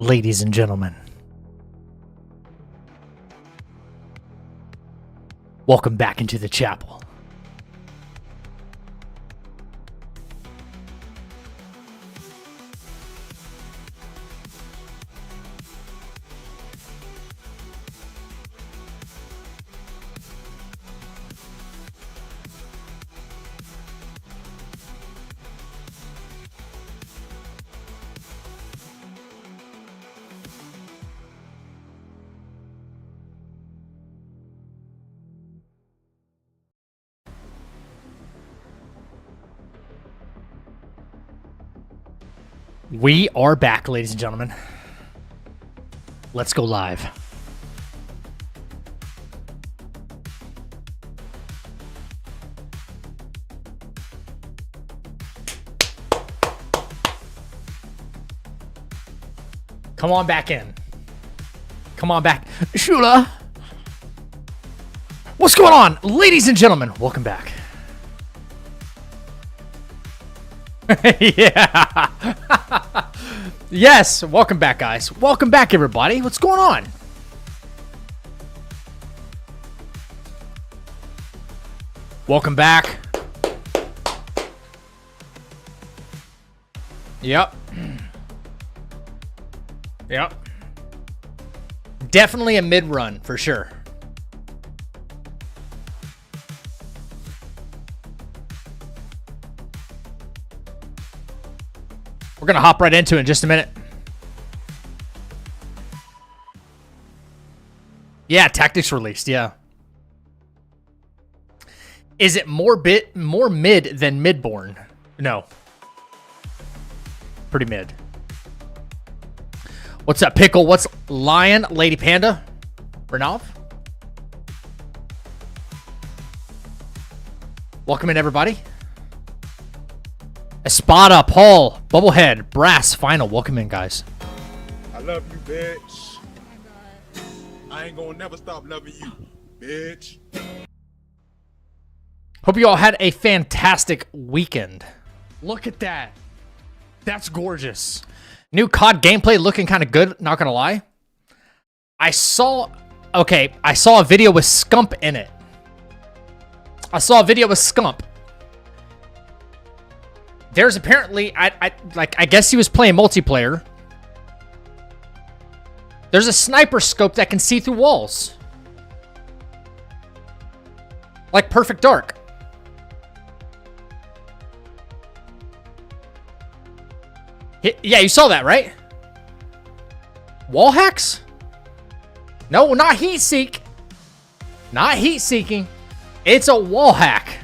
Ladies and gentlemen, welcome back into the chapel. We are back, ladies and gentlemen. Let's go live. Come on back in. Come on back. Shula! What's going on? Ladies and gentlemen, welcome back. Yeah. Yes, welcome back, guys. Welcome back, everybody. What's going on? Welcome back. Yep. Yep. Definitely a mid-run, for sure. We're going to hop right into it in just a minute. Yeah, Tactics released, yeah. Is it more mid than Midborn? No. Pretty mid. What's up, Pickle? What's Lion? Lady Panda? Renov? Welcome in, everybody. Espada, Paul, Bubblehead, Brass, Final. Welcome in, guys. I love you, bitch. I ain't gonna never stop loving you, bitch. Hope you all had a fantastic weekend. Look at that. That's gorgeous. New COD gameplay looking kind of good, not gonna lie. I saw a video with Scump in it. I There's apparently, I guess he was playing multiplayer. There's a sniper scope that can see through walls. Like Perfect Dark. Yeah, you saw that, right? Wall hacks? No, not heat seek. Not heat seeking. It's a wall hack.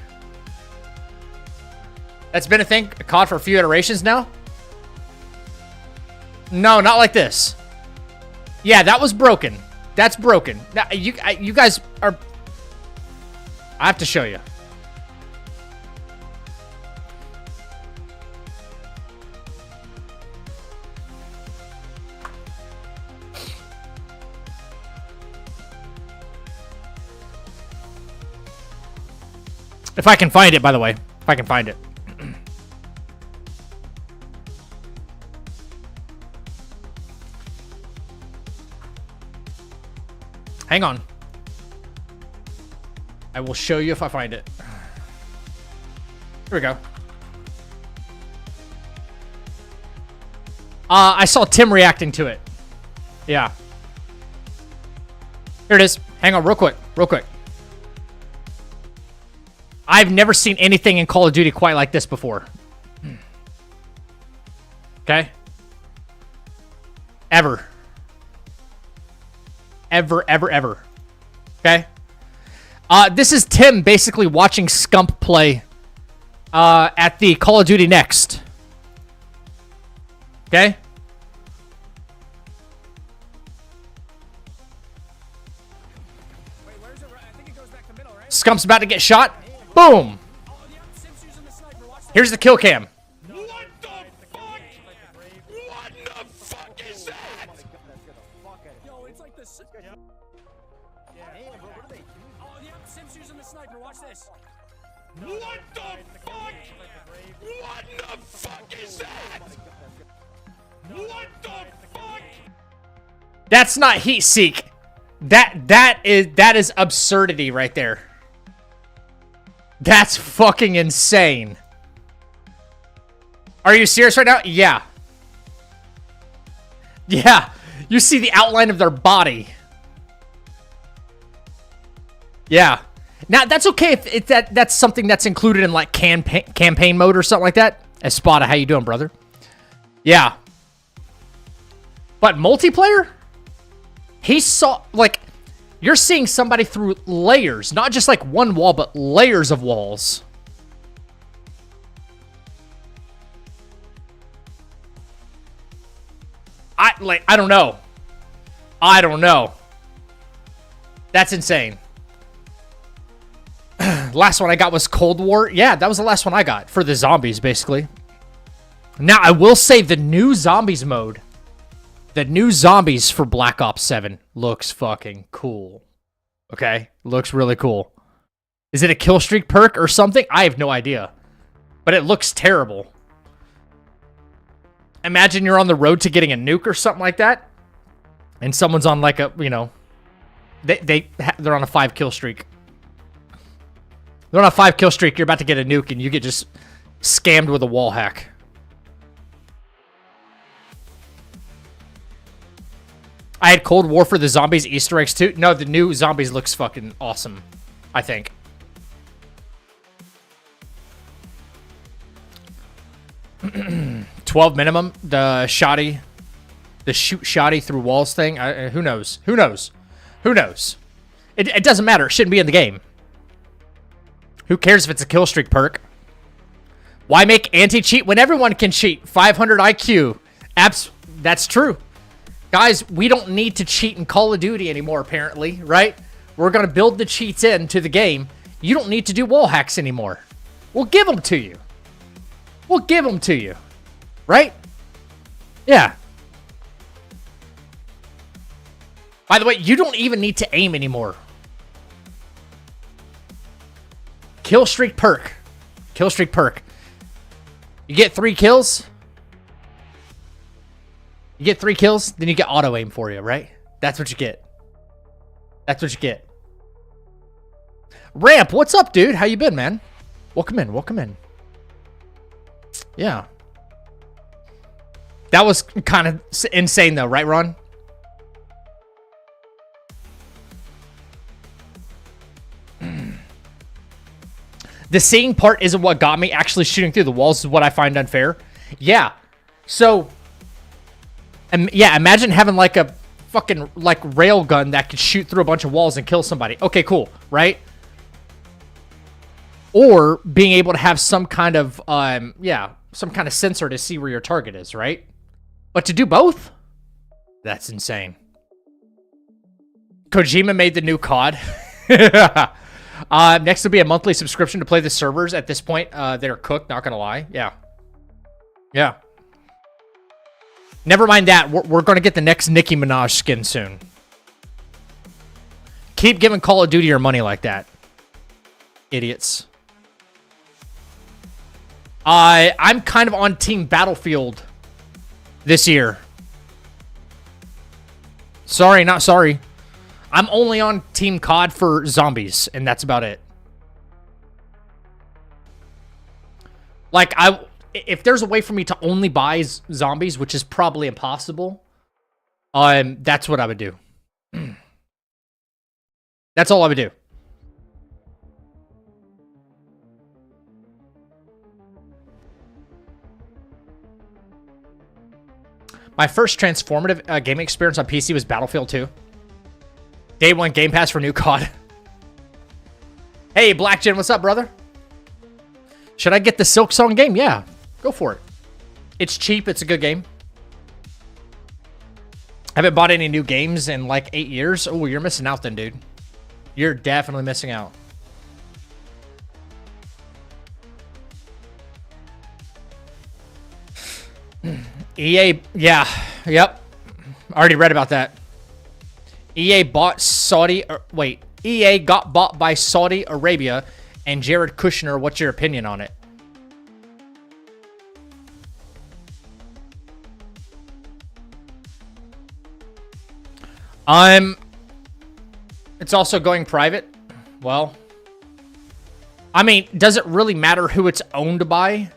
That's been a thing, a COD for a few iterations now. No, not like this. Yeah, that was broken. That's broken. Now, you guys are... I have to show you. If I can find it, by the way. If I can find it. Hang on. I will show you if I find it. Here we go. I saw Tim reacting to it. Yeah. Here it is. Hang on real quick. Real quick. I've never seen anything in Call of Duty quite like this before. Okay? Ever. Ever. Okay? This is Tim basically watching Scump play at the Call of Duty Next. Okay? Wait, where's it? I think it goes back to middle, right? Scump's about to get shot. Boom! Here's the kill cam. What the fuck? What the fuck is that? Yo, it's like this. Oh, yep, Sim's using the sniper. Watch this. What the fuck? What the fuck is that? What the fuck? That's not heat seek. That is absurdity right there. That's fucking insane. Are you serious right now? Yeah. Yeah. You see the outline of their body. Yeah. Now, that's okay if that's something that's included in, like, campaign mode or something like that. Espada, how you doing, brother? Yeah. But multiplayer? He saw, like, you're seeing somebody through layers. Not just, like, one wall, but layers of walls. I don't know. I don't know. That's insane. Last one I got was Cold War. Yeah, that was the last one I got for the zombies, basically. Now, I will say the new zombies mode, the new zombies for Black Ops 7 looks fucking cool. Okay? Looks really cool. Is it a kill streak perk or something? I have no idea. But it looks terrible. Imagine you're on the road to getting a nuke or something like that, and someone's on like a, you know, they're on a 5 kill streak. They're on a 5 kill streak, you're about to get a nuke, and you get just scammed with a wall hack. I had Cold War for the zombies Easter eggs too. No, the new zombies looks fucking awesome, I think. $12 minimum. The shoot shoddy through walls thing. Who knows? Who knows? Who knows? It doesn't matter. It shouldn't be in the game. Who cares if it's a kill streak perk? Why make anti-cheat when everyone can cheat? 500 IQ. That's true. Guys, we don't need to cheat in Call of Duty anymore, apparently, right? We're going to build the cheats into the game. You don't need to do wall hacks anymore. We'll give them to you. We'll give them to you. Right? Yeah. By the way, you don't even need to aim anymore. Kill streak perk. Kill streak perk. You get 3 kills. You get 3 kills, then you get auto aim for you, right? That's what you get. That's what you get. Ramp, what's up, dude? How you been, man? Welcome in, welcome in. Yeah. That was kind of insane, though, right, Ron? The seeing part isn't what got me. Actually shooting through the walls is what I find unfair. Yeah. So, yeah, imagine having like a fucking like rail gun that could shoot through a bunch of walls and kill somebody. Okay, cool, right? Or being able to have some kind of, yeah, some kind of sensor to see where your target is, right? But to do both? That's insane. Kojima made the new COD. Next will be a monthly subscription to play the servers. At this point, they're cooked, not gonna lie. Yeah. Yeah. Never mind that. We're gonna get the next Nicki Minaj skin soon. Keep giving Call of Duty your money like that. Idiots. I'm kind of on Team Battlefield this year. Sorry, not sorry. I'm only on Team COD for zombies, and that's about it. Like, if there's a way for me to only buy zombies, which is probably impossible, that's what I would do. That's all I would do. My first transformative gaming experience on PC was Battlefield 2. Day 1 Game Pass for new COD. Hey, Blackgen, what's up, brother? Should I get the Silk Song game? Yeah, go for it. It's cheap. It's a good game. I haven't bought any new games in like 8 years. Oh, you're missing out then, dude. You're definitely missing out. EA, yeah, yep. Already read about that. EA bought EA got bought by Saudi Arabia and Jared Kushner. What's your opinion on it? It's also going private. Well, I mean, does it really matter who it's owned by?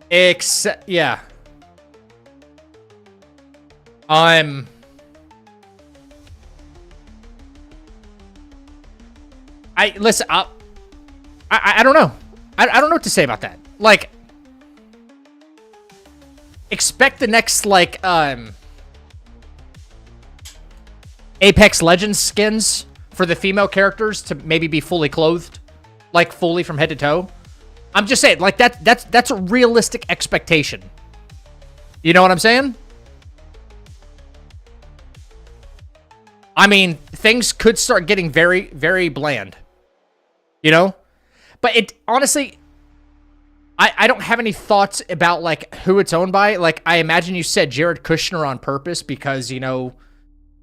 Except, yeah. I listen. I don't know. I don't know what to say about that. Like, expect the next like Apex Legends skins for the female characters to maybe be fully clothed, like fully from head to toe. I'm just saying, like that's a realistic expectation. You know what I'm saying? I mean, things could start getting very, very bland. You know? But it honestly, I don't have any thoughts about like who it's owned by. Like, I imagine you said Jared Kushner on purpose because, you know,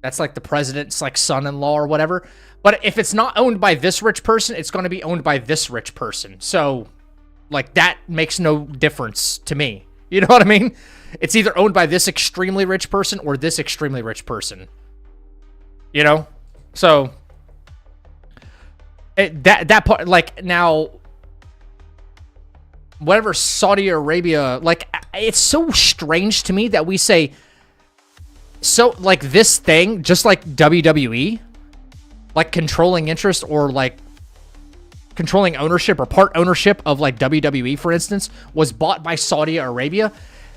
that's like the president's like son-in-law or whatever. But if it's not owned by this rich person, it's going to be owned by this rich person. So, like, that makes no difference to me. You know what I mean? It's either owned by this extremely rich person or this extremely rich person. You know? So, that part, like, now, whatever Saudi Arabia, like, it's so strange to me that we say, so, like, this thing, just like WWE, like, controlling interest or, like, controlling ownership or part ownership of, like, WWE, for instance, was bought by Saudi Arabia.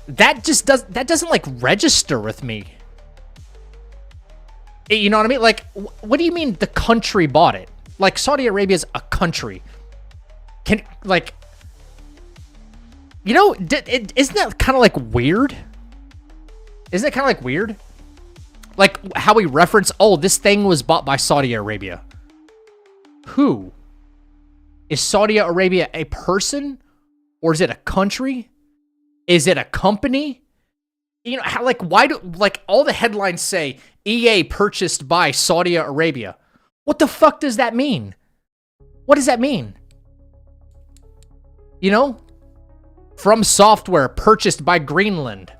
That just doesn't, like, register with me. You know what I mean? Like, what do you mean the country bought it? Like, Saudi Arabia's a country. Like, you know, isn't that kind of, like, weird? Isn't it kind of, like, weird? Like, how we reference, oh, this thing was bought by Saudi Arabia. Who? Is Saudi Arabia a person? Or is it a country? Is it a company? You know, how, like, why do, like, all the headlines say EA purchased by Saudi Arabia. What the fuck does that mean? What does that mean? You know? From Software purchased by Greenland.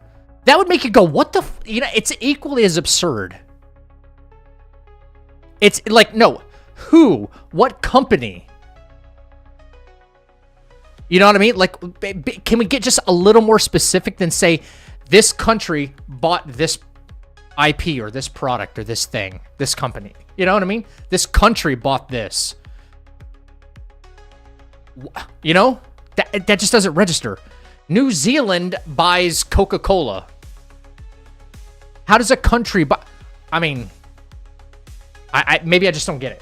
That would make you go, what the you know, it's equally as absurd. It's like, no, who? What company? You know what I mean? Like, can we get just a little more specific than say, this country bought this IP or this product or this thing, this company? You know what I mean? This country bought this. You know? That just doesn't register. New Zealand buys Coca-Cola. How does a country buy? I mean, maybe I just don't get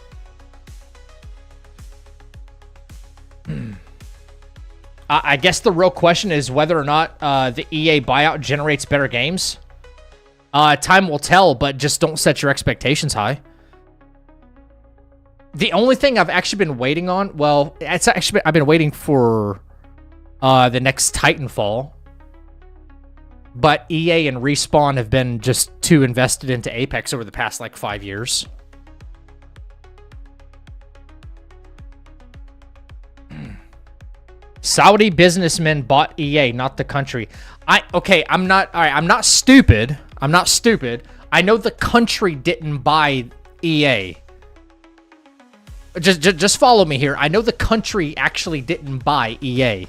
it. I guess the real question is whether or not the EA buyout generates better games. Time will tell, but just don't set your expectations high. The only thing I've actually been waiting on, well, it's actually I've been waiting for the next Titanfall. But EA and Respawn have been just too invested into Apex over the past, like, 5 years. Saudi businessmen bought EA, not the country. I'm not stupid. I'm not stupid. I know the country didn't buy EA. Just follow me here. I know the country actually didn't buy EA.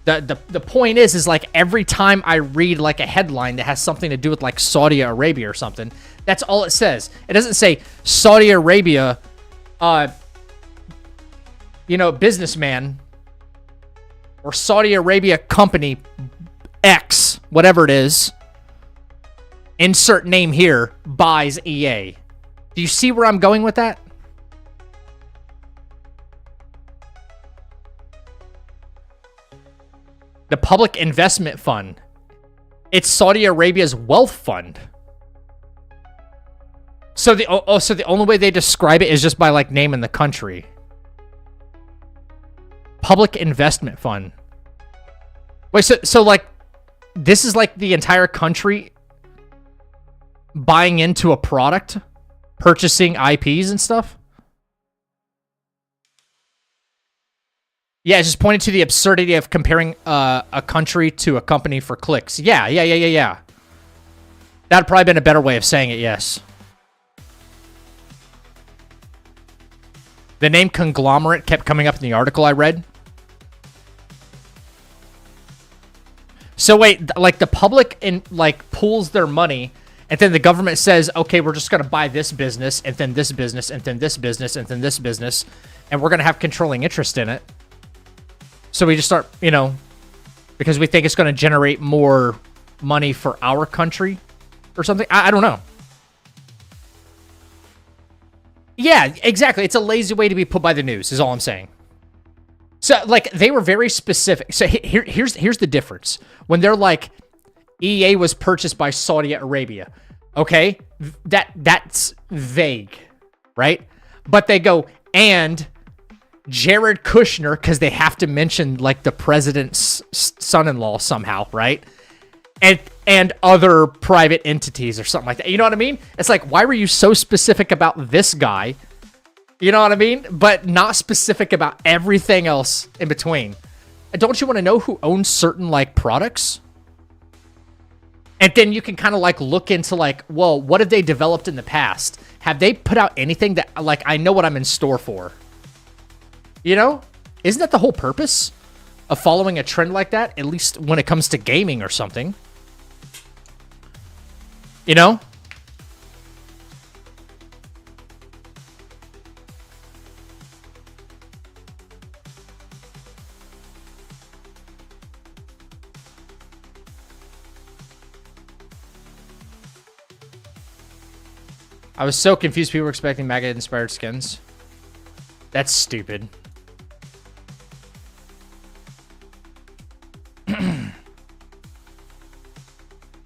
The point is like every time I read like a headline that has something to do with like Saudi Arabia or something, that's all it says. It doesn't say Saudi Arabia, you know, businessman or Saudi Arabia company X, whatever it is, insert name here, buys EA. Do you see where I'm going with that? The Public Investment Fund. It's Saudi Arabia's wealth fund. So the only way they describe it is just by like naming the country. Public Investment Fund. Wait, so like this is like the entire country buying into a product, purchasing IPs and stuff? Yeah, it's just pointing to the absurdity of comparing a country to a company for clicks. Yeah. That'd probably been a better way of saying it, yes. The name conglomerate kept coming up in the article I read. So wait, like the public pools their money, and then the government says, okay, we're just gonna buy this business, and then this business, and then this business, and then this business, and we're gonna have controlling interest in it. So we just start, you know, because we think it's gonna generate more money for our country or something. I don't know. Yeah, exactly. It's a lazy way to be put by the news, is all I'm saying. So, like, they were very specific. So here's the difference. When they're like, EA was purchased by Saudi Arabia, okay? That's vague, right? But they go, and Jared Kushner, because they have to mention, like, the president's son-in-law somehow, right? And other private entities or something like that. You know what I mean? It's like, why were you so specific about this guy? You know what I mean? But not specific about everything else in between. And don't you want to know who owns certain, like, products? And then you can kind of, like, look into, like, well, what have they developed in the past? Have they put out anything that, like, I know what I'm in store for? You know? Isn't that the whole purpose of following a trend like that? At least when it comes to gaming or something. You know? I was so confused people were expecting MAGA-inspired skins. That's stupid.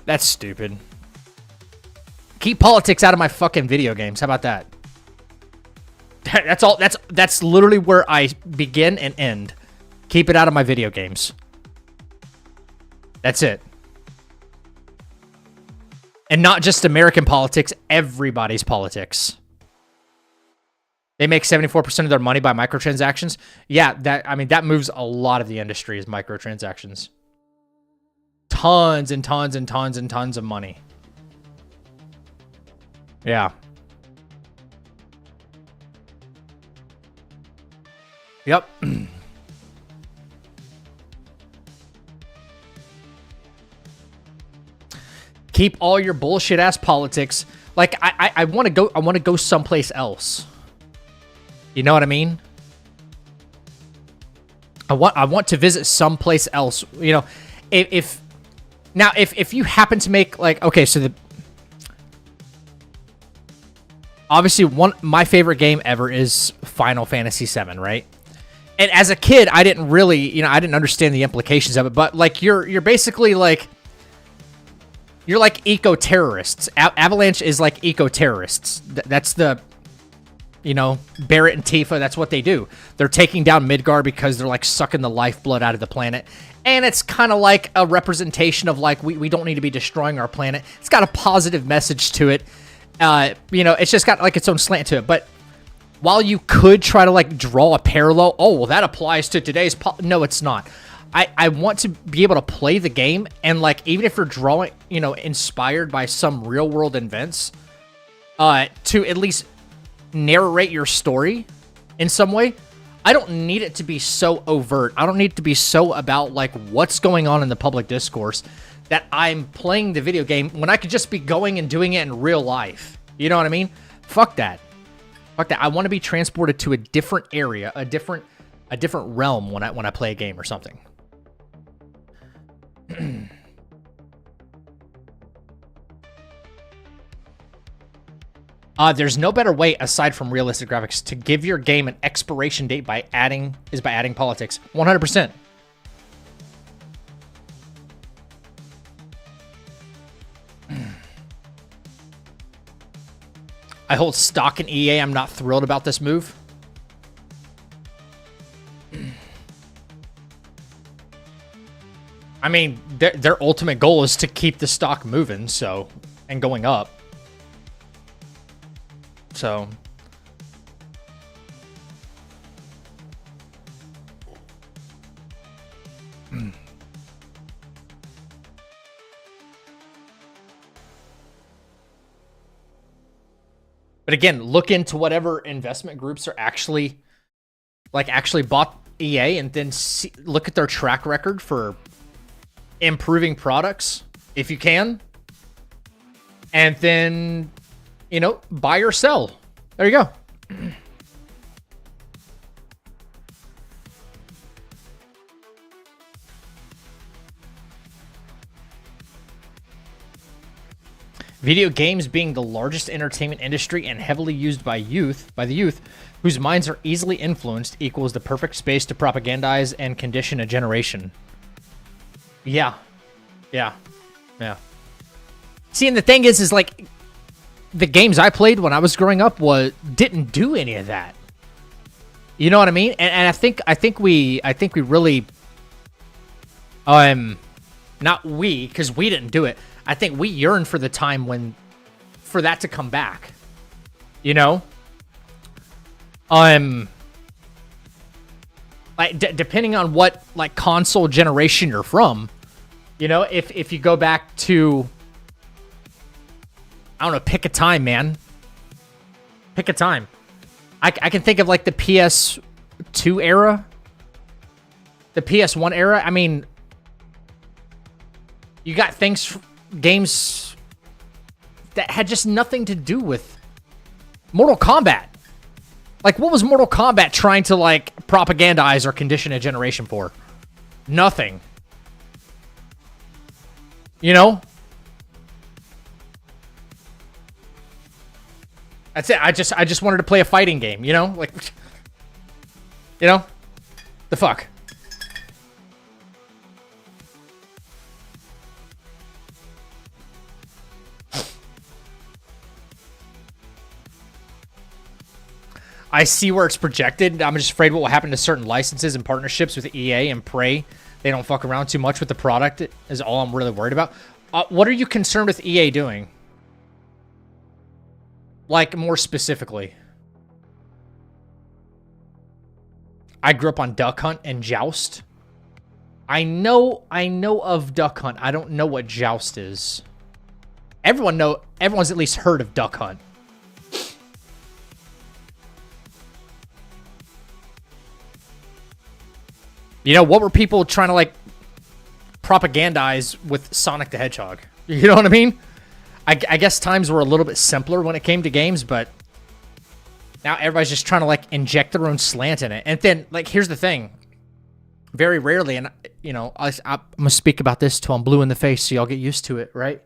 That's stupid. Keep politics out of my fucking video games. How about that? That's all. That's literally where I begin and end. Keep it out of my video games. That's it. And not just American politics, everybody's politics. They make 74% of their money by microtransactions. Yeah, that moves a lot of the industry is microtransactions. Tons and tons and tons and tons of money. Yeah. Yep. Keep all your bullshit ass politics. Like I want to go someplace else. You know what I mean? I want to visit someplace else. You know, if you happen to make like, okay, so obviously my favorite game ever is Final Fantasy VII, right? And as a kid, I didn't really, I didn't understand the implications of it, but like you're basically like, you're like eco-terrorists. Avalanche is like eco-terrorists. That's the, Barrett and Tifa, that's what they do. They're taking down Midgar because they're like sucking the lifeblood out of the planet. And it's kind of like a representation of like, we don't need to be destroying our planet. It's got a positive message to it. It's just got like its own slant to it. But while you could try to like draw a parallel, oh, well, that applies to today's no, it's not. I want to be able to play the game and like, even if you're drawing, inspired by some real world events, to at least narrate your story in some way. I don't need it to be so overt. I don't need it to be so about like what's going on in the public discourse that I'm playing the video game when I could just be going and doing it in real life. You know what I mean? Fuck that. Fuck that. I want to be transported to a different area, a different realm when I play a game or something. There's no better way aside from realistic graphics to give your game an expiration date by adding politics. 100%. I hold stock in EA. I'm not thrilled about this move. I mean, their ultimate goal is to keep the stock moving, and going up. So, But again, look into whatever investment groups are actually bought EA, and then look at their track record for improving products if you can, and then, you know, buy or sell. There you go. Video games being the largest entertainment industry and heavily used by the youth, whose minds are easily influenced, equals the perfect space to propagandize and condition a generation. Yeah. Yeah. Yeah. See, and the thing is like, the games I played when I was growing up didn't do any of that. You know what I mean? And I think we really, not we, because we didn't do it. I think we yearn for the time for that to come back. You know? Like, depending on what, like, console generation you're from, you know, if you go back to, I don't know, pick a time, man. Pick a time. I can think of, like, the PS2 era, the PS1 era. I mean, you got games that had just nothing to do with Mortal Kombat. Like, what was Mortal Kombat trying to, like, propagandize or condition a generation for? Nothing. You know? That's it. I just wanted to play a fighting game, you know? Like, you know? The fuck? I see where it's projected. I'm just afraid what will happen to certain licenses and partnerships with EA and pray they don't fuck around too much with the product is all I'm really worried about. What are you concerned with EA doing? Like, more specifically. I grew up on Duck Hunt and Joust. I know of Duck Hunt. I don't know what Joust is. Everyone's at least heard of Duck Hunt. You know, what were people trying to, like, propagandize with Sonic the Hedgehog? You know what I mean? I guess times were a little bit simpler when it came to games, but now everybody's just trying to, like, inject their own slant in it. And then, like, here's the thing. Very rarely, and, you know, I'm going to speak about this till I'm blue in the face so y'all get used to it, right?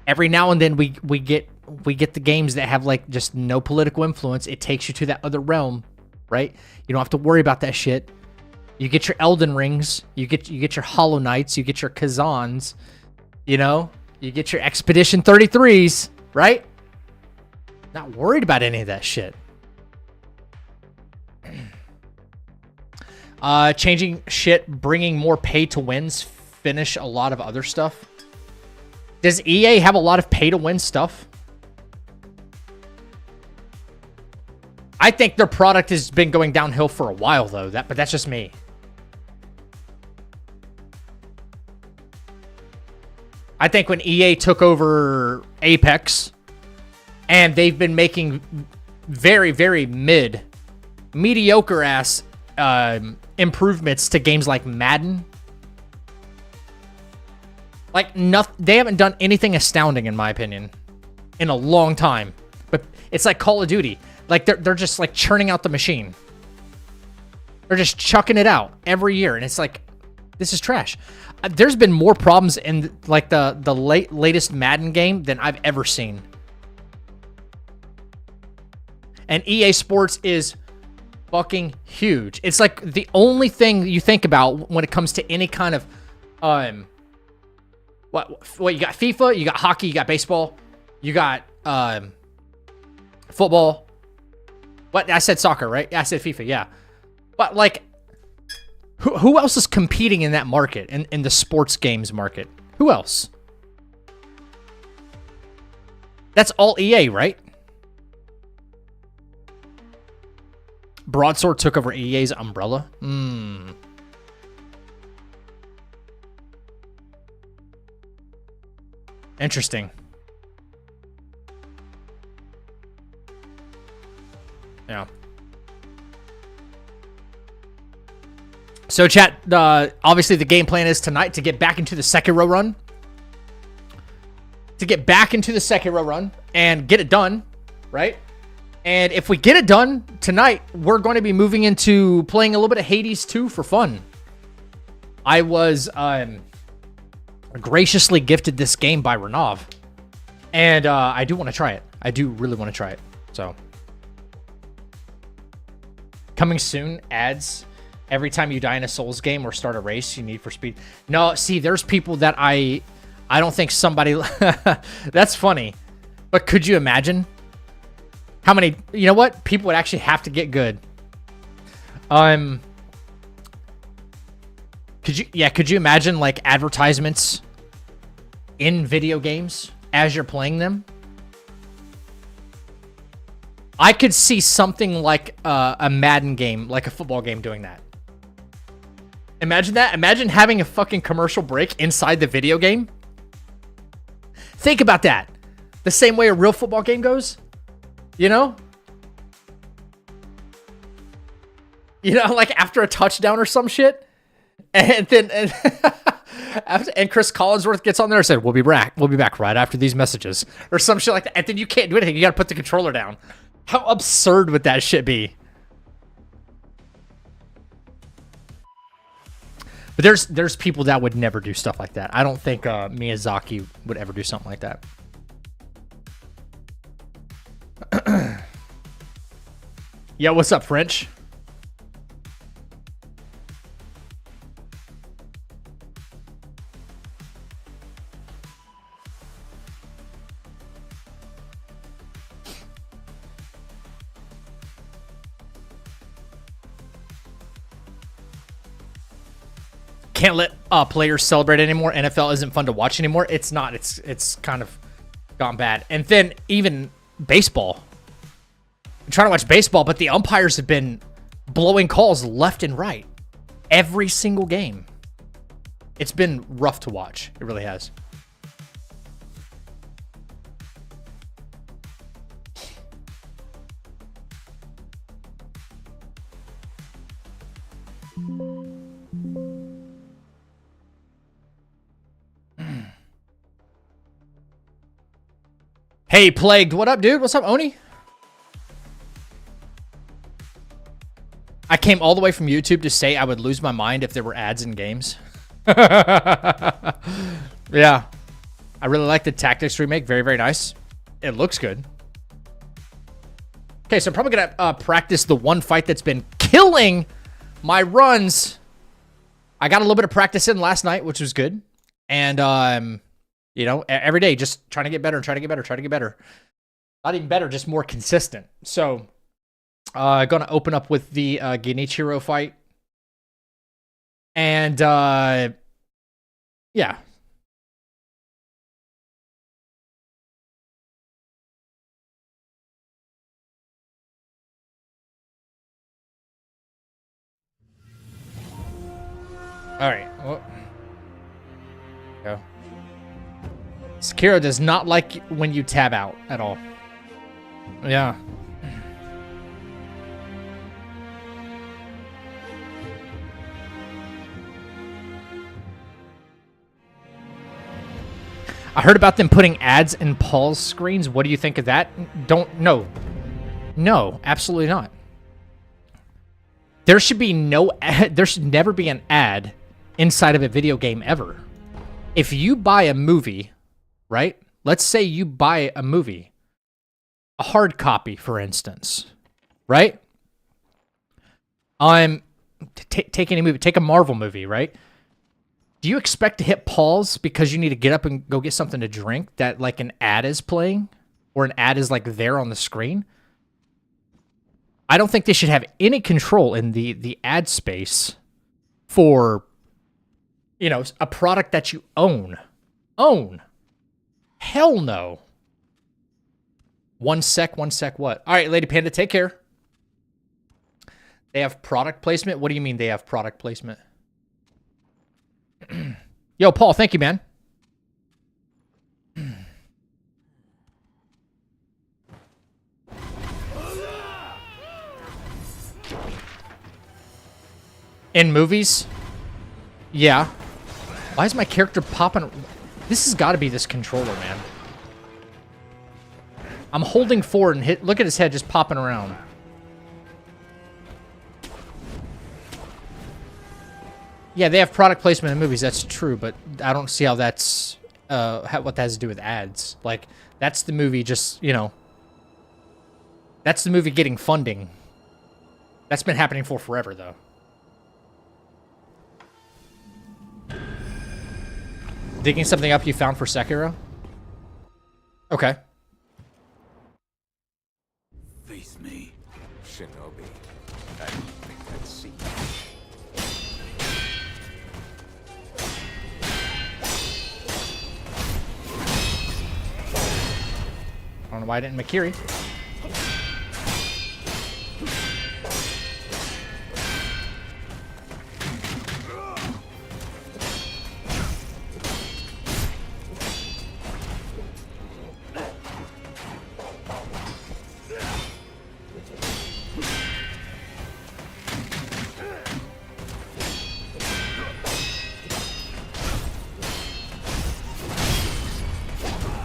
Every now and then we get the games that have, like, just no political influence. It takes you to that other realm, right? You don't have to worry about that shit. You get your Elden Rings, you get your Hollow Knights, you get your Kazans, you know? You get your Expedition 33s, right? Not worried about any of that shit. Changing shit, bringing more pay-to-wins, finish a lot of other stuff. Does EA have a lot of pay-to-win stuff? I think their product has been going downhill for a while, though. But that's just me. I think when EA took over Apex, and they've been making very, very mediocre-ass improvements to games like Madden. Like, they haven't done anything astounding, in my opinion, in a long time. But it's like Call of Duty. Like, they're just, like, churning out the machine. They're just chucking it out every year. And it's like, this is trash. There's been more problems in, like, the latest Madden game than I've ever seen. And EA Sports is fucking huge. It's like the only thing you think about when it comes to any kind of, what you got FIFA, you got hockey, you got baseball, you got, football. What? I said soccer, right? I said FIFA, yeah. But, like, who else is competing in that market, in the sports games market? Who else? That's all EA, right? Broadsword took over EA's umbrella? Interesting. Yeah. So chat, obviously the game plan is tonight to get back into the Sekiro run. And get it done, right? And if we get it done tonight, we're going to be moving into playing a little bit of Hades 2 for fun. I was graciously gifted this game by Renav. And I do want to try it. I do really want to try it. So, coming soon, ads. Every time you die in a Souls game or start a race, you need for speed. No, see, there's people that I don't think somebody... That's funny. But could you imagine how many... You know what? People would actually have to get good. Could you imagine, like, advertisements in video games as you're playing them? I could see something like a Madden game, like a football game, doing that. Imagine that. Imagine having a fucking commercial break inside the video game. Think about that. The same way a real football game goes. You know? You know, like after a touchdown or some shit. And then... And Chris Collinsworth gets on there and said, we'll be back right after these messages. Or some shit like that. And then you can't do anything. You gotta put the controller down. How absurd would that shit be? But there's people that would never do stuff like that. I don't think Miyazaki would ever do something like that. Yeah, what's up, French? Can't let players celebrate anymore. NFL isn't fun to watch anymore. It's not. It's kind of gone bad. And then even baseball. I'm trying to watch baseball, but the umpires have been blowing calls left and right every single game. It's been rough to watch. It really has. Hey, Plagued. What up, dude? What's up, Oni? I came all the way from YouTube to say I would lose my mind if there were ads in games. Yeah. I really like the Tactics remake. Very, very nice. It looks good. Okay, so I'm probably going to practice the one fight that's been killing my runs. I got a little bit of practice in last night, which was good. And, you know, every day, just trying to get better, trying to get better, trying to get better. Not even better, just more consistent. So, gonna open up with the Genichiro fight. And, yeah. All right. Well, go. Sekiro does not like when you tab out at all. Yeah. I heard about them putting ads in pause screens. What do you think of that? No, absolutely not. There should be there should never be an ad inside of a video game ever. If you buy a movie, right? Let's say you buy a movie, a hard copy, for instance, right? Take any movie, take a Marvel movie, right? Do you expect to hit pause because you need to get up and go get something to drink that like an ad is playing or an ad is like there on the screen? I don't think they should have any control in the ad space for, you know, a product that you own. Hell no. One sec, what? All right, Lady Panda, take care. They have product placement? What do you mean they have product placement? Yo, Paul, thank you, man. In movies? Yeah. Why is my character popping? This has got to be this controller, man. I'm holding forward and hit. Look at his head just popping around. Yeah, they have product placement in movies. That's true, but I don't see how that's what that has to do with ads. Like, that's the movie just, you know, that's the movie getting funding. That's been happening for forever, though. Digging something up you found for Sekiro? Okay. Face me, Shinobi. I think that's see. I don't know why I didn't Makiri.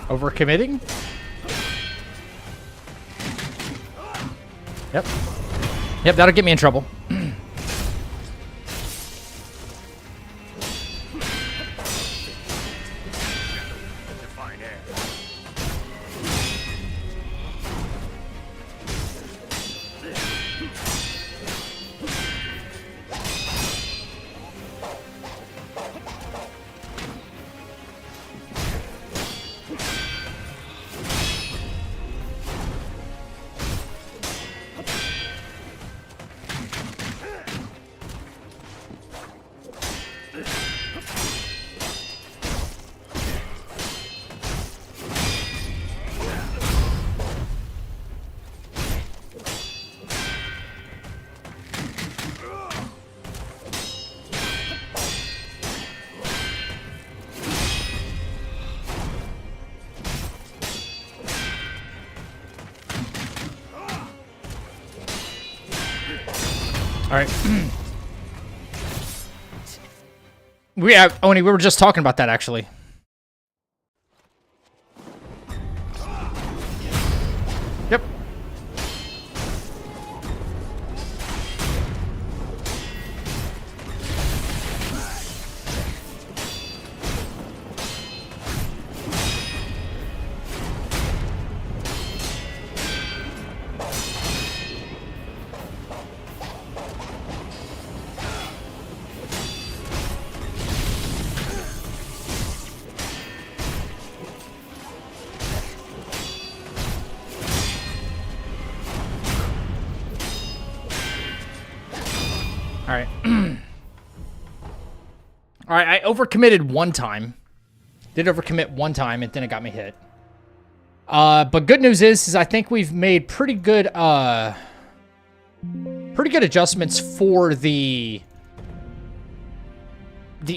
Overcommitting? Yep. Yep, that'll get me in trouble. All right. Oni, we were just talking about that, actually. Yep. All right. All right, I overcommitted one time. Did overcommit one time, and then it got me hit. But good news is I think we've made pretty good adjustments for the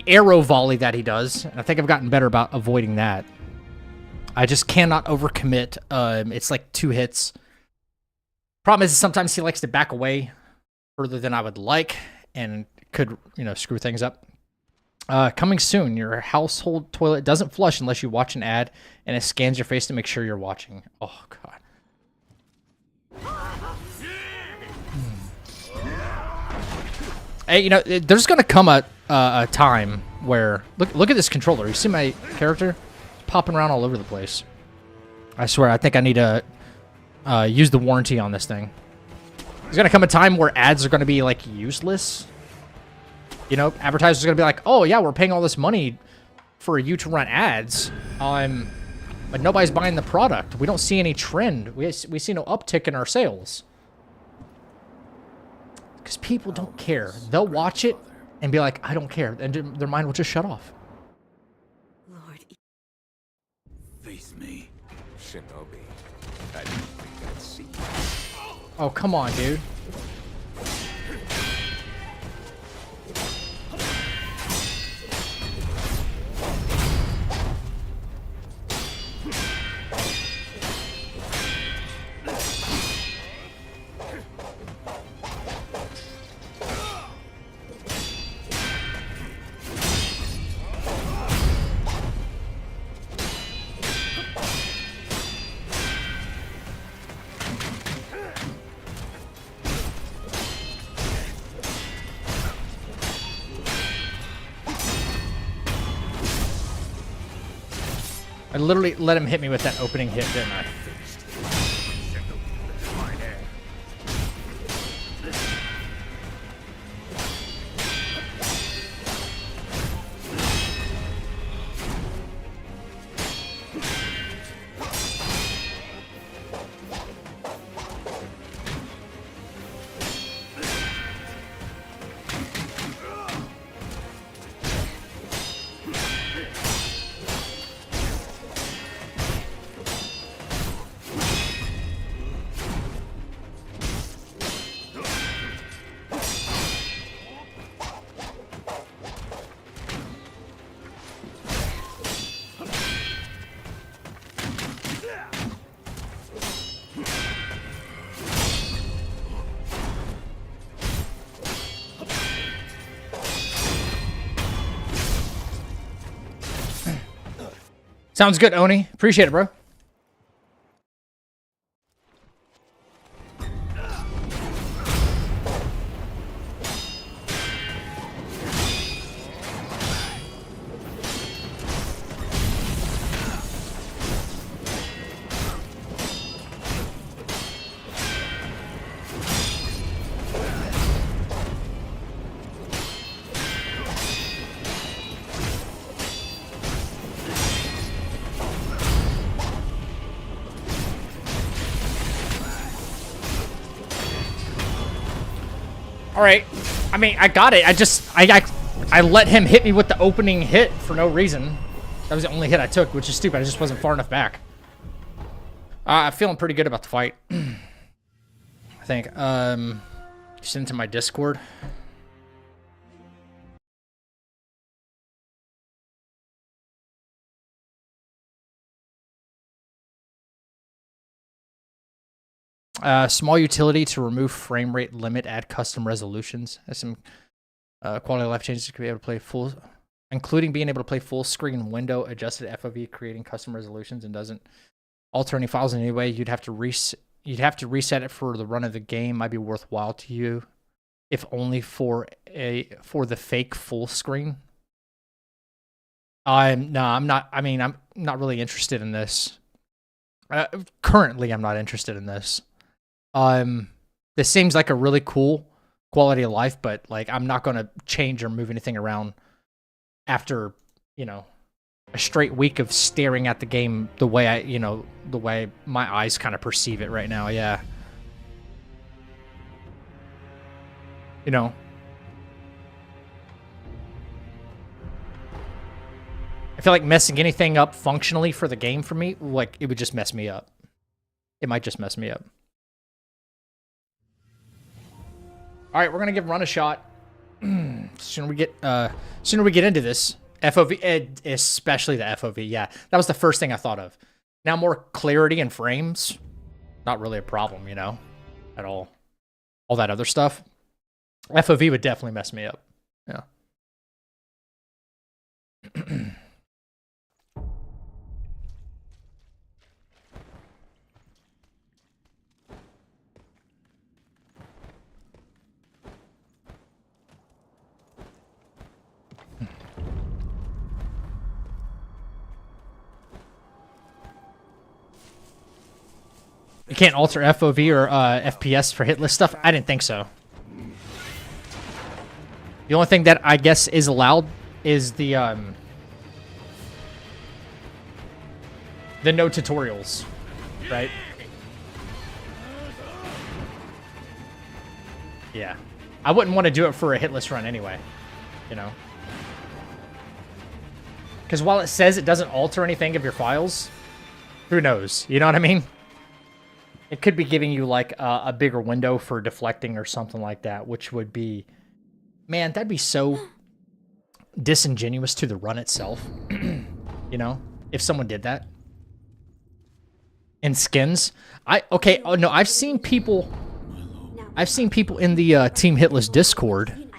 arrow volley that he does. And I think I've gotten better about avoiding that. I just cannot overcommit. It's like 2 hits. Problem is sometimes he likes to back away further than I would like, and could, you know, screw things up. Coming soon, your household toilet doesn't flush unless you watch an ad, and it scans your face to make sure you're watching. Oh, God. Hey, you know, there's going to come a time where... Look at this controller. You see my character? Popping around all over the place. I swear, I think I need to use the warranty on this thing. There's going to come a time where ads are going to be, like, useless. You know, advertisers are going to be like, oh, yeah, we're paying all this money for you to run ads. But nobody's buying the product. We don't see any trend. We see no uptick in our sales. Because people don't care. They'll watch it and be like, I don't care. And their mind will just shut off. Lord. Face me, Shinobi. I think that's see. Oh, come on, dude. I literally let him hit me with that opening hit, didn't I? Sounds good, Oni. Appreciate it, bro. All right. I mean, I got it. I let him hit me with the opening hit for no reason. That was the only hit I took, which is stupid. I just wasn't far enough back. I'm feeling pretty good about the fight. I think. Just into my Discord. Small utility to remove frame rate limit, add custom resolutions. Has some quality of life changes to be able to play full, including being able to play full screen window adjusted FOV, creating custom resolutions, and doesn't alter any files in any way. You'd have to reset it for the run of the game. Might be worthwhile to you, if only for the fake full screen. I'm not. I mean, I'm not really interested in this. Currently, I'm not interested in this. This seems like a really cool quality of life, but like I'm not going to change or move anything around after, you know, a straight week of staring at the game the way the way my eyes kind of perceive it right now. Yeah. You know. I feel like messing anything up functionally for the game for me, like it would just mess me up. It might just mess me up. All right, we're gonna give run a shot. Sooner we get into this FOV, especially the FOV. Yeah, that was the first thing I thought of. Now more clarity in frames, not really a problem, you know, at all. All that other stuff, FOV would definitely mess me up. Yeah. You can't alter FOV or FPS for hitless stuff? I didn't think so. The only thing that I guess is allowed is the no tutorials, right? Yeah. I wouldn't want to do it for a hitless run anyway, you know? Because while it says it doesn't alter anything of your files, who knows? You know what I mean? It could be giving you, like, a bigger window for deflecting or something like that, which would be... Man, that'd be so disingenuous to the run itself. You know? If someone did that. In skins. Okay, oh no, I've seen people in the Team Hitless Discord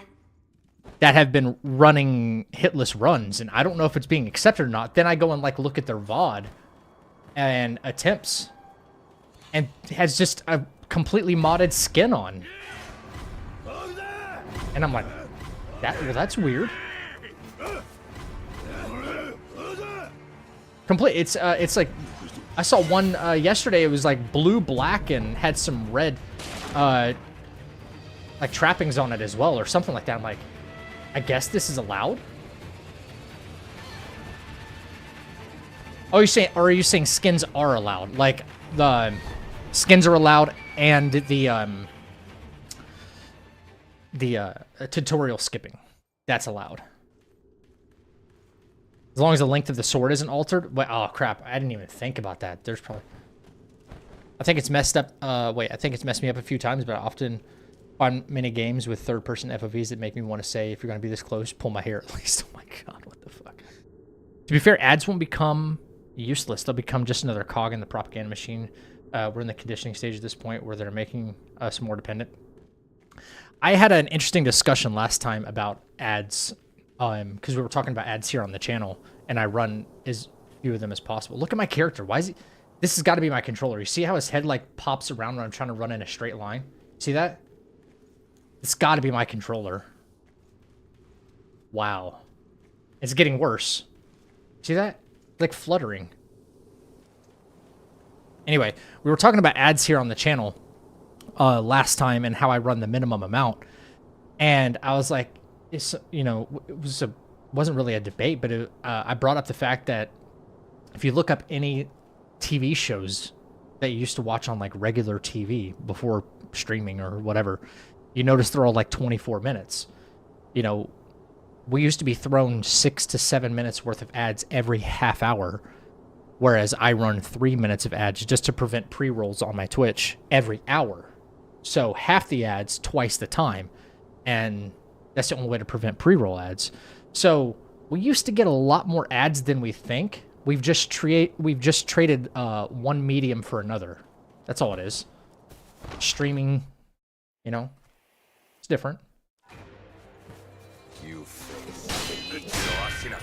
that have been running hitless runs, and I don't know if it's being accepted or not. Then I go and, like, look at their VOD and attempts. And has just a completely modded skin on. And I'm like, well, that's weird. Complete. It's like I saw one yesterday. It was like blue, black, and had some red, like trappings on it as well, or something like that. I'm like, I guess this is allowed. Oh, you're saying, or are you saying skins are allowed? Like the skins are allowed, and the tutorial skipping, that's allowed. As long as the length of the sword isn't altered. Wait, oh crap! I didn't even think about that. There's probably. I think it's messed up. Wait, I think it's messed me up a few times, but I often find many games with third-person FOVs that make me want to say, if you're going to be this close, pull my hair at least. Oh my god, what the fuck? To be fair, ads won't become useless. They'll become just another cog in the propaganda machine. We're in the conditioning stage at this point where they're making us more dependent. I had an interesting discussion last time about ads. Because we were talking about ads here on the channel, and I run as few of them as possible. Look at my character. Why is he... This has got to be my controller. You see how his head, like, pops around when I'm trying to run in a straight line? See that? It's got to be my controller. Wow. It's getting worse. See that? Like, fluttering. Anyway, we were talking about ads here on the channel last time and how I run the minimum amount. And I was like... It's, you know, wasn't really a debate, but I brought up the fact that if you look up any TV shows that you used to watch on like regular TV before streaming or whatever, you notice they're all like 24 minutes. You know, we used to be thrown 6 to 7 minutes worth of ads every half hour, whereas I run 3 minutes of ads just to prevent pre-rolls on my Twitch every hour. So half the ads, twice the time, and that's the only way to prevent pre-roll ads. So we used to get a lot more ads than we think. We've just traded one medium for another. That's all it is. Streaming, you know, it's different. You face exhaustion.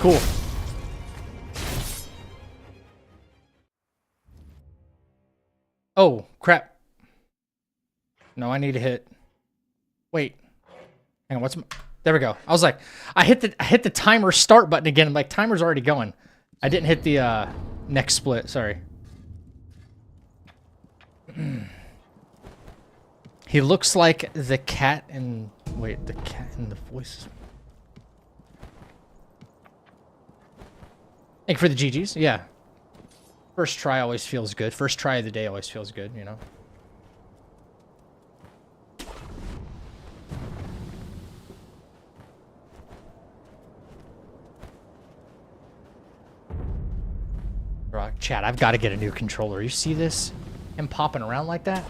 Cool. Oh, crap. No, I need to hit. Wait. Hang on, what's my... There we go. I was like, I hit the timer start button again. I'm like, timer's already going. I didn't hit the next split, sorry. He looks like the cat in... Wait, the cat in the voice. Thank you for the GGs. Yeah. First try always feels good. First try of the day always feels good, you know? Chat, I've got to get a new controller. You see this? Him popping around like that?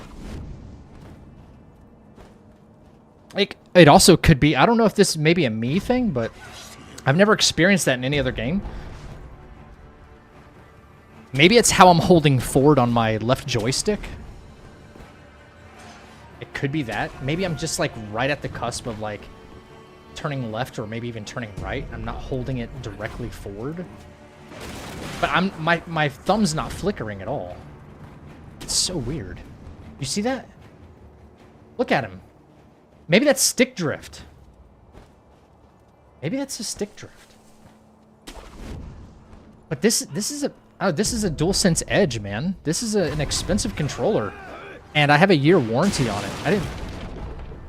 Like, it also could be... I don't know if this is maybe a me thing, but I've never experienced that in any other game. Maybe it's how I'm holding forward on my left joystick. It could be that. Maybe I'm just like right at the cusp of like turning left or maybe even turning right. I'm not holding it directly forward. But my thumb's not flickering at all. It's so weird. You see that? Look at him. Maybe that's stick drift. Maybe that's a stick drift. But this is a DualSense Edge, man. This is an expensive controller, and I have a year warranty on it.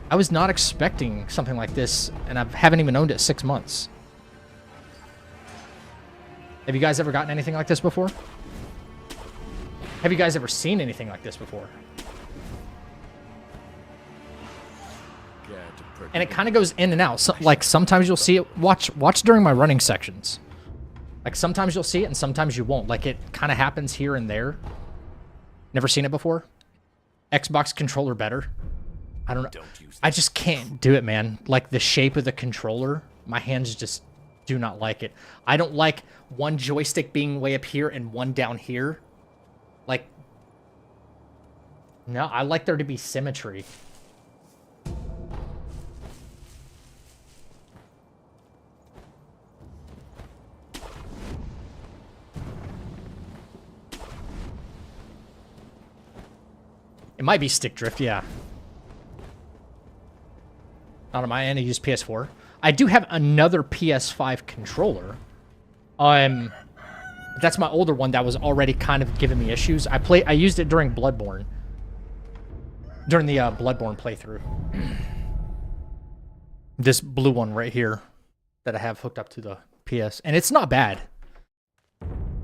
I was not expecting something like this, and I haven't even owned it 6 months. Have you guys ever gotten anything like this before? Have you guys ever seen anything like this before? And it kind of goes in and out. So, like, sometimes you'll see it. Watch during my running sections. Like, sometimes you'll see it and sometimes you won't. Like, it kind of happens here and there. Never seen it before? Xbox controller better? I don't know. I just can't do it, man. Like, the shape of the controller, my hands just do not like it. I don't like one joystick being way up here and one down here. Like, no, I like there to be symmetry. It might be stick drift, yeah. Not on my end, I use PS4. I do have another PS5 controller. That's my older one that was already kind of giving me issues. I used it during Bloodborne. During the Bloodborne playthrough. This blue one right here that I have hooked up to the PS. And it's not bad.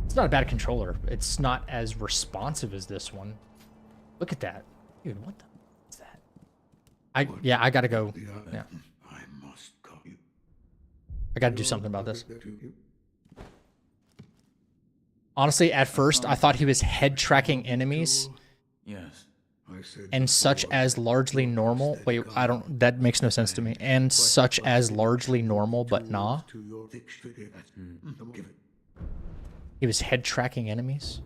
It's not a bad controller. It's not as responsive as this one. Look at that. Dude, what the is that? I gotta go. Yeah. I gotta do something about this. Honestly, at first, I thought he was head tracking enemies. Yes. And such as largely normal. Wait, that makes no sense to me. And such as largely normal, but nah. He was head tracking enemies?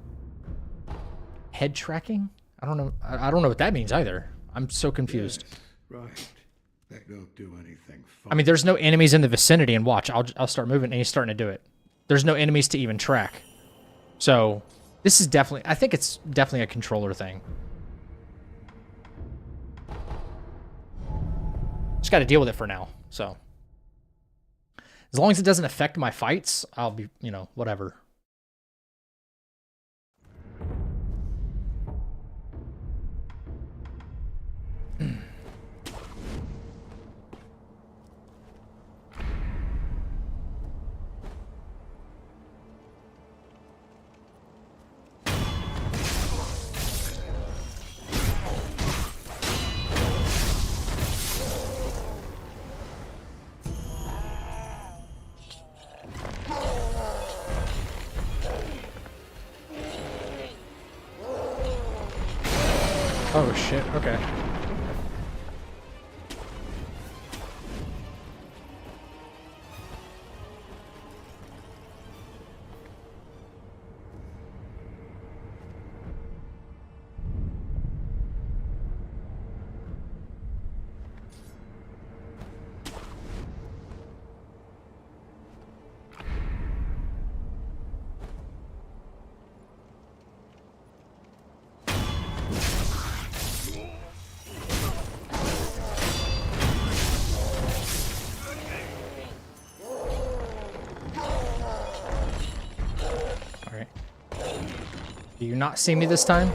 Head tracking? I don't know. I don't know what that means either. I'm so confused. Yes, right. That don't do anything fun. I mean, there's no enemies in the vicinity, and watch, I'll start moving, and he's starting to do it. There's no enemies to even track. So, this is definitely, I think it's definitely a controller thing. Just got to deal with it for now, so. As long as it doesn't affect my fights, I'll be, you know, whatever. Oh shit, okay. Do you not see me this time?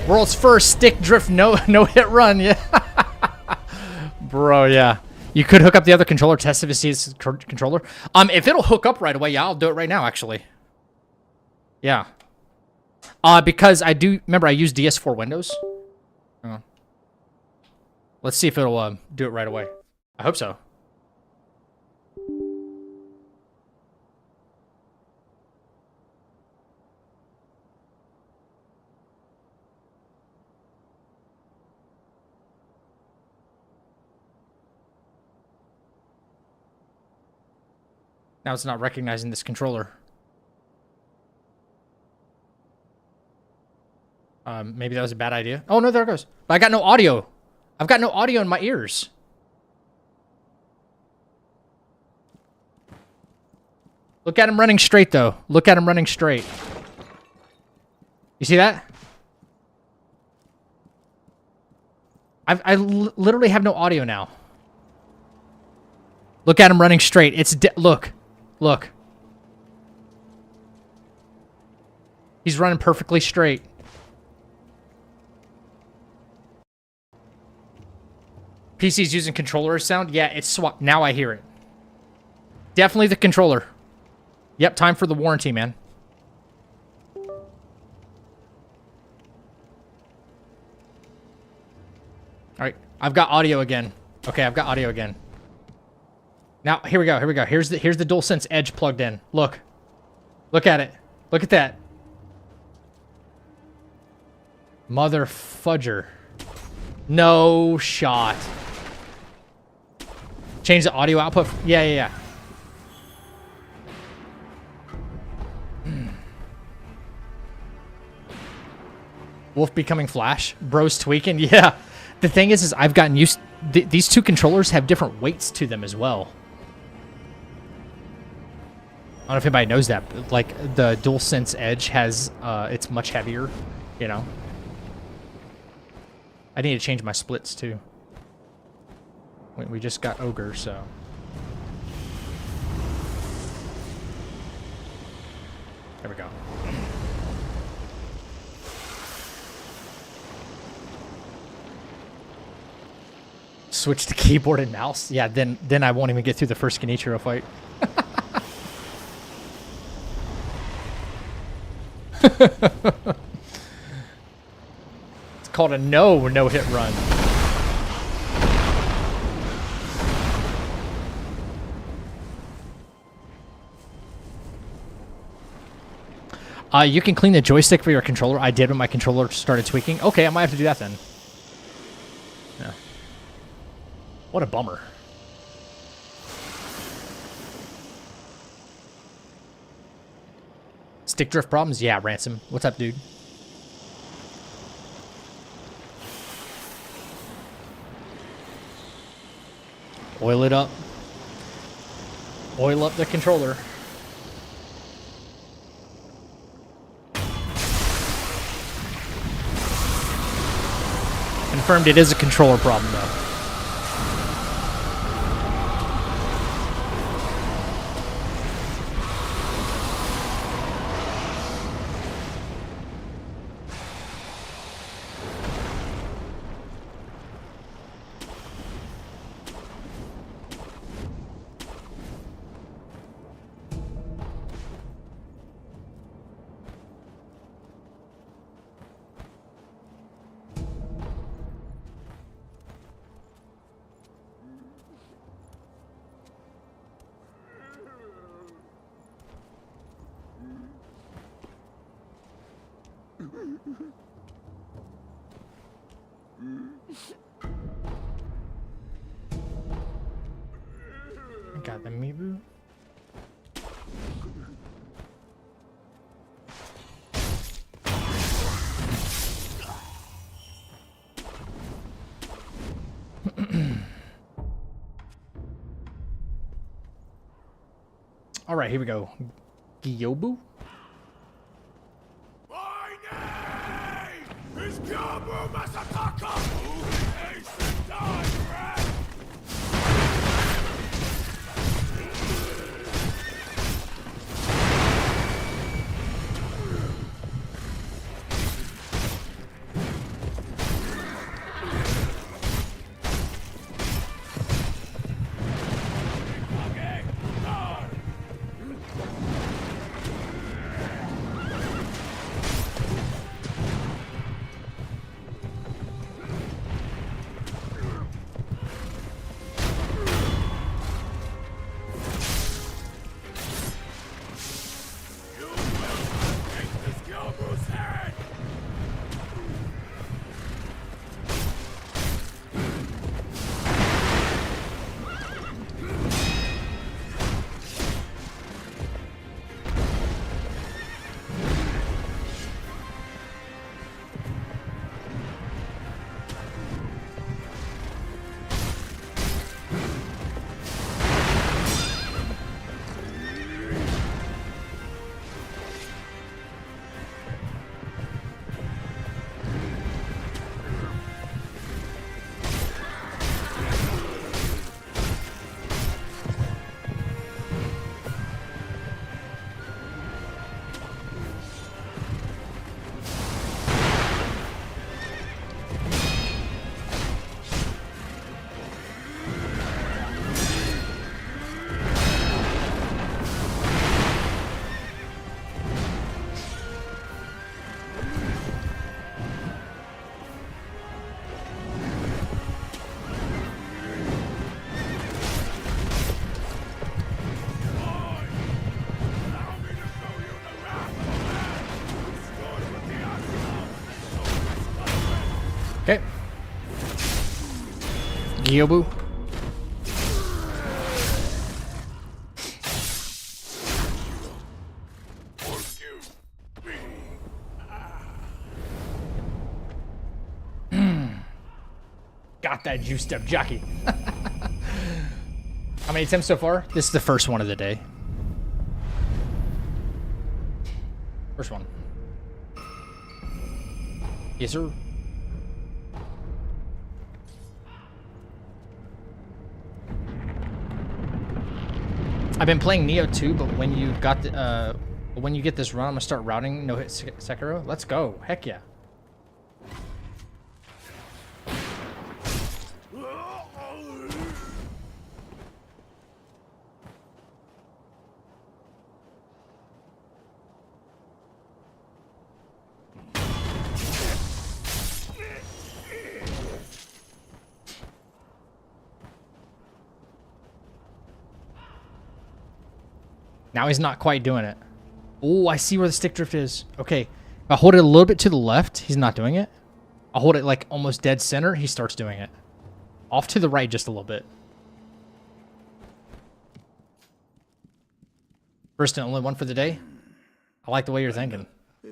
World's first stick drift no hit run. Yeah. Bro, yeah. You could hook up the other controller, test if it's controller. If it'll hook up right away, yeah, I'll do it right now, actually. Yeah. Because I do, remember I use DS4 Windows. Let's see if it'll do it right away. I hope so. Now it's not recognizing this controller. Maybe that was a bad idea. Oh, no, there it goes. But I got no audio. I've got no audio in my ears. Look at him running straight, though. Look at him running straight. You see that? I literally have no audio now. Look at him running straight. It's look. Look. He's running perfectly straight. PC's using controller sound? Yeah, it's swap. Now I hear it. Definitely the controller. Yep, time for the warranty, man. Alright, I've got audio again. Okay, I've got audio again. Now, here we go, here we go. Here's the DualSense Edge plugged in. Look. Look at it. Look at that. Mother fudger. No shot. Change the audio output. Yeah. Wolf becoming Flash. Bro's tweaking. Yeah. The thing is I've gotten used... these two controllers have different weights to them as well. I don't know if anybody knows that, but like the DualSense Edge has... it's much heavier, you know. I need to change my splits too. We just got Ogre, so... There we go. Switch to keyboard and mouse? Yeah, then I won't even get through the first Genichiro fight. It's called a no-hit run. You can clean the joystick for your controller. I did when my controller started tweaking. Okay, I might have to do that then. Yeah. What a bummer. Stick drift problems? Yeah, Ransom. What's up, dude? Oil it up. Oil up the controller. Confirmed it is a controller problem, though. Got the Mibu. All right, here we go. Gyobu. My name is Gyobu Masataka, who is the direct. Gyobu. Got that juiced up jockey. How many attempts so far? This is the first one of the day. First one. Yes, sir. I've been playing Neo 2, but when you got the, when you get this run, I'm gonna start routing no hit Sekiro. Let's go. Heck yeah. Now he's not quite doing it. Oh, I see where the stick drift is. Okay. If I hold it a little bit to the left, he's not doing it. I'll hold it like almost dead center, he starts doing it. Off to the right just a little bit. First and only one for the day. I like the way you're thinking.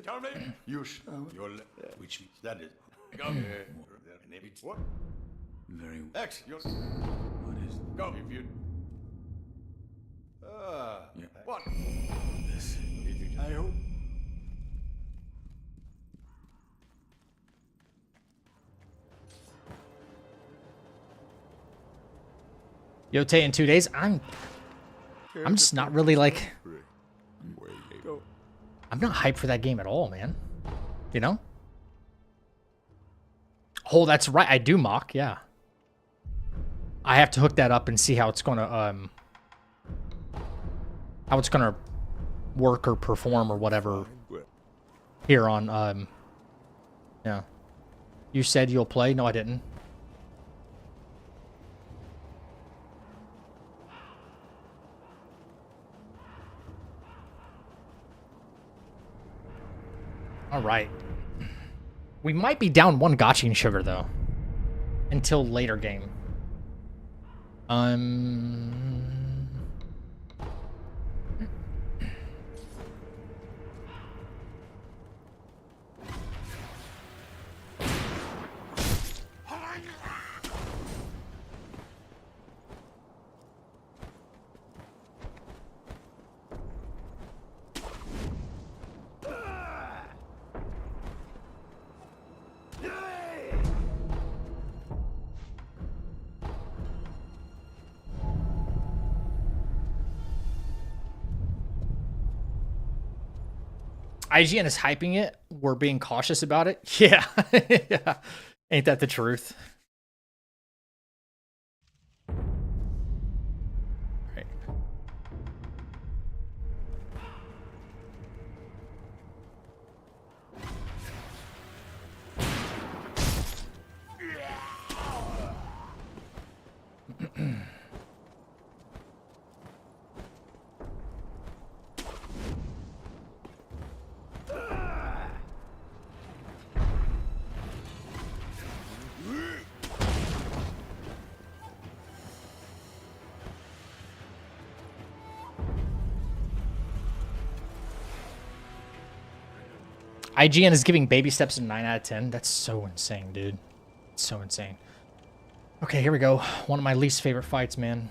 Tell me. You show your which means that is. Go. What? Very well. X. Your What is go. If you. Yeah. What? this? I hope. Yote in 2 days. I'm just not really like, I'm not hyped for that game at all, man. You know? Oh, that's right. I do mock, yeah. I have to hook that up and see how it's gonna work or perform or whatever here on yeah. You said you'll play? No, I didn't. All right. We might be down one gotcha sugar though. Until later game. IGN is hyping it. We're being cautious about it. Yeah. Yeah. Ain't that the truth? Right. IGN is giving baby steps a 9 out of 10. That's so insane, dude. It's so insane. Okay, here we go. One of my least favorite fights, man.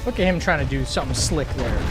Look at him trying to do something slick there.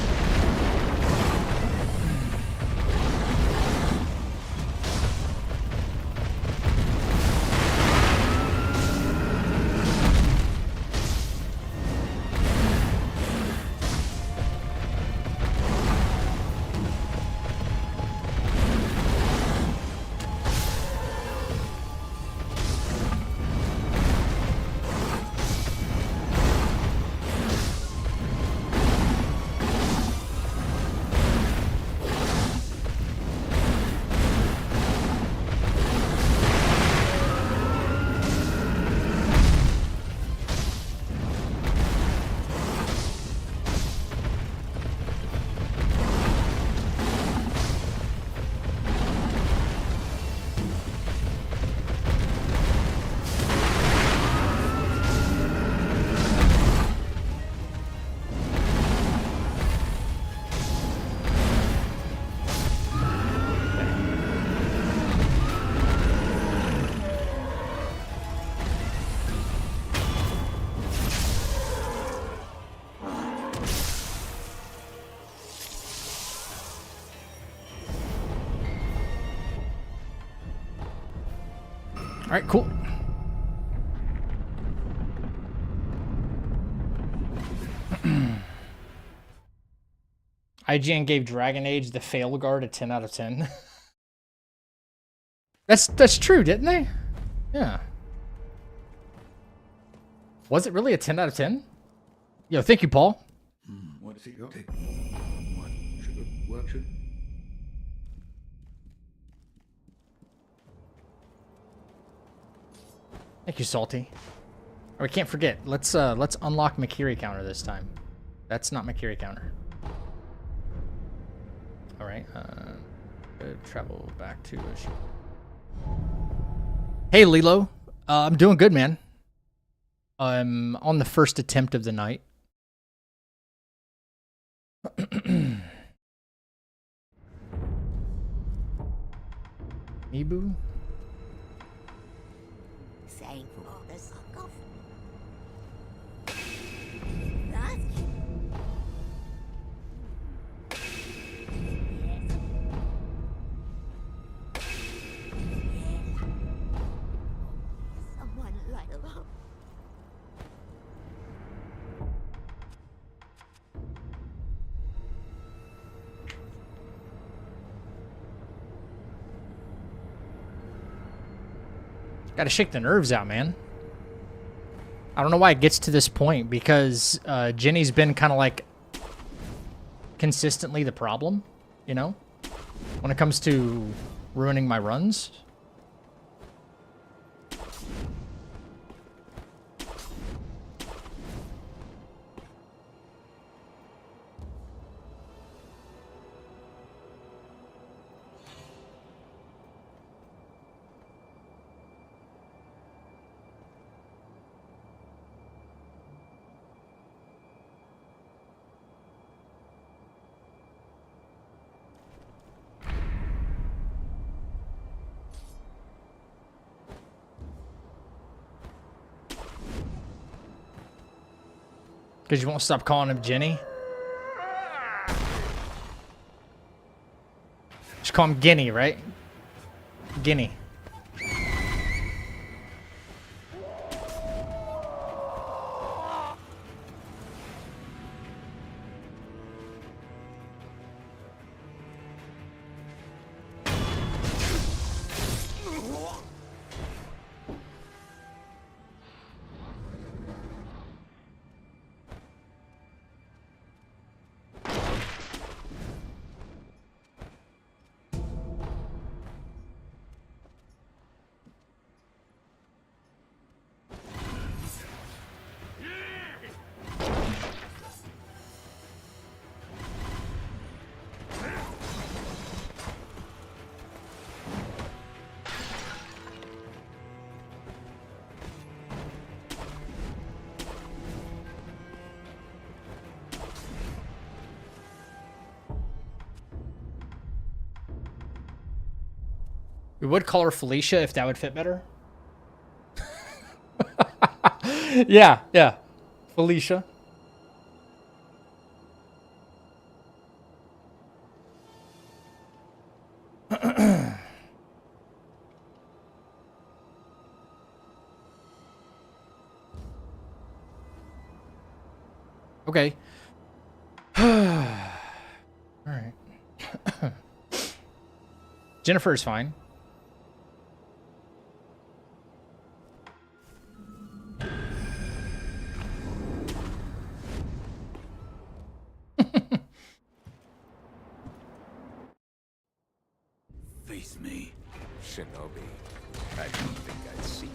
All right, cool. IGN gave Dragon Age the fail guard a 10 out of 10. That's true, didn't they? Yeah. Was it really a 10 out of 10? Yo, thank you, Paul. What is he? What should work? Should? Thank you, Salty. Oh, we can't forget. Let's unlock Makiri counter this time. That's not Makiri counter. All right. Travel back to. Hey, Lilo. I'm doing good, man. I'm on the first attempt of the night. Ibu. Saying for the suck off. That's someone light along. Gotta shake the nerves out, man. I don't know why it gets to this point, because Jenny's been kind of like consistently the problem, you know, when it comes to ruining my runs. Because you won't stop calling him Jenny. Just call him Guinea, right? Guinea. We would call her Felicia if that would fit better. Yeah. Felicia. Okay. All right. Jennifer is fine. Face me. Shinobi, I didn't think I'd see you.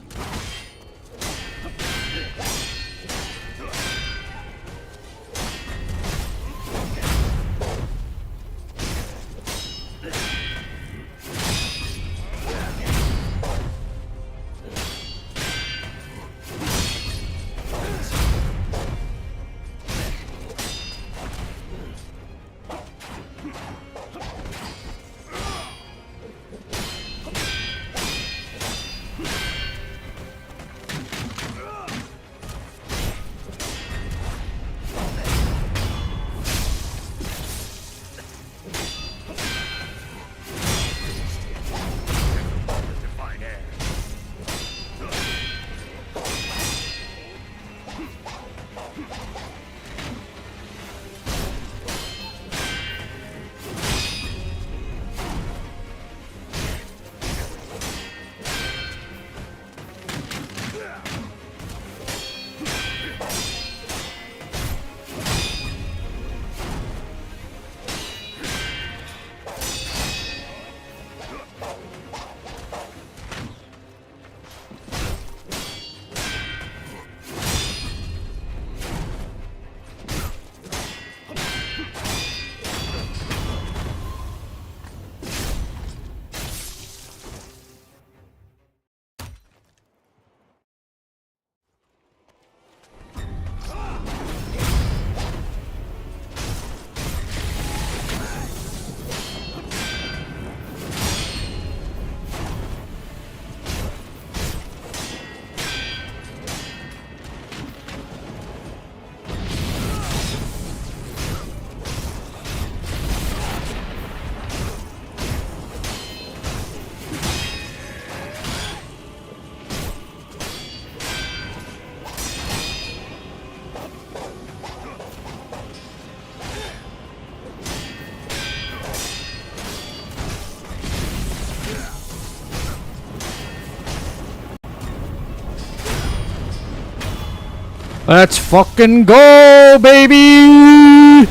Let's fucking go, baby!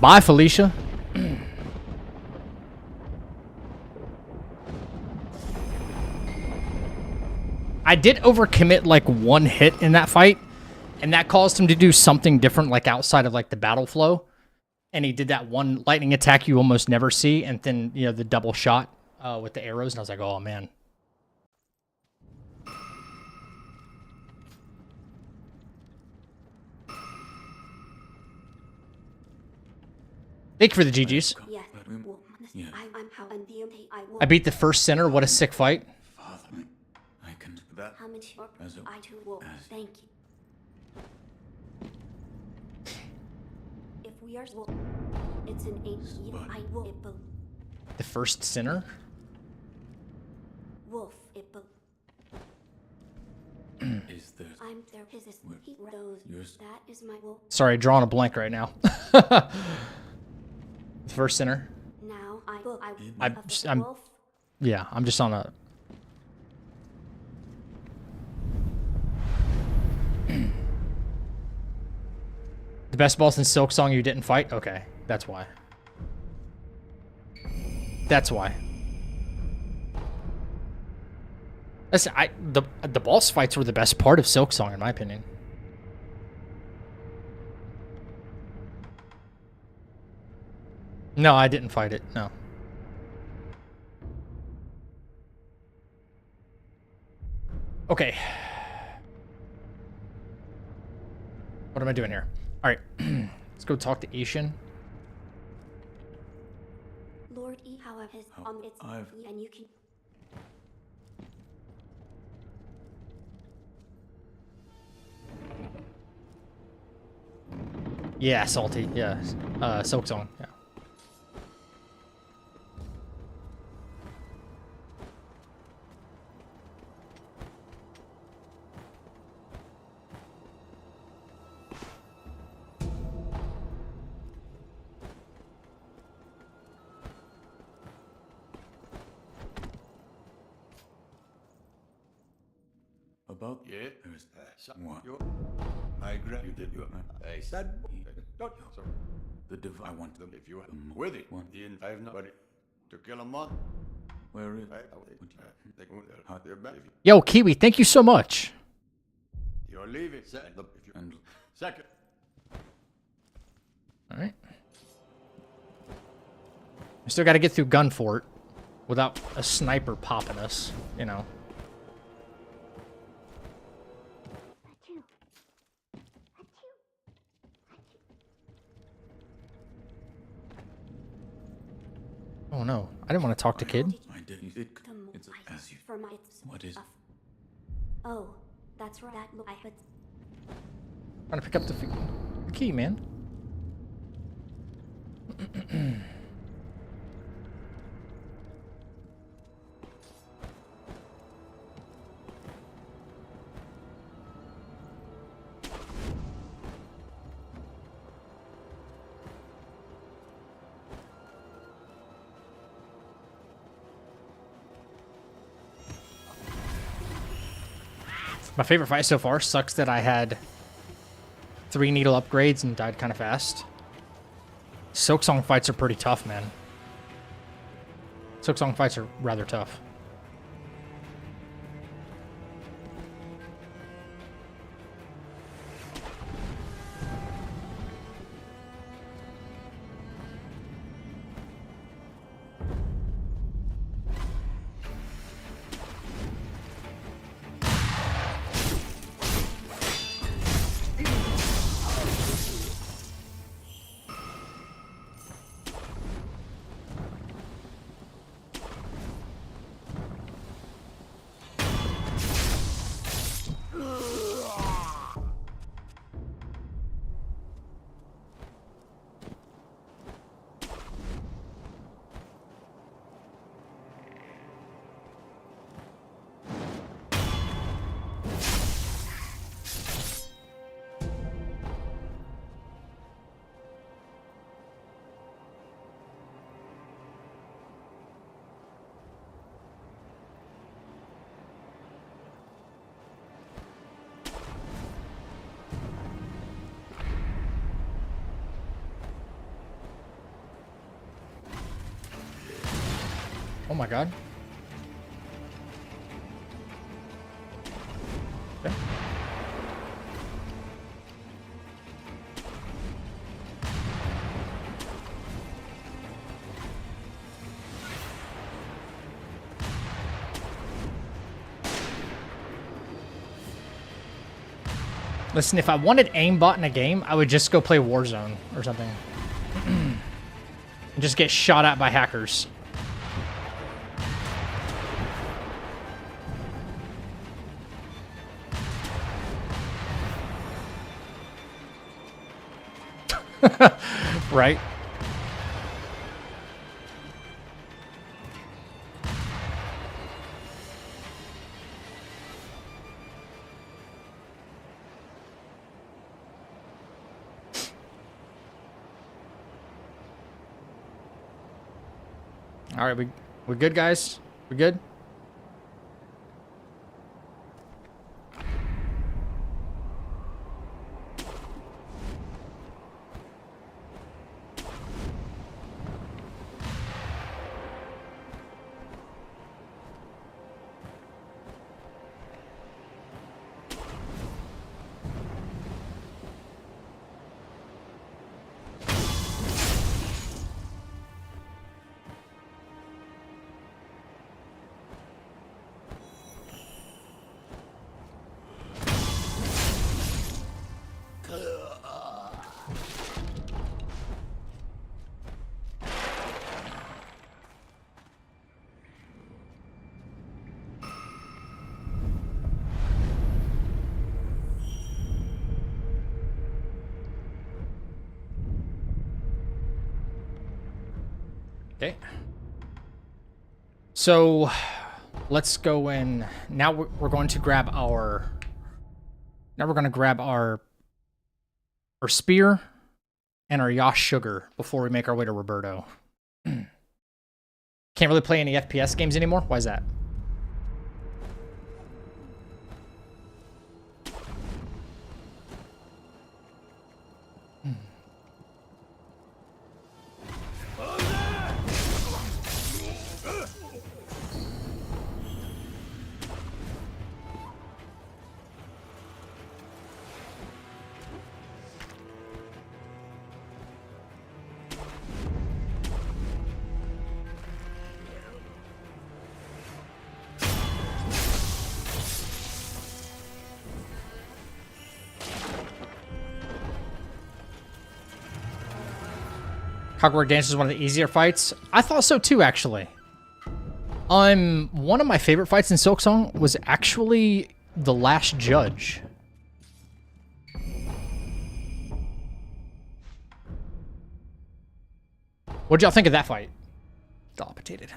Bye, Felicia. I did overcommit like one hit in that fight, and that caused him to do something different, like outside of like the battle flow. And he did that one lightning attack you almost never see, and then, you know, the double shot with the arrows, and I was like, oh man. Thank you for the GGs. Yes. Yeah. I'm how and the I will. I beat the first center. What a sick fight. Father, I can do that. How much As a- I too will. as- Thank you. If we are wolf, it's an eight. But- I will. It be The first center? wolf. It be Is there? I'm there. His is he those. Yours- That is my wolf. Sorry, drawing a blank right now. The first center. Now I will. I'm- of the I'm- wolf. Yeah, I'm just on a... The best boss in Silk Song you didn't fight? Okay, that's why. That's why. Listen, the boss fights were the best part of Silk Song, in my opinion. No, I didn't fight it. No. Okay. What am I doing here? All right. Let's go talk to Ishin. Lord E. However, his it's I've- and you can. Yeah, Salty. Yeah. Silk Song. Yeah. About there's what? I grab you did you. I said don't sorry. The div. I want them. If you are with it, One. then I have nobody to kill him on. Where is? They go they're back. If Yo, Kiwi, thank you so much. you're leaving, second. If you And second. All right. We still got to get through Gunfort without a sniper popping us, you know. Oh no, I didn't want to talk to Kid. I didn't. It, The mo- it's I- as you. for my it's What is? oh, that's right. That look I but Trying to pick up the key, man. My favorite fight so far. Sucks that I had 3 needle upgrades and died kind of fast. Silk Song fights are pretty tough, man. Silk Song fights are rather tough. Oh my god. Okay. Listen, if I wanted aimbot in a game, I would just go play Warzone or something. And just get shot at by hackers. Right? All right, we good, guys? We good? Okay. So let's go in. Now we're going to grab our. Now we're going to grab our spear and our Yosh sugar before we make our way to Roberto. Can't really play any FPS games anymore. Why is that? Clockwork Dance is one of the easier fights. I thought so too, actually. One of my favorite fights in Silksong was actually the Last Judge. What'd y'all think of that fight? Dilapidated.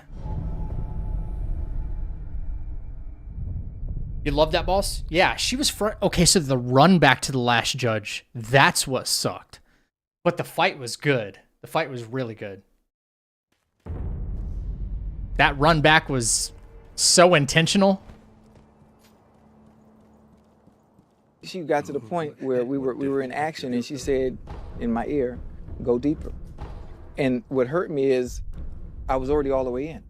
You love that boss? Yeah, she was okay, so the run back to the Last Judge, that's what sucked. But the fight was good. The fight was really good. That run back was so intentional. She got to the point where we were in action and she said in my ear, "Go deeper." And what hurt me is I was already all the way in.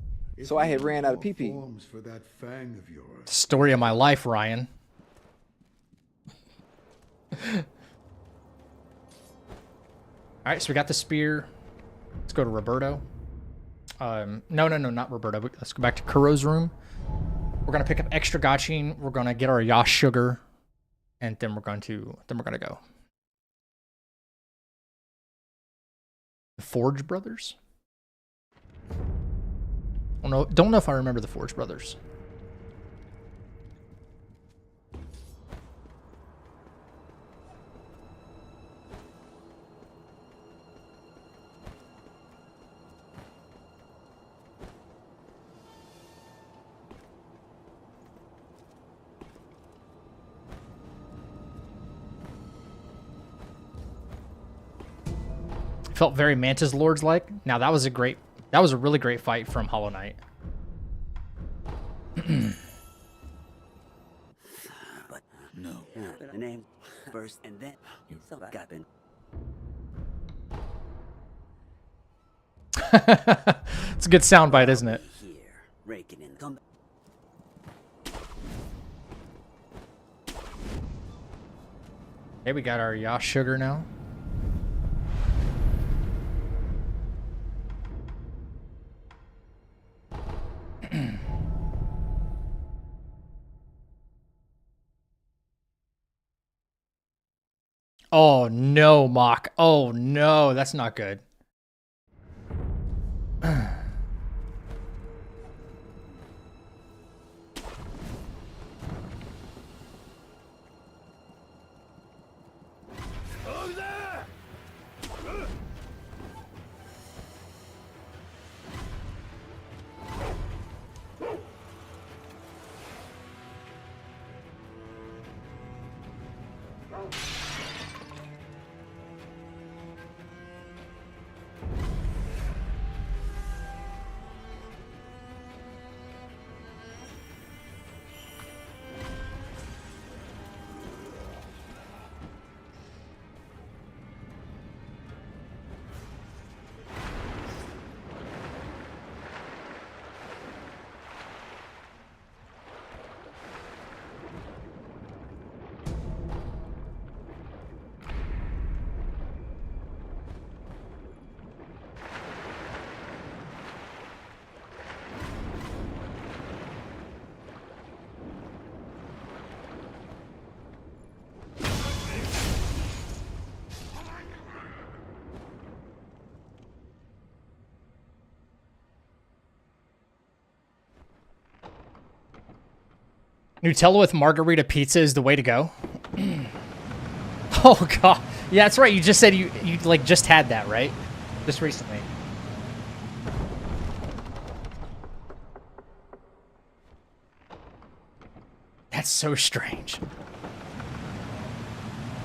So I had ran out of PP. For that fang of yours. Story of my life, Ryan. All right, so we got the spear. Let's go to Roberto. No, not Roberto. Let's go back to Kuro's room. We're gonna pick up extra gaching. We're gonna get our Yosh sugar, and then we're gonna go. The Forge Brothers. Don't know if I remember the Forge Brothers. Felt very Mantis Lords like. Now that was a really great fight from Hollow Knight. But no. The name first and then you got been. It's a good soundbite, isn't it? Here. Okay, we got our Yash sugar now. Oh no, Mock. Oh no, that's not good. Nutella with margarita pizza is the way to go. Oh god. Yeah, that's right. You just said you like just had that, right? Just recently. That's so strange.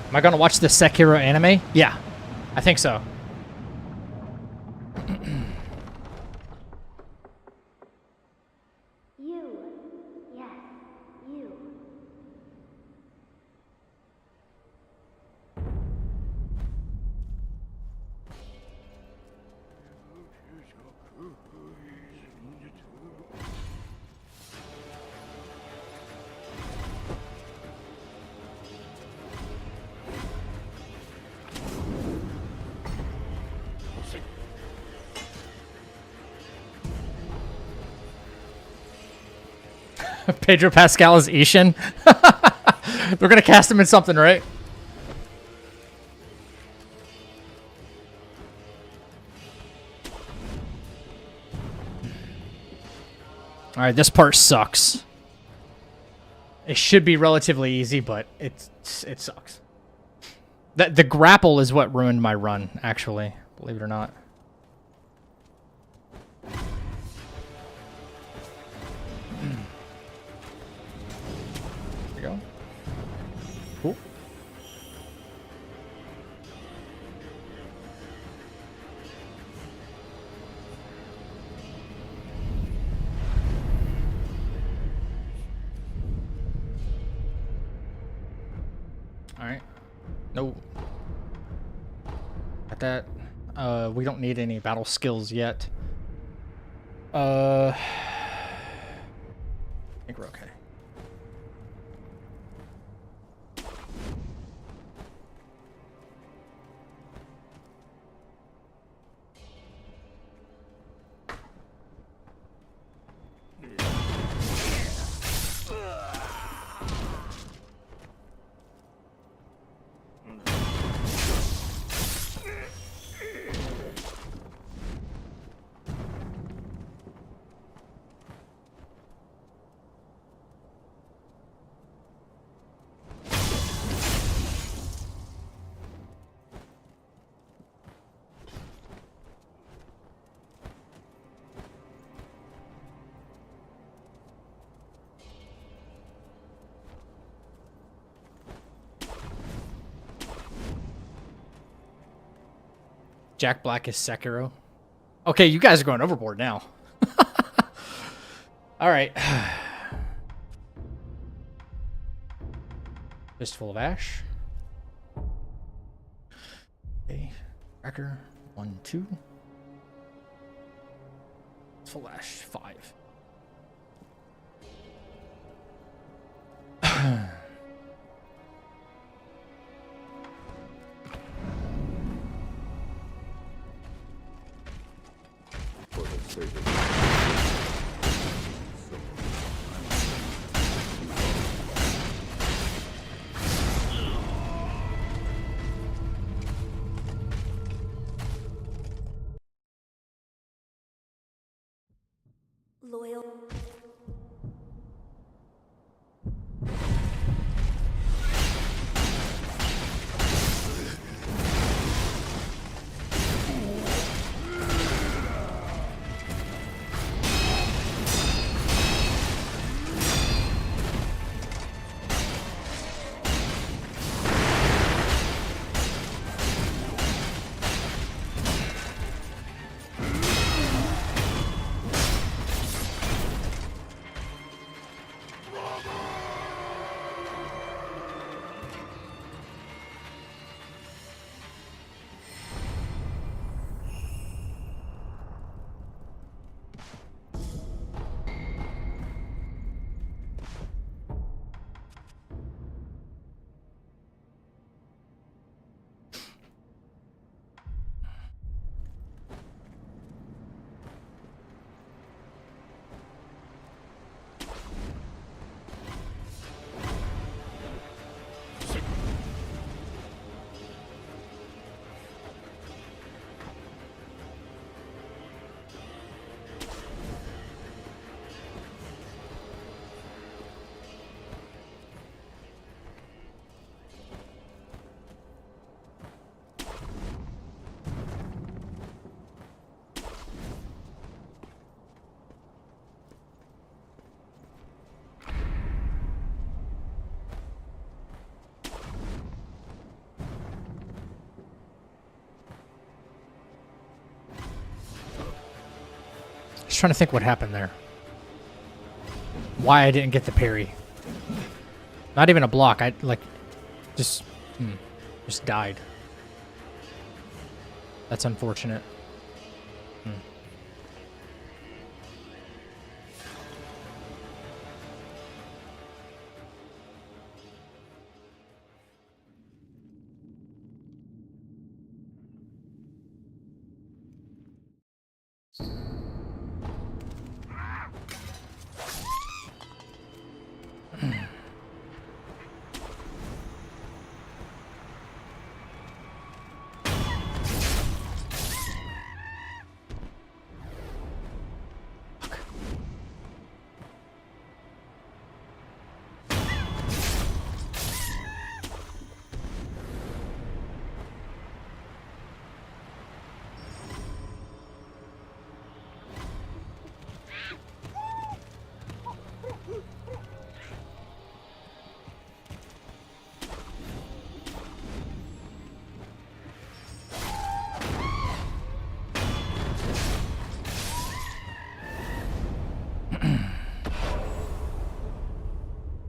Am I gonna watch the Sekiro anime? Yeah, I think so. Pedro Pascal is Ishin. They're gonna cast him in something, right? All right, this part sucks. It should be relatively easy, but it sucks. The grapple is what ruined my run, actually, believe it or not. There we go. Cool. All right. No. Got that. We don't need any battle skills yet. I think we're okay. Jack Black is Sekiro. Okay, you guys are going overboard now. All right. Fistful of Ash. Okay. Cracker. 1, 2. Fistful of Ash. 5. loyal. Just trying to think what happened there. Why I didn't get the parry. Not even a block. I like just died. That's unfortunate.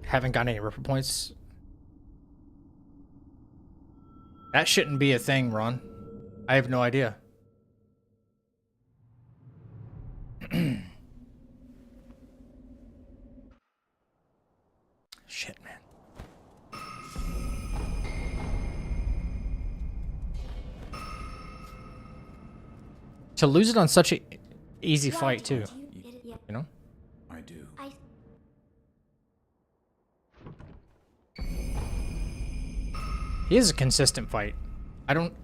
Haven't got any ripper points. That shouldn't be a thing, Ron. I have no idea. Shit, man. To lose it on such a easy fight, too. You know? I do. He is a consistent fight. I don't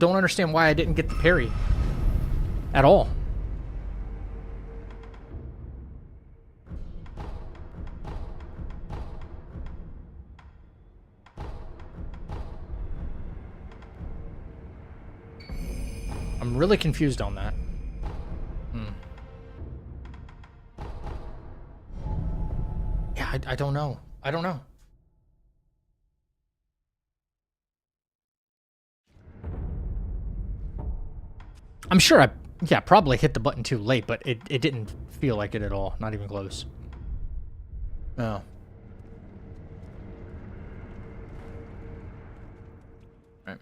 understand why I didn't get the parry. At all. I'm really confused on that. Yeah, I don't know. I don't know. I'm sure I probably hit the button too late, but it didn't feel like it at all. Not even close. Oh. Right.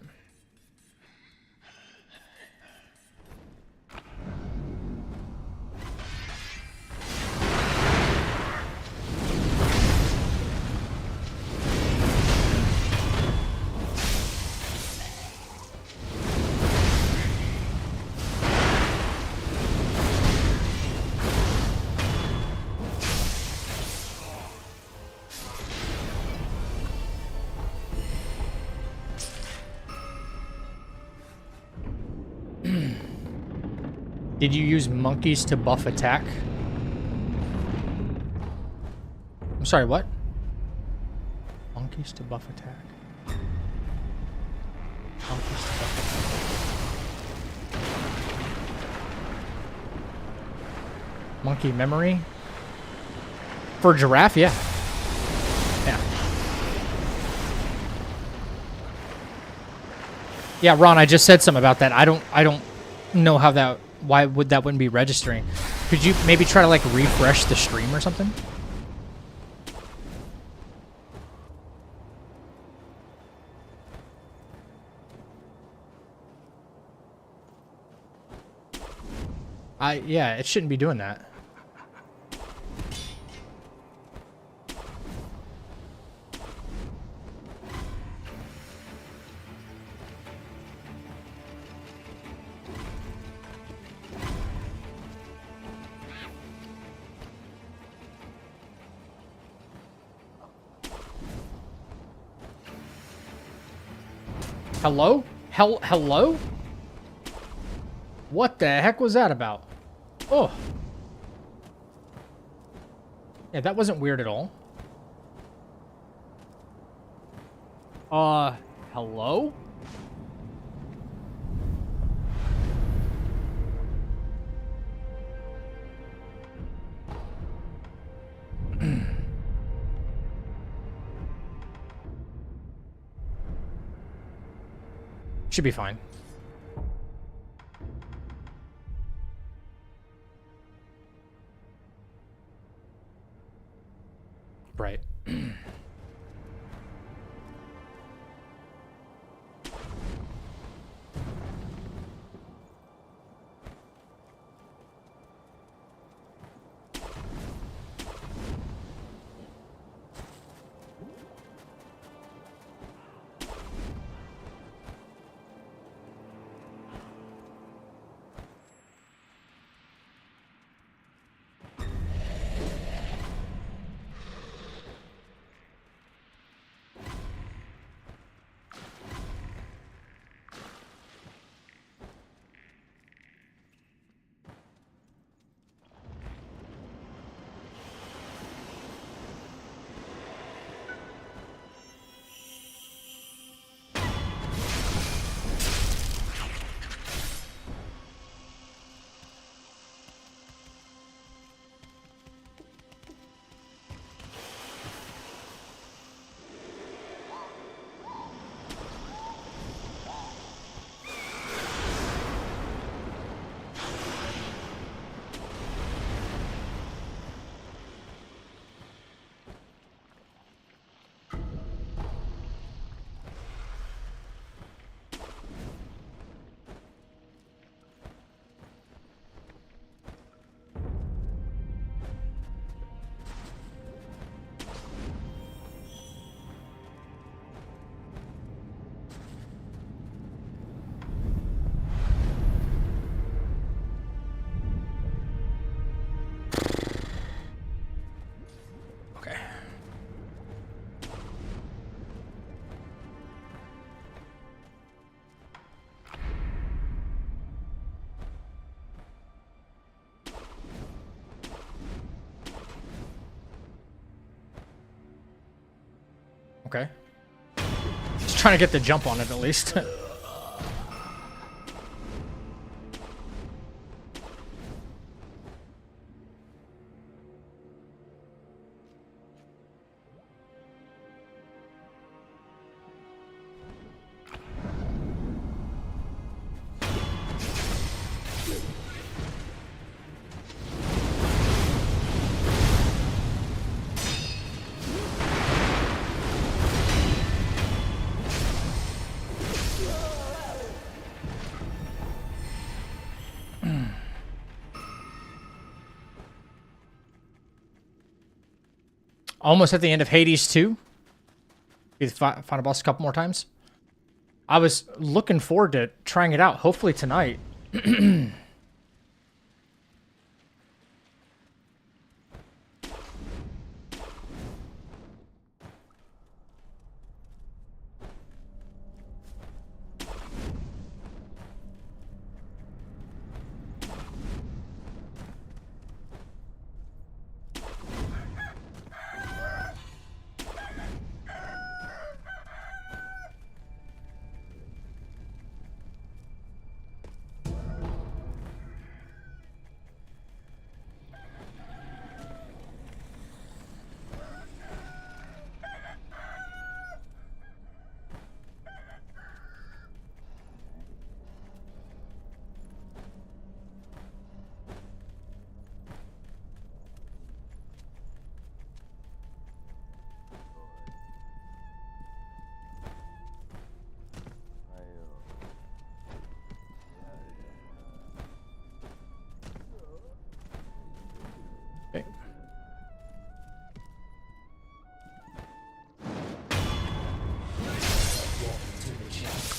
Did you use monkeys to buff attack? I'm sorry, what? Monkeys to buff attack. Monkeys to buff attack. Monkey memory? For giraffe, yeah. Yeah. Yeah, Ron, I just said something about that. I don't know how that, why would that wouldn't be registering? Could you maybe try to like refresh the stream or something? Yeah, it shouldn't be doing that. Hello? Hello? What the heck was that about? Oh. Yeah, that wasn't weird at all. Hello? Should be fine. Right. Okay. Okay. Just trying to get the jump on it at least. Almost at the end of Hades 2. You find a boss a couple more times. I was looking forward to trying it out, hopefully tonight.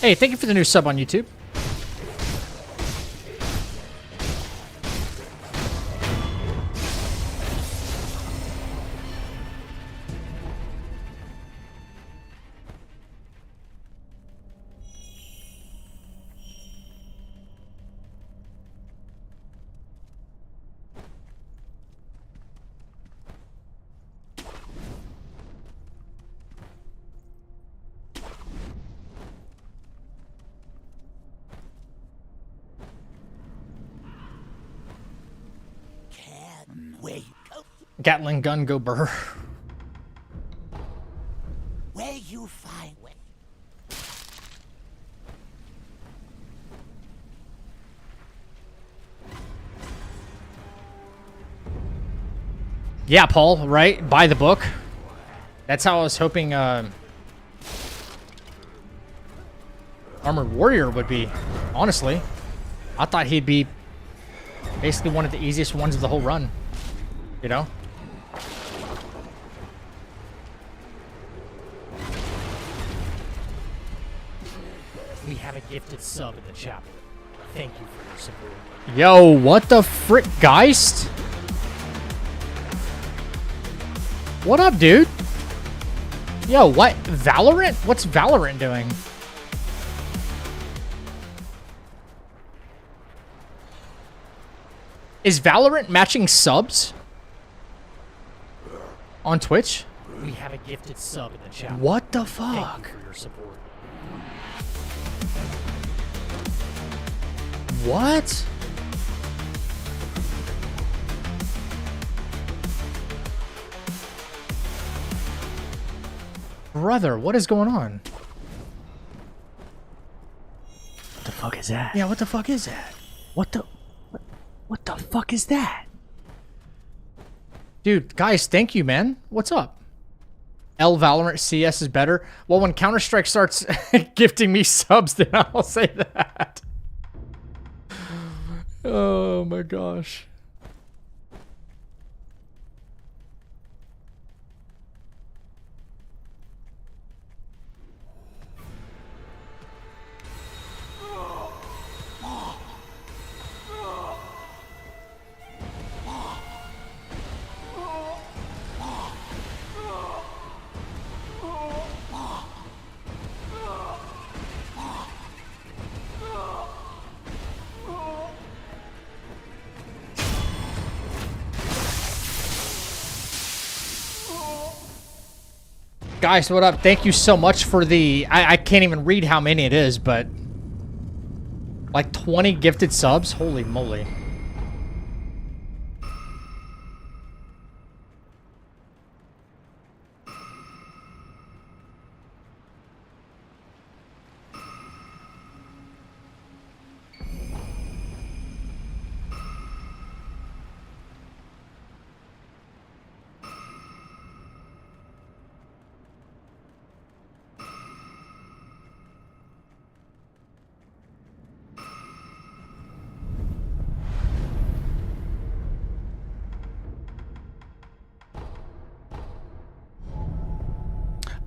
Hey, thank you for the new sub on YouTube. Where you go? Gatling gun, go burr. Where you find it? Yeah, Paul, right? Buy the book. That's how I was hoping Armored Warrior would be, honestly. I thought he'd be basically one of the easiest ones of the whole run. You know? We have a gifted sub in the chapel. Thank you for your support. Yo, what the frick, Geist? What up, dude? Yo, what? Valorant? What's Valorant doing? Is Valorant matching subs? On Twitch? We have a gifted sub in the chapel. What the Thank fuck? you for your support. What? Brother, what is going on? What the fuck is that? Yeah, what the fuck is that? What the fuck is that? Dude, guys, thank you, man. What's up? L Valorant CS is better. Well, when Counter-Strike starts gifting me subs, then I'll say that. Oh my gosh. Guys, what up? Thank you so much for the... I can't even read how many it is, but... like 20 gifted subs? Holy moly.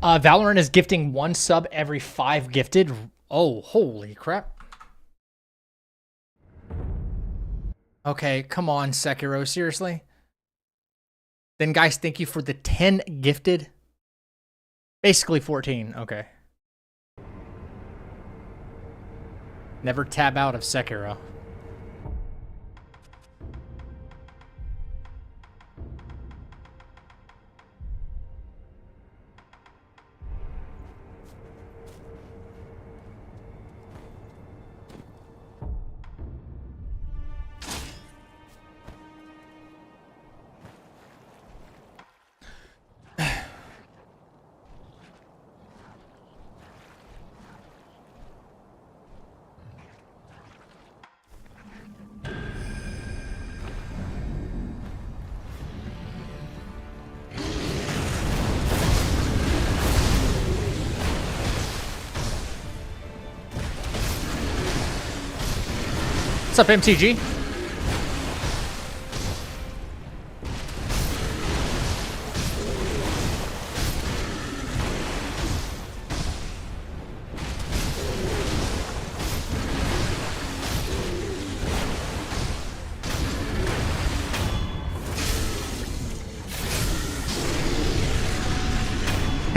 Valorant is gifting 1 sub every 5 gifted. Oh, holy crap. Okay, come on, Sekiro. Seriously? Then, guys, thank you for the 10 gifted. Basically 14. Okay. Never tab out of Sekiro. What's up, MTG?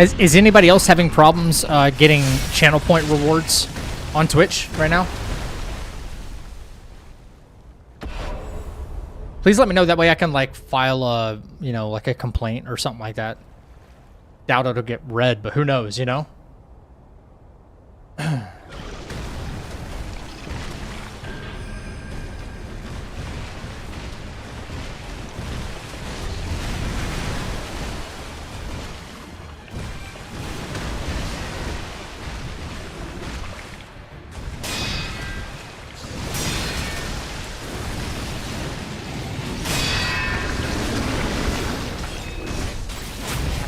Is anybody else having problems getting channel point rewards on Twitch right now? Please let me know. That way I can like file a, you know, like a complaint or something like that. Doubt it'll get read, but who knows, you know? Have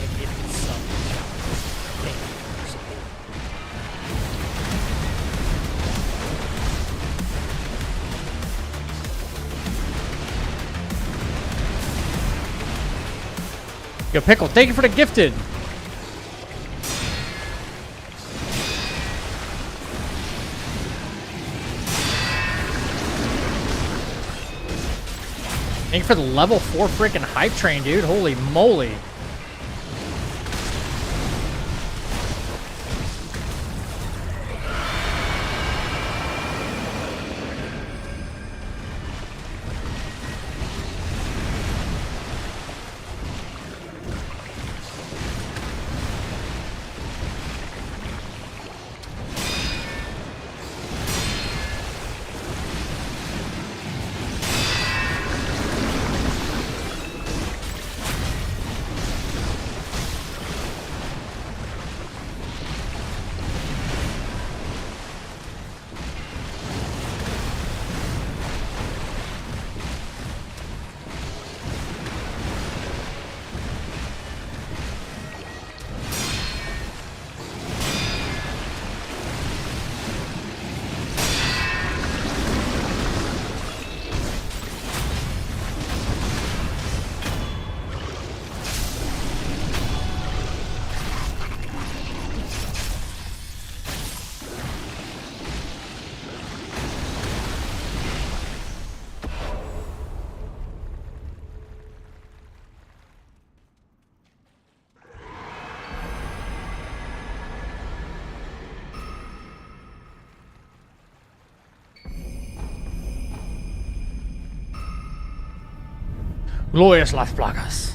a gifted sub in the chapel. Thank you for your support. Yo, Pickle, thank you for the gifted. Thank you for the level 4 freaking hype train, dude. Holy moly. Glorious Las Plagas.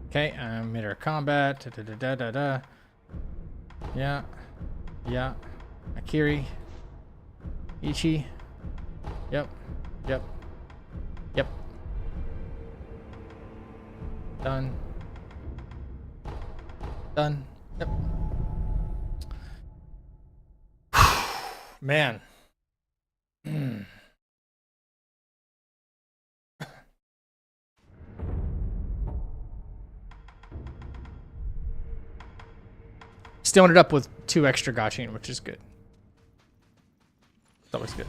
Okay, meter combat. Da, da, da, da, da. Yeah. Yeah. Akiri. Ichi. Yep. Yep. Yep. Done. Done. Yep. Man. Still ended up with 2 extra gaching, which is good. It's always good.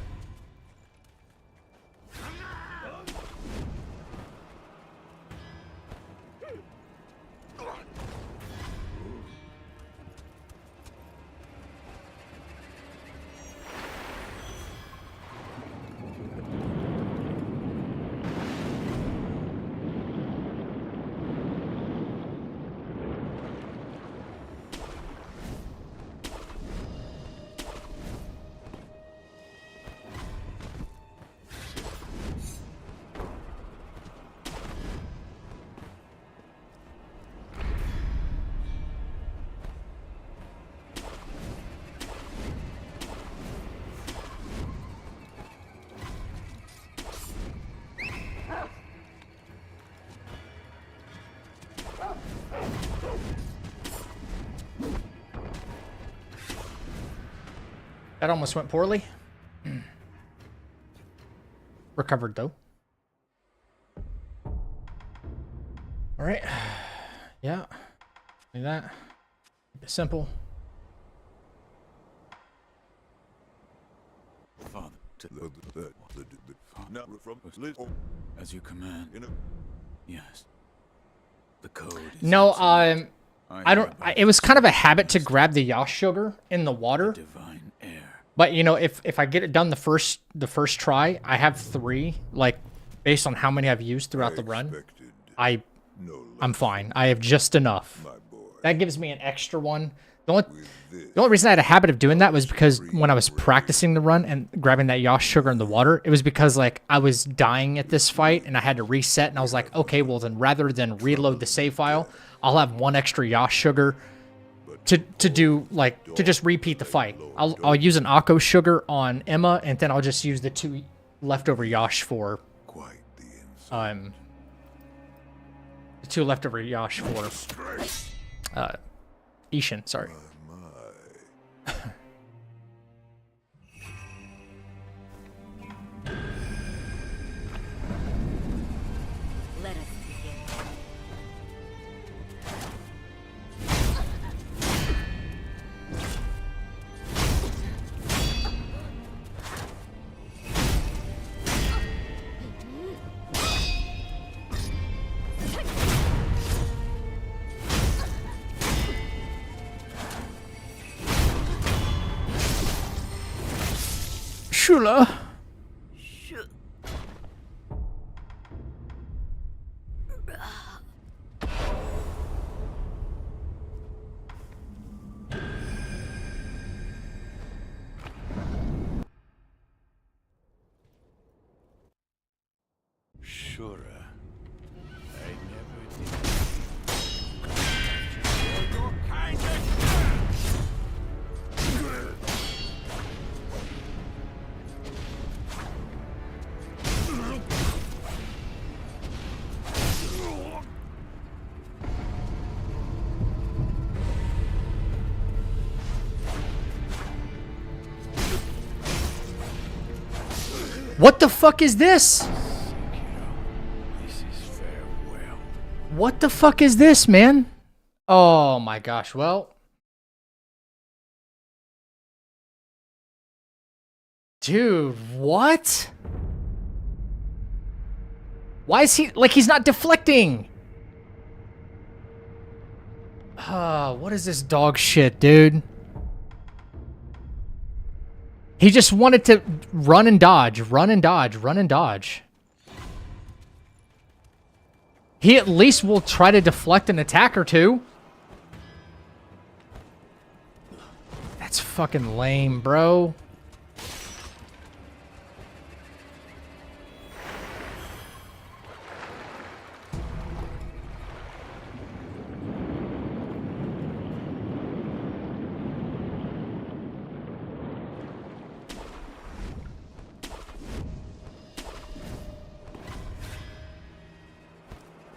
That almost went poorly. Recovered though. All right. Yeah. Do that. Keep it simple. Father, as you command. Yes. The code is No, absolute. I don't. It was kind of a habit to grab the Yash sugar in the water. Divine air. But you know, if I get it done the first try, I have 3. Like, based on how many I've used throughout the run, I'm fine. I have just enough. That gives me an extra one. The only reason I had a habit of doing that was because when I was practicing the run and grabbing that Yosh sugar in the water, it was because like I was dying at this fight and I had to reset, and I was like, okay, well then rather than reload the save file, I'll have 1 extra Yosh sugar to do like to just repeat the fight. I'll use an Akko sugar on Emma, and then I'll just use the 2 leftover Yosh for the 2 leftover Yosh for Ishin, sorry. Let us begin. Shula. Shura. I never did. What the fuck is this? Sekiro. This is farewell. What the fuck is this, man? Oh my gosh, well. Dude, what? Why is he, like, he's not deflecting? What is this dog shit, dude? He just wanted to run and dodge, run and dodge, run and dodge. He at least will try to deflect an attack or 2. That's fucking lame, bro.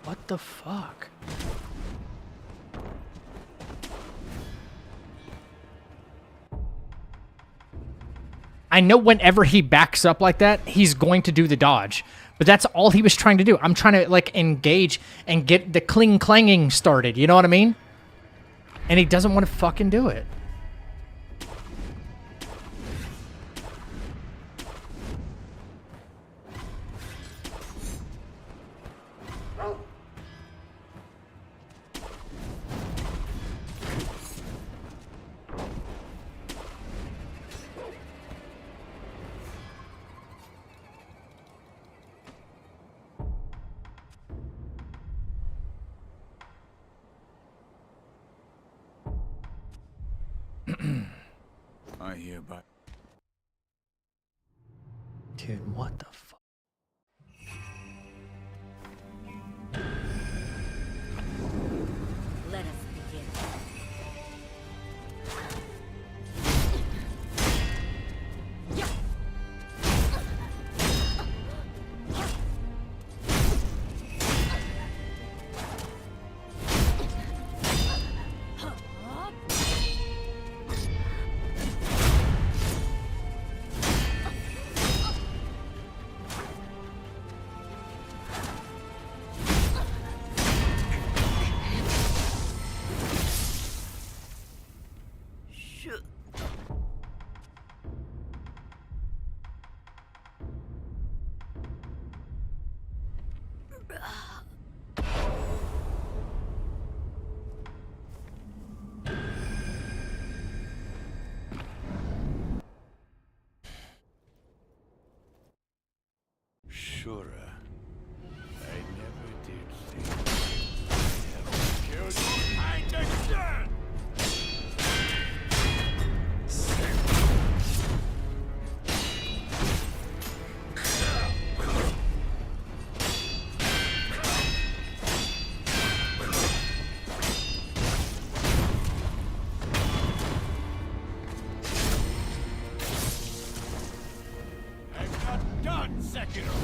What the fuck? I know whenever he backs up like that, he's going to do the dodge. But that's all he was trying to do. I'm trying to, like, engage and get the cling-clanging started. You know what I mean? And he doesn't want to fucking do it. I hereby. Dude, what the fuck? Let us begin. Ashura. I never did think I ever killed you. I understand! I'm not done, Sekiro!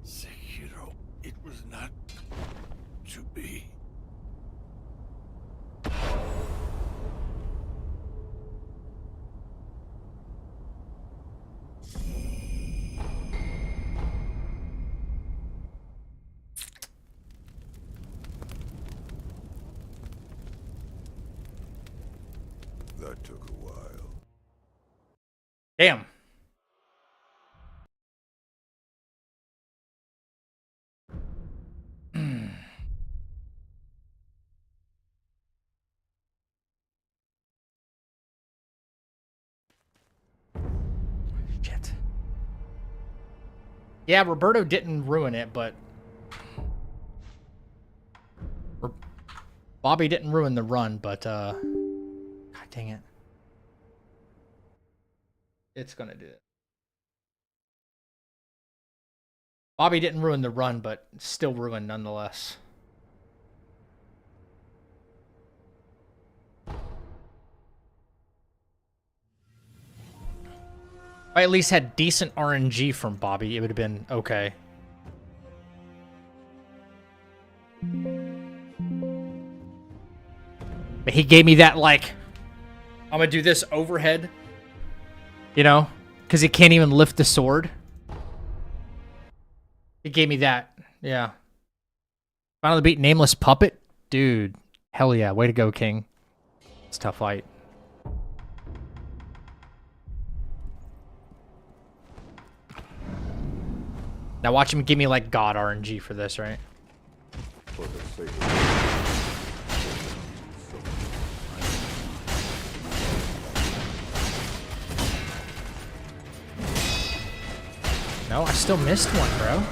Sekiro, it was not to be. That took a while. Damn. Shit. Yeah, Roberto didn't ruin it, but Bobby didn't ruin the run, but God dang it. It's gonna do it. Bobby didn't ruin the run, but still ruined nonetheless. If I at least had decent RNG from Bobby, it would have been okay. But he gave me that, like, I'm gonna do this overhead, you know, because he can't even lift the sword. He gave me that, yeah. Finally beat Nameless Puppet? Dude, hell yeah, way to go, King. It's a tough fight. Now watch him give me, like, God RNG for this, right? For the sake of No, I still missed one, bro.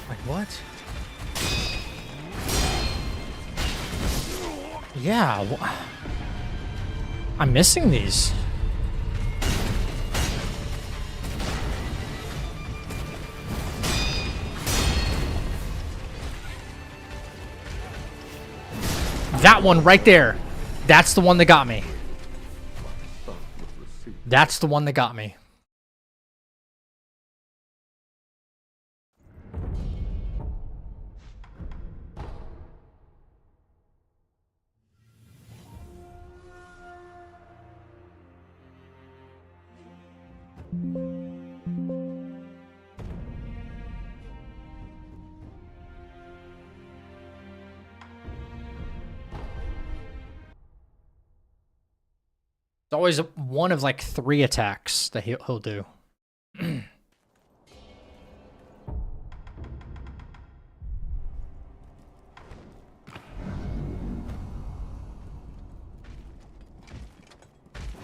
Like, what? Yeah, I'm missing these. That one right there. That's the one that got me. That's the one that got me. It's always one of like 3 attacks that he'll do.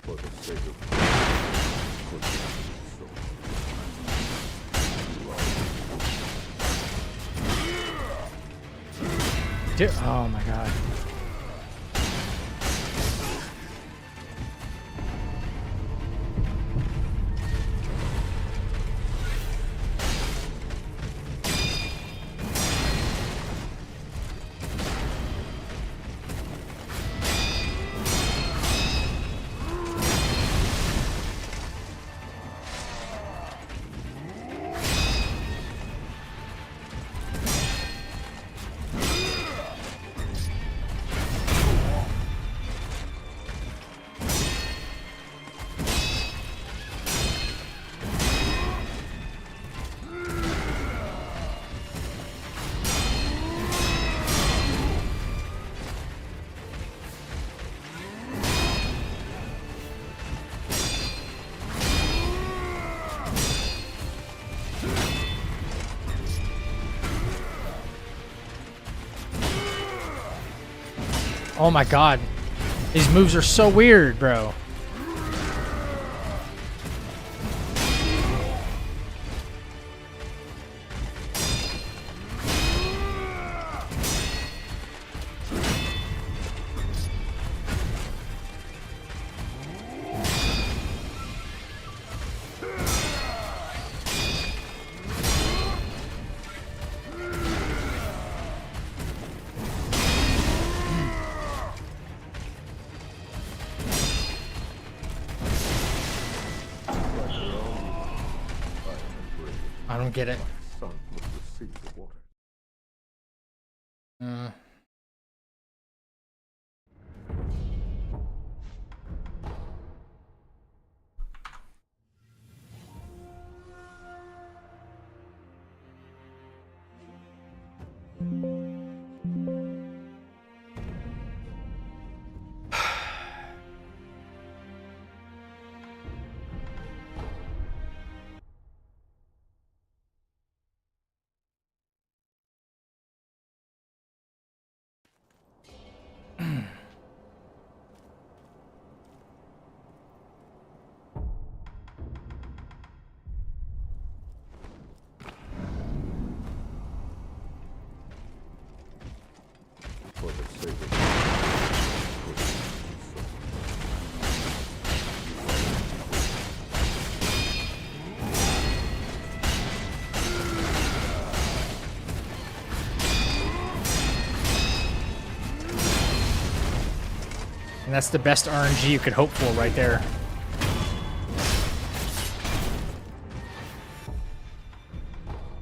for the sake of Dude, oh my god. Oh my god. These moves are so weird, bro. I don't get it. And that's the best RNG you could hope for right there.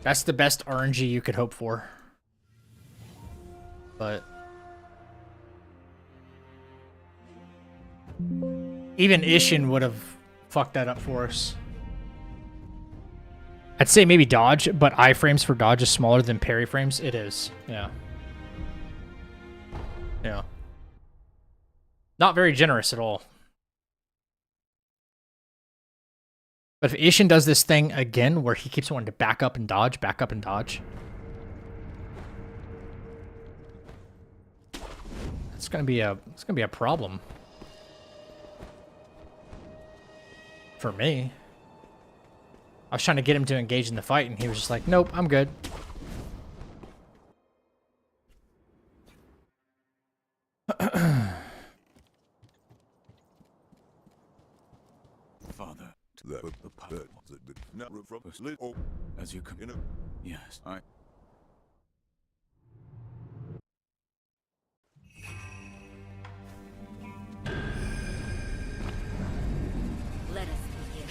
That's the best RNG you could hope for. But even Ishin would have fucked that up for us. I'd say maybe dodge, but iframes for dodge is smaller than parry frames. It is, yeah. Yeah. Not very generous at all. But if Ishin does this thing again where he keeps wanting to back up and dodge, it's gonna be a problem. For me. I was trying to get him to engage in the fight and he was just like, nope, I'm good. Father, to the pilot. As you come. Yes, I. Let us begin.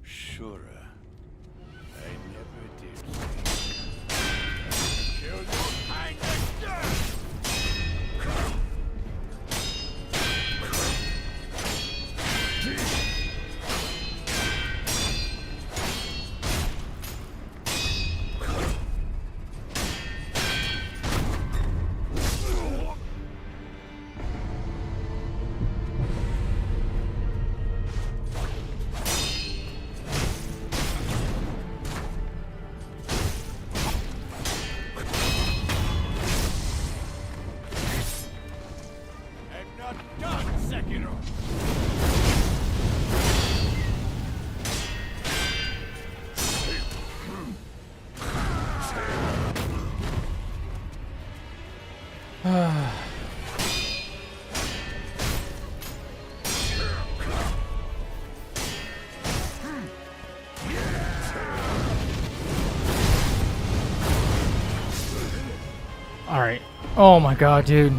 Sure. I never did think. Kill you, I I'm not done, Sekiro. All right. Oh my god, dude.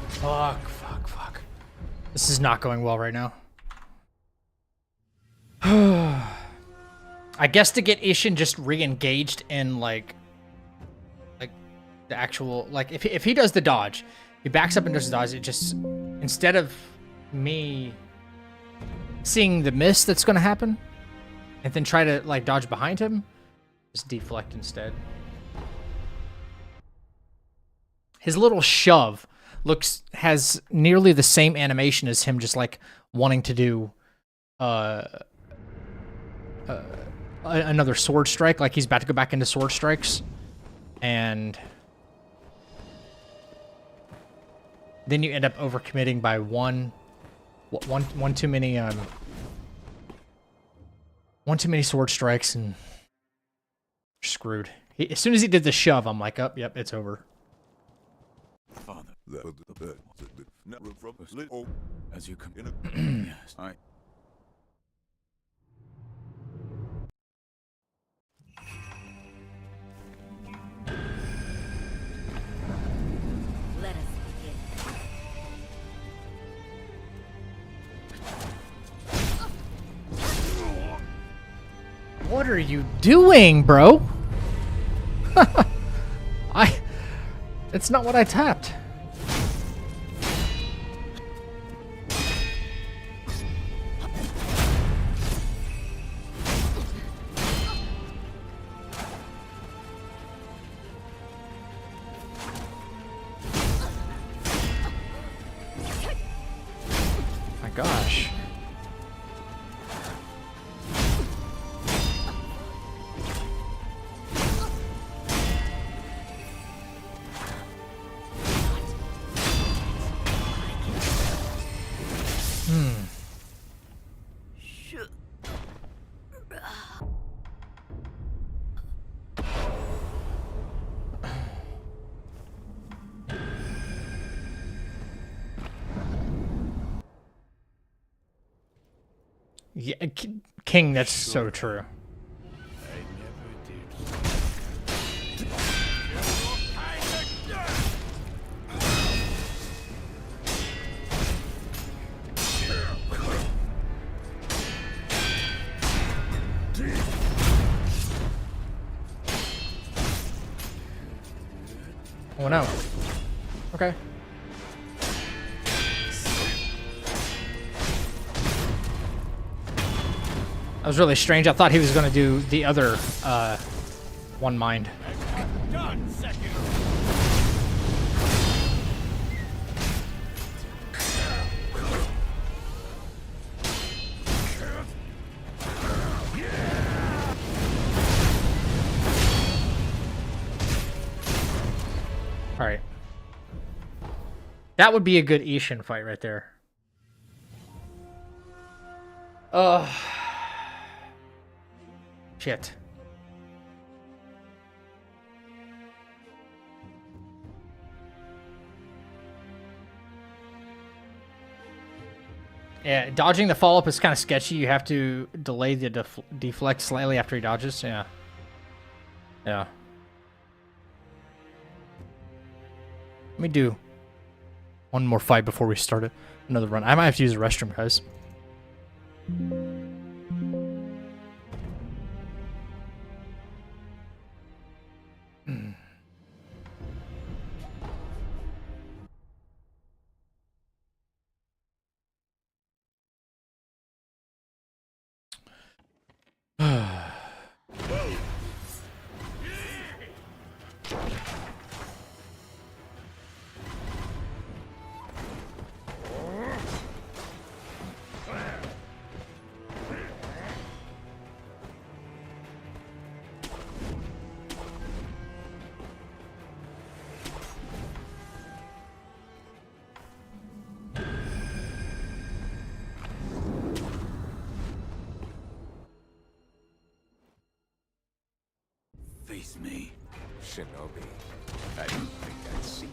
Fuck. This is not going well right now. I guess to get Ishin just re-engaged in like the actual, like if he does the dodge, he backs up and does the dodge, it just, instead of me seeing the miss that's gonna happen and then try to like dodge behind him, just deflect instead. His little shove has nearly the same animation as him just like wanting to do another sword strike, like he's about to go back into sword strikes, and then you end up overcommitting by one too many sword strikes, and you're screwed. As soon as he did the shove, I'm like, oh, yep, it's over. Father, as you come in. Yes, I. Let us begin. What are you doing, bro? It's not what I tapped. My gosh. Yeah, King, that's so true. I never did. Oh no. Okay. That was really strange. I thought he was going to do the other one mind. Done, Sekiro. All right. That would be a good Ishin fight right there. Shit. Yeah, dodging the follow-up is kind of sketchy. You have to delay the deflect slightly after he dodges. Yeah. Yeah. Let me do one more fight before we start it. Another run. I might have to use the restroom, guys. Face me. Shinobi. I don't think I'd see you.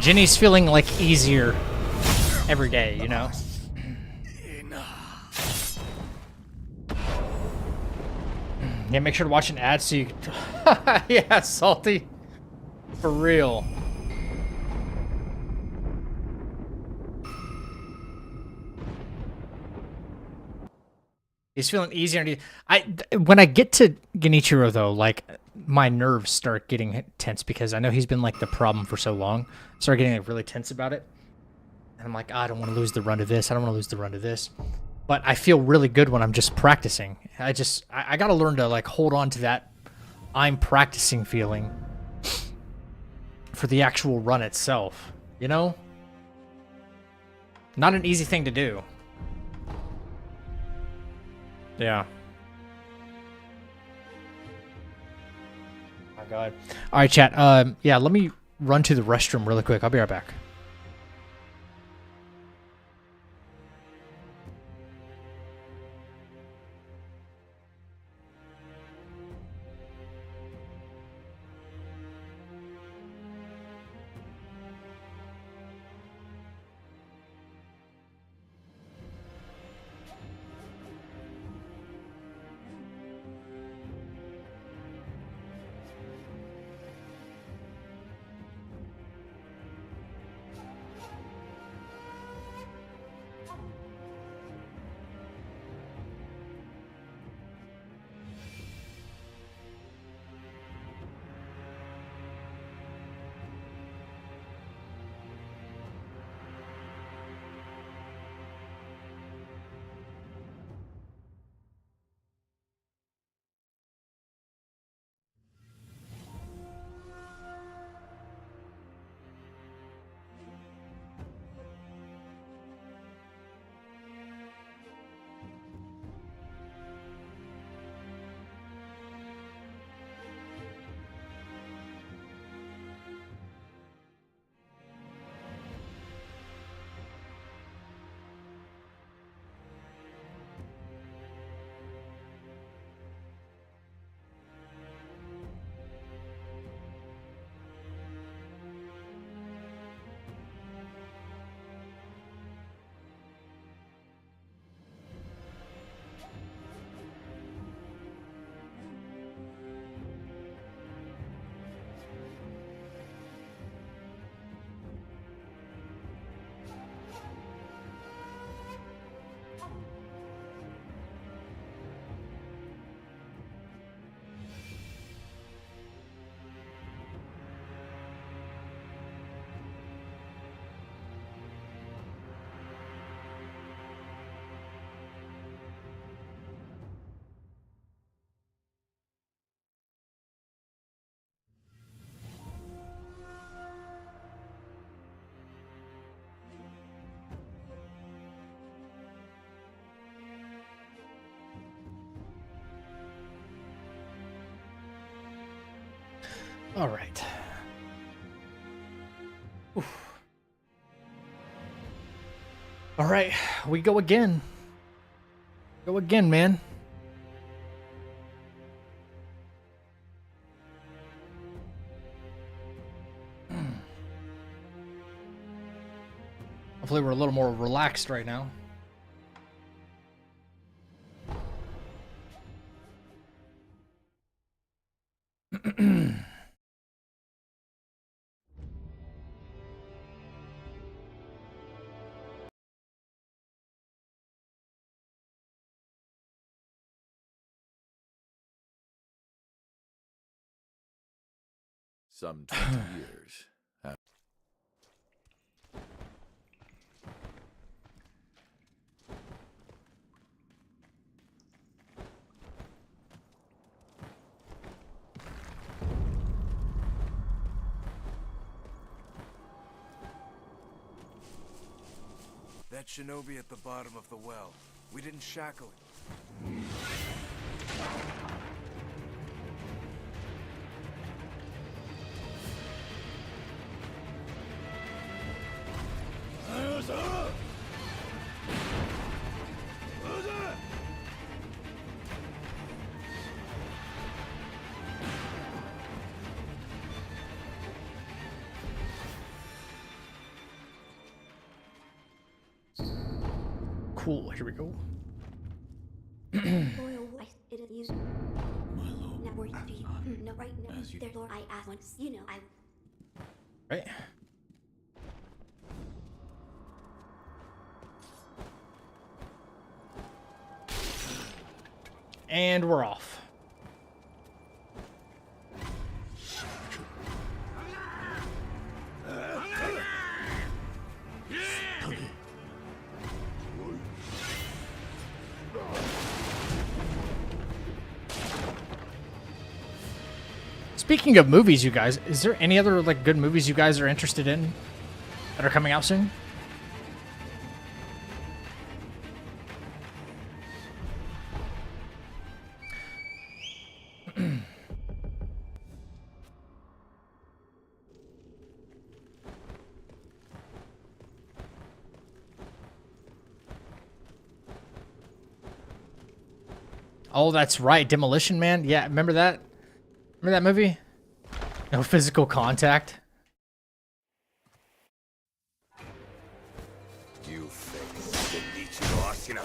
Jenny's feeling like easier every day, you know? Yeah, make sure to watch an ad so you... Yeah, Salty. For real. He's feeling easier. When I get to Genichiro, though, like, my nerves start getting tense because I know he's been, like, the problem for so long. I start getting, like, really tense about it. And I'm like, I don't want to lose the run to this. I don't want to lose the run to this. But I feel really good when I'm just practicing. I got to learn to, like, hold on to that I'm practicing feeling for the actual run itself. You know? Not an easy thing to do. Yeah. Oh my god. All right, chat. Yeah, let me run to the restroom really quick. I'll be right back. All right. Oof. All right, we go again. Go again, man. Hopefully we're a little more relaxed right now. Some 20 years. That shinobi at the bottom of the well. We didn't shackle it. cool. Here we go. Loyal wife, it is you. Now we're to you. No, right now. There, Lord, I asked once. You know, I. Right. And we're off. Speaking of movies, you guys, is there any other like good movies you guys are interested in that are coming out soon? Oh, that's right, Demolition Man. Yeah, remember that? Remember that movie? No physical contact. You face Ichiro Ashina.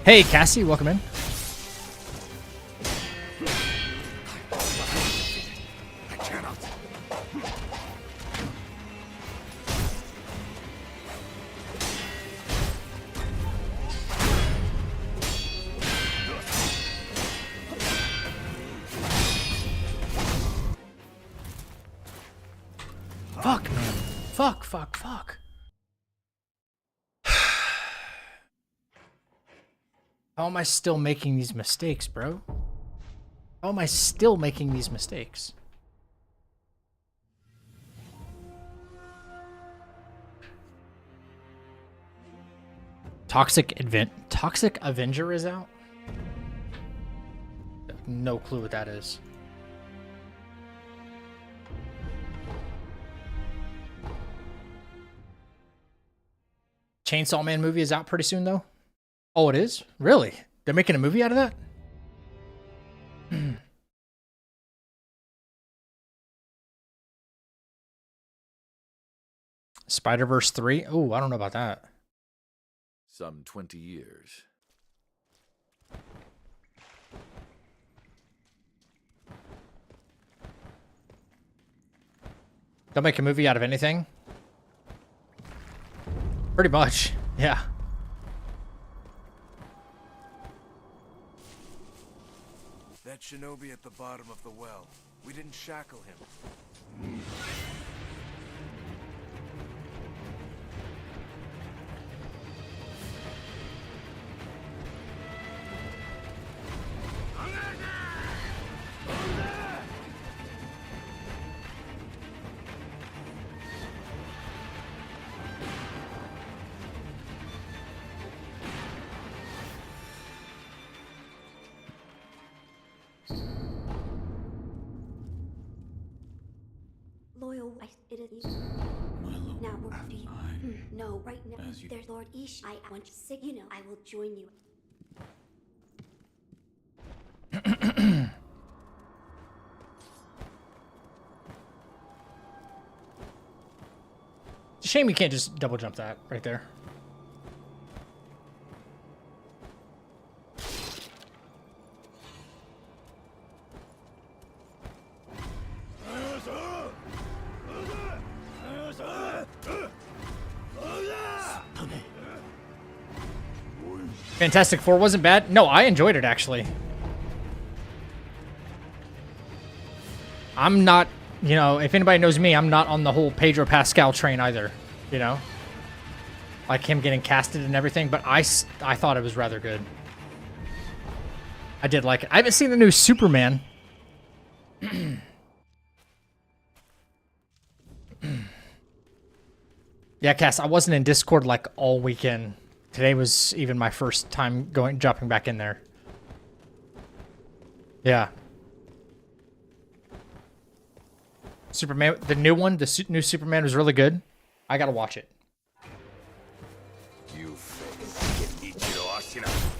Hey, Cassie, welcome in. I cannot. Fuck, man. Fuck. How am I still making these mistakes, bro? How am I still making these mistakes? Toxic Avenger is out? No clue what that is. Chainsaw Man movie is out pretty soon, though. Oh, it is? Really? They're making a movie out of that? Spider-Verse 3? Oh, I don't know about that. Some 20 years. They'll make a movie out of anything? Pretty much, yeah. That shinobi at the bottom of the well. We didn't shackle him. Loyal wife, it is you. Now we're to you. No, right now. There's Lord Ish. I want to say, you know, I will join you. It's a shame you can't just double jump that right there. Fantastic Four wasn't bad. No, I enjoyed it, actually. I'm not, you know, if anybody knows me, I'm not on the whole Pedro Pascal train either, you know? Like him getting casted and everything, but I thought it was rather good. I did like it. I haven't seen the new Superman. Yeah, Cass, I wasn't in Discord like all weekend. Today was even my first time dropping back in there. Yeah. Superman, the new one, the new Superman was really good. I gotta watch it. You fake Ichiro Ashina.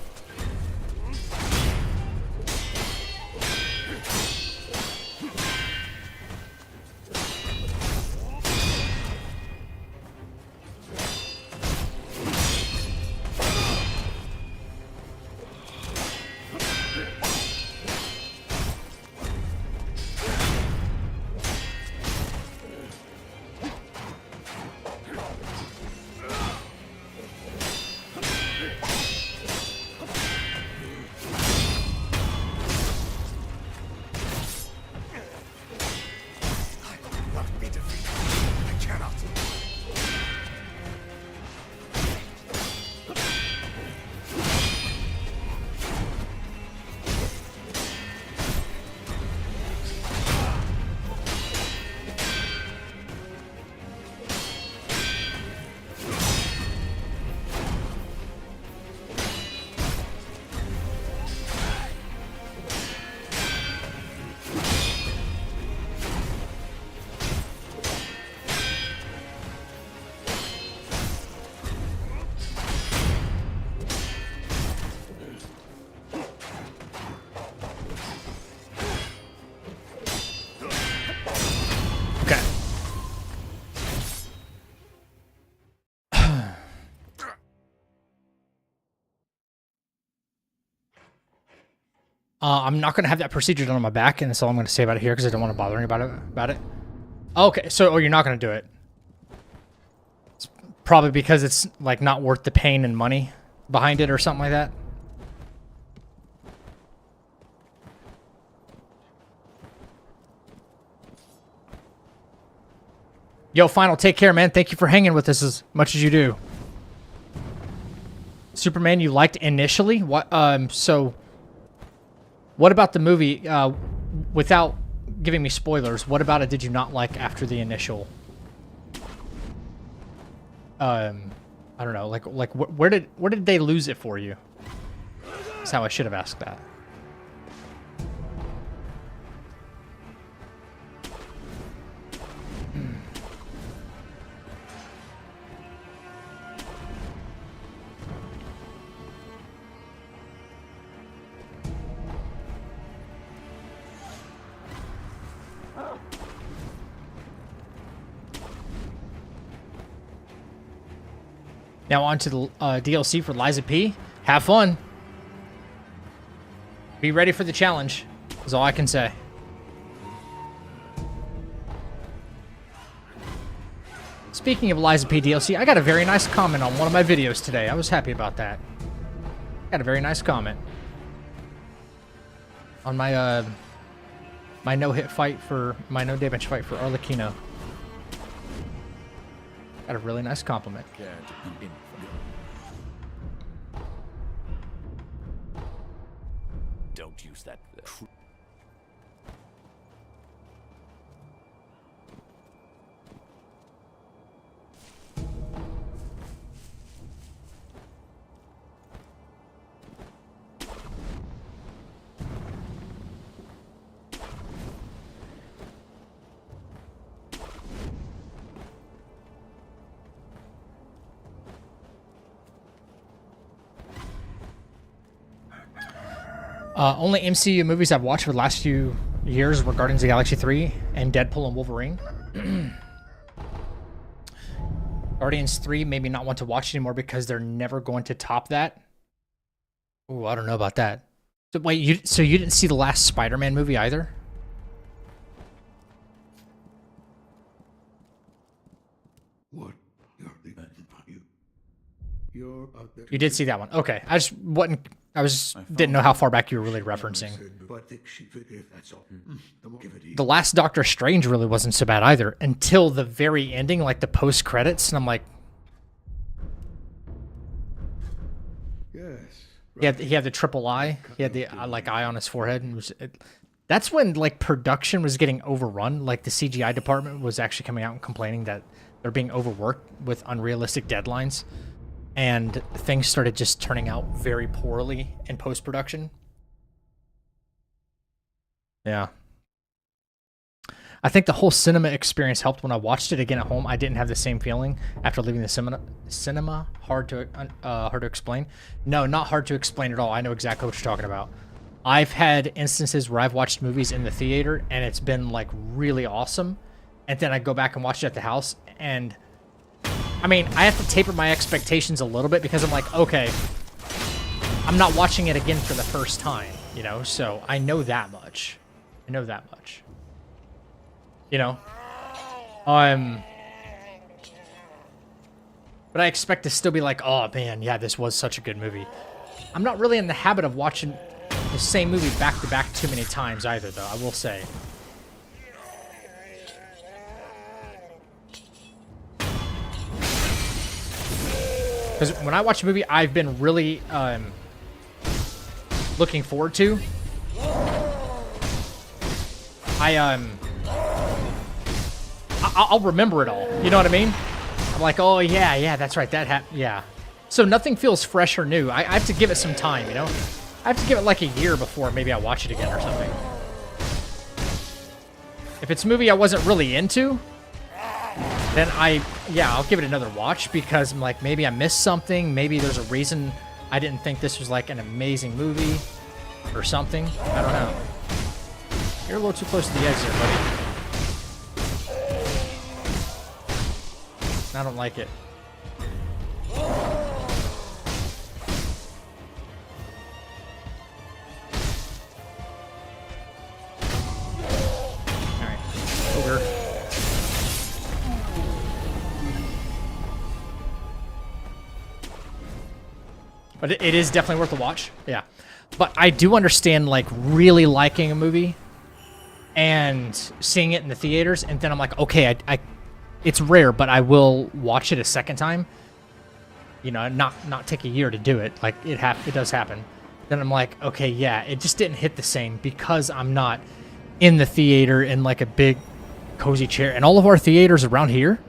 Okay. I'm not gonna have that procedure done on my back, and that's all I'm gonna say about it here because I don't want to bother anybody about it. Okay, so you're not gonna do it. It's probably because it's like not worth the pain and money behind it or something like that. Yo, Final, take care, man. Thank you for hanging with us as much as you do. Superman, you liked initially? What? So, what about the movie? Without giving me spoilers, what about it did you not like after the initial? I don't know. Like, where did they lose it for you? That's how I should have asked that. Now on to the DLC for Liza P. Have fun. Be ready for the challenge, is all I can say. Speaking of Liza P DLC, I got a very nice comment on one of my videos today. I was happy about that. Got a very nice comment. On my, my no-hit fight for, my no-damage fight for Arlecchino. Got a really nice compliment. Don't use that. Only MCU movies I've watched for the last few years were Guardians of the Galaxy 3 and Deadpool and Wolverine. Guardians 3 made me not want to watch anymore because they're never going to top that. Ooh, I don't know about that. So wait, so you didn't see the last Spider-Man movie either? What? You're out there. You did see that one. Okay. I just wasn't didn't know how far back you were really referencing. The last Doctor Strange really wasn't so bad either until the very ending, like the post credits, and I'm like, Yes. he had the triple eye. He had the like eye on his forehead, and That's when like production was getting overrun. Like the CGI department was actually coming out and complaining that they're being overworked with unrealistic deadlines, and things started just turning out very poorly in post-production. Yeah. I think the whole cinema experience helped. When I watched it again at home, I didn't have the same feeling after leaving the cinema. Hard to explain. No, not hard to explain at all. I know exactly what you're talking about. I've had instances where I've watched movies in the theater and it's been like really awesome, and then I go back and watch it at the house, and I mean, I have to taper my expectations a little bit because I'm like, okay, I'm not watching it again for the first time, you know, so I know that much. I know that much. You know? But I expect to still be like, oh man, yeah, this was such a good movie. I'm not really in the habit of watching the same movie back to back too many times either, though, I will say. Because when I watch a movie I've been really looking forward to, I'll remember it all. You know what I mean? I'm like, oh yeah, that's right, that happened, yeah. So nothing feels fresh or new. I have to give it some time, you know? I have to give it like a year before maybe I watch it again or something. If it's a movie I wasn't really into, then I'll give it another watch, because I'm like, maybe I missed something. Maybe there's a reason I didn't think this was like an amazing movie or something. I don't know. You're a little too close to the edge there, buddy. I don't like it. Alright. Ogre. But it is definitely worth a watch. Yeah. But I do understand, like, really liking a movie and seeing it in the theaters, and then I'm like, okay, it's rare, but I will watch it a second time. You know, not take a year to do it. Like, it does happen. Then I'm like, okay, yeah, it just didn't hit the same because I'm not in the theater in like a big cozy chair. And all of our theaters around here,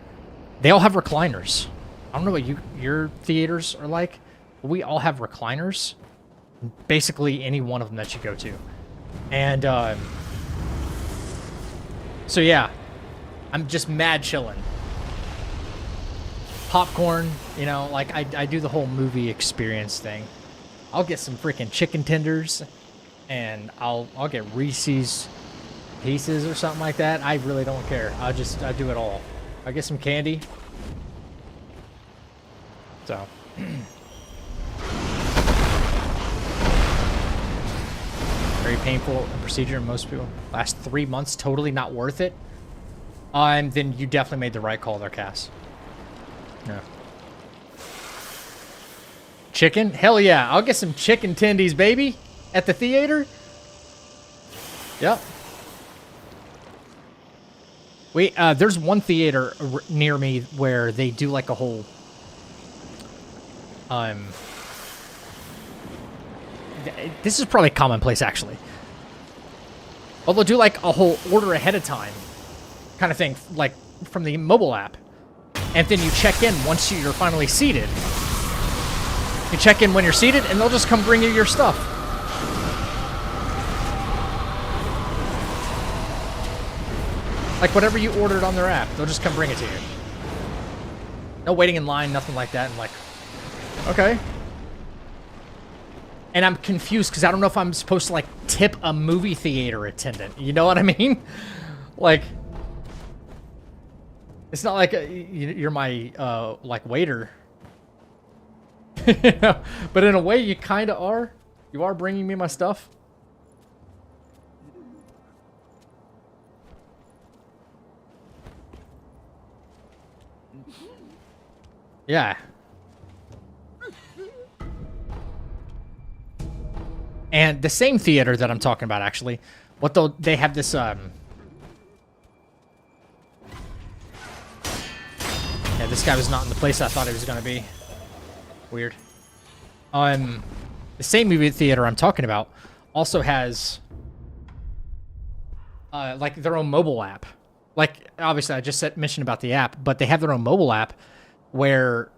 they all have recliners. I don't know what your theaters are like, but we all have recliners. Basically any one of them that you go to. And so yeah, I'm just mad chilling. Popcorn, you know, like I do the whole movie experience thing. I'll get some freaking chicken tenders, and I'll get Reese's Pieces or something like that. I really don't care. I do it all. I get some candy. So. Very painful procedure. Most people last 3 months. Totally not worth it. Then you definitely made the right call there, Cass. Yeah. Chicken? Hell yeah. I'll get some chicken tendies, baby. At the theater? Yep. There's one theater near me where they do like a whole... This is probably commonplace, actually. Well, they'll do like a whole order ahead of time kind of thing, like from the mobile app. And then you check in once you're finally seated. You check in when you're seated, and they'll just come bring you your stuff. Like whatever you ordered on their app, they'll just come bring it to you. No waiting in line, nothing like that. I'm like, okay. And I'm confused because I don't know if I'm supposed to like tip a movie theater attendant. You know what I mean? Like, it's not like you're my like waiter. But in a way, you kind of are. You are bringing me my stuff. Yeah. And the same theater that I'm talking about, actually, they have this yeah, this guy was not in the place I thought he was gonna be. Weird. The same movie theater I'm talking about also has like their own mobile app. Like, obviously, I just mentioned about the app, but they have their own mobile app where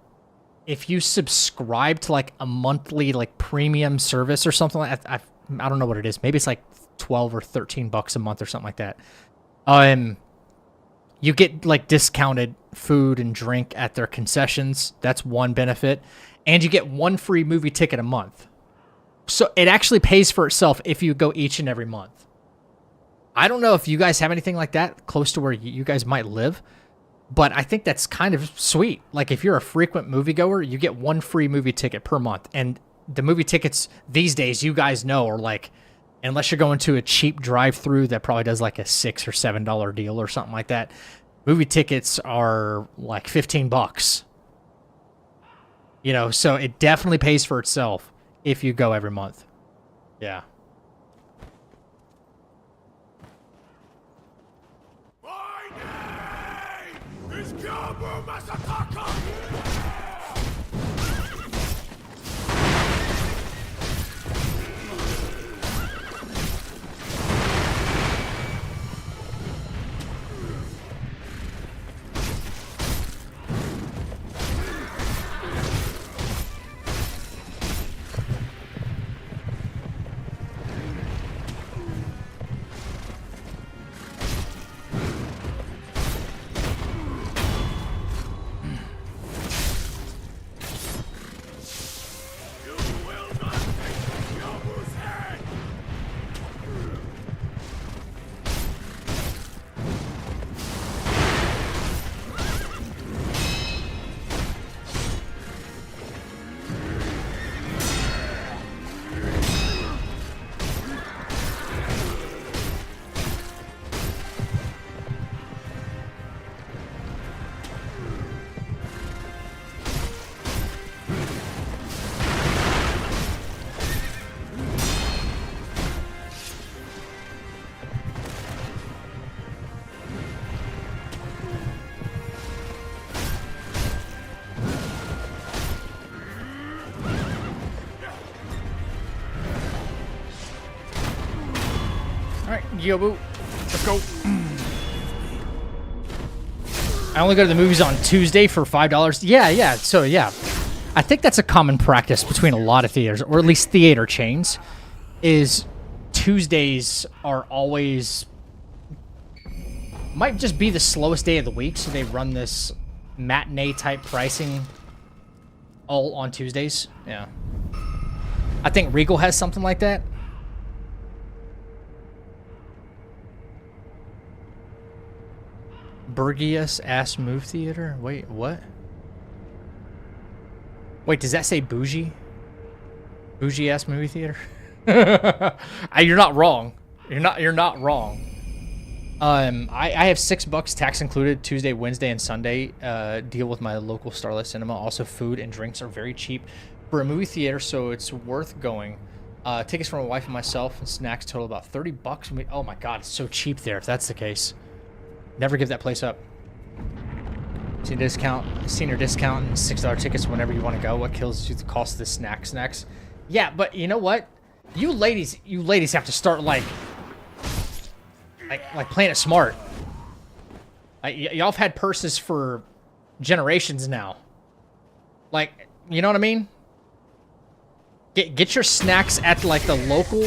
if you subscribe to like a monthly like premium service or something like that, I don't know what it is. Maybe it's like 12 or 13 bucks a month or something like that. You get like discounted food and drink at their concessions. That's one benefit. And you get one free movie ticket a month. So it actually pays for itself if you go each and every month. I don't know if you guys have anything like that close to where you guys might live, but I think that's kind of sweet. Like if you're a frequent moviegoer, you get one free movie ticket per month. And the movie tickets these days, you guys know, are like, unless you're going to a cheap drive-through that probably does like a $6 or $7 deal or something like that, movie tickets are like 15 bucks. You know, so it definitely pays for itself if you go every month. Yeah. All right, Yobu, let's go. I only go to the movies on Tuesday for $5. Yeah. So yeah, I think that's a common practice between a lot of theaters, or at least theater chains, is Tuesdays are always, might just be the slowest day of the week, so they run this matinee type pricing all on Tuesdays. Yeah. I think Regal has something like that. Burgius ass move theater? Wait, what? Wait, does that say bougie? Bougie ass movie theater? You're not wrong. You're not wrong. I have $6 tax included Tuesday, Wednesday, and Sunday. Deal with my local Starlight Cinema. Also, food and drinks are very cheap for a movie theater, so it's worth going. Tickets for my wife and myself and snacks total about $30. Oh my god, it's so cheap there. If that's the case, never give that place up. Senior discount, and $6 tickets whenever you want to go. What kills you? The cost of the snacks. Yeah, but you know what? You ladies have to start like playing it smart. Y'all have had purses for generations now. Like, you know what I mean? Get your snacks at like the local,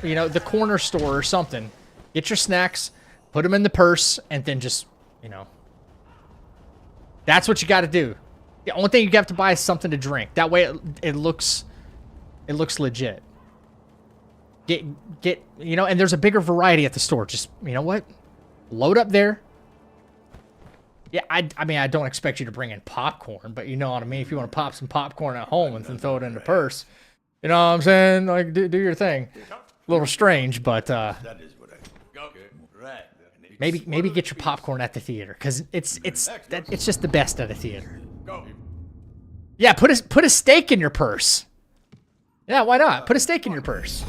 you know, the corner store or something. Get your snacks, put them in the purse, and then just, you know, that's what you got to do. The only thing you have to buy is something to drink. That way it looks legit. Get you know, and there's a bigger variety at the store. Just, you know what? Load up there. Yeah, I mean, I don't expect you to bring in popcorn, but you know what I mean? If you want to pop some popcorn at home and then throw it in the purse, you know what I'm saying? Like, do your thing. A little strange, but That is what I go. Right. maybe get your popcorn at the theater, because it's just the best at a theater. Go. Yeah, put a steak in your purse. Yeah, why not? Put a steak in your purse.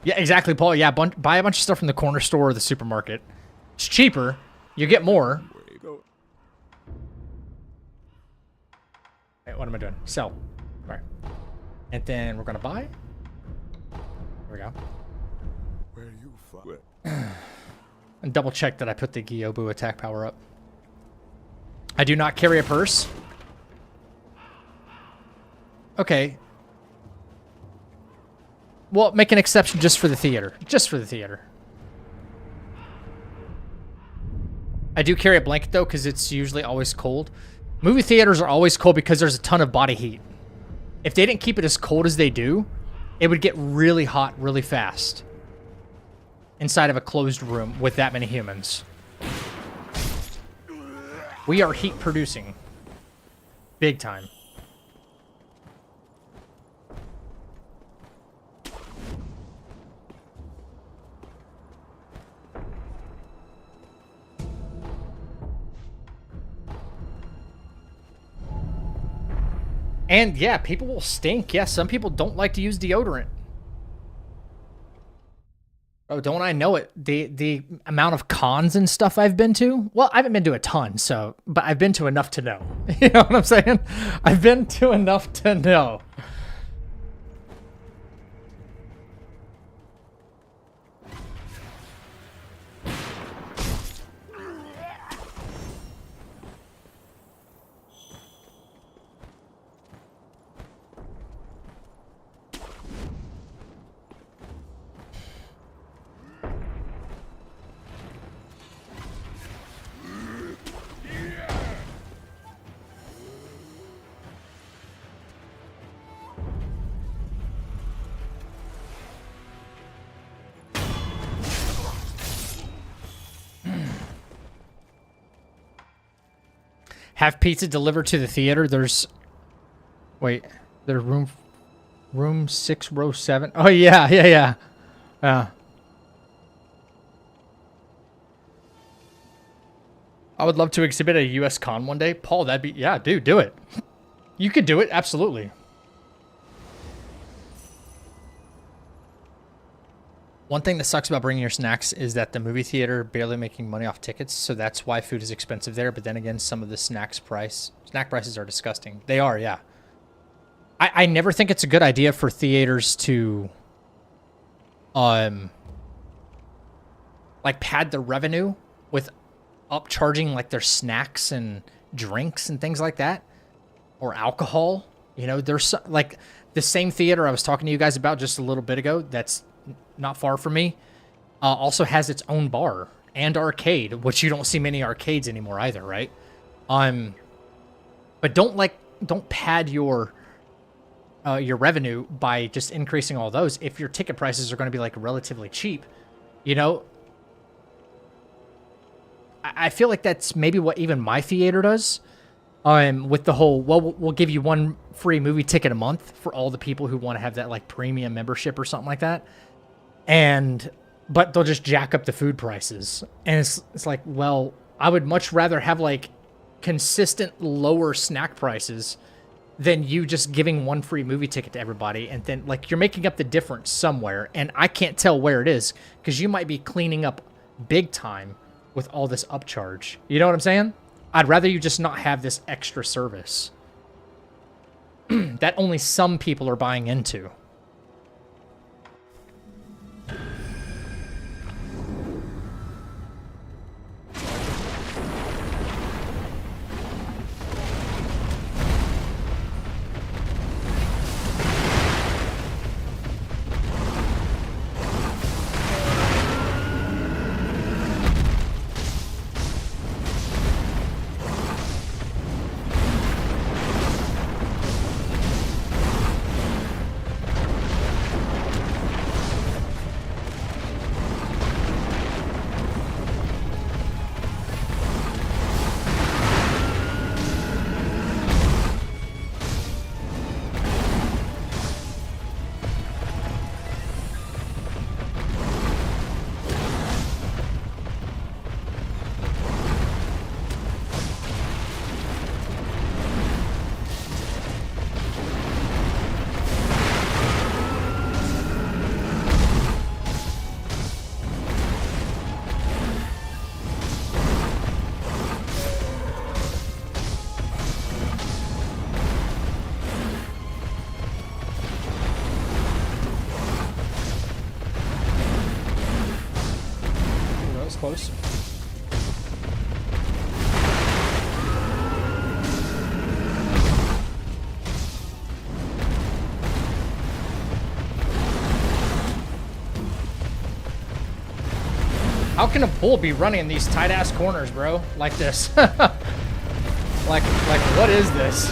Yeah, exactly, Paul. Yeah, buy a bunch of stuff from the corner store or the supermarket. It's cheaper. You get more. Hey, what am I doing? Sell. Okay. And then we're gonna buy. There we go. Where you from? And double check that I put the Gyobu attack power up. I do not carry a purse. Okay. Well, make an exception just for the theater. Just for the theater. I do carry a blanket, though, because it's usually always cold. Movie theaters are always cold because there's a ton of body heat. If they didn't keep it as cold as they do, it would get really hot really fast inside of a closed room with that many humans. We are heat producing. Big time. And yeah, people will stink. Yeah, some people don't like to use deodorant. Oh, don't I know it? The amount of cons and stuff I've been to. Well, I haven't been to a ton, so, but I've been to enough to know. You know what I'm saying? I've been to enough to know. Have pizza delivered to the theater. There's, wait, there's room 6, row 7. Oh yeah. I would love to exhibit at a US con one day. Paul, that'd be, yeah, dude, do it. You could do it, absolutely. One thing that sucks about bringing your snacks is that the movie theater barely making money off tickets, so that's why food is expensive there. But then again, some of the snack prices are disgusting. They are, yeah. I never think it's a good idea for theaters to, like, pad the revenue with upcharging like their snacks and drinks and things like that, or alcohol. You know, there's like the same theater I was talking to you guys about just a little bit ago. That's not far from me, also has its own bar and arcade, which you don't see many arcades anymore either, right? But don't pad your revenue by just increasing all those if your ticket prices are going to be like relatively cheap. You know, I feel like that's maybe what even my theater does. With the whole, well, we'll give you one free movie ticket a month for all the people who want to have that like premium membership or something like that. But they'll just jack up the food prices. And it's like, well, I would much rather have like consistent lower snack prices than you just giving one free movie ticket to everybody. And then like you're making up the difference somewhere. And I can't tell where it is because you might be cleaning up big time with all this upcharge. You know what I'm saying? I'd rather you just not have this extra service that only some people are buying into. close. How can a bull be running in these tight-ass corners, bro? Like this. like what is this?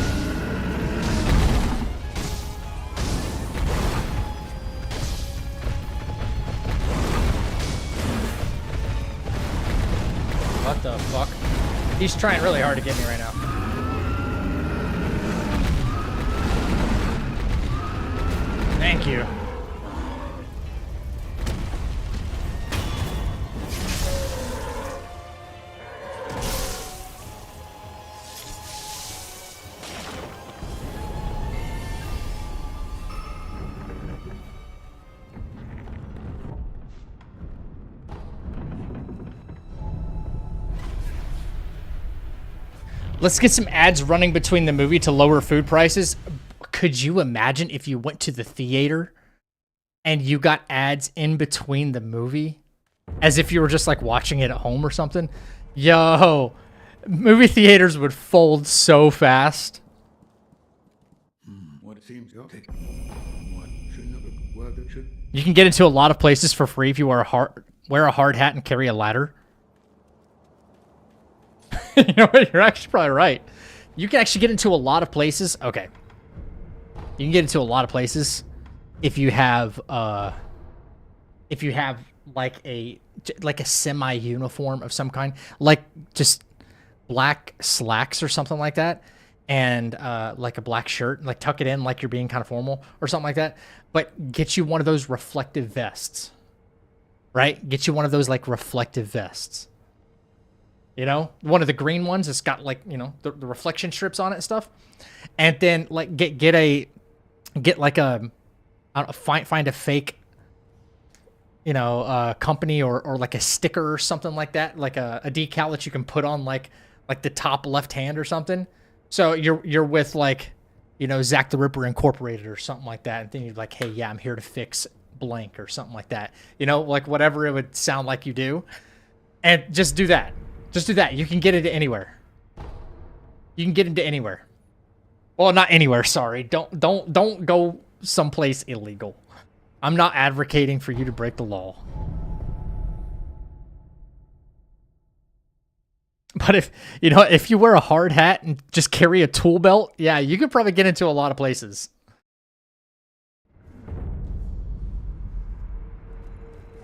What the fuck? He's trying really hard to get me right now. Thank you. Let's get some ads running between the movie to lower food prices. Could you imagine if you went to the theater and you got ads in between the movie? As if you were just like watching it at home or something? Yo, movie theaters would fold so fast. What seems to take what should You can get into a lot of places for free if you wear a hard hat and carry a ladder. You know what? You're actually probably right. You can actually get into a lot of places. Okay. You can get into a lot of places if you have like a semi-uniform of some kind, like just black slacks or something like that, and like a black shirt, like tuck it in like you're being kind of formal or something like that. But get you one of those reflective vests, right? Get you one of those like reflective vests. You know, one of the green ones that's got like, you know, the reflection strips on it and stuff. And then like find a fake, you know, company or like a sticker or something like that, like a decal that you can put on like the top left hand or something. So you're with like, you know, Zack the Ripper Incorporated or something like that. And then you're like, hey, yeah, I'm here to fix blank or something like that. You know, like whatever it would sound like you do. And just do that. Just do that. You can get into anywhere. You can get into anywhere. Well, not anywhere, sorry. Don't go someplace illegal. I'm not advocating for you to break the law. But if you wear a hard hat and just carry a tool belt, yeah, you could probably get into a lot of places.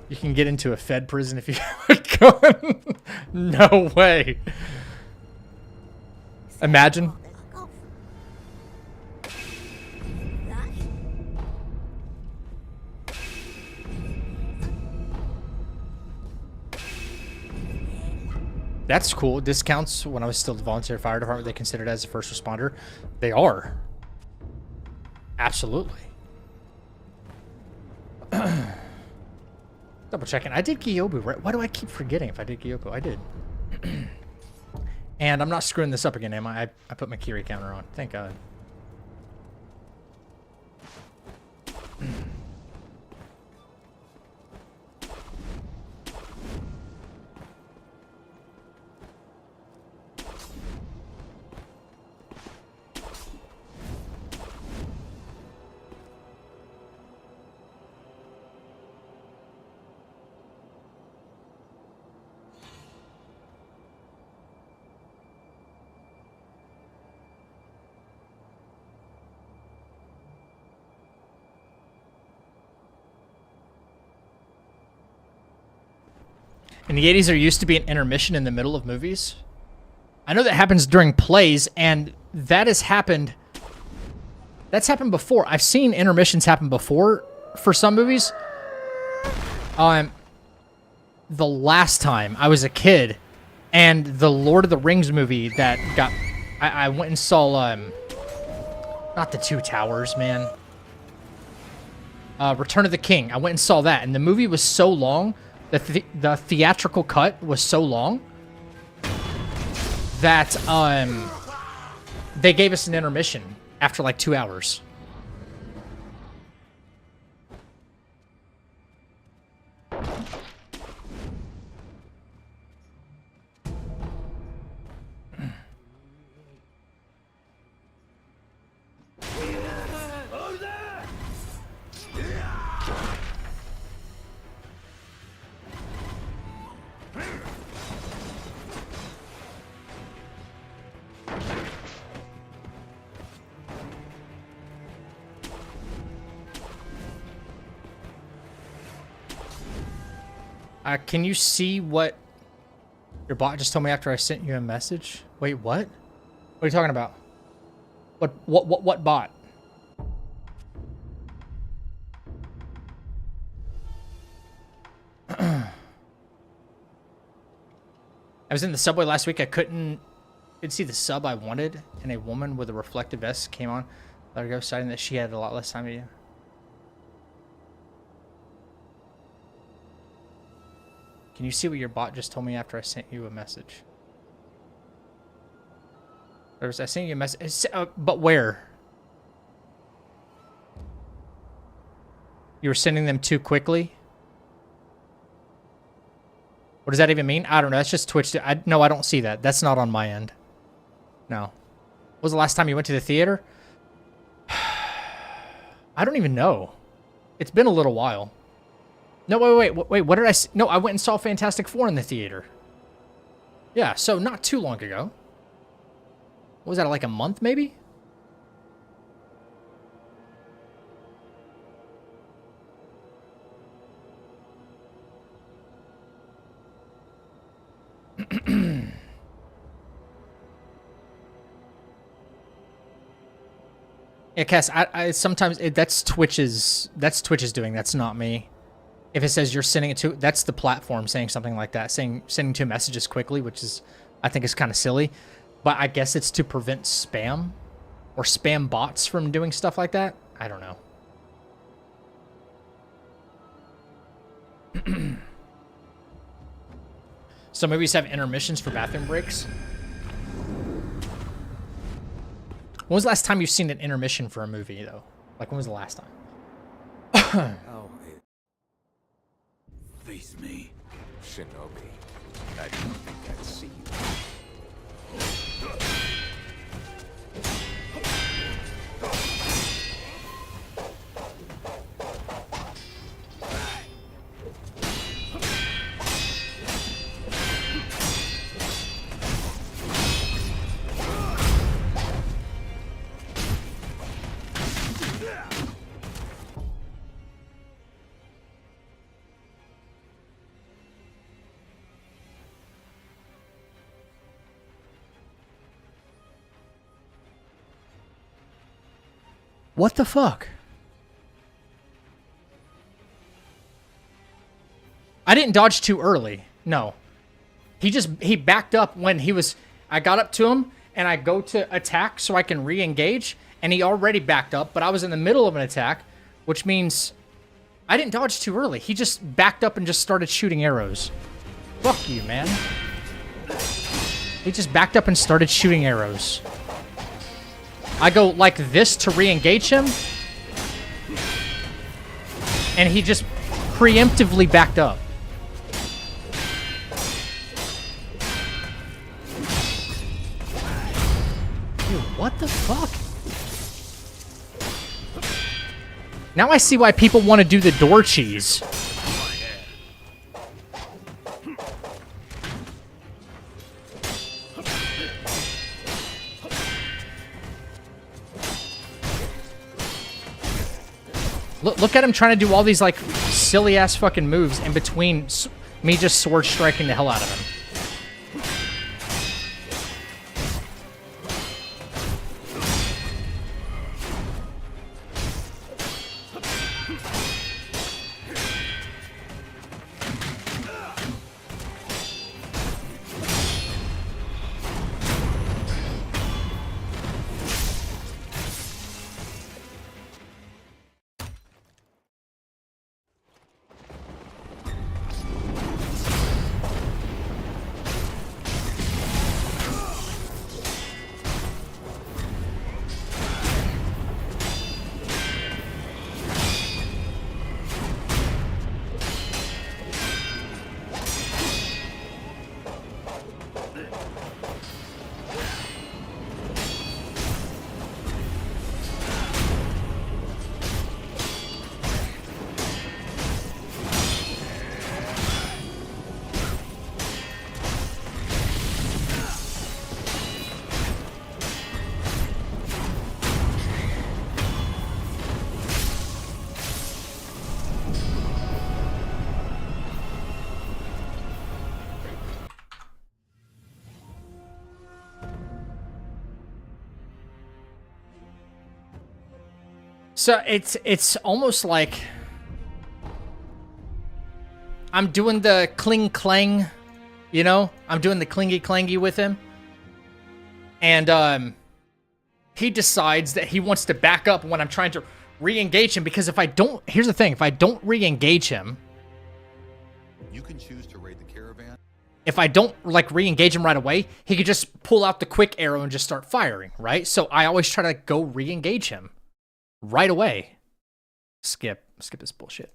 You can get into a Fed prison if you go. No way. Imagine. That's cool. Discounts when I was still the volunteer fire department, they considered as a first responder. They are. Absolutely. Double checking. I did Gyobu, right? Why do I keep forgetting if I did Gyobu? I did. And I'm not screwing this up again, am I? I put my Kiri counter on. Thank God. In the 80s, there used to be an intermission in the middle of movies. I know that happens during plays, and that has happened. That's happened before. I've seen intermissions happen before for some movies. The last time I was a kid, and the Lord of the Rings movie that got, I went and saw, not the Two Towers, man. Return of the King. I went and saw that, and the movie was so long. The theatrical cut was so long that they gave us an intermission after like 2 hours. Can you see what your bot just told me after I sent you a message? Wait, what? What are you talking about? What bot? I was in the subway last week. I couldn't see the sub I wanted, and a woman with a reflective vest came on. Let her go, citing that she had a lot less time to you. Can you see what your bot just told me after I sent you a message? I sent you a message, but where? You were sending them too quickly? What does that even mean? I don't know. That's just Twitch. No, I don't see that. That's not on my end. No. When was the last time you went to the theater? I don't even know. It's been a little while. No, wait. What did I see? No, I went and saw Fantastic Four in the theater. Yeah, so not too long ago. What was that, like a month maybe? Yeah, Cass, I sometimes that's Twitch's doing. That's not me. If it says you're sending it to, that's the platform saying something like that, sending two messages quickly, which is, I think is kind of silly. But I guess it's to prevent spam or spam bots from doing stuff like that. I don't know. So maybe we just have intermissions for bathroom breaks. When was the last time you've seen an intermission for a movie, though? Like, when was the last time? Oh, Face me. Shinobi. I didn't think I'd see you. What the fuck? I didn't dodge too early. No. He backed up when he was... I got up to him, and I go to attack so I can re-engage, and he already backed up, but I was in the middle of an attack, which means I didn't dodge too early. He just backed up and just started shooting arrows. Fuck you, man. He just backed up and started shooting arrows. I go like this to re-engage him, and he just preemptively backed up. Dude, what the fuck? Now I see why people want to do the door cheese. Look at him trying to do all these, like, silly-ass fucking moves in between me just sword striking the hell out of him. So it's almost like I'm doing the cling clang, you know? I'm doing the clingy clangy with him. And he decides that he wants to back up when I'm trying to re-engage him, because if I don't, here's the thing, if I don't re-engage him, you can choose to raid the caravan. If I don't like re-engage him right away, he could just pull out the quick arrow and just start firing, right? So I always try to go re-engage him right away. Skip this bullshit.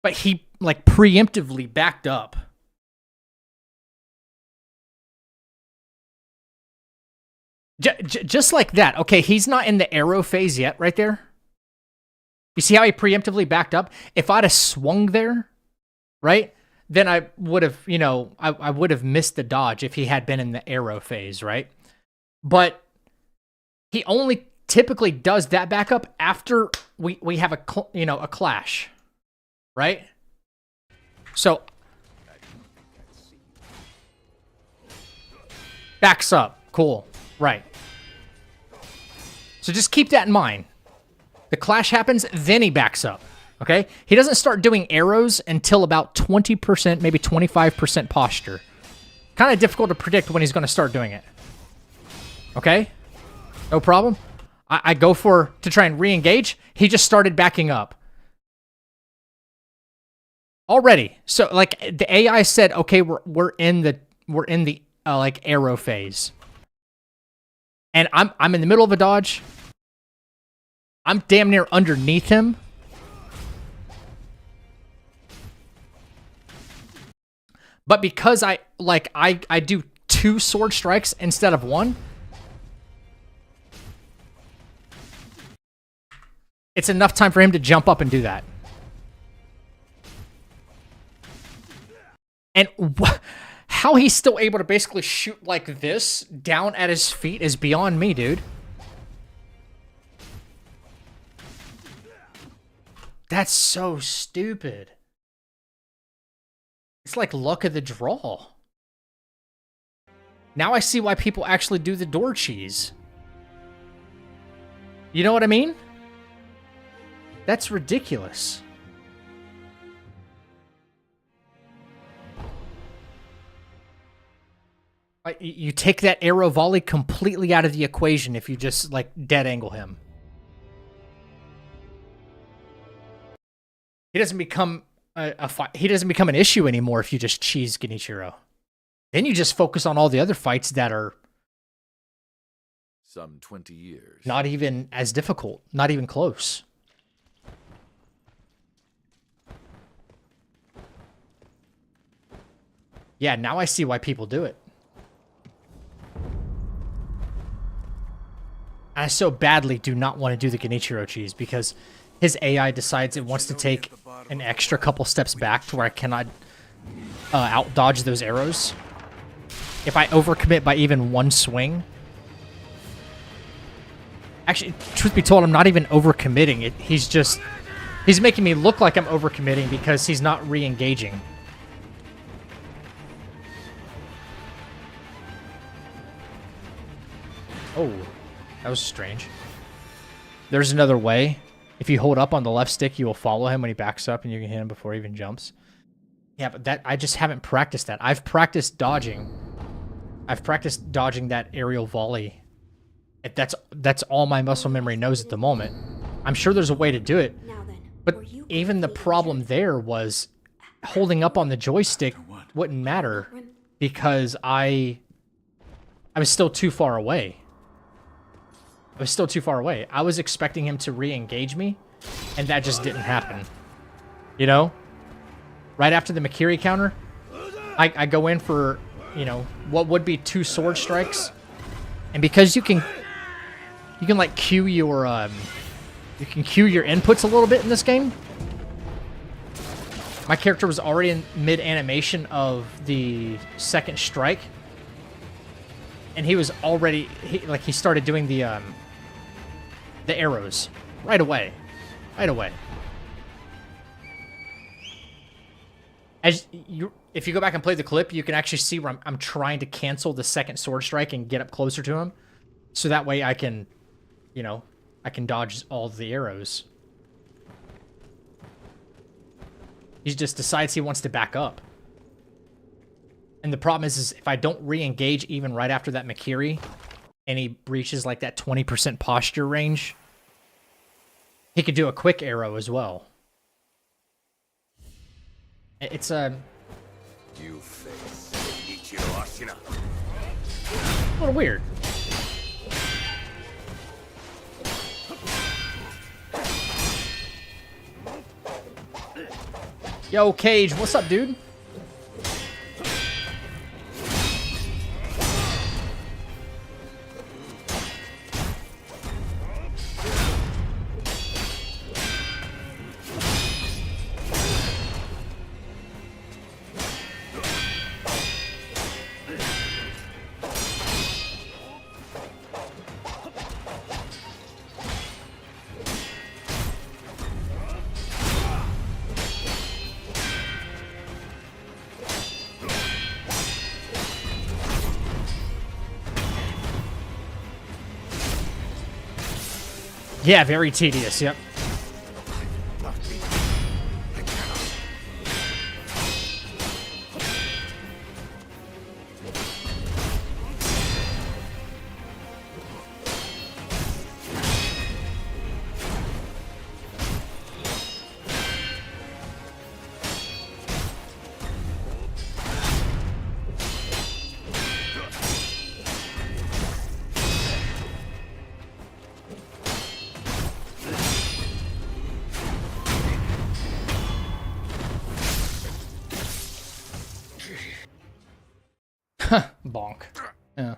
But he, like, preemptively backed up. Just like that. Okay, he's not in the arrow phase yet, right there. You see how he preemptively backed up? If I'd have swung there, right, then I would have, you know, I would have missed the dodge if he had been in the arrow phase, right? But he only typically does that backup after we have a clash. Right? So backs up. Cool. Right. So just keep that in mind. The clash happens, then he backs up. Okay? He doesn't start doing arrows until about 20%, maybe 25% posture. Kind of difficult to predict when he's going to start doing it. Okay? No problem. I go to try and re-engage. He just started backing up. Already. So like the AI said, okay, we're in the like arrow phase. And I'm in the middle of a dodge. I'm damn near underneath him. But because I do 2 sword strikes instead of 1, it's enough time for him to jump up and do that. And how he's still able to basically shoot like this down at his feet is beyond me, dude. That's so stupid. It's like luck of the draw. Now I see why people actually do the door cheese. You know what I mean? That's ridiculous. You take that arrow volley completely out of the equation if you just, like, dead angle him. He doesn't become he doesn't become an issue anymore if you just cheese Genichiro. Then you just focus on all the other fights that are some 20 years. Not even as difficult, not even close. Yeah, now I see why people do it. I so badly do not want to do the Genichiro cheese because his AI decides it wants to take an extra couple steps back to where I cannot out-dodge those arrows. If I overcommit by even 1 swing. Actually, truth be told, I'm not even overcommitting. He's making me look like I'm overcommitting because he's not re-engaging. Oh. That was strange. There's another way. If you hold up on the left stick, you will follow him when he backs up and you can hit him before he even jumps. Yeah, but I just haven't practiced that. I've practiced dodging. I've practiced dodging that aerial volley. That's all my muscle memory knows at the moment. I'm sure there's a way to do it. But even the problem there was holding up on the joystick wouldn't matter because I was still too far away. I was still too far away. I was expecting him to re-engage me, and that just didn't happen. You know? Right after the Makiri counter, I go in for, you know, what would be 2 sword strikes. And because you can like cue your inputs a little bit in this game. My character was already in mid-animation of the second strike. And he was already, he started doing the arrows right away. Right away. As you, if you go back and play the clip, you can actually see where I'm trying to cancel the second sword strike and get up closer to him. So that way I can, you know, I can dodge all of the arrows. He just decides he wants to back up. And the problem is if I don't re-engage even right after that Makiri, and he breaches like that 20% posture range, he could do a quick arrow as well. It's a little weird. Yo, Cage, what's up, dude? Yeah, very tedious, yep. Bonk. Yeah.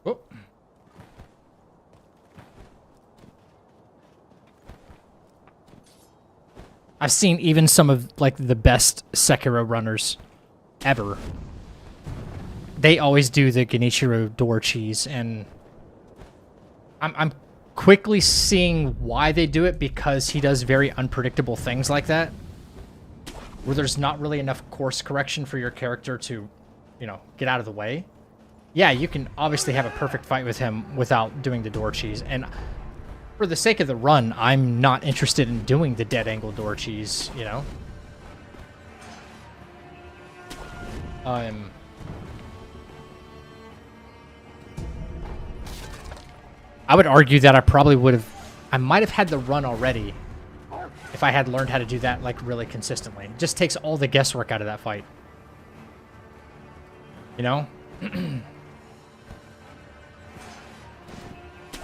Oh. I've seen even some of like the best Sekiro runners ever. They always do the Genichiro door cheese, and I'm quickly seeing why they do it, because he does very unpredictable things like that, where there's not really enough course correction for your character to, you know, get out of the way. Yeah, you can obviously have a perfect fight with him without doing the door cheese, and for the sake of the run, I'm not interested in doing the dead angle door cheese, you know? I would argue that I might have had the run already if I had learned how to do that, like, really consistently. It just takes all the guesswork out of that fight. You know?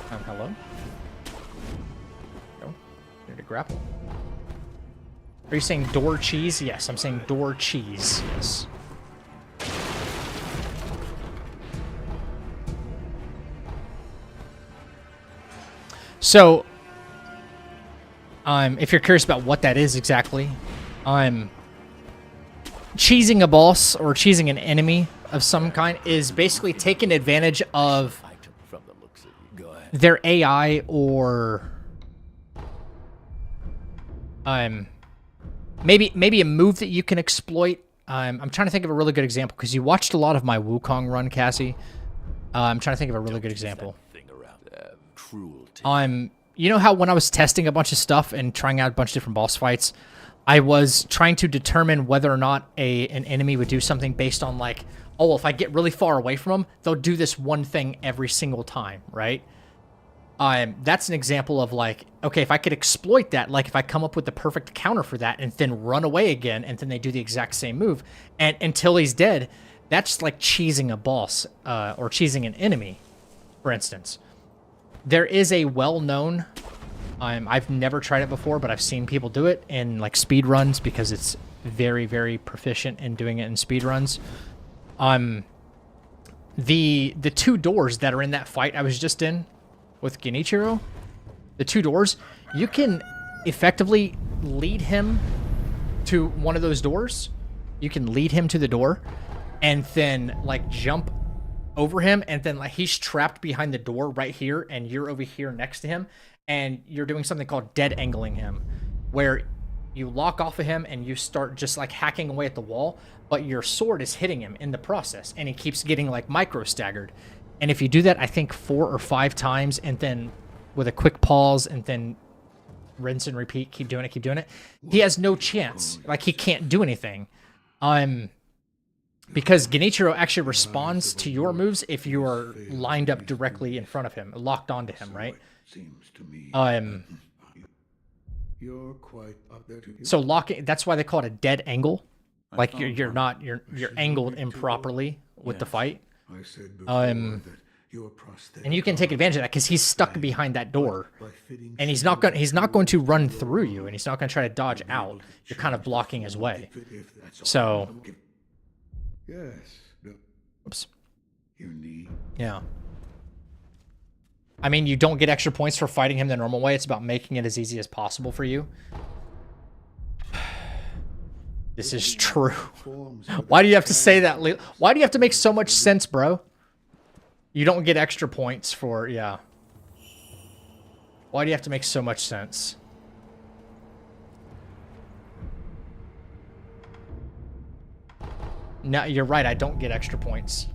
Hello? Go. Need to grapple. Are you saying door cheese? Yes, I'm saying door cheese. Yes. So, if you're curious about what that is exactly, cheesing a boss or cheesing an enemy of some kind is basically taking advantage of their AI or maybe a move that you can exploit. I'm trying to think of a really good example because you watched a lot of my Wukong run, Cassie. I'm trying to think of a really good example. You know how when I was testing a bunch of stuff and trying out a bunch of different boss fights, I was trying to determine whether or not an enemy would do something based on like, oh, well, if I get really far away from them, they'll do this one thing every single time, right? That's an example of like, okay, if I could exploit that, like if I come up with the perfect counter for that and then run away again and then they do the exact same move and until he's dead, that's like cheesing a boss or cheesing an enemy, for instance. There is a well-known, I've never tried it before, but I've seen people do it in like speed runs because it's very, very proficient in doing it in speed runs. The two doors that are in that fight I was just in with Genichiro, the two doors, you can effectively lead him to one of those doors. You can lead him to the door and then like jump over him, and then like he's trapped behind the door right here and you're over here next to him, and you're doing something called dead angling him, where you lock off of him and you start just like hacking away at the wall, but your sword is hitting him in the process and he keeps getting like micro staggered. And if you do that, I think 4 or 5 times, and then with a quick pause and then rinse and repeat, keep doing it, he has no chance. Like, he can't do anything. Because Genichiro actually responds to your moves if you are lined up directly in front of him, locked onto him, right? So locking, that's why they call it a dead angle. Like you're angled improperly with the fight. And you can take advantage of that because he's stuck behind that door, and he's not going to run through you, and he's not going to try to dodge out. You're kind of blocking his way. So, oops. Yeah. I mean, you don't get extra points for fighting him the normal way. It's about making it as easy as possible for you. This is true. Why do you have to say that? Why do you have to make so much sense, bro? You don't get extra points for, yeah. Why do you have to make so much sense? No, you're right. I don't get extra points.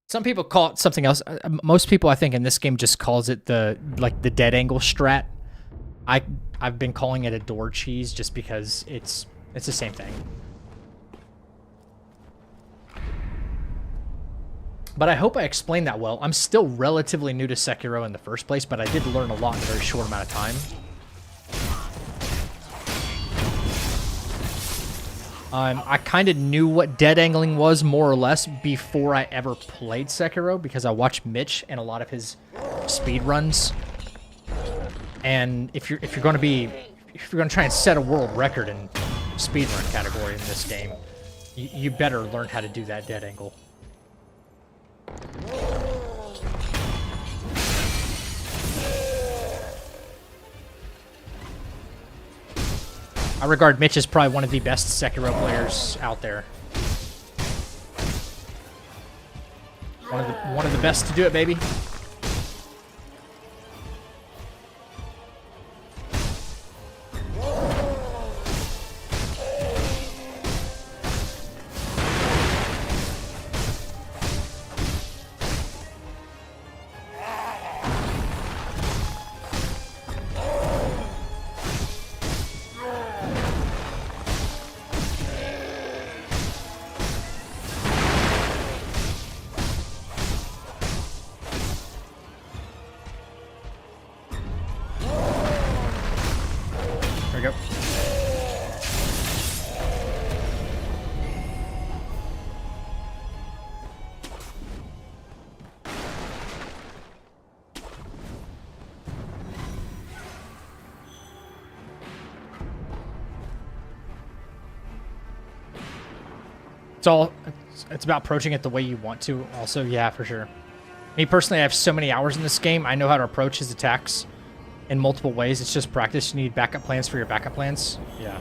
Some people call it something else. Most people, I think, in this game just calls it the dead angle strat. I've been calling it a door cheese just because it's the same thing. But I hope I explained that well. I'm still relatively new to Sekiro in the first place, but I did learn a lot in a very short amount of time. I kind of knew what dead angling was, more or less, before I ever played Sekiro, because I watched Mitch and a lot of his speed runs. And if you're going to try and set a world record in speedrun category in this game, you better learn how to do that dead angle. I regard Mitch as probably one of the best Sekiro players out there. One of the best to do it, baby. There we go. It's about approaching it the way you want to. Also, yeah, for sure. Me personally, I have so many hours in this game. I know how to approach his attacks in multiple ways. It's just practice. You need backup plans for your backup plans. Yeah.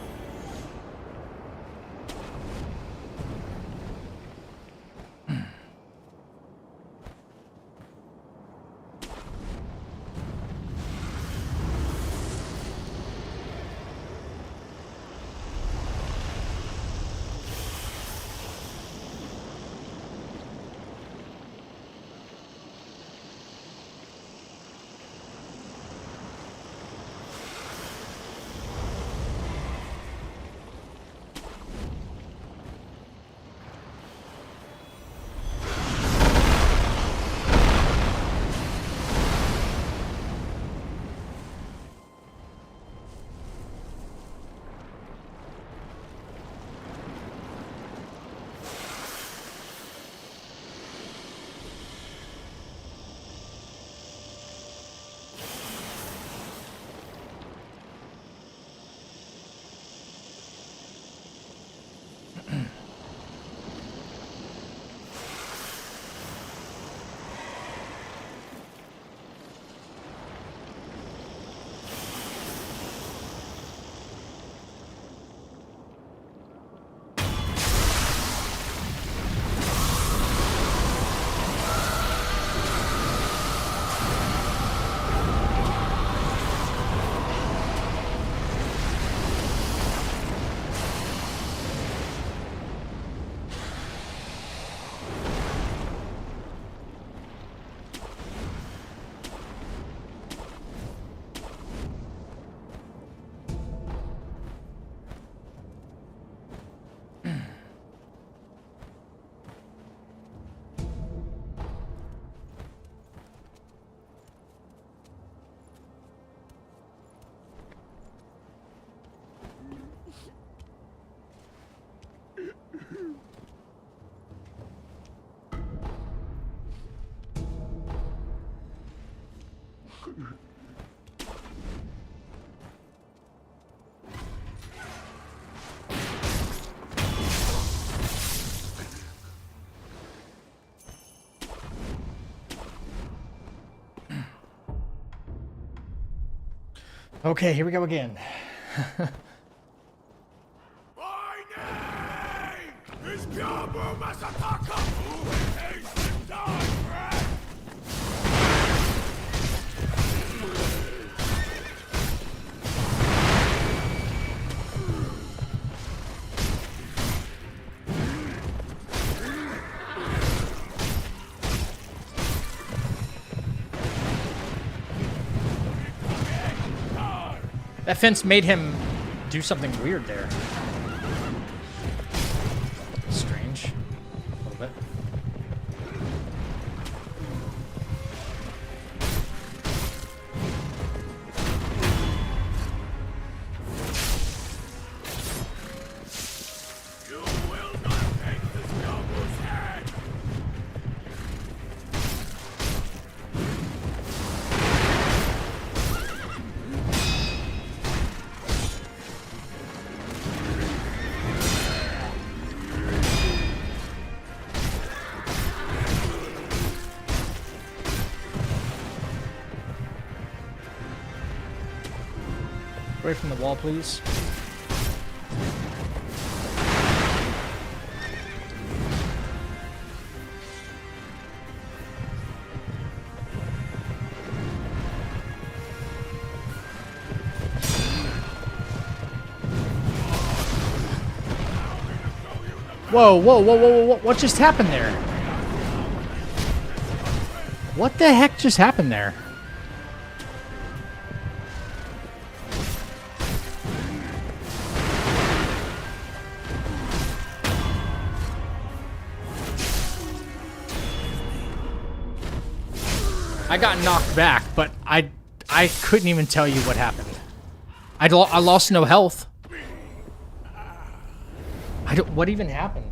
Okay, here we go again. My name is Gyabu Masataka, who hates to die, friend. That fence made him do something weird there. Strange. A little bit. You will not take this Gyabu's head. Away from the wall, please. Whoa, whoa, whoa, whoa, whoa, what just happened there? What the heck just happened there? I got knocked back, but I couldn't even tell you what happened. I lost no health. What even happened?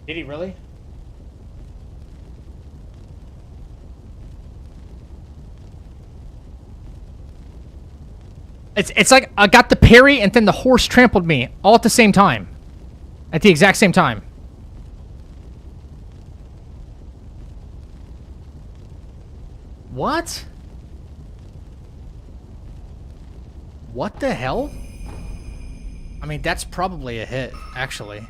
Did he really? It's like I got the parry and then the horse trampled me all at the same time. At the exact same time. What? What the hell? I mean, that's probably a hit, actually.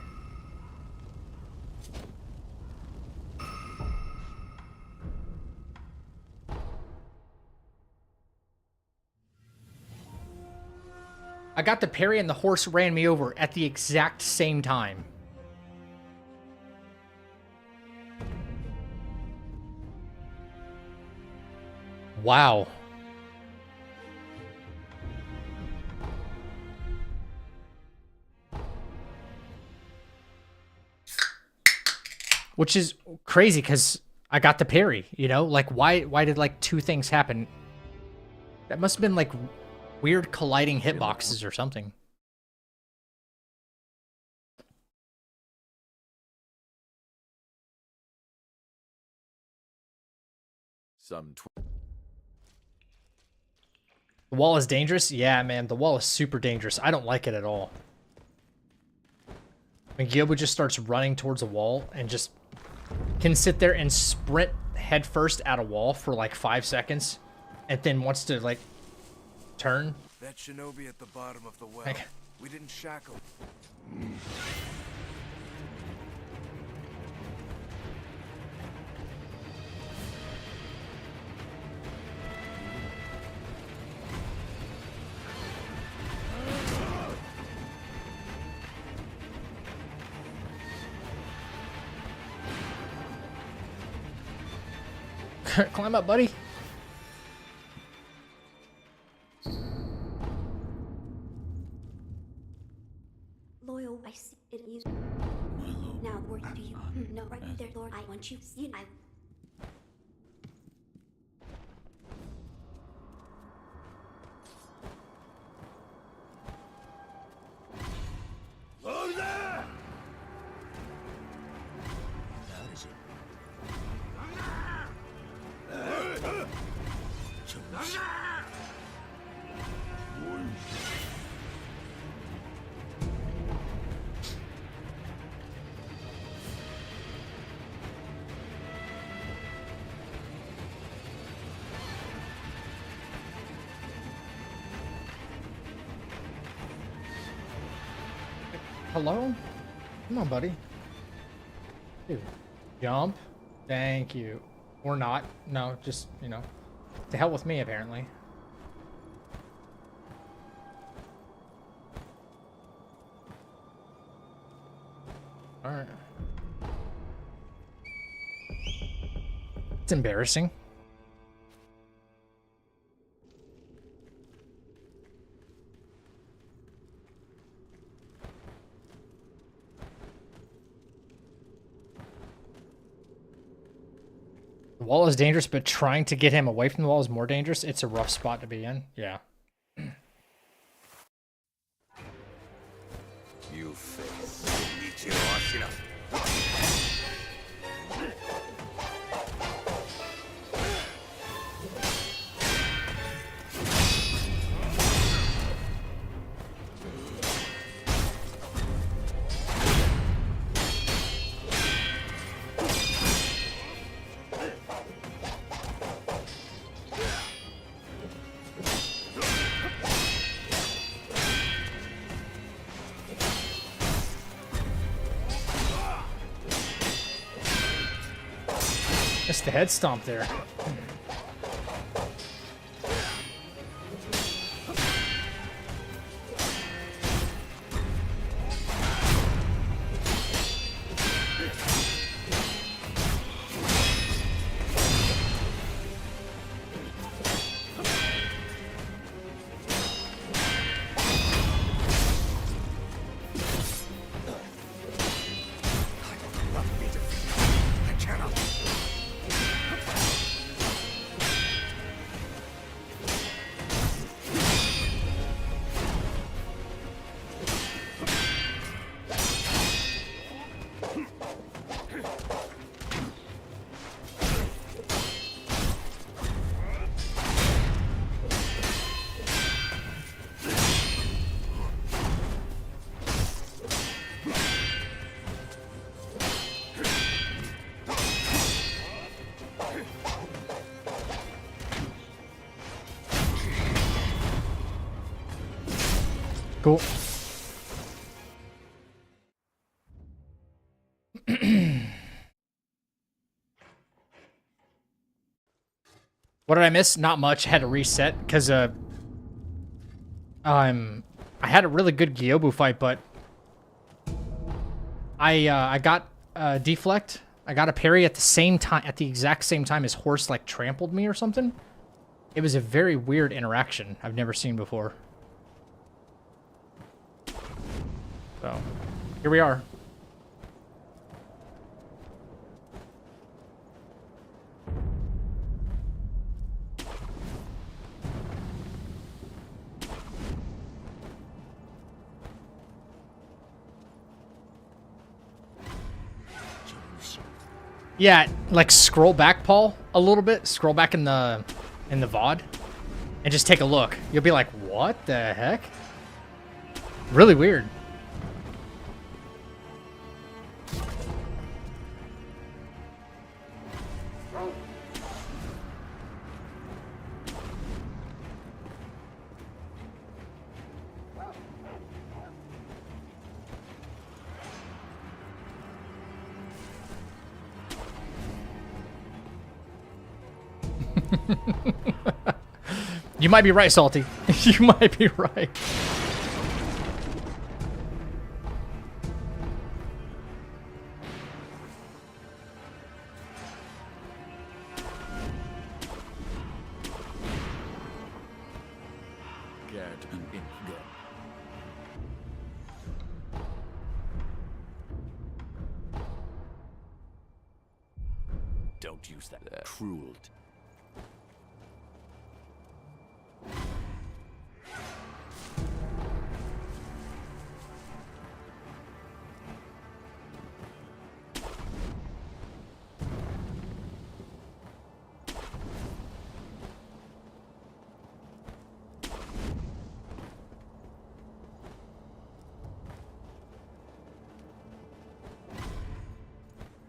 I got the parry and the horse ran me over at the exact same time. Wow. Which is crazy because I got the parry, you know? Like, why did, like, two things happen? That must have been, like, weird colliding hitboxes or something. The wall is dangerous? Yeah, man, the wall is super dangerous. I don't like it at all. When Gyobu just starts running towards a wall and just can sit there and sprint headfirst at a wall for like 5 seconds and then wants to like turn. That shinobi at the bottom of the well. Like, We didn't shackle. climb up, buddy. Loyal, I see it is. Now, word to you. No, right there, Lord. I want you. See, I. Hello? Come on, buddy. Dude, jump. Thank you. Or not. No, just, you know, to hell with me, apparently. Alright. It's embarrassing. The wall is dangerous, but trying to get him away from the wall is more dangerous. It's a rough spot to be in. Yeah. You face Ichiro Ashina. Missed the head stomp there. Cool. What did I miss? Not much. Had to reset because I had a really good Gyobu fight, but I got deflect. I got a parry at the same time, at the exact same time his horse like trampled me or something. It was a very weird interaction I've never seen before. So, here we are. Yeah, like scroll back, Paul, a little bit. Scroll back in the VOD and just take a look. You'll be like, what the heck? Really weird. You might be right, Salty. You might be right. Don't use that cruelty.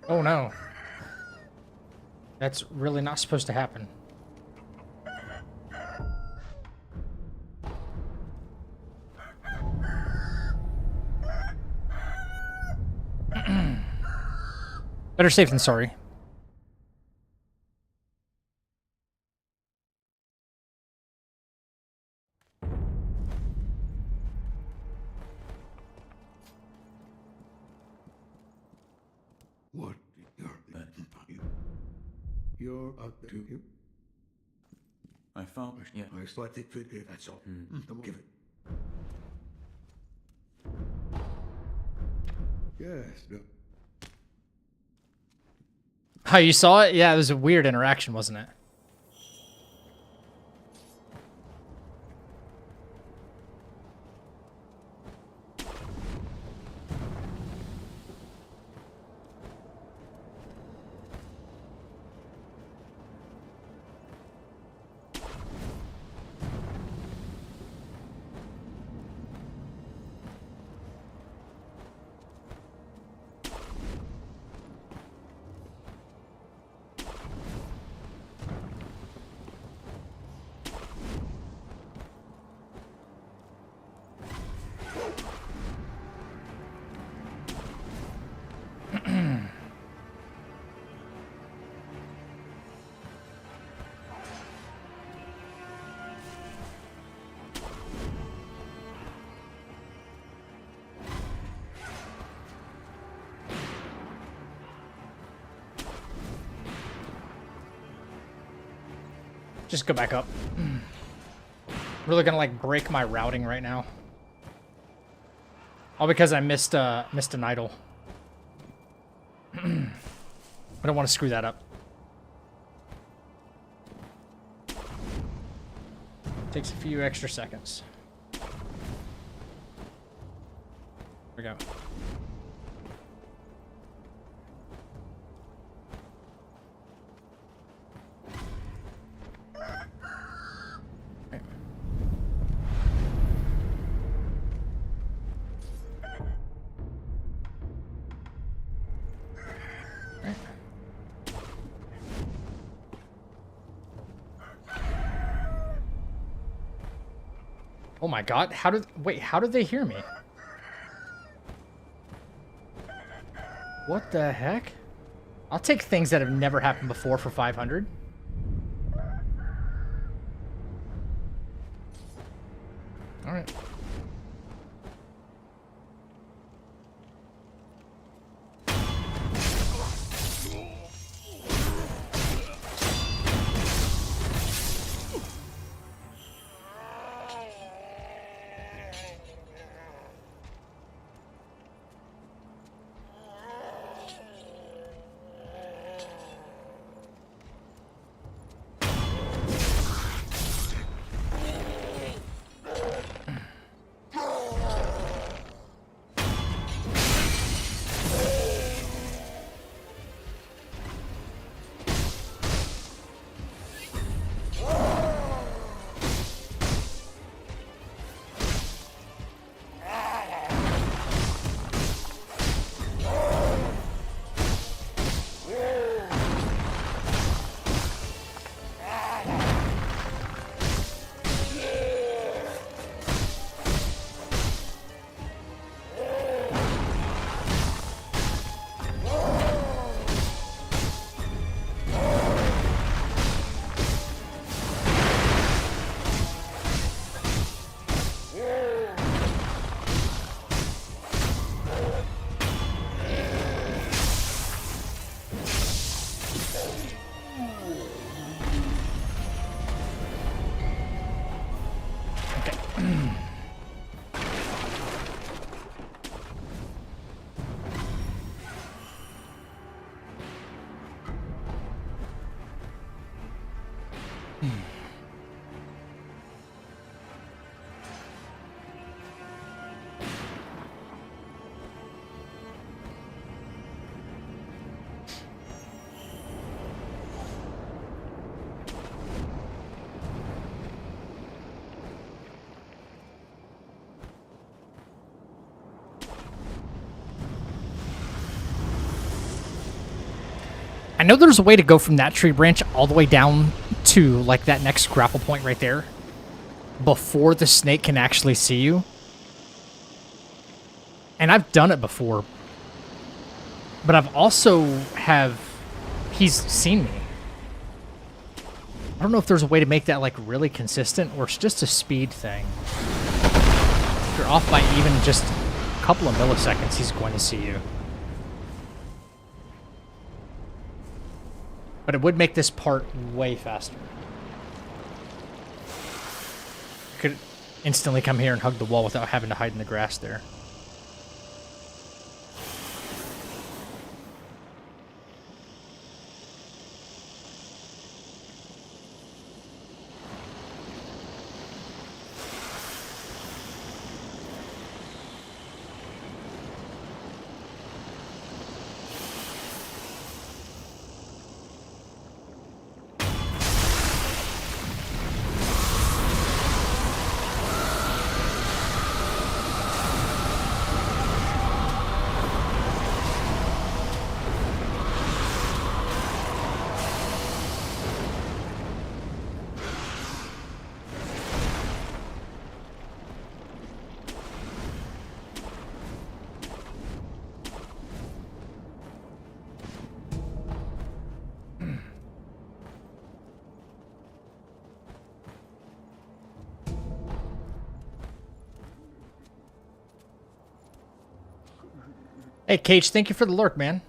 Oh no. That's really not supposed to happen. Better safe than sorry. What? You're up to you. I found. Yeah. I thought it fit here, that's all. Don't give it. Yes. No. How you saw it? Yeah, it was a weird interaction, wasn't it? Just go back up. Really gonna like break my routing right now. All because I missed an idol. I don't want to screw that up. Takes a few extra seconds. There we go. Oh my god, how did they hear me? What the heck? I'll take things that have never happened before for 500. All right. I know there's a way to go from that tree branch all the way down to like that next grapple point right there before the snake can actually see you. And I've done it before. But I've also he's seen me. I don't know if there's a way to make that like really consistent or it's just a speed thing. If you're off by even just a couple of milliseconds, he's going to see you. But it would make this part way faster. You could instantly come here and hug the wall without having to hide in the grass there. Hey, Cage, thank you for the lurk, man.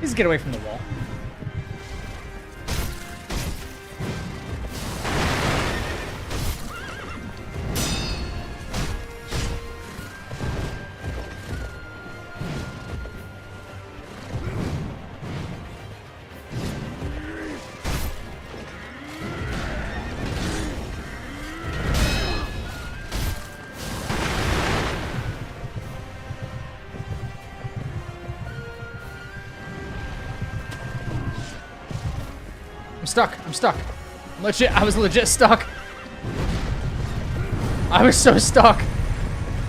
Please get away from the wall. I'm stuck. Legit, I was legit stuck. I was so stuck.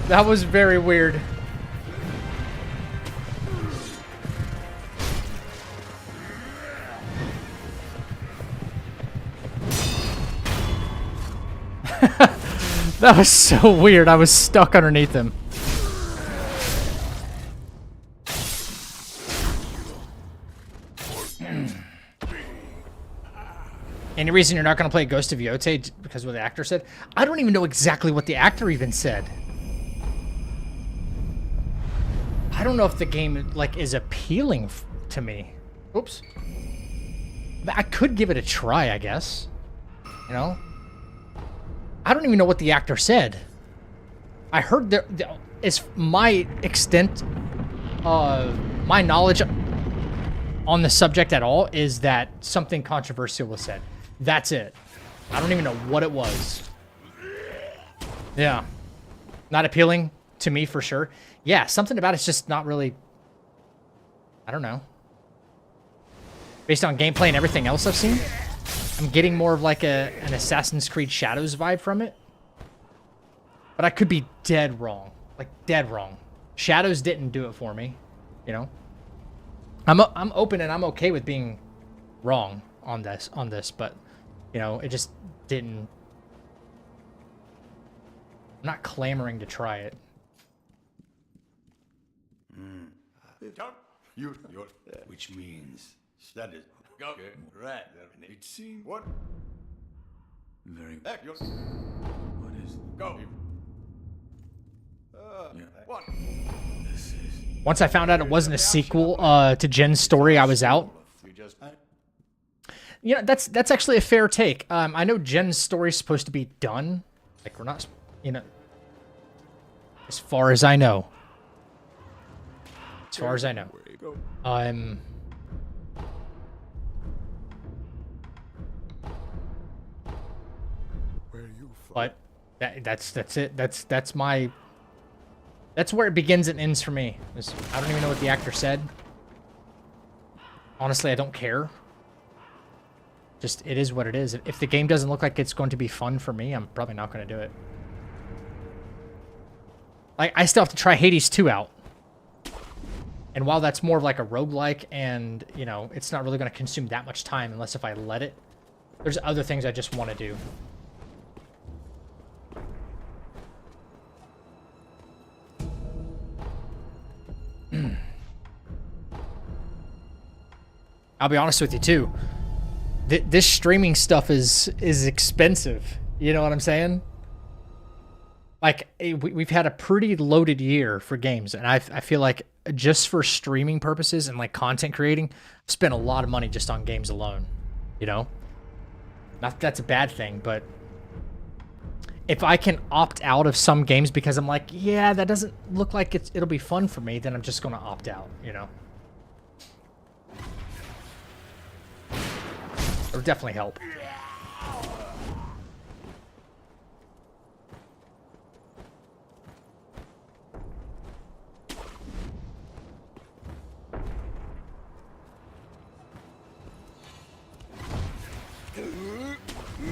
That was very weird. That was so weird. I was stuck underneath him. Any reason you're not going to play Ghost of Yote because of what the actor said? I don't even know exactly what the actor even said. I don't know if the game like is appealing to me. Oops. I could give it a try, I guess. You know? I don't even know what the actor said. I heard there is my extent my knowledge on the subject at all is that something controversial was said. That's it. I don't even know what it was. Yeah. Not appealing to me for sure. Yeah, something about it's just not really I don't know. Based on gameplay and everything else I've seen, I'm getting more of like an Assassin's Creed Shadows vibe from it. But I could be dead wrong. Like, dead wrong. Shadows didn't do it for me, you know? I'm open and I'm okay with being wrong on this, but, you know, it just didn't... I'm not clamoring to try it. Which means that is go right. It seems what very what is go. What? This is Once I found out it wasn't a sequel to Jen's story, I was out. You know, that's actually a fair take. I know Jen's story's supposed to be done. Like, we're not, you know, as far as I know. As far as I know. But that's it. That's where it begins and ends for me. I don't even know what the actor said. Honestly, I don't care. Just, it is what it is. If the game doesn't look like it's going to be fun for me, I'm probably not going to do it. Like, I still have to try Hades 2 out. And while that's more of like a roguelike and, you know, it's not really going to consume that much time unless if I let it, there's other things I just want to do. I'll be honest with you too. This streaming stuff is expensive. You know what I'm saying? Like, we've had a pretty loaded year for games, and I feel like just for streaming purposes and like content creating, I've spent a lot of money just on games alone. You know, not that that's a bad thing, but if I can opt out of some games because I'm like, yeah, that doesn't look like it'll be fun for me, then I'm just gonna opt out. You know. It would definitely help.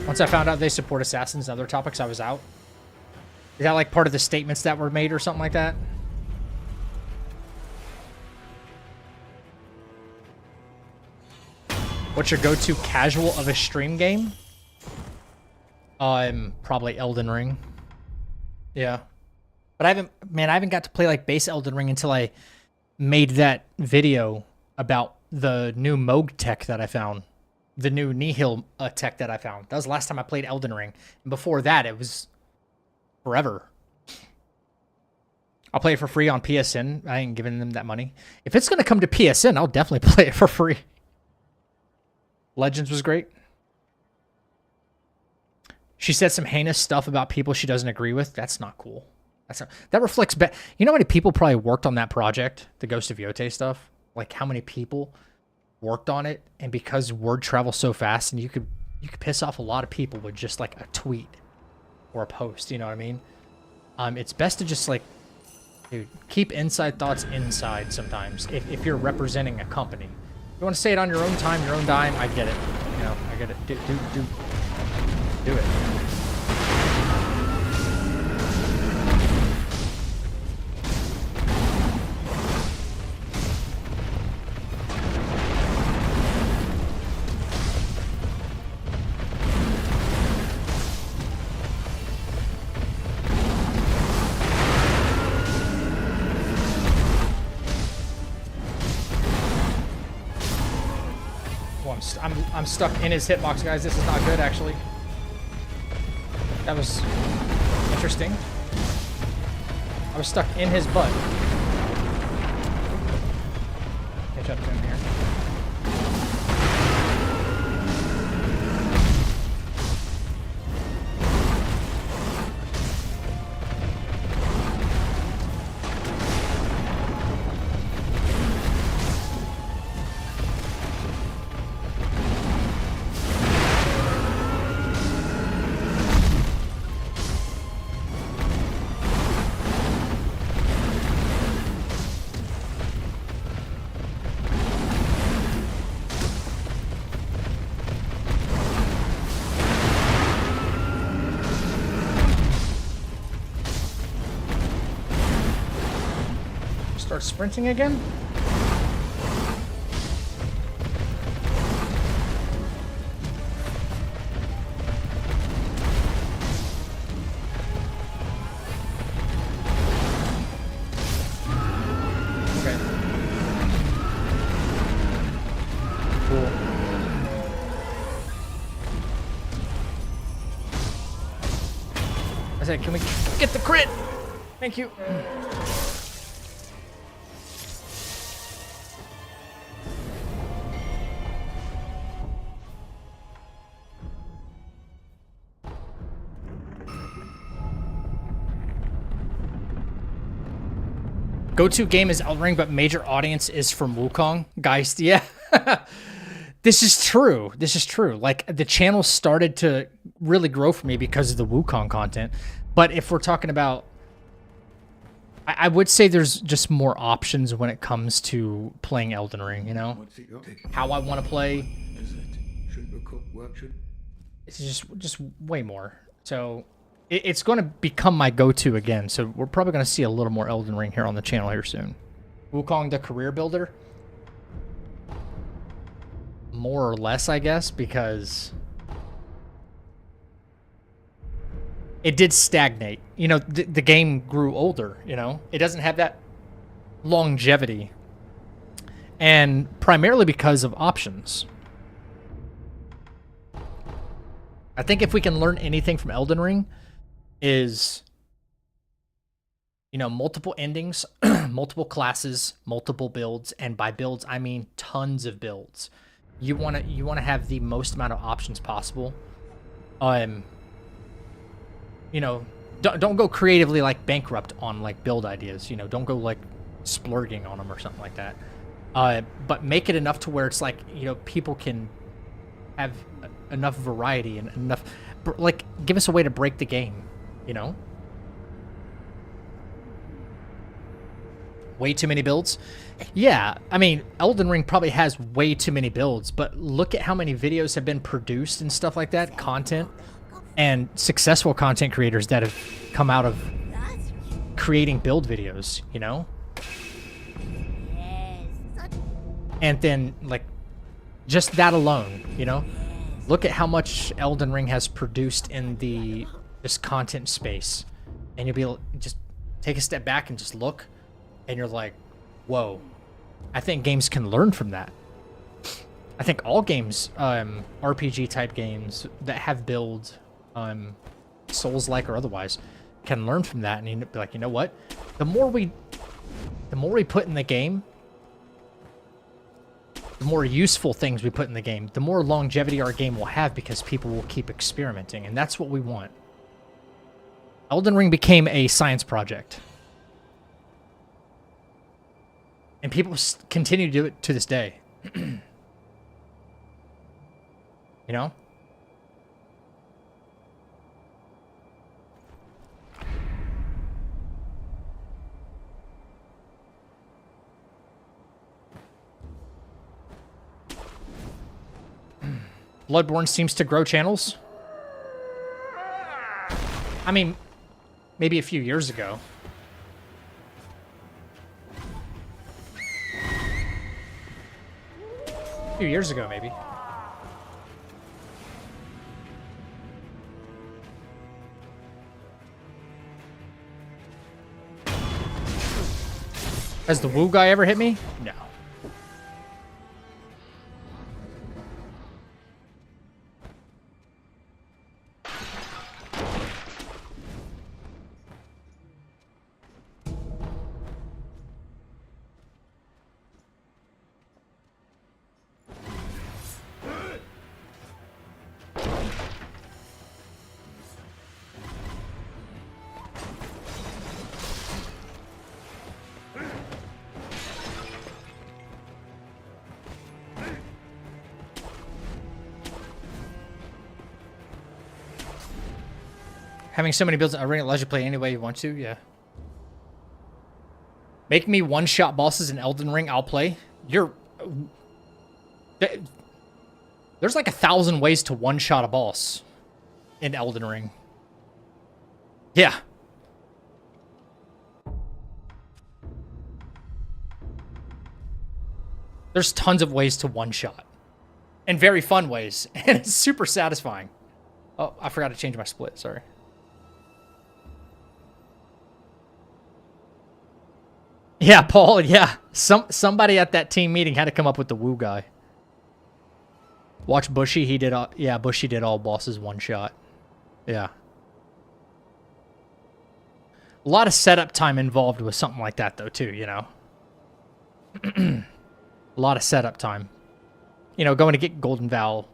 Once I found out they support Assassins and other topics, I was out. Is that like part of the statements that were made or something like that? What's your go-to casual of a stream game? Probably Elden Ring. Yeah. But I haven't got to play like base Elden Ring until I made that video about the new Moog tech that I found. The new Nihil tech that I found. That was the last time I played Elden Ring. And before that, it was forever. I'll play it for free on PSN. I ain't giving them that money. If it's going to come to PSN, I'll definitely play it for free. Legends was great. She said some heinous stuff about people she doesn't agree with. That's not cool. That reflects bad. You know how many people probably worked on that project, the Ghost of Yote stuff? Like how many people worked on it, and because word travels so fast, and you could piss off a lot of people with just like a tweet or a post. You know what I mean? It's best to just like, dude, keep inside thoughts inside sometimes. If you're representing a company, you want to say it on your own time, your own dime. I get it. You know, I get it. Do it. I'm stuck in his hitbox, guys. This is not good, actually. That was interesting. I was stuck in his butt. Catch up to him here. Start sprinting again? Okay. Cool. I said, can we get the crit? Thank you. Go-to game is Elden Ring, but major audience is from Wukong. Guys, yeah. This is true. This is true. Like, the channel started to really grow for me because of the Wukong content. But if we're talking about... I would say there's just more options when it comes to playing Elden Ring, you know? How I want to play. It's just way more. So... It's going to become my go-to again, so we're probably going to see a little more Elden Ring here on the channel here soon. Wukong the career builder? More or less, I guess, because it did stagnate. You know, the game grew older, you know? It doesn't have that longevity. And primarily because of options. I think if we can learn anything from Elden Ring, is, you know, multiple endings, multiple classes, multiple builds, and by builds I mean tons of builds. You want to have the most amount of options possible. You know, don't go creatively like bankrupt on like build ideas. You know, don't go like splurging on them or something like that. But make it enough to where it's like, you know, people can have enough variety and enough, like, give us a way to break the game. You know? Way too many builds? Yeah, I mean, Elden Ring probably has way too many builds, but look at how many videos have been produced and stuff like that, content, and successful content creators that have come out of creating build videos, you know? And then, like, just that alone, you know? Look at how much Elden Ring has produced in the... this content space, and you'll be able to just take a step back and just look, and you're like, whoa. I think games can learn from that. I think all games, RPG type games that have builds, Souls-like or otherwise, can learn from that, and you'd be like, you know what? The more we put in the game, the more useful things we put in the game, the more longevity our game will have because people will keep experimenting, and that's what we want. Elden Ring became a science project. And people continue to do it to this day. You know? Bloodborne seems to grow channels. I mean... maybe a few years ago. A few years ago, maybe. Has the Woo guy ever hit me? No. Having so many builds, I really let you play any way you want to, yeah. Make me one-shot bosses in Elden Ring, I'll play. You're... There's like 1,000 ways to one-shot a boss in Elden Ring. Yeah. There's tons of ways to one-shot. And very fun ways. And it's super satisfying. Oh, I forgot to change my split. Sorry. Yeah, Paul. Yeah. Somebody at that team meeting had to come up with the woo guy. Watch Bushy. He did all, yeah, Bushy did all bosses one shot. Yeah. A lot of setup time involved with something like that, though, too, you know? A lot of setup time. You know, going to get Golden Vow,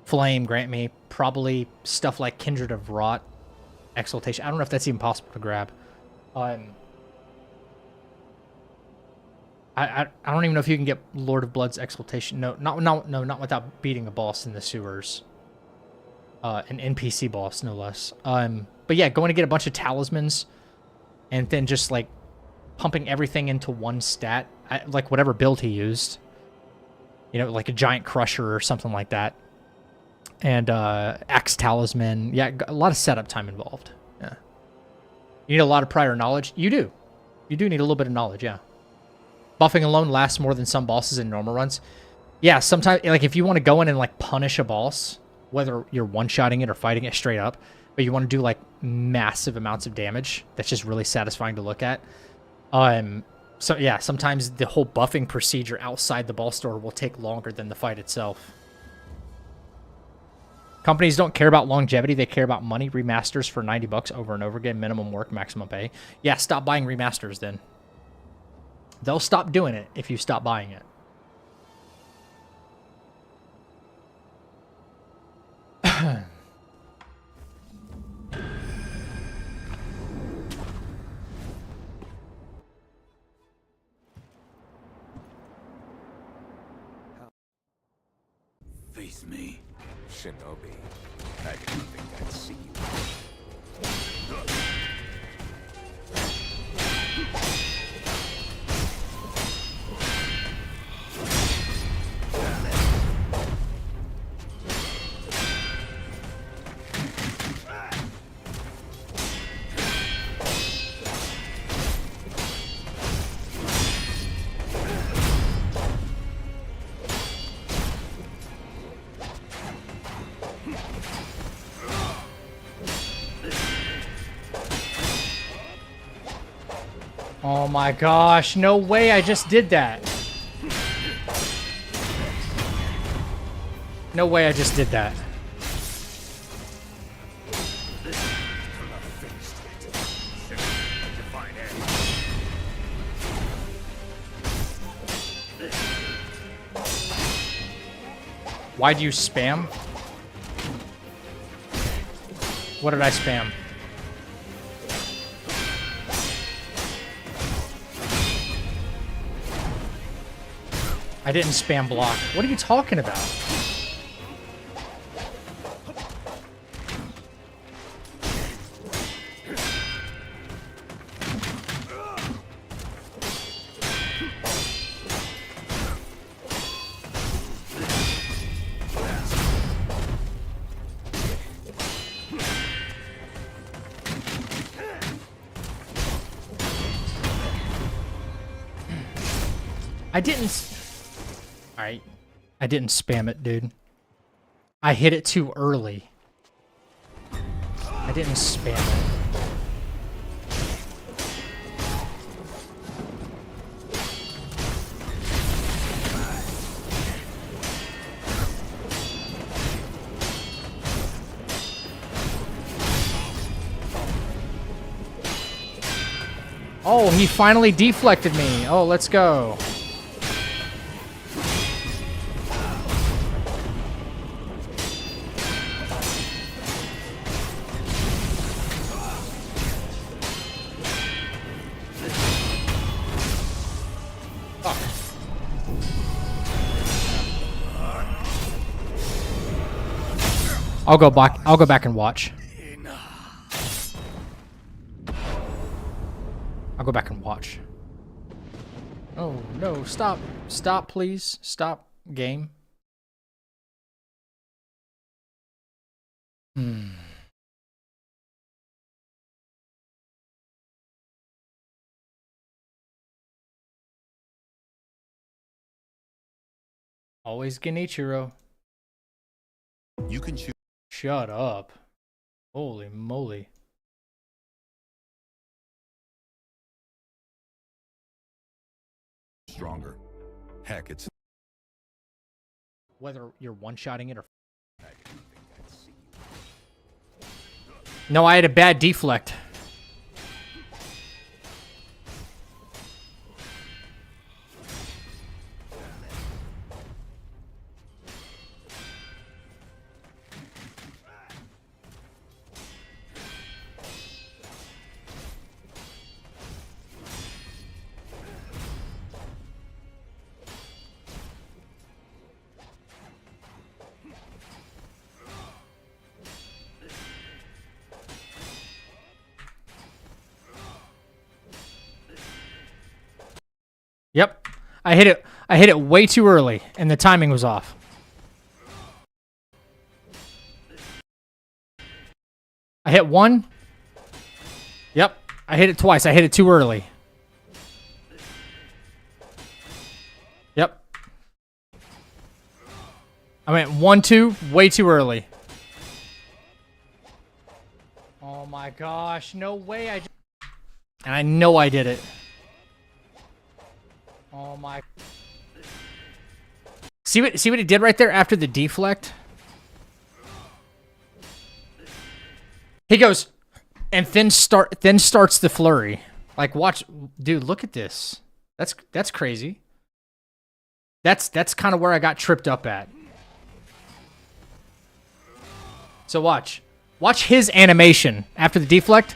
Flame, grant me, probably stuff like Kindred of Rot, Exaltation. I don't know if that's even possible to grab. I don't even know if you can get Lord of Blood's Exaltation. No, not without beating a boss in the sewers. An NPC boss, no less. But yeah, going to get a bunch of talismans, and then just like pumping everything into one stat, like whatever build he used. You know, like a giant crusher or something like that. And Axe Talisman. Yeah, a lot of setup time involved. Yeah. You need a lot of prior knowledge. You do. You do need a little bit of knowledge, yeah. Buffing alone lasts more than some bosses in normal runs. Yeah, sometimes, like, if you want to go in and, like, punish a boss, whether you're one-shotting it or fighting it straight up, but you want to do, like, massive amounts of damage, that's just really satisfying to look at. So, yeah, sometimes the whole buffing procedure outside the boss door will take longer than the fight itself. Companies don't care about longevity. They care about money. Remasters for 90 bucks over and over again. Minimum work, maximum pay. Yeah, stop buying remasters then. They'll stop doing it if you stop buying it. Face me, Shinobi. I didn't think I'd see you. Oh my gosh, no way I just did that. No way I just did that. Why'd you spam? What did I spam? I didn't spam block. What are you talking about? I didn't... Alright. I didn't spam it, dude. I hit it too early. I didn't spam it. Oh, he finally deflected me. Oh, let's go. I'll go back and watch. I'll go back and watch. Oh no, stop. Stop, please. Stop, game. Always Genichiro. You can choose. Shut up. Holy moly. Stronger. Heck, it's Whether you're one-shotting it or... No, I had a bad deflect. Yep. I hit it way too early and the timing was off. I hit one. Yep. I hit it twice. I hit it too early. Yep. I went 1-2 way too early. Oh my gosh, no way and I know I did it. Oh my. See what he did right there after the deflect? He goes and then starts the flurry. Like watch, dude, look at this. That's crazy. That's kind of where I got tripped up at. So watch his animation after the deflect.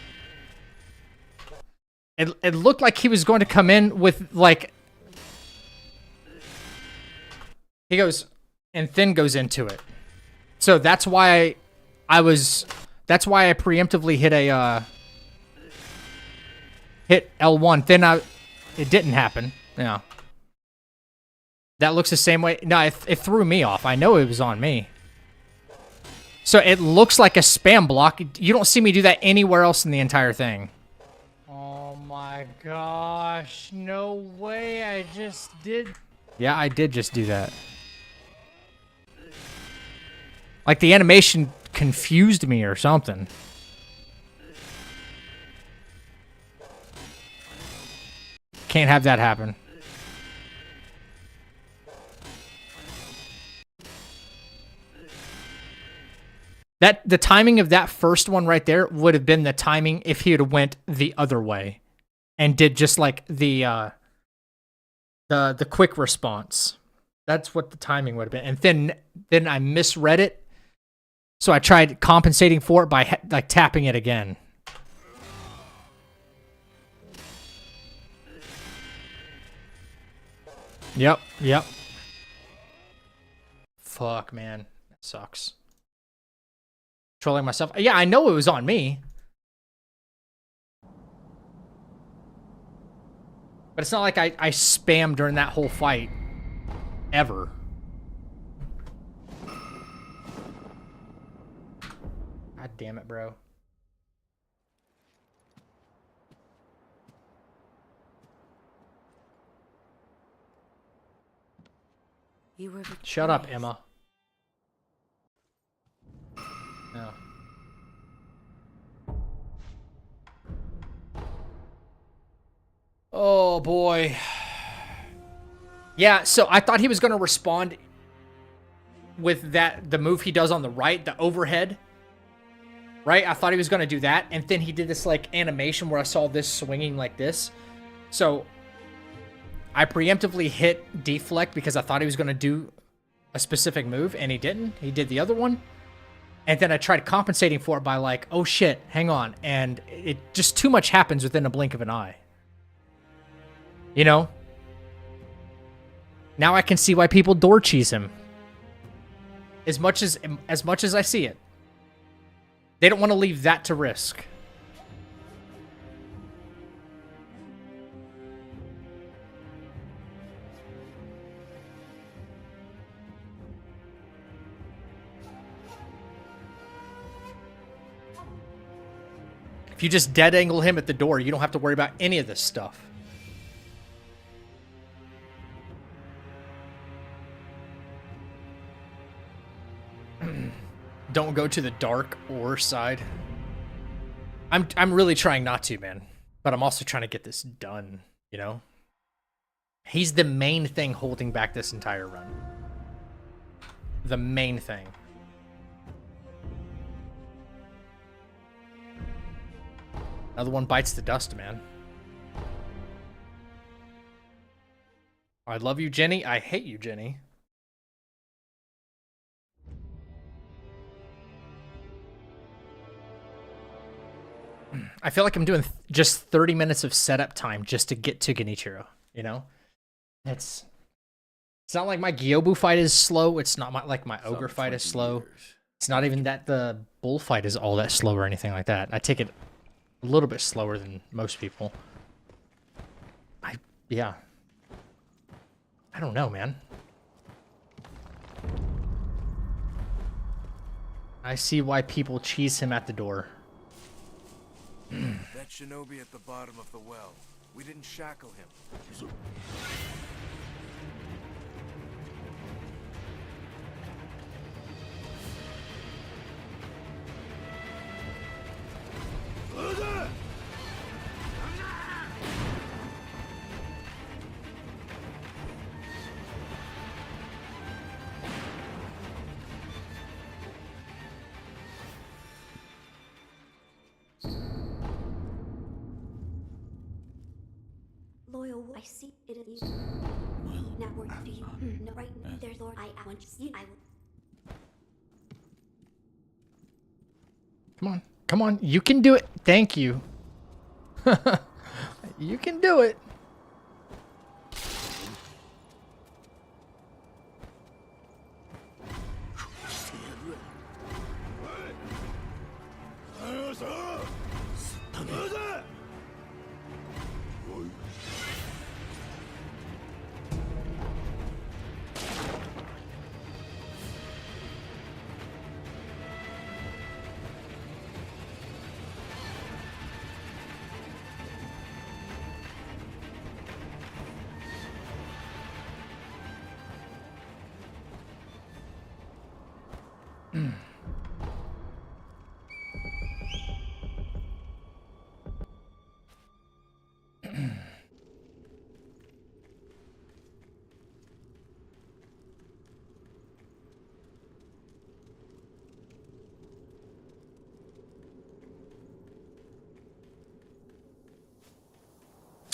It looked like he was going to come in with like. He goes and then goes into it. So that's why that's why I preemptively hit a hit L1. Then it didn't happen. Yeah. That looks the same way. No, it threw me off. I know it was on me. So it looks like a spam block. You don't see me do that anywhere else in the entire thing. Oh my gosh. No way I just did. Yeah, I did just do that. Like the animation confused me or something. Can't have that happen. The timing of that first one right there would have been the timing if he had went the other way and did just like the quick response. That's what the timing would have been. And then I misread it. So I tried compensating for it by like tapping it again. Yep. Fuck, man. That sucks. Trolling myself. Yeah, I know it was on me. But it's not like I spammed during that whole fight. Ever. God damn it, bro. You were Shut up, Emma. No. Oh, boy. Yeah, so I thought he was going to respond with the move he does on the right, the overhead. Right? I thought he was going to do that. And then he did this, like, animation where I saw this swinging like this. So I preemptively hit deflect because I thought he was going to do a specific move, and he didn't. He did the other one. And then I tried compensating for it by like, oh shit, hang on. And it just too much happens within a blink of an eye. You know? Now I can see why people door cheese him. As much as I see it. They don't want to leave that to risk. If you just dead angle him at the door, you don't have to worry about any of this stuff. Don't go to the dark or side. I'm really trying not to, man. But I'm also trying to get this done, you know? He's the main thing holding back this entire run. The main thing. Another one bites the dust, man. I love you, Jenny. I hate you, Jenny. I feel like I'm doing just 30 minutes of setup time just to get to Genichiro, you know? It's not like my Gyobu fight is slow. It's not like my Ogre fight is slow. It's not even that the Bull fight is all that slow or anything like that. I take it a little bit slower than most people. Yeah. I don't know, man. I see why people cheese him at the door. That shinobi at the bottom of the well. We didn't shackle him. Loyal, I see it is. Now we're to you. No, right now, there's Lord. I want to see. I will. Come on. Come on. You can do it. Thank you. You can do it.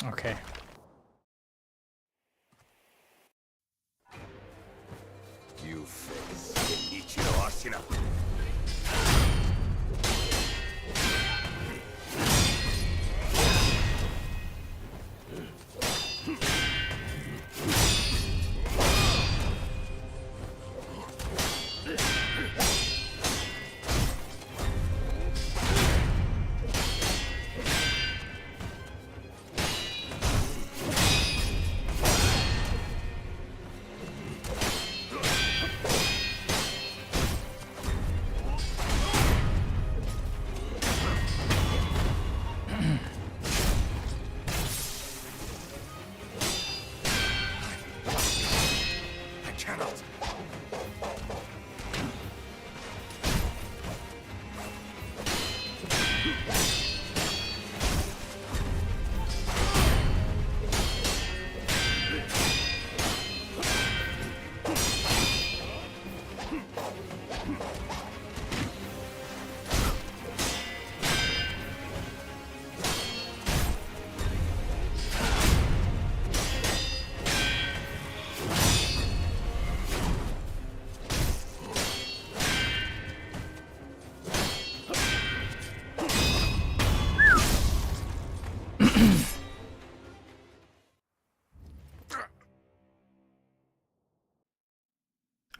Okay. You face Ichiro Ashina.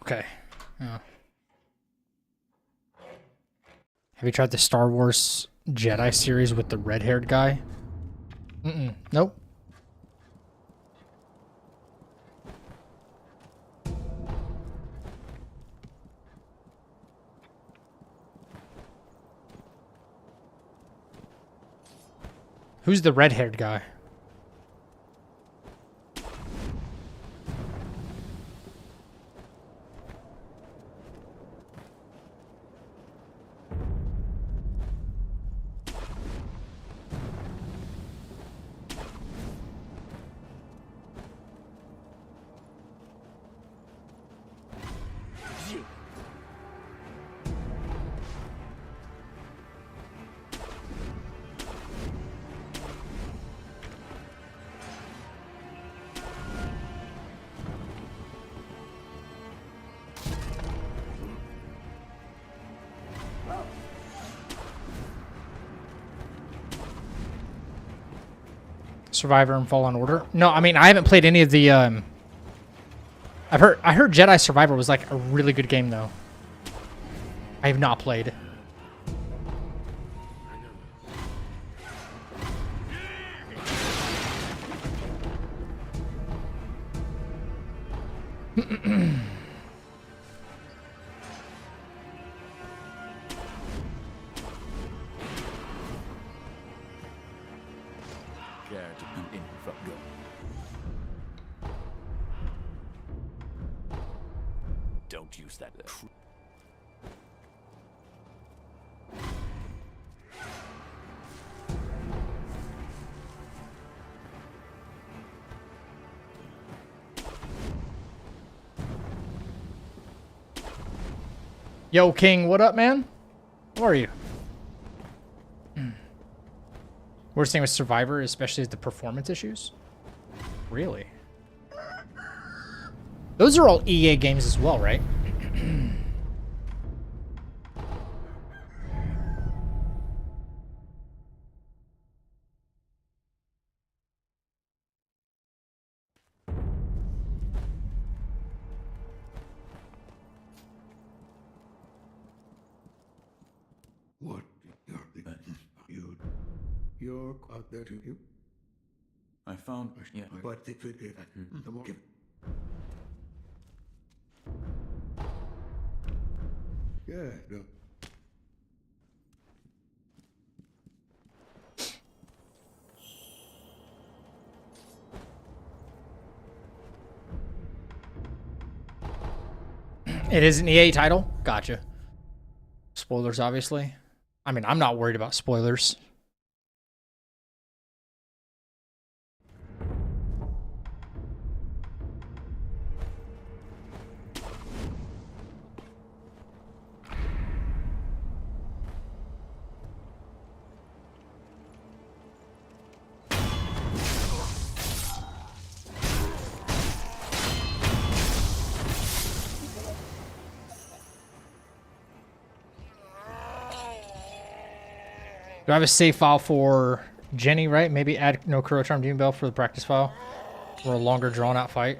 Okay. Yeah. Have you tried the Star Wars Jedi series with the red-haired guy? Nope. Who's the red-haired guy? Survivor and Fallen Order. No, I mean I haven't played any of the. I heard Jedi Survivor was like a really good game though. I have not played. Don't use that. Yo, King, what up, man? How are you? Worst thing with Survivor, especially is the performance issues. Really? Those are all EA games as well, right? What you're out there to you? I found. Yeah. But if the more yeah, no. It is an EA title? Gotcha. Spoilers, obviously. I mean, I'm not worried about spoilers. Do I have a save file for Jenny, right? Maybe add no Kuro Charm Demon Bell for the practice file for a longer drawn out fight.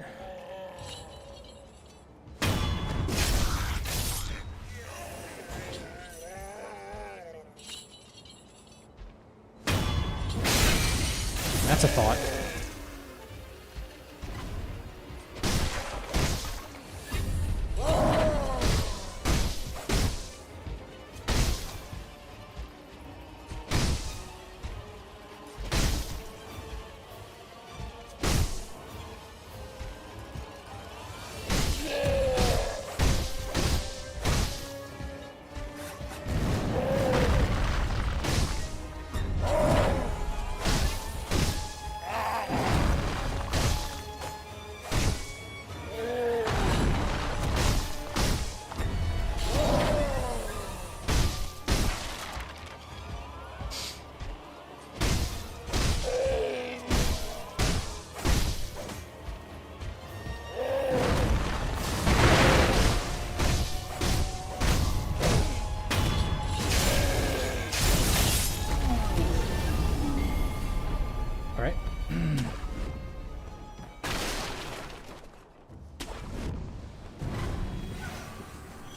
That's a thought.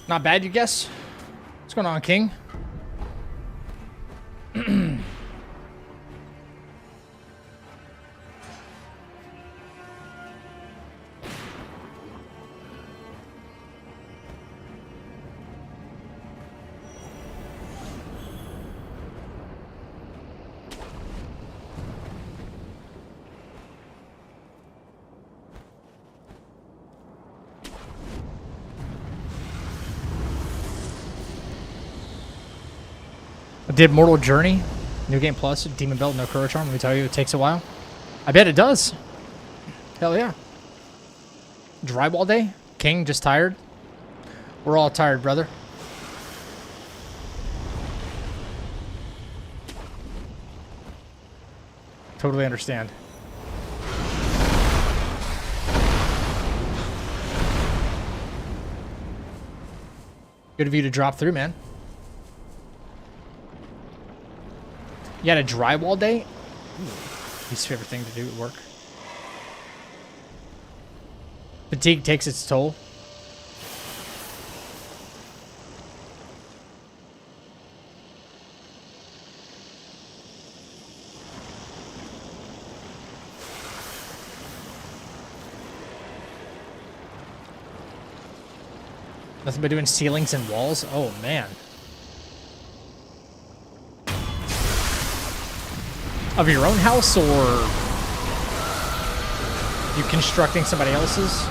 Not bad, you guess? What's going on, King? I did Mortal Journey, New Game Plus, Demon Belt, no Kuro Charm. Let me tell you, it takes a while. I bet it does. Hell yeah. Drywall day? King, just tired? We're all tired, brother. Totally understand. Good of you to drop through, man. You had a drywall day? Least favorite thing to do at work. Fatigue takes its toll. Nothing but doing ceilings and walls? Oh, man. Of your own house, or you constructing somebody else's?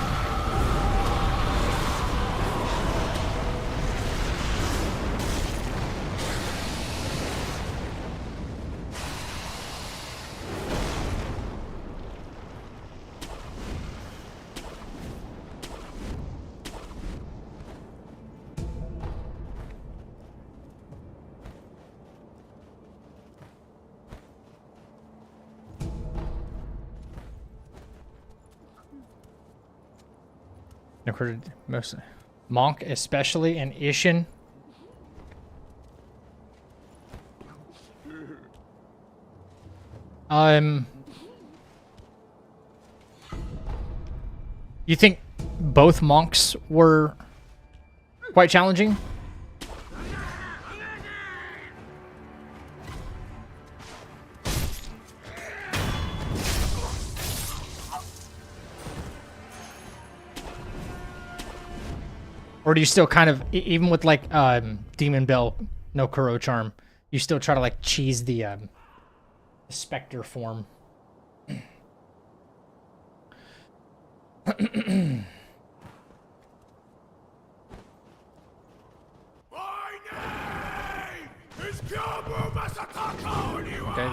Mostly. Monk, especially, and Ishin. You think both monks were quite challenging? Or do you still kind of, even with like Demon Bell, no Kuro Charm, you still try to like cheese the Spectre form? Okay,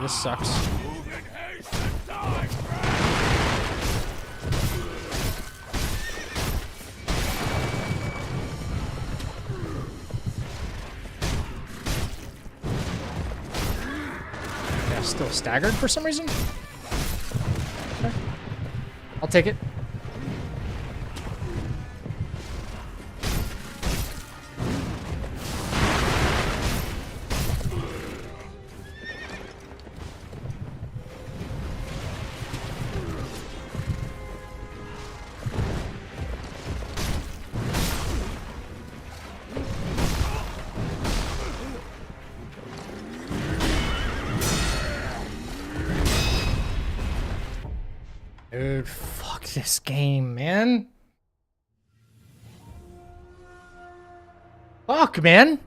this sucks. Still staggered for some reason? Okay. I'll take it. Dude, fuck this game, man. Fuck, man.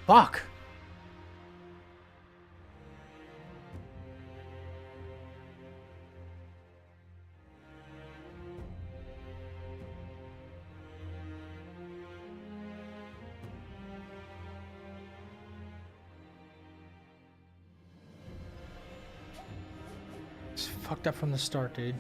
Fuck. Fucked up from the start, dude.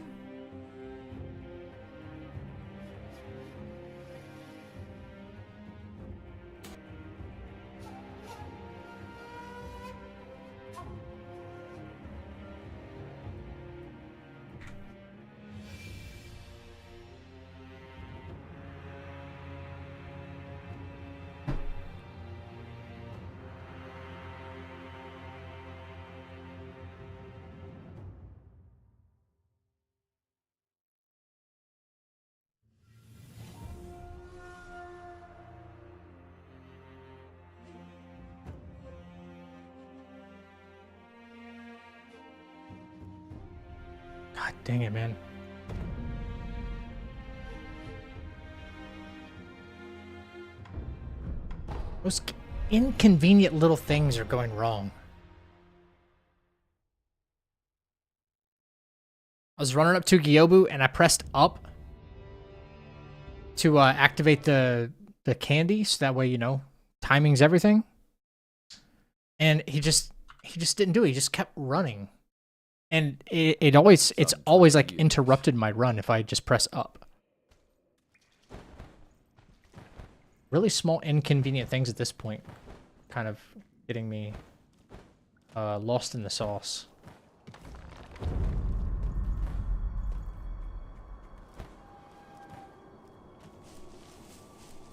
God dang it, man. Those inconvenient little things are going wrong. I was running up to Gyobu and I pressed up to activate the candy, so that way, you know, timing's everything. And he just didn't do it. He just kept running. And it's always like interrupted my run if I just press up. Really small inconvenient things at this point kind of getting me Lost in the Sauce.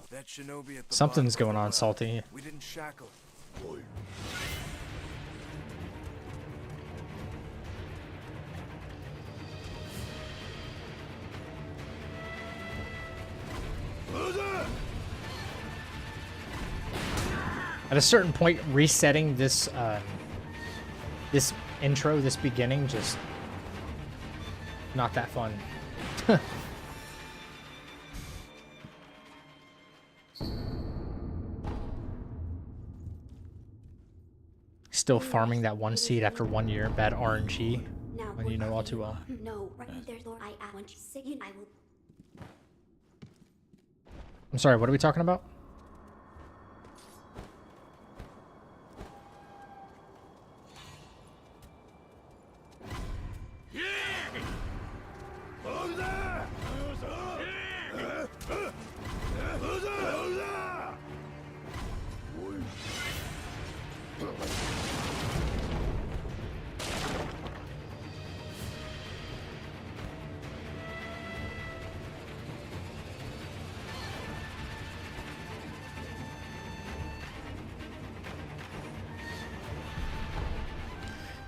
That shinobi at the Something's bottom going of on, the Salty. well. We didn't shackle it. At a certain point, resetting this this intro, this beginning, just not that fun. Still farming that one seed after 1 year. Bad RNG. When you know all too well. No, right there's Lord. I want you sick. I will. I'm sorry, what are we talking about?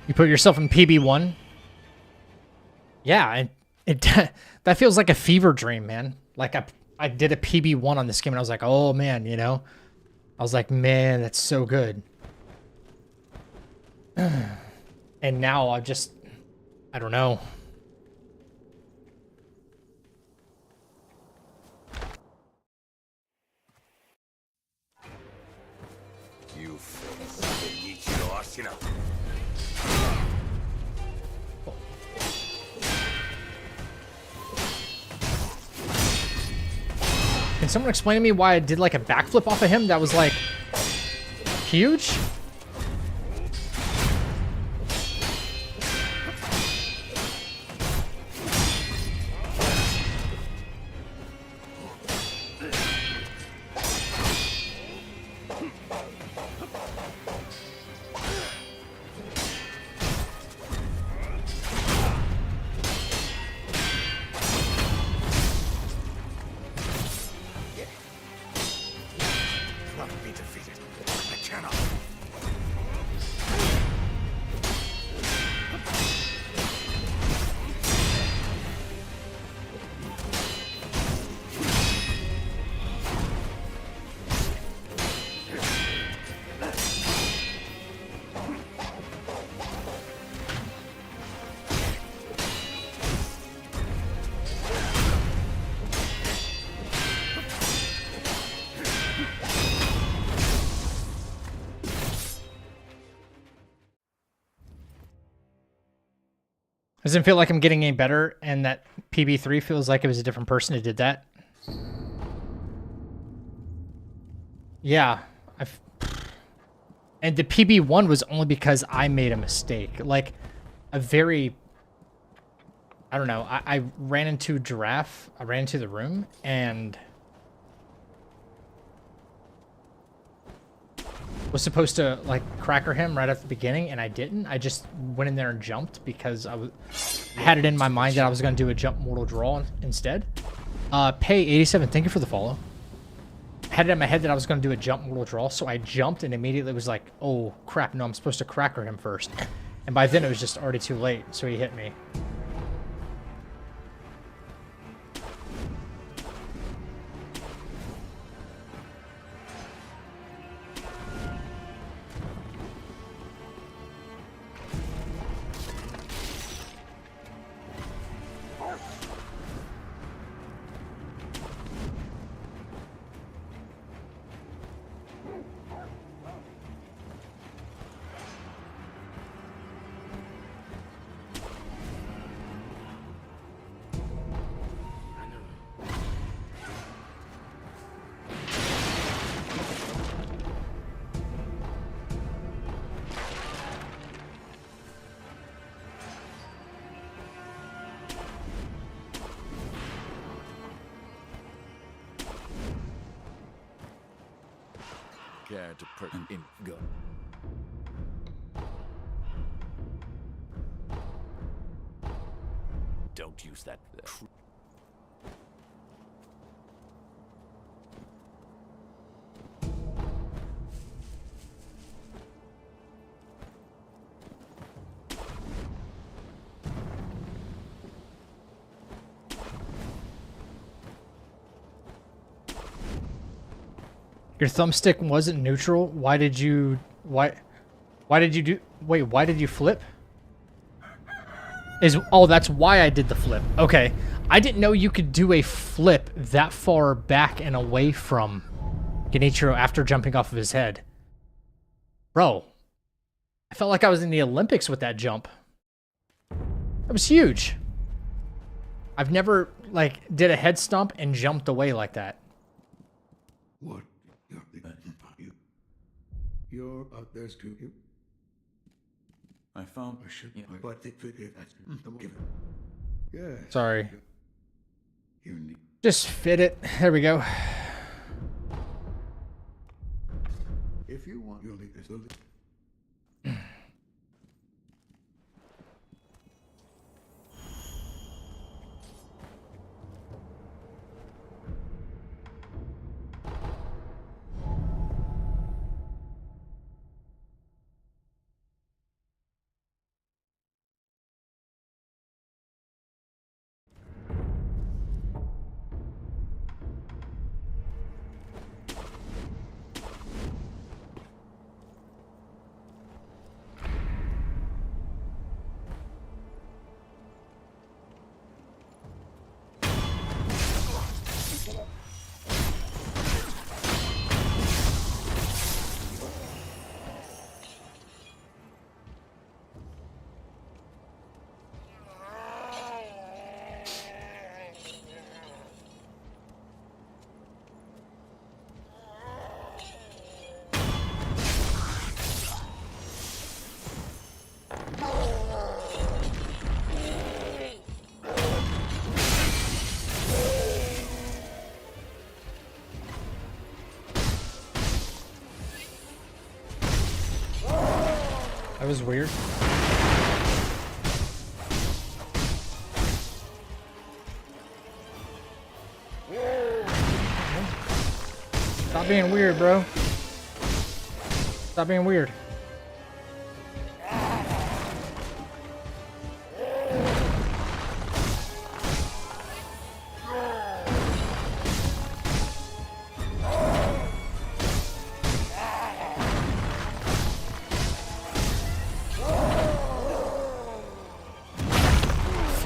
You put yourself in PB1? Yeah, and it that feels like a fever dream, man. Like I did a PB1 on this game and I was like, oh man, you know? I was like, man, that's so good. And now I don't know. You face Ichiro Ashina. Can someone explain to me why I did like a backflip off of him that was like huge? Not be defeated. I cannot. Doesn't feel like I'm getting any better, and that PB3 feels like it was a different person who did that. Yeah. And the PB1 was only because I made a mistake. Like, a very... I don't know. I ran into Giraffe. I ran into the room, and... was supposed to, like, cracker him right at the beginning, and I didn't. I just went in there and jumped because I had it in my mind that I was going to do a jump mortal draw instead. Pay87, thank you for the follow. Had it in my head that I was going to do a jump mortal draw, so I jumped and immediately was like, oh, crap, no, I'm supposed to cracker him first. And by then it was just already too late, so he hit me. Character in go. Don't use that. Your thumbstick wasn't neutral. Why did you flip? Oh, that's why I did the flip. Okay. I didn't know you could do a flip that far back and away from Genichiro after jumping off of his head. Bro, I felt like I was in the Olympics with that jump. That was huge. I've never, like, did a head stomp and jumped away like that. What? You're there's two. I found a ship, but it fit it. Don't give it. Yeah. Sorry. Just fit it. There we go. If you want, you'll leave this. That was weird. Stop being weird, bro. Stop being weird.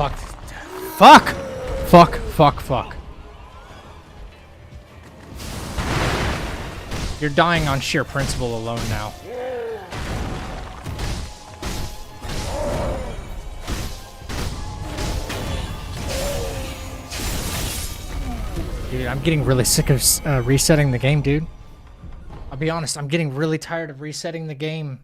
Fuck. Fuck! Fuck, fuck, fuck. You're dying on sheer principle alone now. Dude, I'm getting really sick of resetting the game, dude. I'll be honest, I'm getting really tired of resetting the game.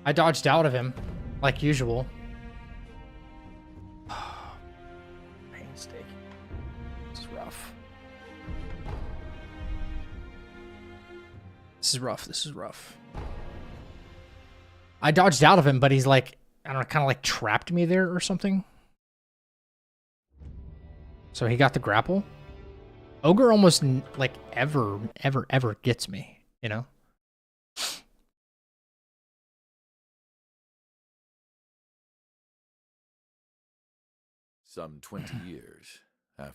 I dodged out of him, like usual. Painstaking. This is rough. This is rough. This is rough. I dodged out of him, but he's like, I don't know, kind of like trapped me there or something. So he got the grapple. Ogre almost like ever gets me, you know? Some 20 years after.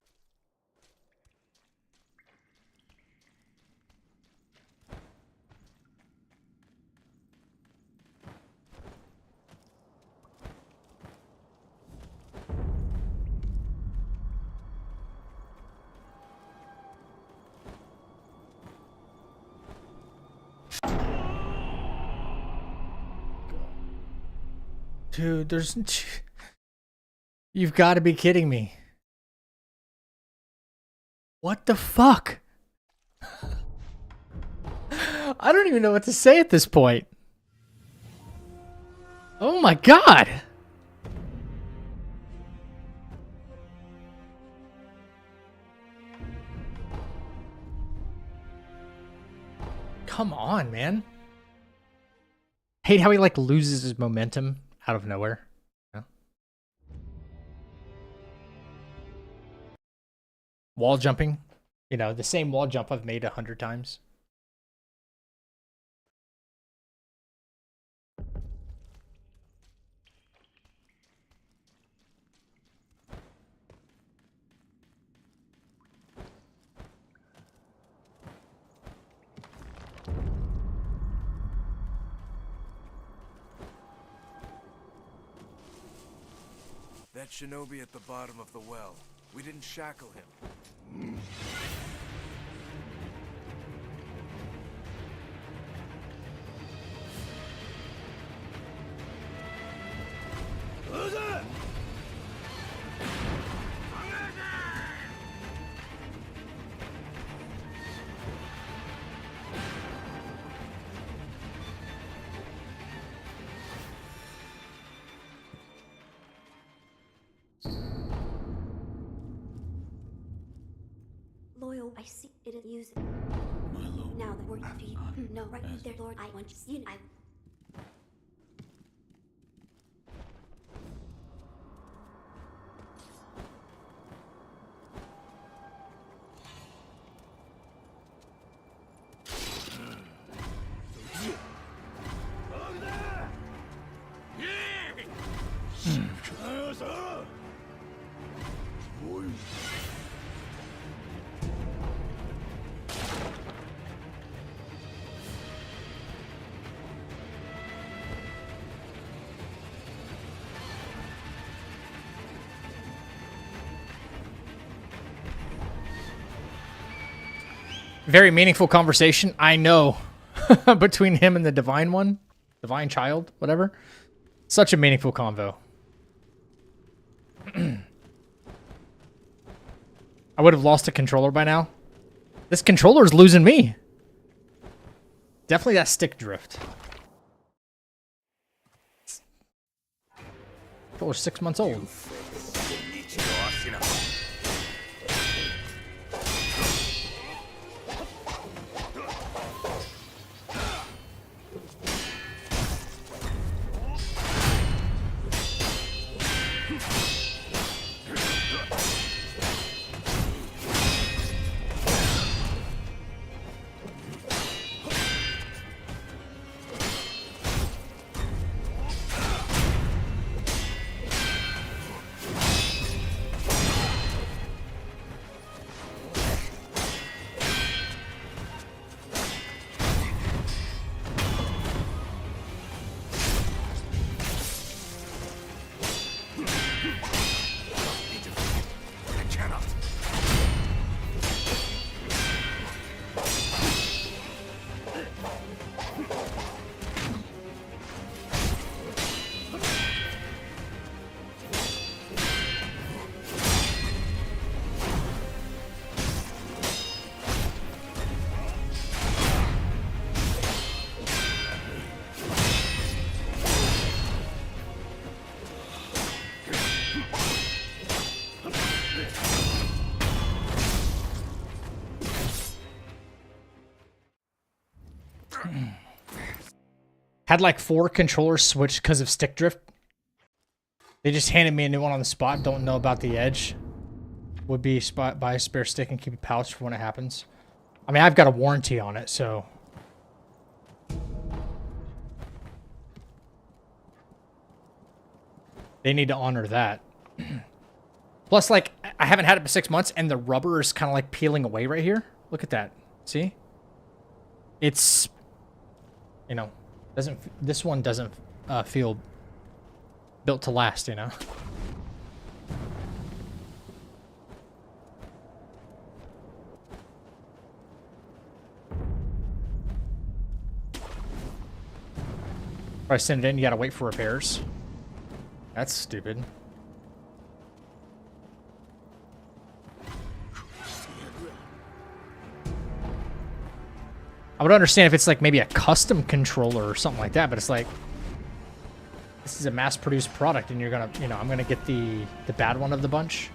Dude, there's... You've got to be kidding me. What the fuck? I don't even know what to say at this point. Oh my god. Come on, man. Hate how he like loses his momentum out of nowhere. Yeah. Wall jumping, you know, the same wall jump I've made 100 times. That shinobi at the bottom of the well. We didn't shackle him. Loyal, I see it is used. Now the word feed. No, right there, Lord. I want you. I. Very meaningful conversation, I know, between him and the divine one, divine child, whatever. Such a meaningful convo. I would have lost a controller by now. This controller is losing me. Definitely that stick drift. Controller's 6 months old. Had like 4 controllers switched because of stick drift. They just handed me a new one on the spot. Don't know about the edge. Would be buy a spare stick and keep a pouch for when it happens. I mean, I've got a warranty on it, so. They need to honor that. Plus, like, I haven't had it for 6 months, and the rubber is kind of like peeling away right here. Look at that. See? It's, you know, this one doesn't feel built to last, you know? If I send it in, you gotta wait for repairs. That's stupid. I would understand if it's like maybe a custom controller or something like that, but it's like, this is a mass-produced product and you're gonna, you know, I'm gonna get the bad one of the bunch.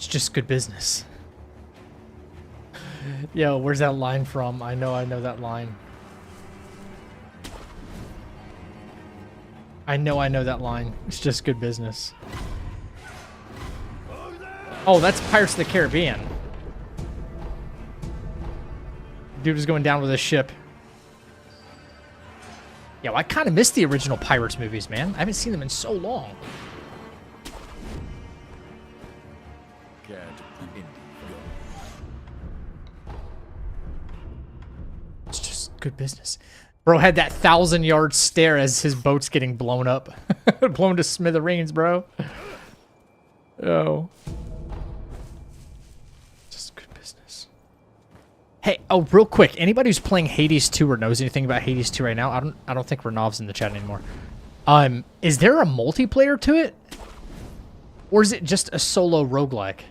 just good business. Yo, where's that line from? I know that line. I know that line. It's just good business. Oh, that's Pirates of the Caribbean. Dude is going down with his ship. Yo, I kind of missed the original Pirates movies, man. I haven't seen them in so long. It's just good business. Bro had that 1,000-yard stare as his boat's getting blown up. Blown to smithereens, bro. Oh. Just good business. Hey, oh, real quick. Anybody who's playing Hades 2 or knows anything about Hades 2 right now? I don't think Renov's in the chat anymore. Is there a multiplayer to it? Or is it just a solo roguelike?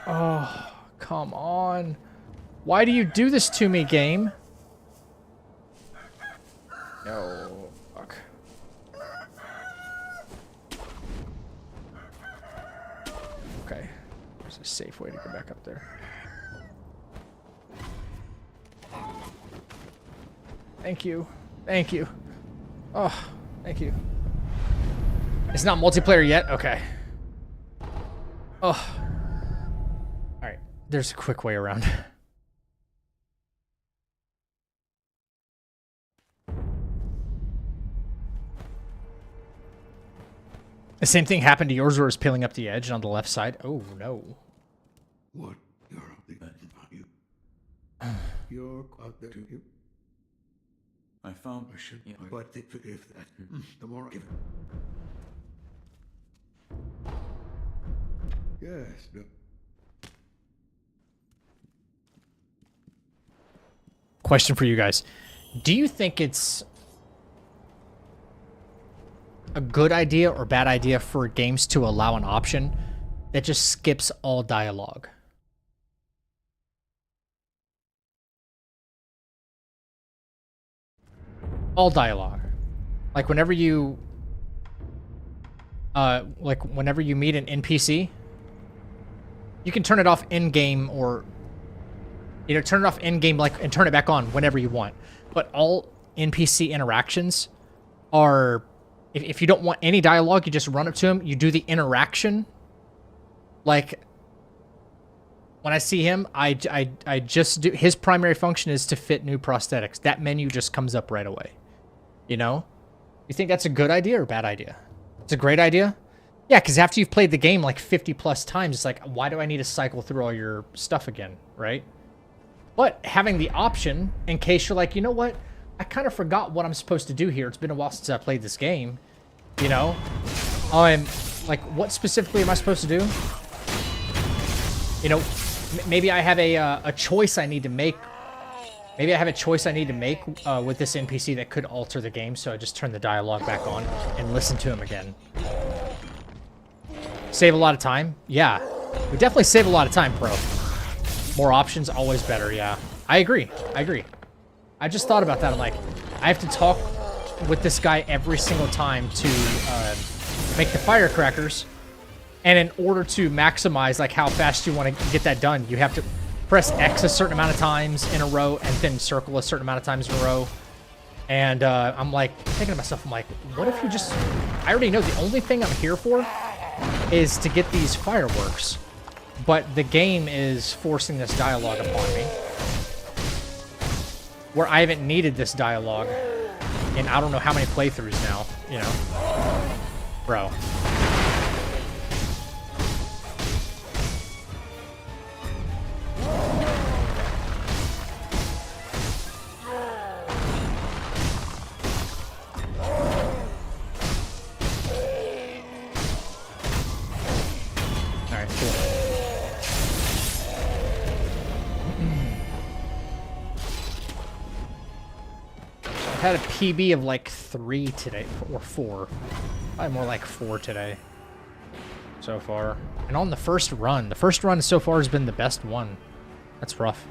Oh, come on. Why do you do this to me, game? No. Fuck. Okay. There's a safe way to get back up there. Thank you. Thank you. Oh, thank you. It's not multiplayer yet? Okay. Oh. Alright. There's a quick way around. The same thing happened to yours where it was peeling up the edge on the left side. Oh, no. What? You're out there to you. I found a ship, but if that, the more I give it. Yes. No. Question for you guys. Do you think it's a good idea or bad idea for games to allow an option that just skips all dialogue? All dialogue. Like whenever you meet an NPC, you can turn it off in game or turn it off in game and turn it back on whenever you want. But all NPC interactions are, if you don't want any dialogue, you just run up to him, you do the interaction. Like when I see him, I just do, his primary function is to fit new prosthetics. That menu just comes up right away. You know? You think that's a good idea or a bad idea? It's a great idea? Yeah, because after you've played the game like 50 plus times, it's like, why do I need to cycle through all your stuff again, right? But having the option, in case you're like, you know what? I kind of forgot what I'm supposed to do here. It's been a while since I played this game. You know? Like, what specifically am I supposed to do? You know, maybe I have a choice I need to make. Maybe I have a choice I need to make with this NPC that could alter the game, so I just turn the dialogue back on and listen to him again. Save a lot of time? Yeah. We definitely save a lot of time, pro. More options, always better, yeah. I agree. I agree. I just thought about that. I'm like, I have to talk with this guy every single time to make the firecrackers. And in order to maximize like how fast you want to get that done, you have to press X a certain amount of times in a row and then circle a certain amount of times in a row. And I'm like, thinking to myself, I'm like, what if you just... I already know the only thing I'm here for is to get these fireworks. But the game is forcing this dialogue upon me. Where I haven't needed this dialogue in I don't know how many playthroughs now, you know? Bro. Had a PB of like 3 today, or 4. Probably more like 4 today so far. And on the first run so far has been the best one. That's rough.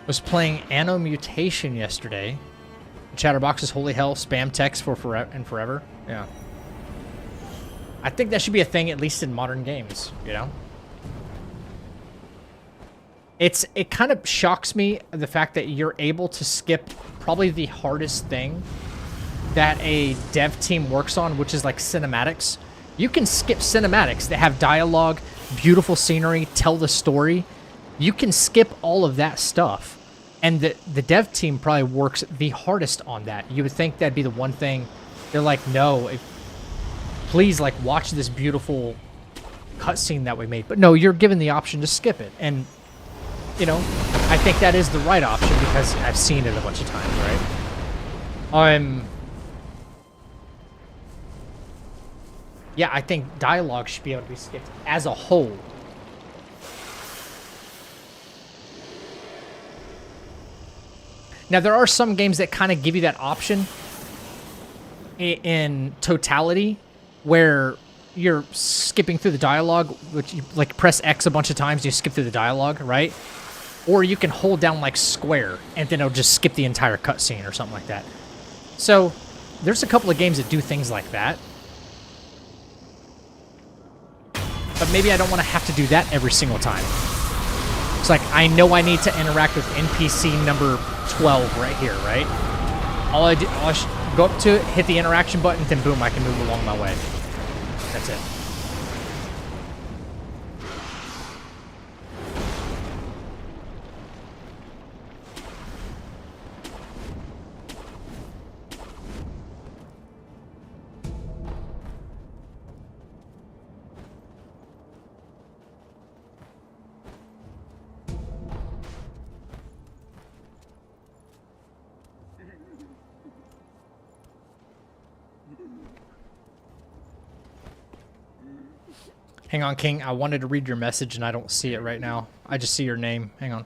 Was playing Anno Mutation yesterday. Chatterboxes, holy hell, spam text for forever and forever. Yeah. I think that should be a thing, at least in modern games, you know? It kind of shocks me, the fact that you're able to skip probably the hardest thing that a dev team works on, which is like cinematics. You can skip cinematics that have dialogue, beautiful scenery, tell the story. You can skip all of that stuff. And the dev team probably works the hardest on that. You would think that'd be the one thing. They're like, no, please, like, watch this beautiful cutscene that we made. But no, you're given the option to skip it. And, you know, I think that is the right option because I've seen it a bunch of times, right? Yeah, I think dialogue should be able to be skipped as a whole. Now, there are some games that kind of give you that option in totality, where you're skipping through the dialogue, which you like press X a bunch of times, you skip through the dialogue, right? Or you can hold down like square, and then it'll just skip the entire cutscene or something like that. So, there's a couple of games that do things like that. But maybe I don't want to have to do that every single time. It's like, I know I need to interact with NPC number 12 right here, right? All I go up to it, hit the interaction button, then boom, I can move along my way. That's it. Hang on, King. I wanted to read your message, and I don't see it right now. I just see your name. Hang on.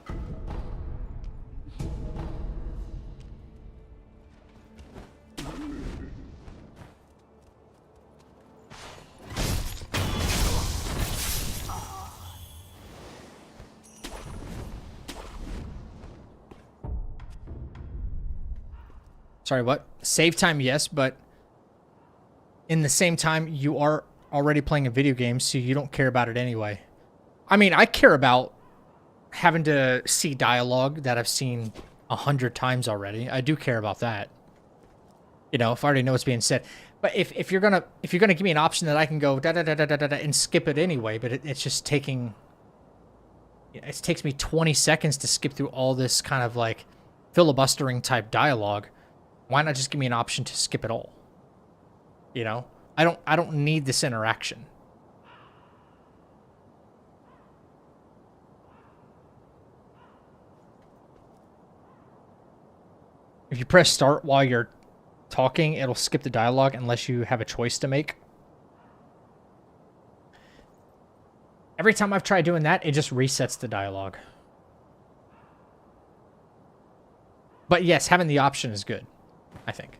Sorry, what? Save time, yes, but in the same time, you are already playing a video game, so you don't care about it anyway. I mean, I care about having to see dialogue that I've seen 100 times already. I do care about that. You know, if I already know what's being said. But if you're gonna give me an option that I can go da da da da da da and skip it anyway, but it's just taking. It takes me 20 seconds to skip through all this kind of like filibustering type dialogue. Why not just give me an option to skip it all? You know? I don't need this interaction. If you press start while you're talking, it'll skip the dialogue unless you have a choice to make. Every time I've tried doing that, it just resets the dialogue. But yes, having the option is good, I think.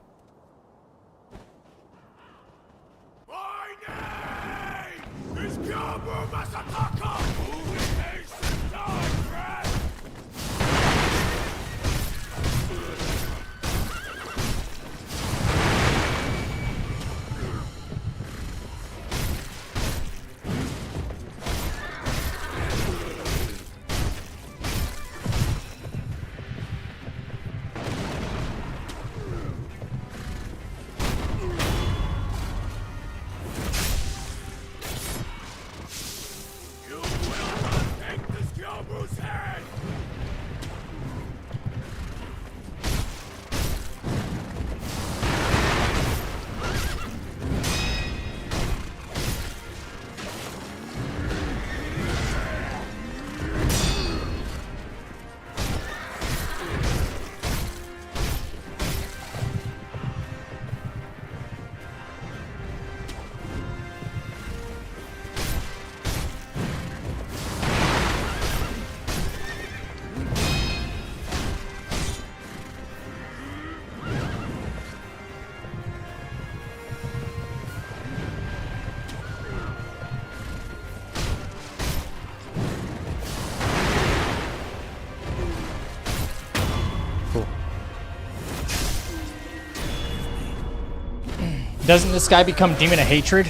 Doesn't this guy become Demon of Hatred?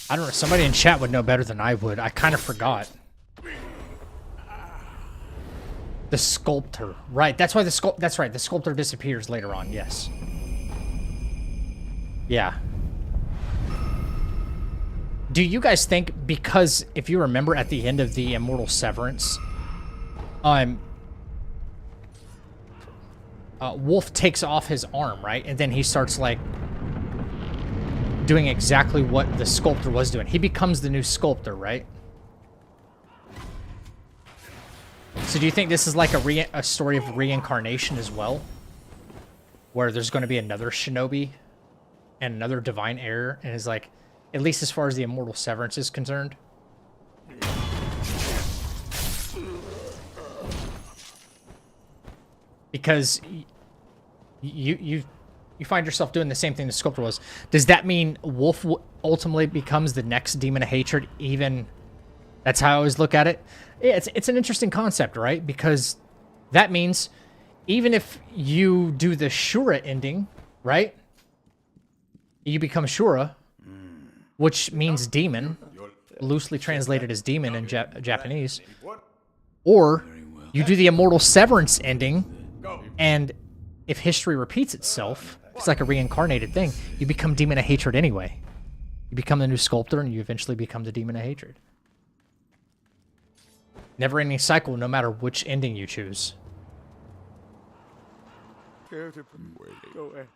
I don't know. Somebody in chat would know better than I would. I kind of forgot. The sculptor. Right. That's why that's right. The sculptor disappears later on. Yes. Yeah. Do you guys think, because if you remember at the end of the Immortal Severance, Wolf takes off his arm, right? And then he starts, like, doing exactly what the sculptor was doing. He becomes the new sculptor, right? So do you think this is like a story of reincarnation as well? Where there's going to be another shinobi and another divine heir, and is like, at least as far as the Immortal Severance is concerned? Because you find yourself doing the same thing the sculptor was. Does that mean Wolf ultimately becomes the next Demon of Hatred? Even that's how I always look at it. Yeah, it's an interesting concept, right? Because that means even if you do the Shura ending, right? You become Shura, which means demon, loosely translated as demon in Japanese. Or you do the Immortal Severance ending, and if history repeats itself, it's like a reincarnated thing, you become Demon of Hatred anyway. You become the new sculptor, and you eventually become the Demon of Hatred. Never-ending cycle, no matter which ending you choose. Go ahead.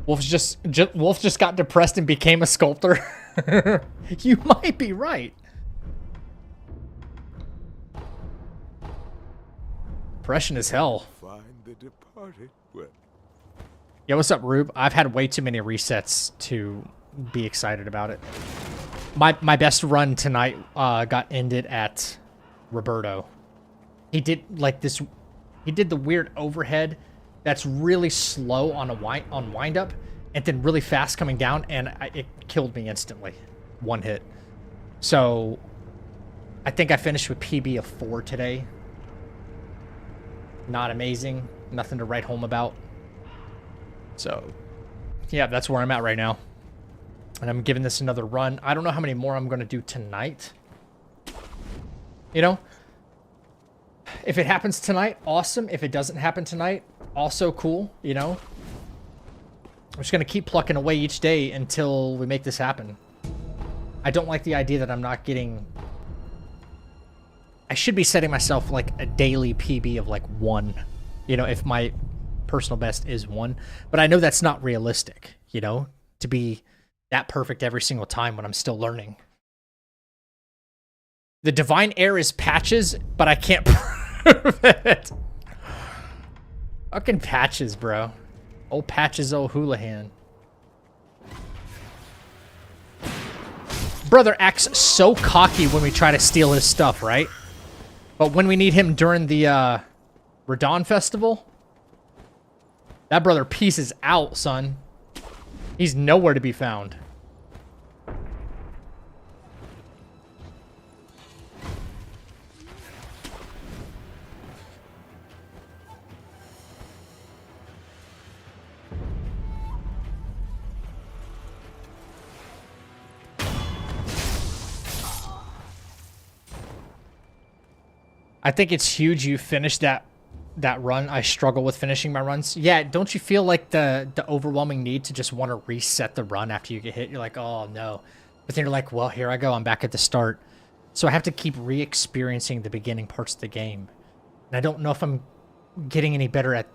Wolf just got depressed and became a sculptor. You might be right. Depression is hell. Find the departed. Well, Yeah, what's up, Rube? I've had way too many resets to be excited about it. My best run tonight got ended at Roberto. He did like this. He did the weird overhead that's really slow on wind up, and then really fast coming down, and it killed me instantly. One hit. So I think I finished with PB of 4 today. Not amazing. Nothing to write home about. So yeah, that's where I'm at right now. And I'm giving this another run. I don't know how many more I'm going to do tonight. You know? If it happens tonight, awesome. If it doesn't happen tonight, also cool, you know? I'm just going to keep plucking away each day until we make this happen. I don't like the idea that I'm not getting... I should be setting myself like a daily PB of like 1. You know, if my personal best is 1. But I know that's not realistic, you know? To be that perfect every single time when I'm still learning. The divine heir is Patches, but I can't prove it. Fucking Patches, bro. Old Patches O'Houlihan. Brother acts so cocky when we try to steal his stuff, right? But when we need him during the Radon Festival, that brother pieces out, son. He's nowhere to be found. I think it's huge you finished that run. I struggle with finishing my runs. Yeah, don't you feel like the overwhelming need to just want to reset the run after you get hit? You're like, oh no. But then you're like, well, here I go. I'm back at the start. So I have to keep re-experiencing the beginning parts of the game. And I don't know if I'm getting any better at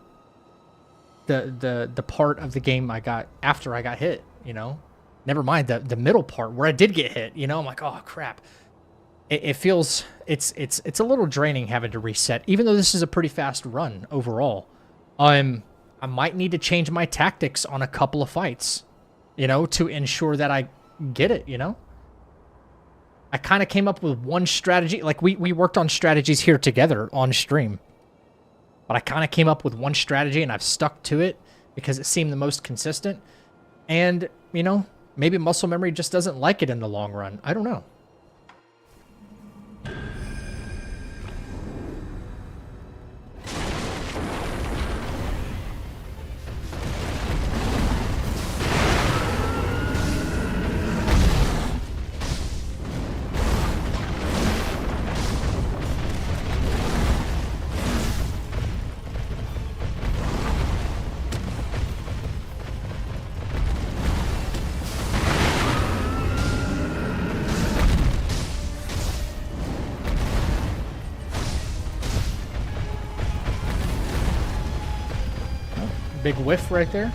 the part of the game I got after I got hit, you know? Never mind the middle part where I did get hit, you know? I'm like, oh crap. It feels it's a little draining having to reset, even though this is a pretty fast run overall. I might need to change my tactics on a couple of fights, you know, to ensure that I get it, you know? I kind of came up with one strategy. Like, we worked on strategies here together on stream. But I kind of came up with one strategy, and I've stuck to it because it seemed the most consistent. And, you know, maybe muscle memory just doesn't like it in the long run. I don't know. Big whiff right there.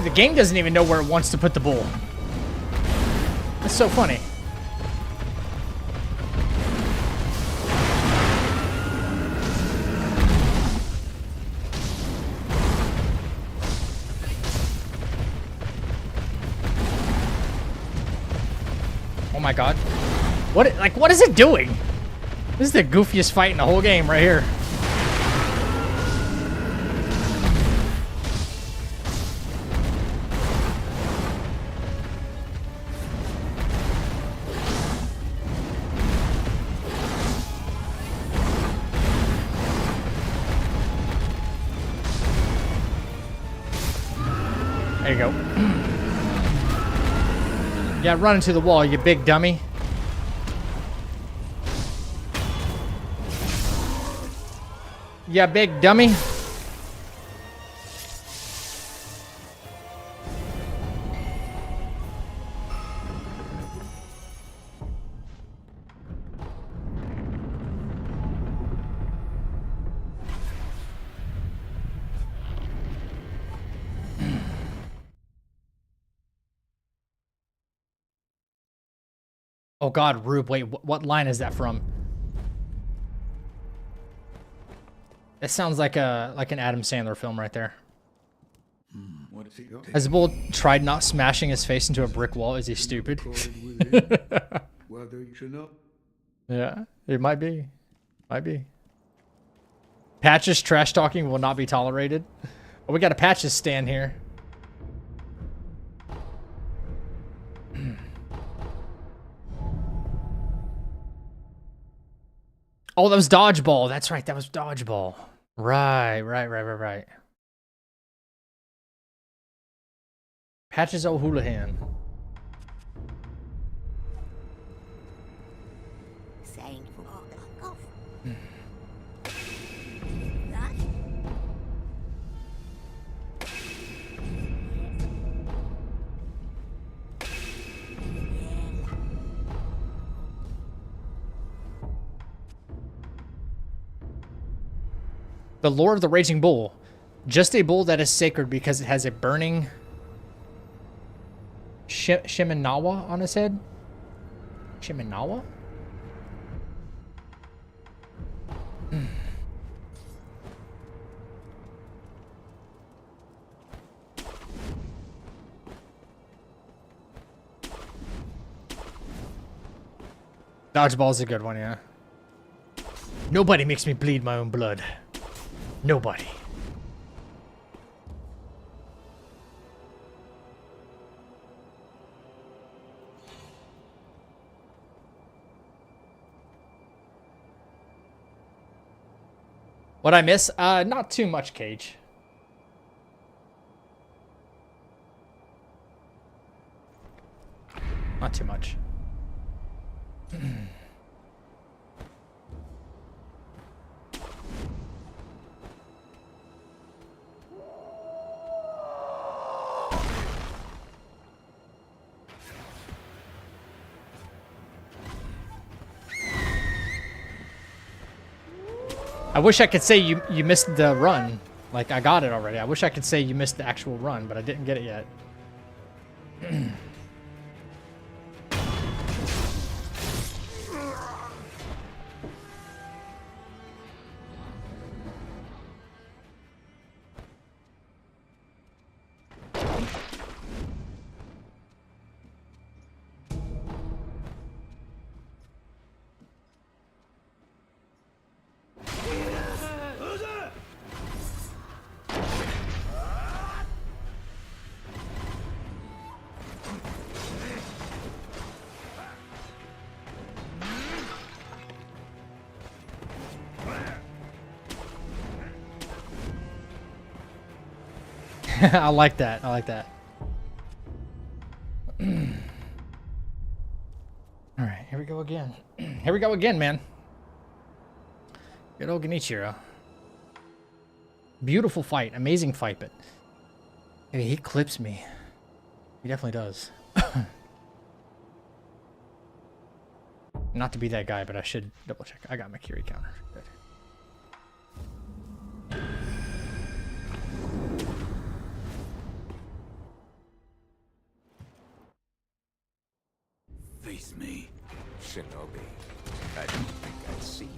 The game doesn't even know where it wants to put the bull. That's so funny. Oh my god. What is it doing? This is the goofiest fight in the whole game right here. There you go. Yeah, run into the wall, you big dummy. Yeah, big dummy. Oh god, Rube, wait, what line is that from? That sounds like an Adam Sandler film right there. What is he doing? Has the bull tried not smashing his face into a brick wall? Is he stupid? Whether you should know. Yeah, it might be. Might be. Patches trash talking will not be tolerated. Oh, we got a Patches stand here. Oh, that was dodgeball. That's right. That was dodgeball. Right. Patches O'Houlihan. The lore of the Raging Bull. Just a bull that is sacred because it has a burning Shimenawa on his head. Shimenawa? Dodgeball's a good one, yeah. Nobody makes me bleed my own blood. Nobody. What I miss? Not too much, Cage. Not too much. I wish I could say you missed the run. Like, I got it already. I wish I could say you missed the actual run, but I didn't get it yet. I like that. I like that. go again. Here we go again, man. Good old Genichiro. Beautiful fight. Amazing fight, but he clips me. He definitely does. Not to be that guy, but I should double check. I got my Kiri counter. Good. Face me, Shinobi. I didn't think I'd see you.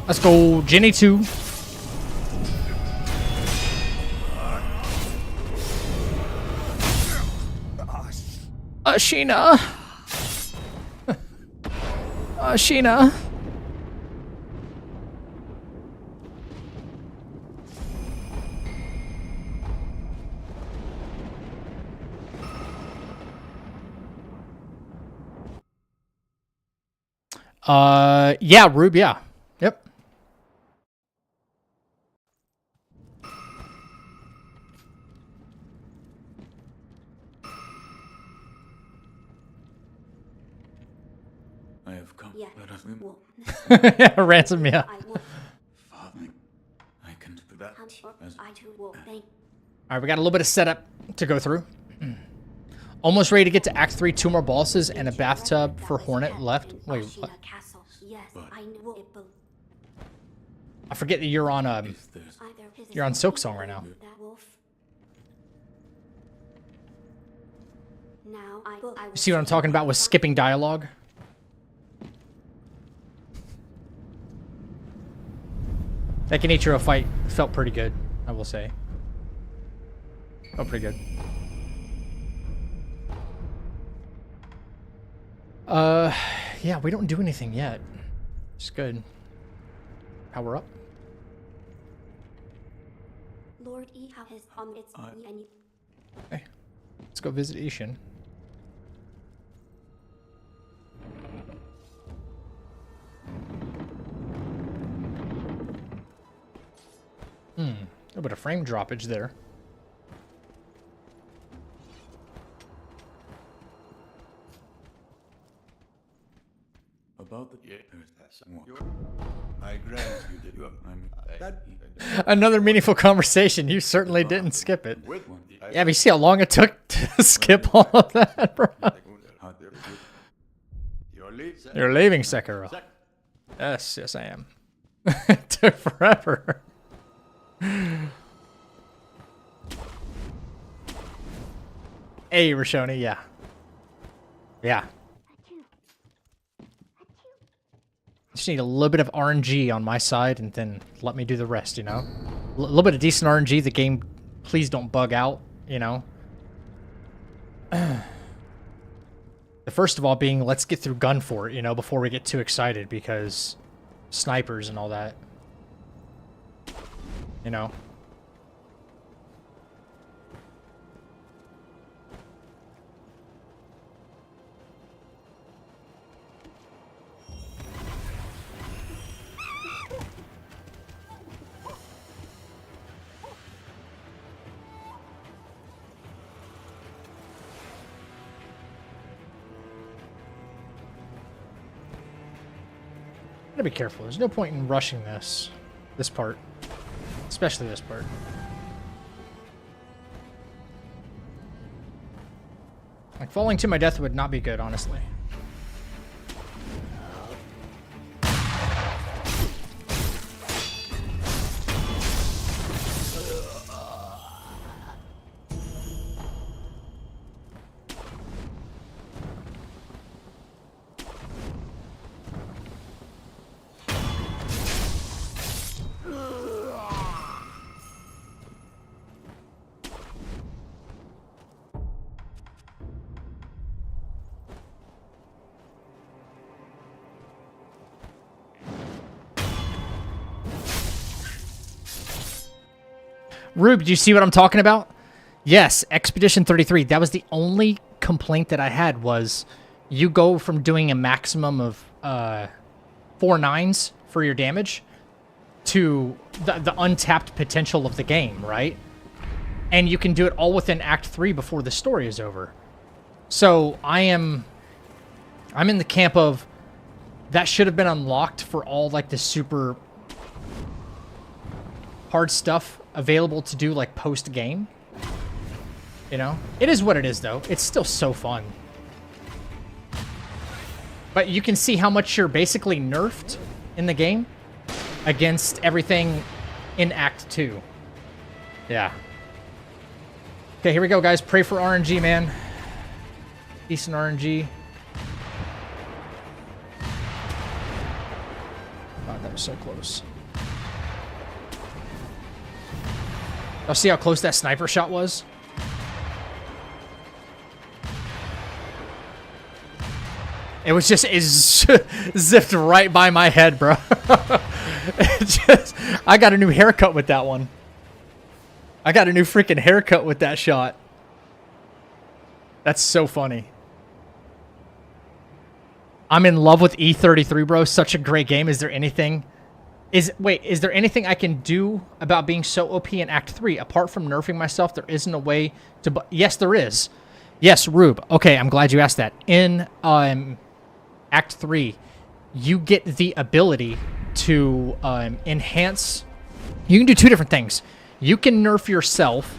Let's go, Jenny 2. Sheena. Sheena. Yeah, Rube, yeah. Yep. I have come. Yeah. Let us Ransom, yeah. Father, I can do that. Alright, we got a little bit of setup to go through. Almost ready to get to Act 3. 2 more bosses and a bathtub for Hornet left. Wait, what? I forget that you're on Silk Song right now. You see what I'm talking about with skipping dialogue? That Genichiro fight felt pretty good, I will say. Felt pretty good. Yeah, we don't do anything yet. It's good. Power up. Lord E has its Okay. Let's go visit Ishin. A little bit of frame droppage there. about the there's that someone. I grant you that Another meaningful conversation. You certainly didn't skip it. Yeah, but you see how long it took to skip all of that, bro. You're leaving Sekiro. Yes, yes, I am. It took forever. Hey, Rashoni, yeah. Yeah. Just need a little bit of RNG on my side and then let me do the rest, you know? A little bit of decent RNG, the game, please don't bug out, you know? The first of all being, let's get through gun for it, you know, before we get too excited because snipers and all that. You know? Gotta be careful. There's no point in rushing this part. Especially this part. Like, falling to my death would not be good, honestly. Rube, do you see what I'm talking about? Yes, Expedition 33. That was the only complaint that I had was you go from doing a maximum of 4 9s for your damage to the untapped potential of the game, right? And you can do it all within Act 3 before the story is over. So I'm in the camp of that should have been unlocked for all like the super hard stuff available to do like post game. You know, it is what it is though. It's still so fun. But you can see how much you're basically nerfed in the game against everything in Act 2. Yeah. Okay, here we go, guys. Pray for RNG, man. Decent RNG. God, that was so close. Y'all see how close that sniper shot was? It was just, it zipped right by my head, bro. I got a new haircut with that one. I got a new freaking haircut with that shot. That's so funny. I'm in love with E33, bro. Such a great game. Is there anything... Is there anything I can do about being so OP in Act 3? Apart from nerfing myself, there isn't a way to... Yes, there is. Yes, Rube. Okay, I'm glad you asked that. In Act 3, you get the ability to enhance... You can do 2 different things. You can nerf yourself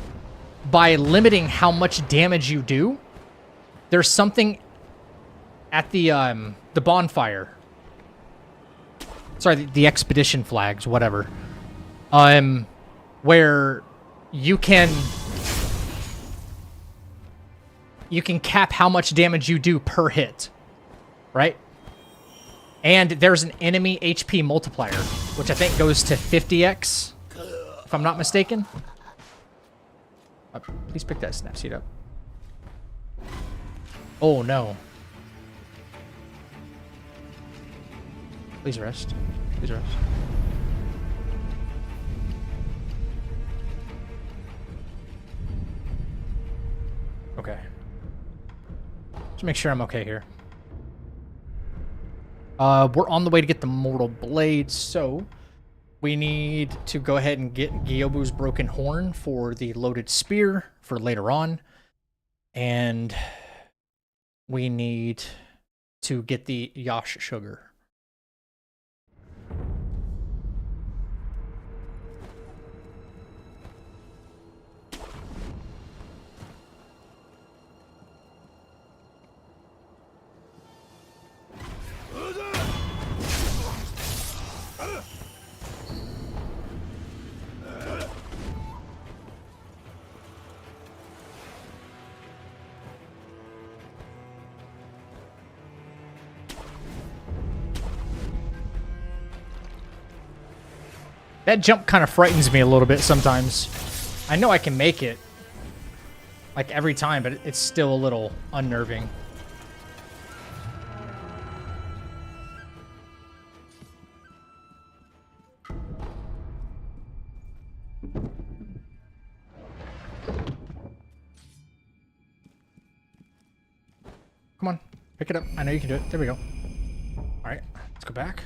by limiting how much damage you do. There's something at the bonfire... Sorry, the expedition flags, whatever. Where you can cap how much damage you do per hit, right? And there's an enemy HP multiplier, which I think goes to 50x, if I'm not mistaken. Please pick that snap seat up. Oh no. Please rest. Please rest. Okay. Just make sure I'm okay here. We're on the way to get the Mortal Blade, so we need to go ahead and get Gyobu's Broken Horn for the Loaded Spear for later on. And we need to get the Yash Sugar That jump kind of frightens me a little bit sometimes. I know I can make it, like every time, but it's still a little unnerving. Come on, pick it up. I know you can do it. There we go. All right, let's go back.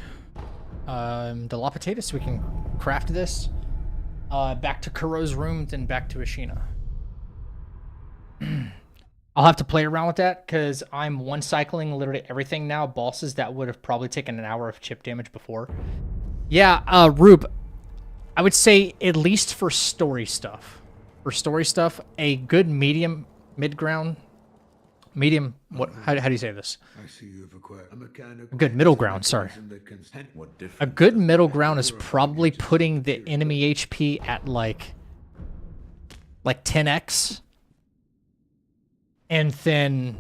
Dilapitated so we can craft this. Back to Kuro's room, then back to Ashina. I'll have to play around with that because I'm one cycling literally everything now. Bosses that would have probably taken an hour of chip damage before. Yeah, Rube, I would say at least for story stuff. For story stuff, a good medium, mid-ground, medium, what? How do you say this? I see you've acquired a mechanical A good middle ground, sorry. A good middle ground is probably putting the enemy HP at like 10x. And then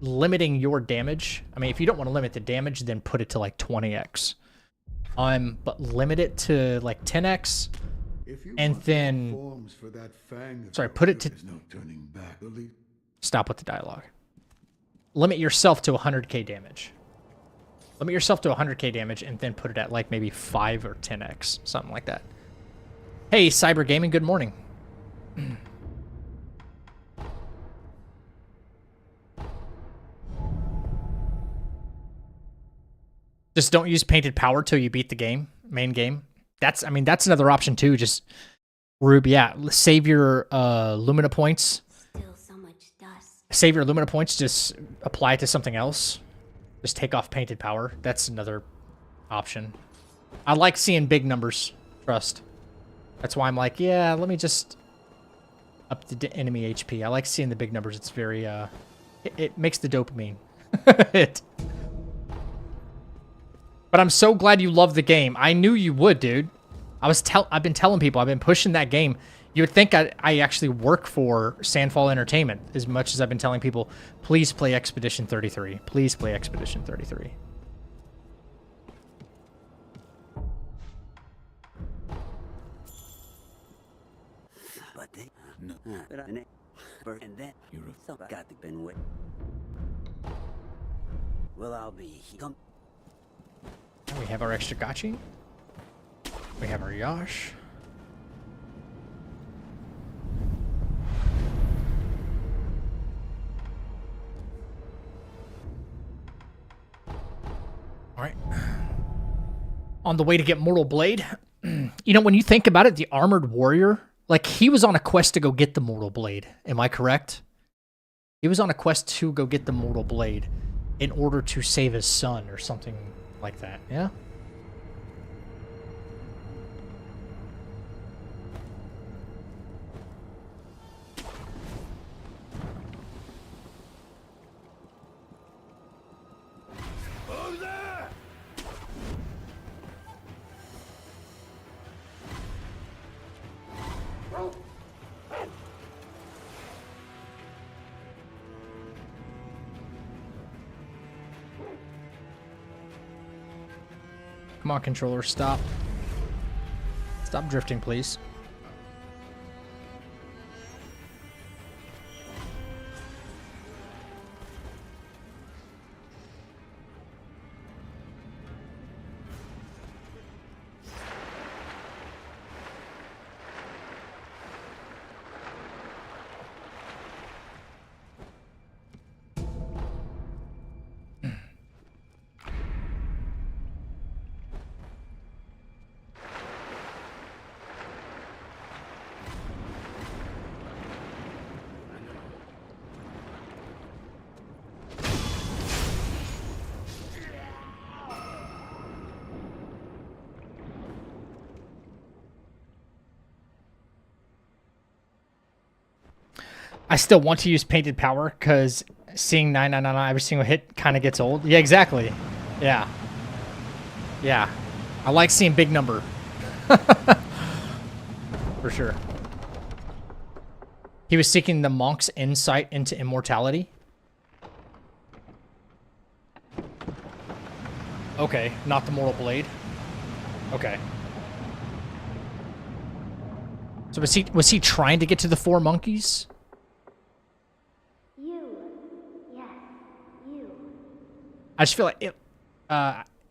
limiting your damage. I mean, if you don't want to limit the damage, then put it to like 20x. But limit it to like 10x. And then, sorry, put it to, stop with the dialogue. Limit yourself to 100k damage. Limit yourself to 100k damage and then put it at like maybe 5 or 10x, something like that. Hey, Cyber Gaming, good morning. Just don't use painted power till you beat the game, main game. That's another option too. Just, Rube, yeah, save your Lumina points. Still so much dust. Save your Lumina points, just apply it to something else. Just take off painted power. That's another option. I like seeing big numbers, trust. That's why I'm like, yeah, let me just up the enemy HP. I like seeing the big numbers. It's very, it makes the dopamine. But I'm so glad you love the game. I knew you would, dude. I've been telling people, I've been pushing that game. You would think I actually work for Sandfall Entertainment as much as I've been telling people, please play Expedition 33. Please play Expedition 33. But they no. And then you're a got to been with. Well, I'll be come. We have our extra Gachi. We have our Yash. All right. On the way to get Mortal Blade. You know, when you think about it, the Armored Warrior, like, he was on a quest to go get the Mortal Blade. Am I correct? He was on a quest to go get the Mortal Blade in order to save his son or something like that, yeah? Come on, controller, stop. Stop drifting, please. I still want to use painted power because seeing 999 every single hit kind of gets old. Yeah, exactly. Yeah. Yeah. I like seeing big number. For sure. He was seeking the monk's insight into immortality. Okay, not the Mortal Blade. Okay. So was he trying to get to the 4 monkeys? You. Yes, you. I just feel like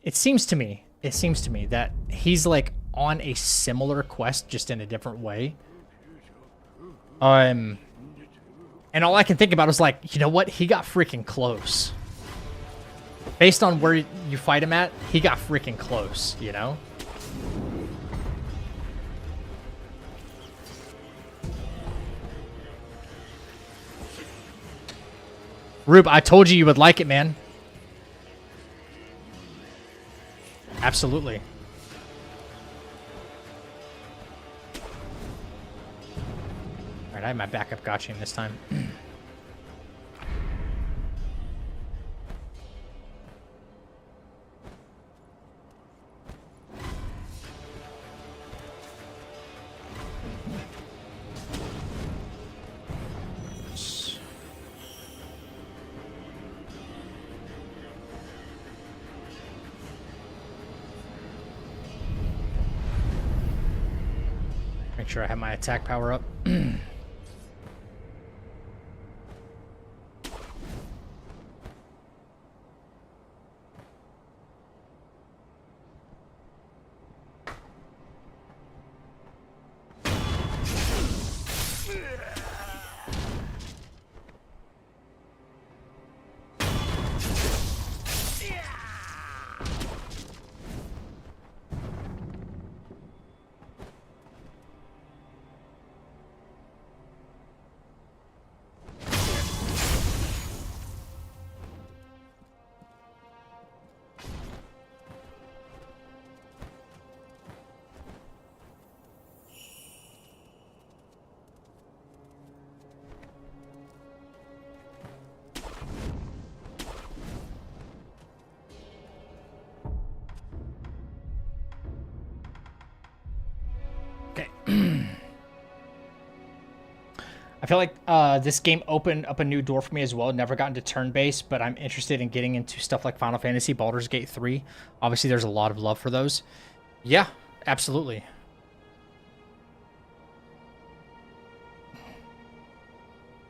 it seems to me that he's like on a similar quest, just in a different way. And all I can think about is like, you know what? He got freaking close. Based on where you fight him at, he got freaking close, you know? Rube, I told you would like it, man. Absolutely. Alright, I have my backup gotcha this time. Make sure I have my attack power up. I feel like this game opened up a new door for me as well. Never got into turn-based, but I'm interested in getting into stuff like Final Fantasy, Baldur's Gate 3. Obviously, there's a lot of love for those. Yeah, absolutely.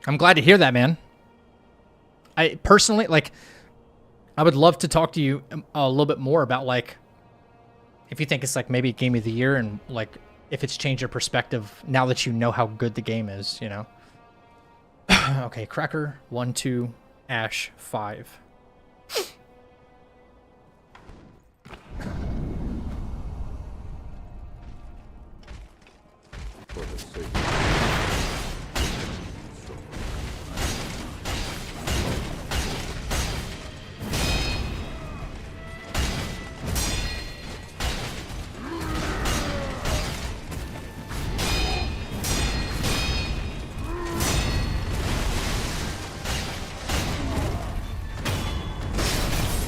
I'm glad to hear that, man. I personally, like, I would love to talk to you a little bit more about, like, if you think it's, like, maybe Game of the Year and, like, if it's changed your perspective now that you know how good the game is, you know? Okay, Cracker, 1, 2, Ash, 5.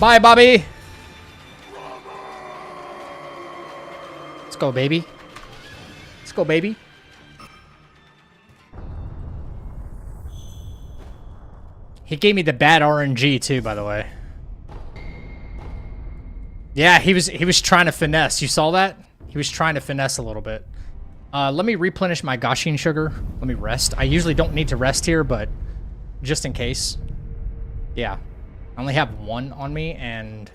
Bye, Bobby. Let's go, baby. Let's go, baby. He gave me the bad RNG too, by the way. Yeah, he was trying to finesse. You saw that? He was trying to finesse a little bit. Let me replenish my Gashin sugar. Let me rest. I usually don't need to rest here, but just in case. Yeah. I only have 1 on me, and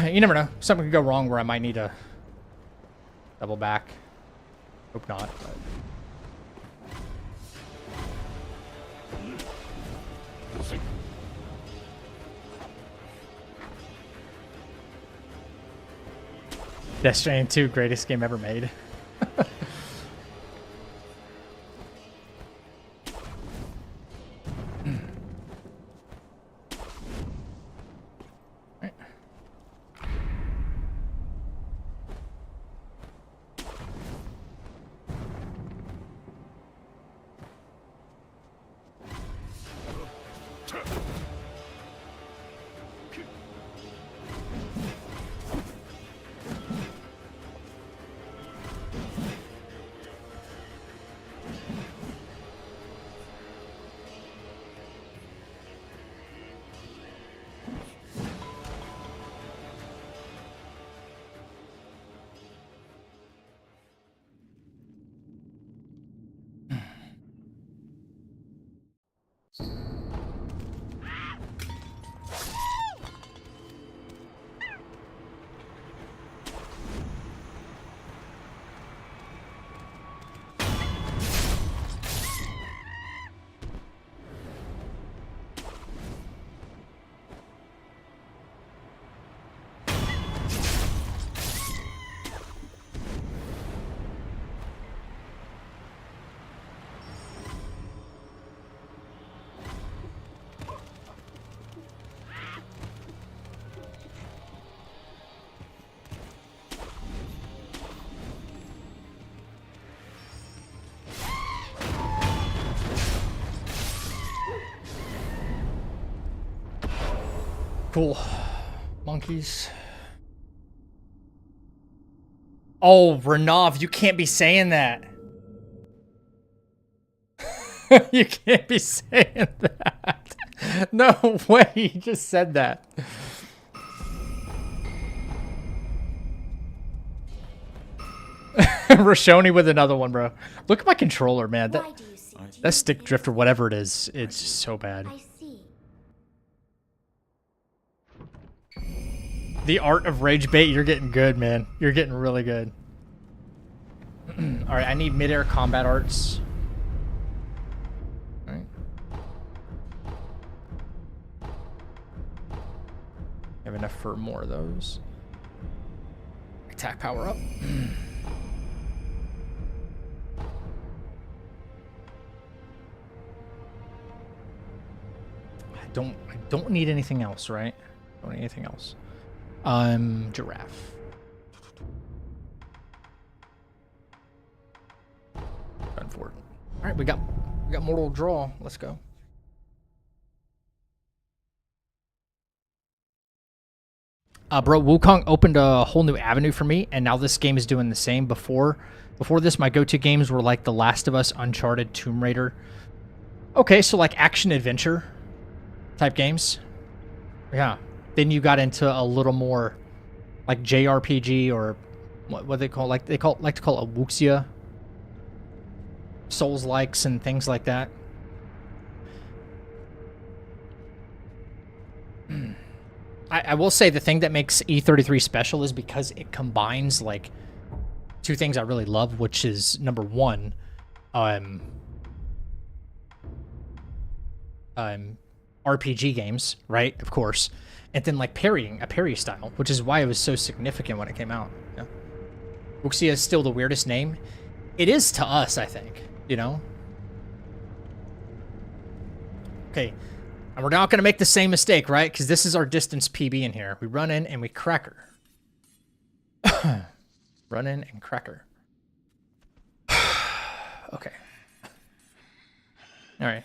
you never know. Something could go wrong where I might need to double back. Hope not. But. Death Stranding 2, greatest game ever made. Cool. Monkeys. Oh, Renav, you can't be saying that. You can't be saying that. No way, you just said that. Roshoni with another one, bro. Look at my controller, man. That stick drift or whatever it is, it's just so bad. I see. The art of rage bait, you're getting good, man. You're getting really good. Alright, I need mid-air combat arts. Alright. Have enough for more of those. Attack power up. I don't need anything else, right? Don't need anything else. Giraffe. Done for it. All right, we got Mortal Draw. Let's go. Bro, Wukong opened a whole new avenue for me, and now this game is doing the same. Before this, my go-to games were like The Last of Us, Uncharted, Tomb Raider. Okay, so like action adventure type games. Yeah. Then you got into a little more like JRPG or what they call like to call it wuxia, Souls likes and things like that. I will say the thing that makes E33 special is because it combines like two things I really love, which is number one, RPG games, right? Of course. And then like a parry style, which is why it was so significant when it came out. Yeah. Wuxia is still the weirdest name. It is to us, I think, you know? Okay. And we're not going to make the same mistake, right? Because this is our distance PB in here. We run in and we crack her. Run in and crack her. Okay. All right.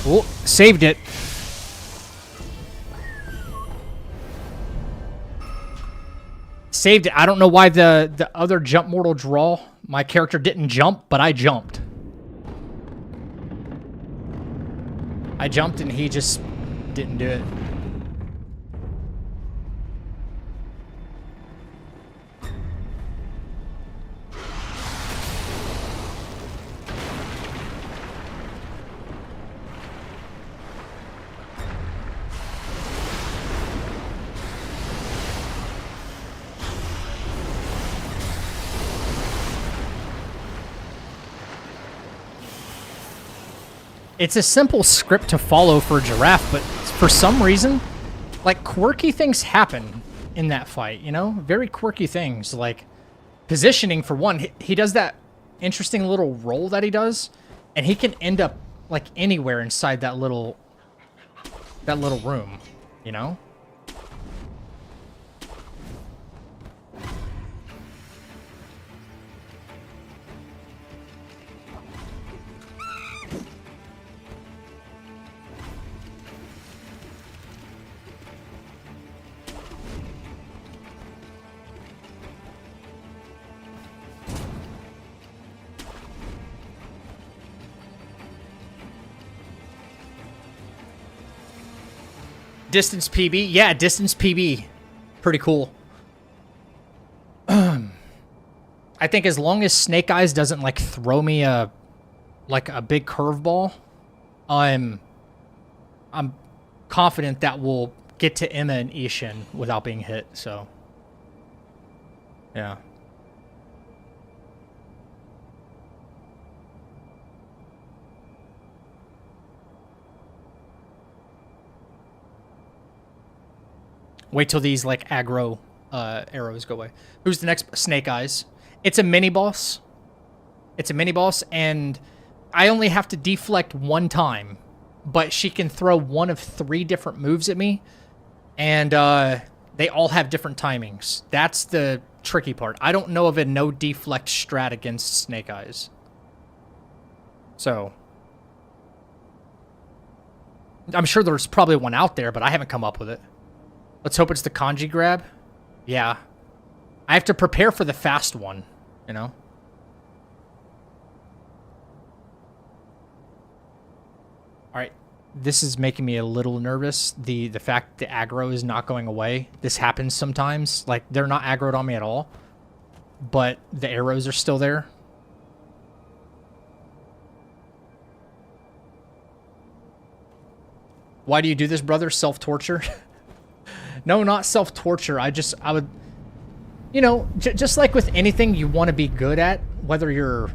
Oh, saved it. Saved it. I don't know why the other jump mortal draw, my character didn't jump, but I jumped. I jumped and he just didn't do it. It's a simple script to follow for a giraffe, but for some reason, like, quirky things happen in that fight, you know? Very quirky things, like positioning for one. He does that interesting little roll that he does, and he can end up, like, anywhere inside that little room, you know? Distance PB? Yeah, distance PB. Pretty cool. I think as long as Snake Eyes doesn't, like, throw me a big curveball, I'm confident that we'll get to Emma and Ishin without being hit, so. Yeah. Wait till these, like, aggro arrows go away. Who's the next? Snake Eyes. It's a mini boss. It's a mini boss, and I only have to deflect one time, but she can throw one of 3 different moves at me, and they all have different timings. That's the tricky part. I don't know of a no deflect strat against Snake Eyes. So I'm sure there's probably one out there, but I haven't come up with it. Let's hope it's the kanji grab. Yeah. I have to prepare for the fast one, you know? Alright. This is making me a little nervous. The fact the aggro is not going away. This happens sometimes. Like, they're not aggroed on me at all. But the arrows are still there. Why do you do this, brother? Self-torture? No, not self-torture. I would... You know, just like with anything you want to be good at, whether you're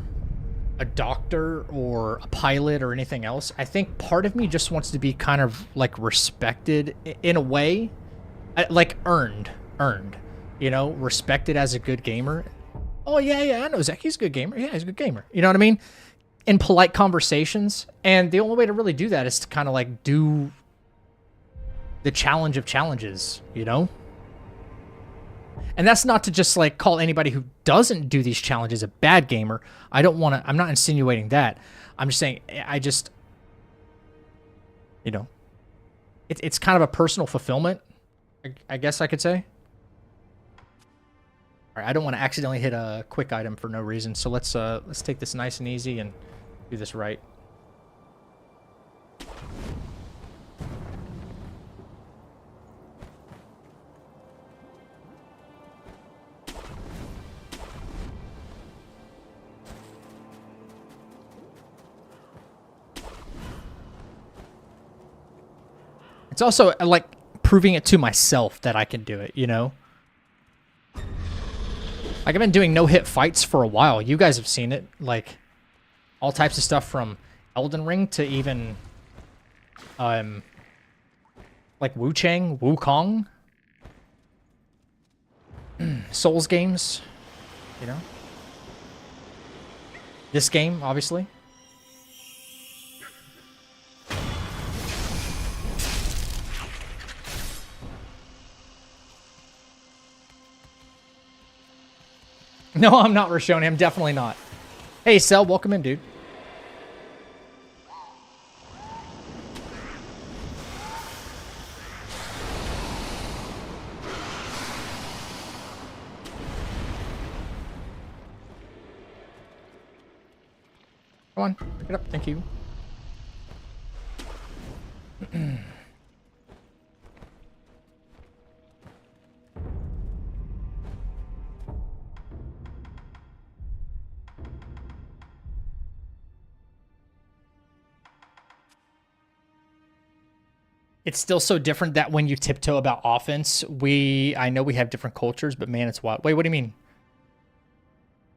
a doctor or a pilot or anything else, I think part of me just wants to be kind of, like, respected in a way. Like, earned. You know, respected as a good gamer. Oh, yeah, I know Zach. He's a good gamer. Yeah, he's a good gamer. You know what I mean? In polite conversations. And the only way to really do that is to kind of, like, do the challenge of challenges, you know? And that's not to just, like, call anybody who doesn't do these challenges a bad gamer. I don't want to... I'm not insinuating that. I'm just saying, you know, it's kind of a personal fulfillment, I guess I could say. All right, I don't want to accidentally hit a quick item for no reason, so let's take this nice and easy and do this right. It's also, like, proving it to myself that I can do it, you know? Like, I've been doing no-hit fights for a while. You guys have seen it. Like, all types of stuff from Elden Ring to even, like, Wukong. Souls games, you know? This game, obviously. No, I'm not Rashoni. I'm definitely not. Hey, Cell, welcome in, dude. Come on, pick it up. Thank you. It's still so different that when you tiptoe about offense, I know we have different cultures, but man, it's wild. Wait, what do you mean?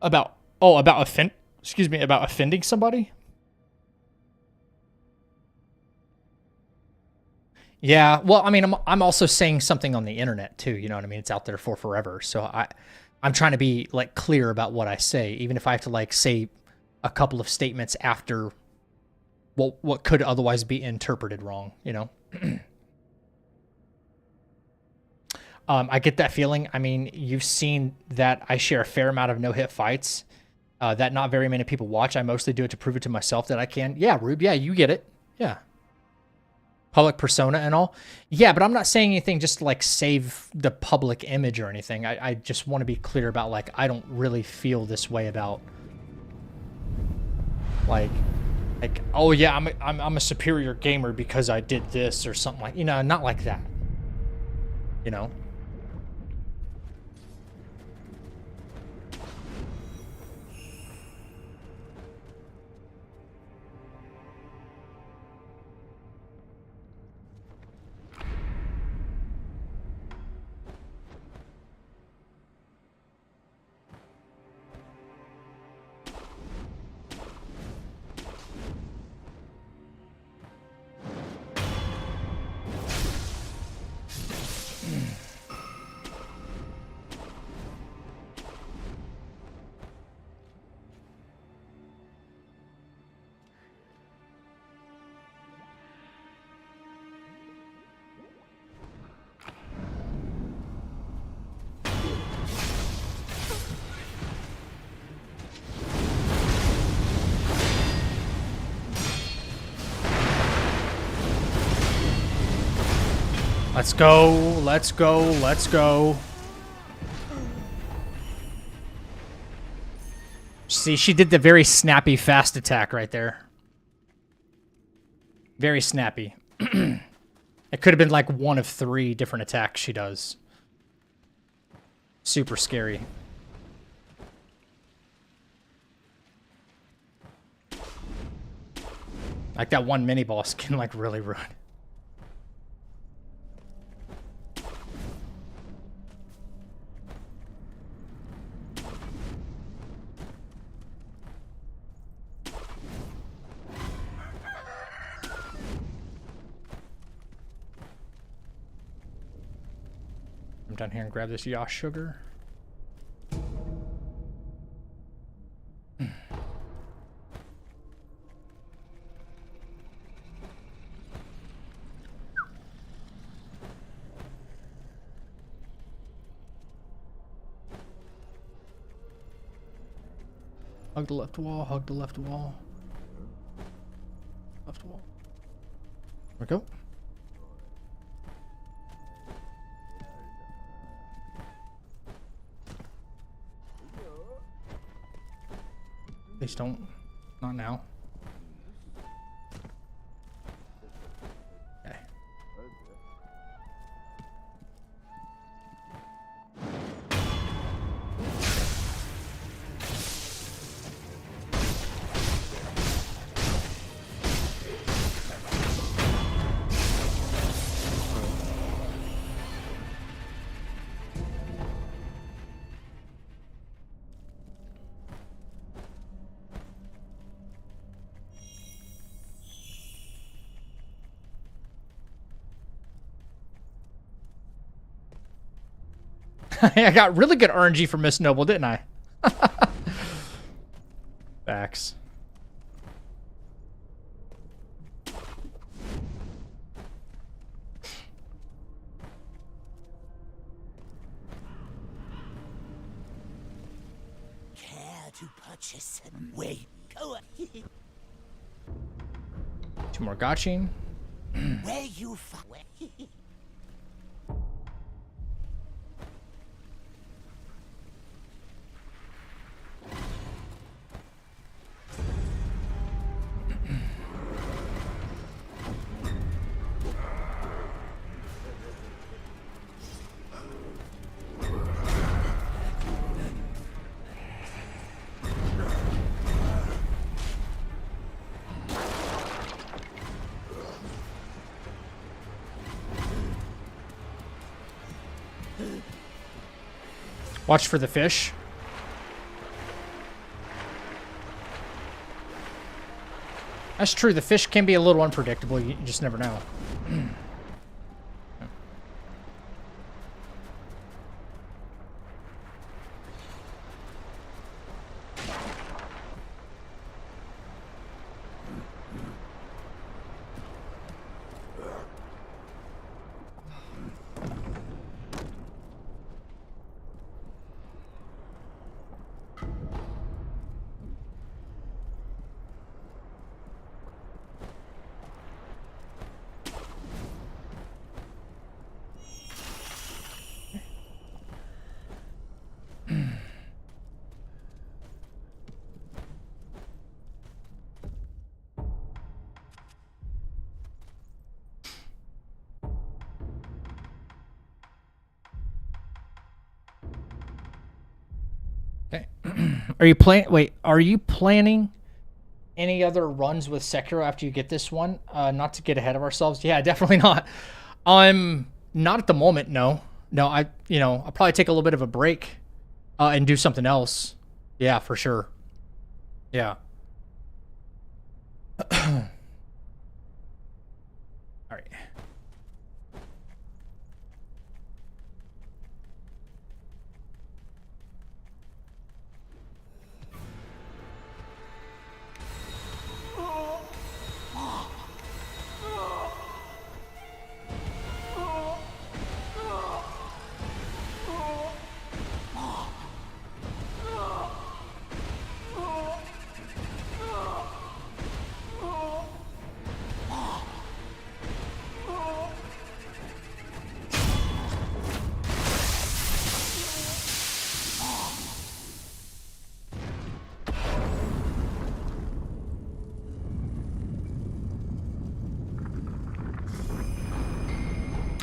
About offending somebody? Yeah, well, I mean, I'm also saying something on the internet too, you know what I mean? It's out there for forever. So I'm trying to be, like, clear about what I say, even if I have to, like, say a couple of statements after what could otherwise be interpreted wrong, you know? I get that feeling. I mean, you've seen that I share a fair amount of no-hit fights that not very many people watch. I mostly do it to prove it to myself that I can. Yeah, Rube, yeah, you get it. Yeah. Public persona and all. Yeah, but I'm not saying anything just to, like, save the public image or anything. I just want to be clear about, like, I don't really feel this way about, like, oh yeah, I'm a superior gamer because I did this or something, like, you know, not like that. You know? Let's go. Let's go. Let's go. See, she did the very snappy fast attack right there. Very snappy. It could have been like one of 3 different attacks she does. Super scary. Like that one mini boss can like really run. I'm down here and grab this Yosh sugar. Hug the left wall, hug the left wall. Left wall. There we go. Please don't. Not now. Okay. I got really good RNG from Miss Noble, didn't I? Facts. Care to purchase and wait. Go. 2 more gotching. Where you find. Watch for the fish. That's true. The fish can be a little unpredictable. You just never know. Okay. Are you Wait, are you planning any other runs with Sekiro after you get this one? Not to get ahead of ourselves. Yeah, definitely not. Not at the moment. No. I'll probably take a little bit of a break, and do something else. Yeah, for sure. Yeah. All right.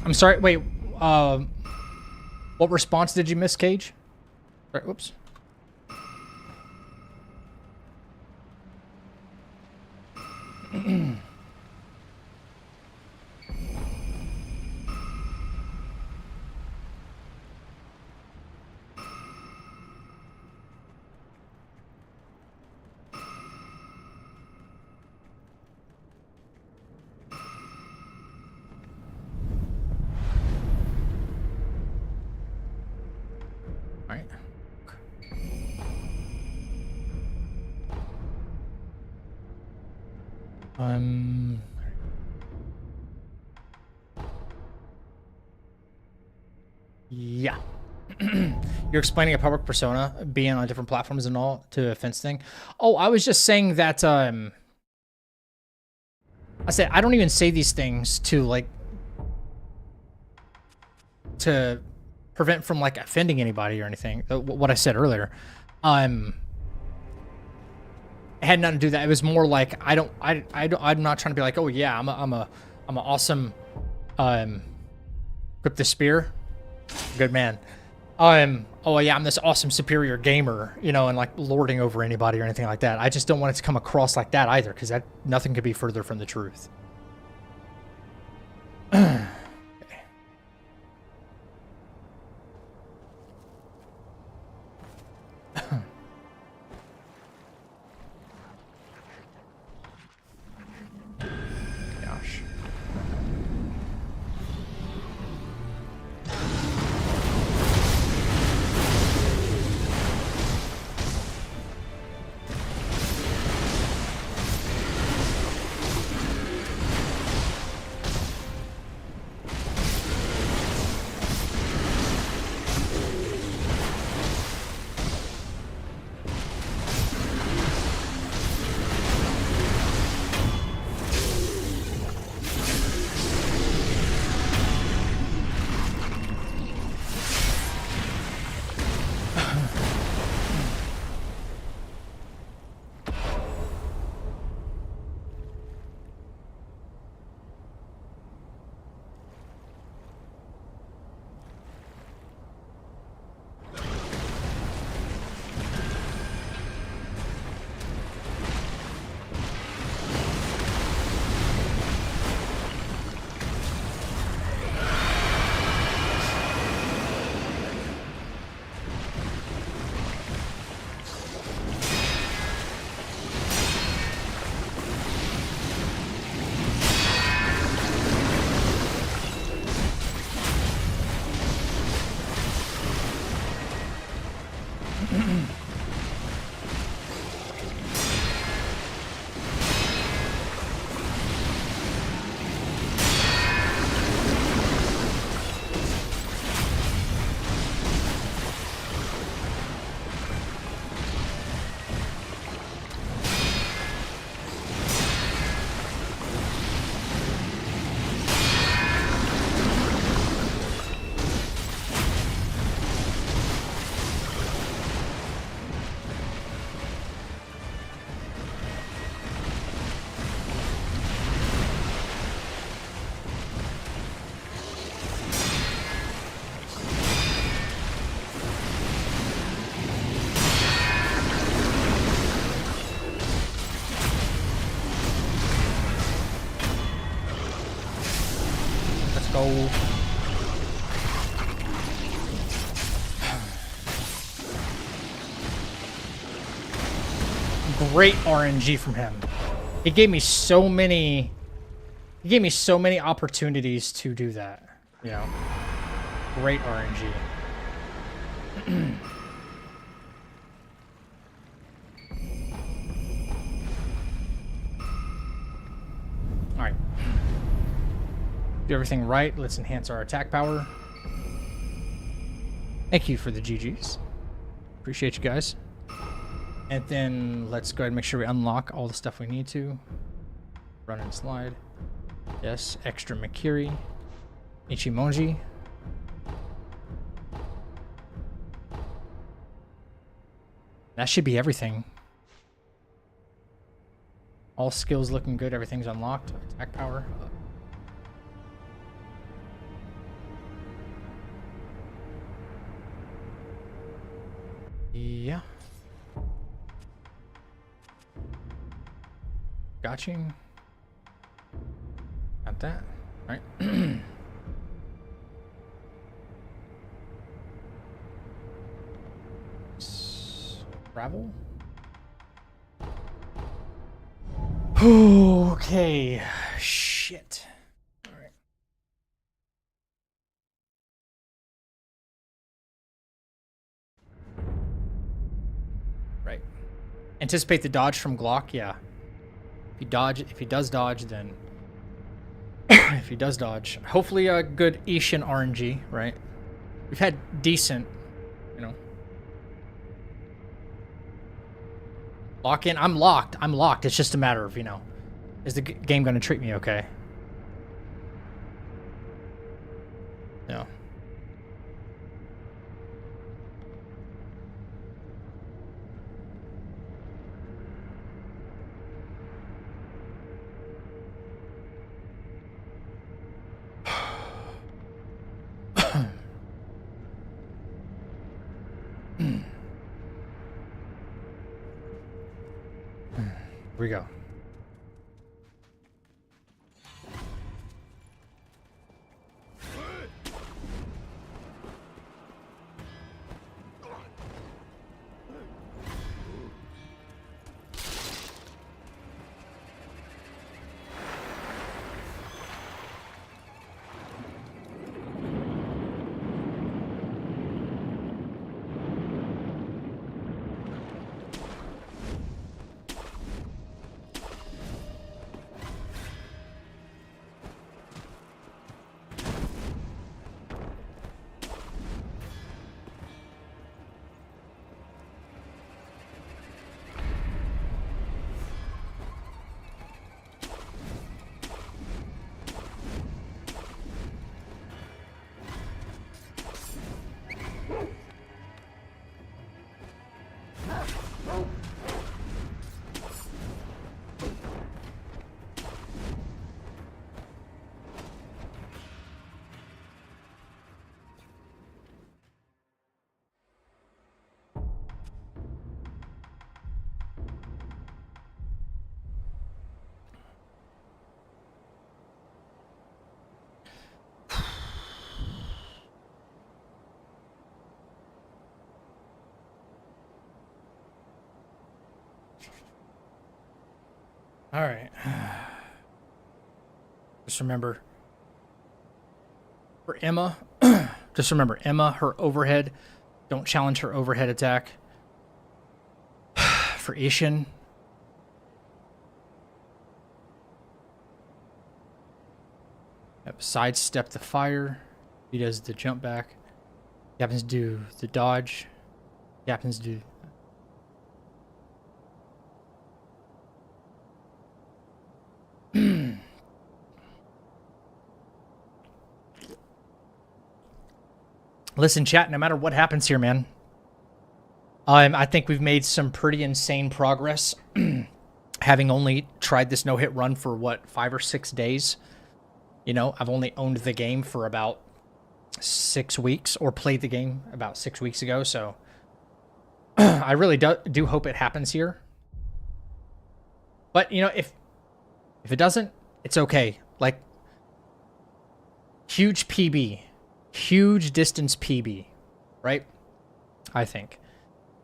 I'm sorry. Wait. What response did you miss, Cage? Sorry, whoops. Alright. Yeah. You're explaining a public persona being on different platforms and all to a fence thing. Oh, I was just saying that I said I don't even say these things to like to prevent from like offending anybody or anything. What I said earlier. It had nothing to do with that. It was more like I'm not trying to be like, oh yeah, I'm an awesome grip the spear. Good man. Oh yeah, I'm this awesome superior gamer, you know, and like lording over anybody or anything like that. I just don't want it to come across like that either, because that nothing could be further from the truth. Gosh. Go. Great RNG from him. He gave me so many opportunities to do that. You know. Great RNG. Alright. Do everything right. Let's enhance our attack power. Thank you for the GGs. Appreciate you guys. And then let's go ahead and make sure we unlock all the stuff we need to. Run and slide. Yes, extra Makiri. Ichimonji. That should be everything. All skills looking good. Everything's unlocked. Attack power. Yeah. Got you. Got that. All right. Travel. Okay. Shit. All right. Right. Anticipate the dodge from Glock. Yeah. If he does dodge, then if he does dodge, hopefully a good Ishin RNG. Right. We've had decent, you know. Lock in. I'm locked. I'm locked. It's just a matter of, you know, is the game going to treat me okay? No. Here we go. All right. Just remember, for Emma, just remember, Emma, her overhead, don't challenge her overhead attack. For Ishin, sidestep the fire. He does the jump back. He happens to do the dodge. He happens to do... Listen, chat, no matter what happens here, man, I think we've made some pretty insane progress. Having only tried this no-hit run for, what, 5 or 6 days? You know, I've only owned the game for about 6 weeks, or played the game about 6 weeks ago, so I really do hope it happens here. But, you know, if it doesn't, it's okay. Like, huge PB. Huge distance PB, right? I think.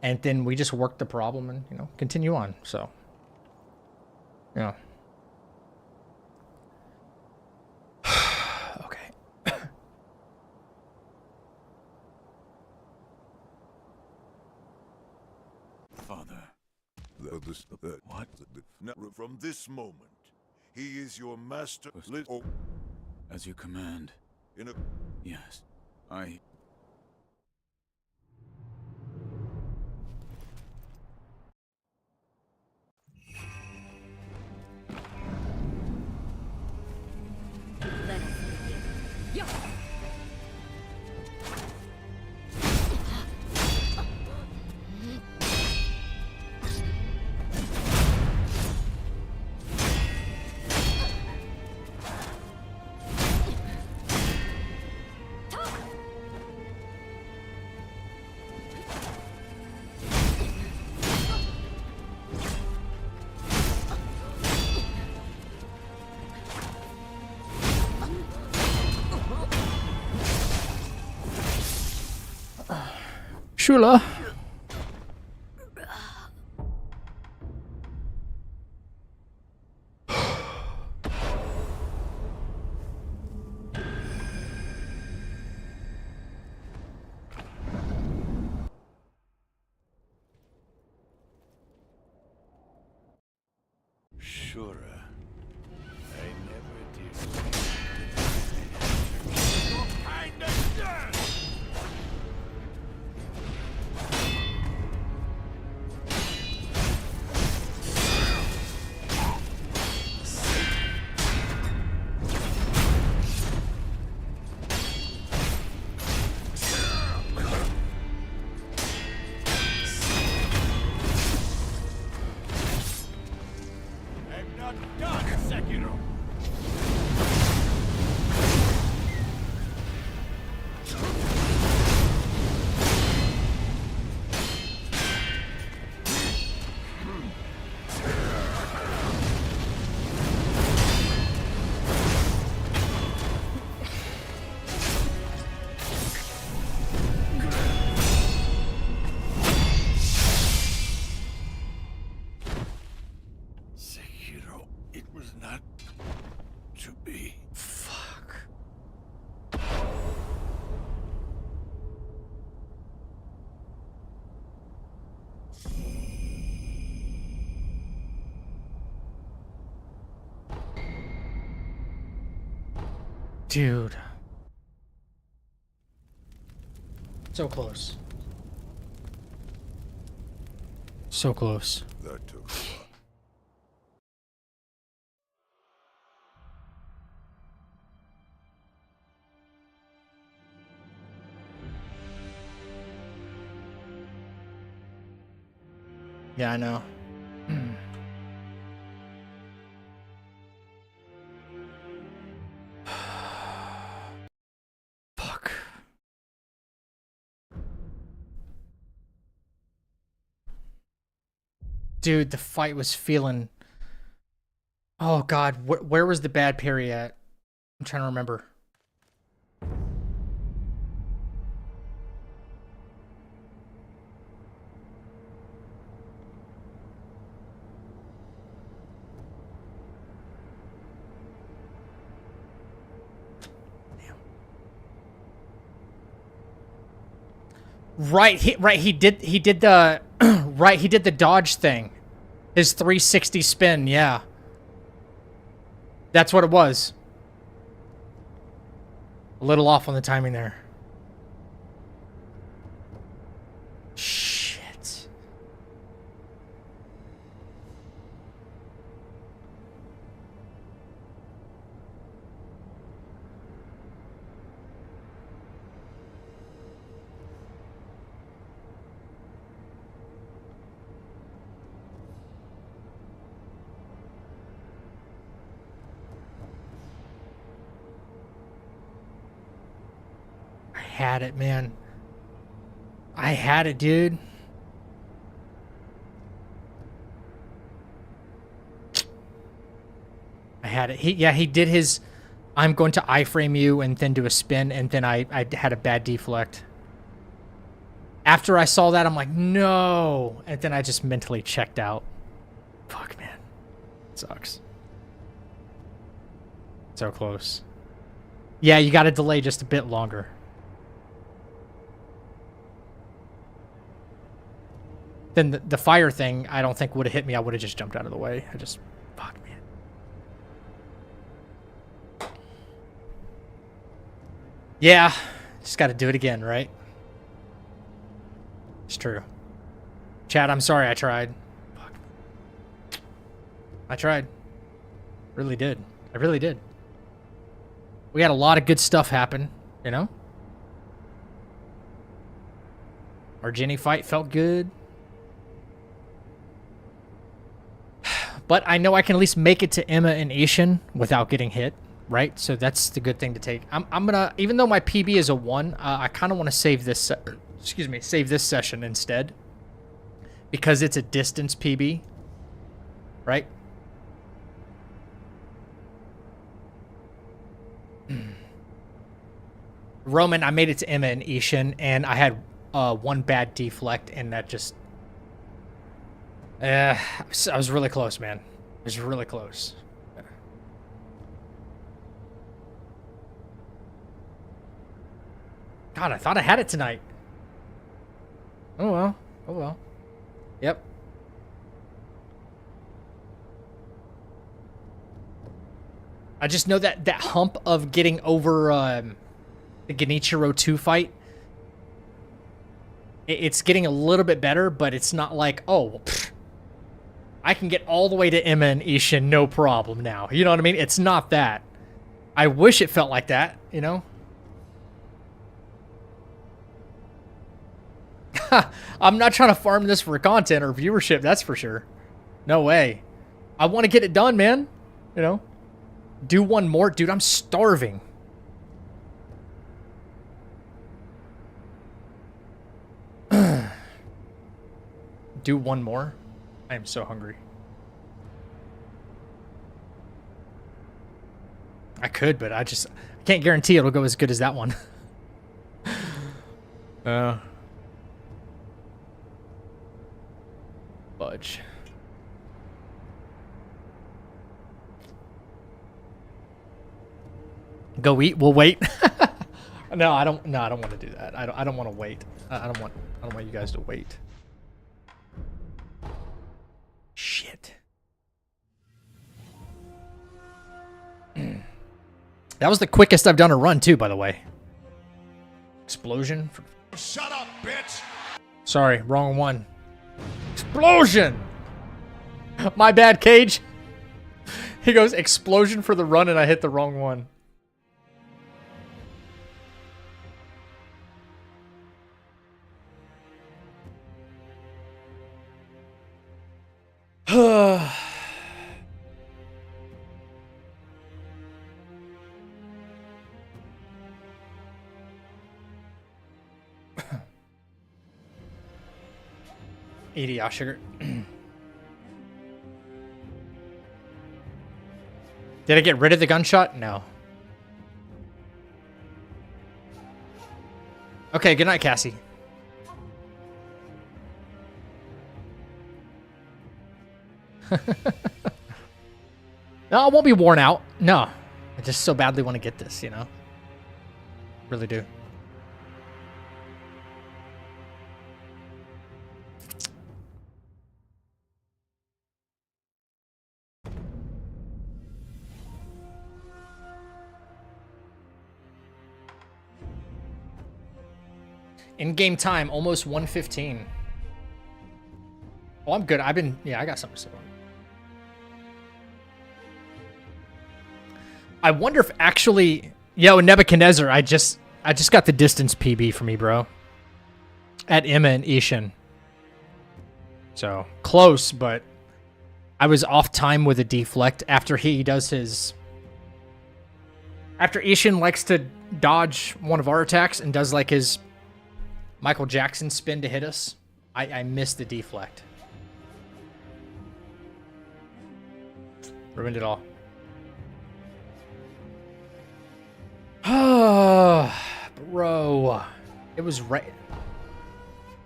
And then we just work the problem and, you know, continue on. So, yeah. Okay. Father. What? Now, from this moment, he is your master. As you command. In a... Yes. I... Let us begin. Yo! Shula. Shura. I never did. I'm not done, Sekiro. Sekiro, it was not to be. Fuck. Dude. So close. So close. That took a while. Yeah, I know. Fuck. Dude, the fight was feeling... Oh, God. Where was the bad parry at? I'm trying to remember. Right, he did the right, he did the dodge thing. His 360 spin, yeah. That's what it was. A little off on the timing there. Shit. I had it, man. I had it, dude. I had it. He did his I'm going to iframe you and then do a spin, and then I had a bad deflect. After I saw that, I'm like, no. And then I just mentally checked out. Fuck, man. It sucks. So close. Yeah, you got to delay just a bit longer. Then the fire thing, I don't think would have hit me. I would have just jumped out of the way. Fuck, man. Yeah, just got to do it again, right? It's true. Chad, I'm sorry I tried. Fuck. I tried. Really did. I really did. We had a lot of good stuff happen, you know? Our Jenny fight felt good. But I know I can at least make it to Emma and Ishin without getting hit, right? So that's the good thing to take. I'm gonna, even though my PB is a 1, I kind of want to save this, save this session instead. Because it's a distance PB, right? Roman, I made it to Emma and Ishin, and I had one bad deflect, and that just... I was really close, man. I was really close. God, I thought I had it tonight. Oh well. Oh well. Yep. I just know that that hump of getting over the Genichiro 2 fight, it's getting a little bit better, but it's not like, oh, pfft, I can get all the way to Emma and Ishin no problem now. You know what I mean? It's not that. I wish it felt like that, you know? I'm not trying to farm this for content or viewership, that's for sure. No way. I want to get it done, man. You know? Do one more. Dude, I'm starving. Do one more. I am so hungry. I could, but I can't guarantee it'll go as good as that one. Fudge. Go eat. We'll wait. No, I don't want to do that. I don't want to wait. I don't want you guys to wait. Shit. That was the quickest I've done a run too, by the way. Explosion. Shut up, bitch. Sorry, wrong one. Explosion. My bad, Cage. He goes explosion for the run and I hit the wrong one. EDR sugar. Did I get rid of the gunshot? No. Okay, good night, Cassie. No, I won't be worn out. No. I just so badly want to get this, you know? Really do. In-game time, almost 1:15. Oh, I'm good. I got something to say. I wonder if actually, yo, Nebuchadnezzar, I just got the distance PB for me, bro. At Emma and Ishin. So, close, but I was off time with a deflect after he does his... After Ishin likes to dodge one of our attacks and does like his Michael Jackson spin to hit us, I missed the deflect. Ruined it all. Bro. It was right.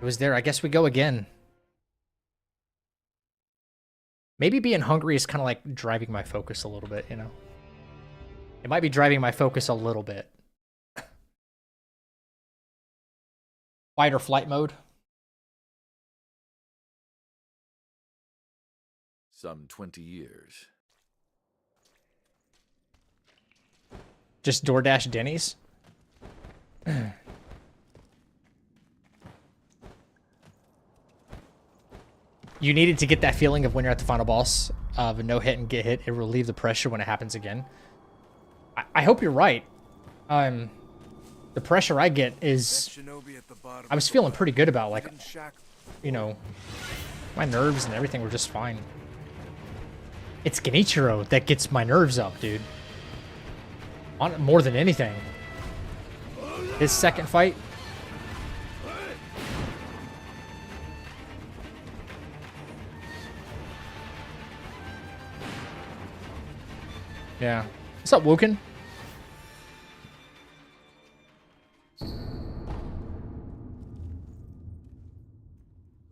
It was there. I guess we go again. Maybe being hungry is kind of like driving my focus a little bit, you know? It might be driving my focus a little bit. Fight or flight mode. Some 20 years. Just DoorDash Denny's? You needed to get that feeling of when you're at the final boss of a no hit and get hit. It will relieve the pressure when it happens again. I hope you're right. The pressure I get is... I was feeling pretty good about, like, you know, my nerves and everything were just fine. It's Genichiro that gets my nerves up, dude. More than anything. His second fight. Yeah. What's up, Woken?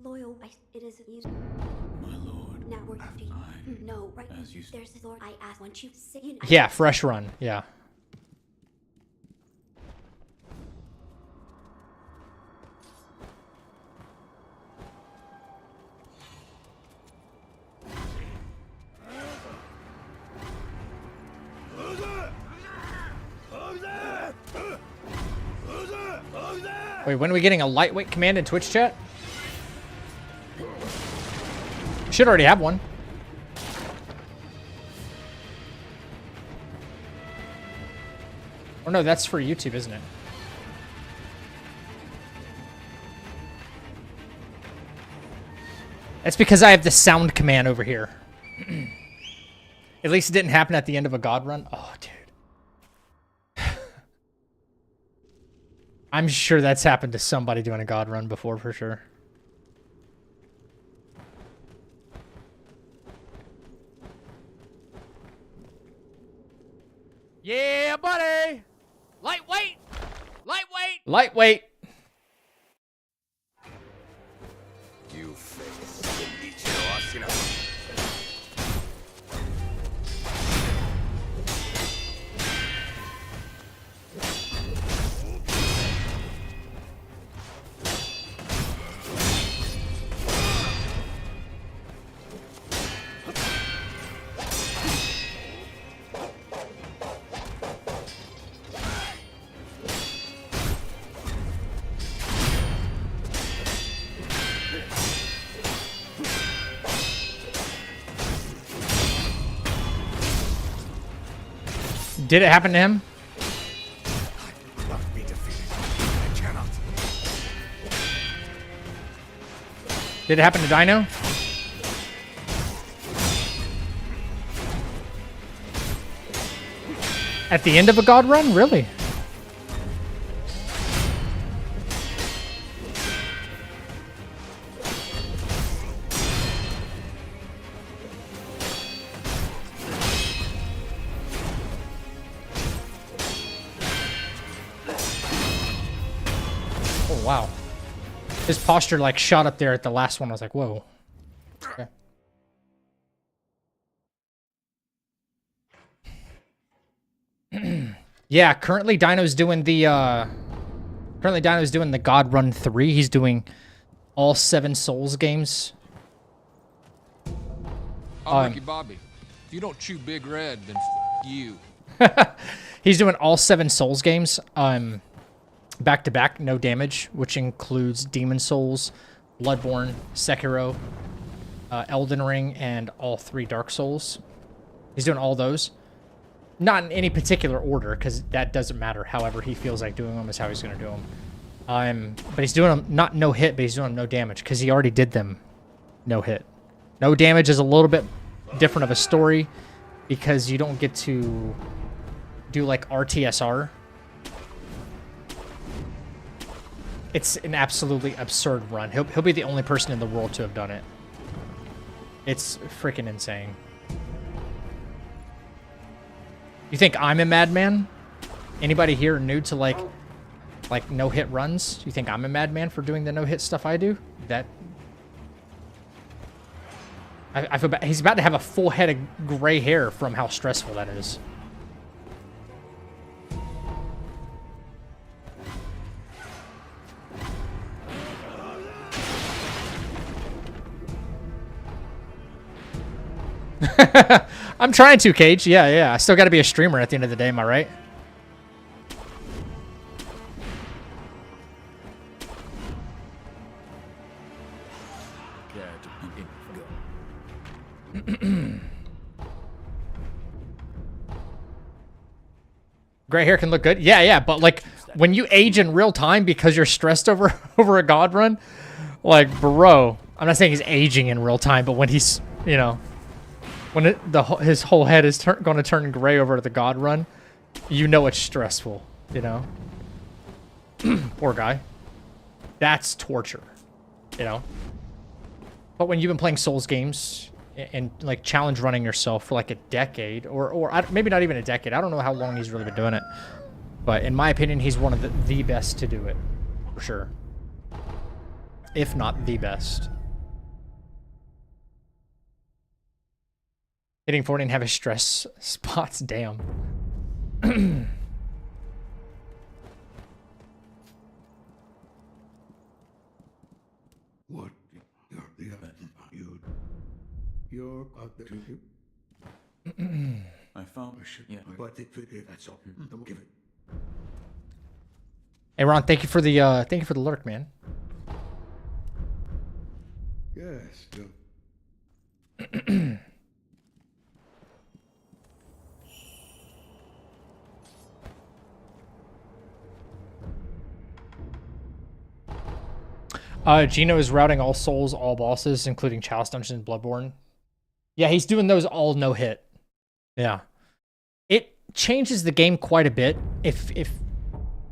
loyal. It is you. My lord. Now we're feet. No, right. There's the Lord. I asked once you say. You know, Yeah, fresh run. Yeah. Wait, when are we getting a lightweight command in Twitch chat? Should already have one. Or no, that's for YouTube, isn't it? That's because I have the sound command over here. At least it didn't happen at the end of a God run. Oh, dude. I'm sure that's happened to somebody doing a God run before, for sure. Yeah, buddy! Lightweight! Lightweight! Lightweight! You face Ichiro Ashina. Did it happen to him? Not be defeated. I cannot. Did it happen to Dino? At the end of a God run? Really? Oh, wow. His posture like shot up there at the last one. I was like, whoa. Okay. Yeah, currently Dino's doing the God Run 3. He's doing all 7 Souls games. I'm Ricky Bobby. If you don't chew Big Red, then you. He's doing all 7 Souls games, back to back, no damage, which includes Demon Souls, Bloodborne, Sekiro, Elden Ring, and all 3 Dark Souls. He's doing all those. Not in any particular order, because that doesn't matter. However he feels like doing them is how he's going to do them. But he's doing them, not no hit, but he's doing them no damage, because he already did them no hit. No damage is a little bit different of a story, because you don't get to do, like, RTSR. It's an absolutely absurd run. He'll be the only person in the world to have done it. It's freaking insane. You think I'm a madman? Anybody here new to like no-hit runs? You think I'm a madman for doing the no-hit stuff I do? I feel bad. He's about to have a full head of gray hair from how stressful that is. I'm trying to, Cage. Yeah. I still got to be a streamer at the end of the day, am I right? Gray hair can look good. Yeah, but like when you age in real time because you're stressed over a God run, like, bro, I'm not saying he's aging in real time, but when he's, you know, when his whole head is going to turn gray over the God run, you know it's stressful, you know? Poor guy. That's torture, you know? But when you've been playing Souls games and like challenge running yourself for like a decade, or maybe not even a decade, I don't know how long he's really been doing it, but in my opinion, he's one of the best to do it, for sure. If not the best. Hitting 40 and having stress spots. Damn. What? You're out there. I found a ship. Yeah, but that's all. Don't give it. Hey Ron, thank you for the lurk, man. Yes. Gino is routing all souls, all bosses, including Chalice Dungeon and Bloodborne. Yeah, he's doing those all no hit. Yeah. It changes the game quite a bit if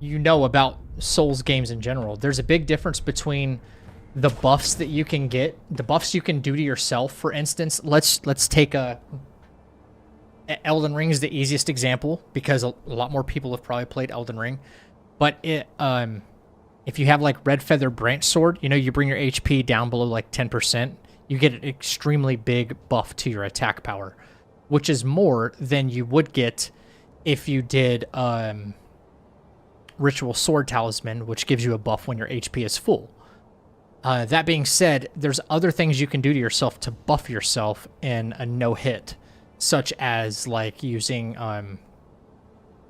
you know about Souls games in general. There's a big difference between the buffs that you can get, the buffs you can do to yourself. For instance, let's take Elden Ring is the easiest example because a lot more people have probably played Elden Ring. But if you have like Red Feather Branch Sword, you know, you bring your HP down below like 10%, you get an extremely big buff to your attack power, which is more than you would get if you did Ritual Sword Talisman, which gives you a buff when your HP is full. That being said, there's other things you can do to yourself to buff yourself in a no-hit, such as like using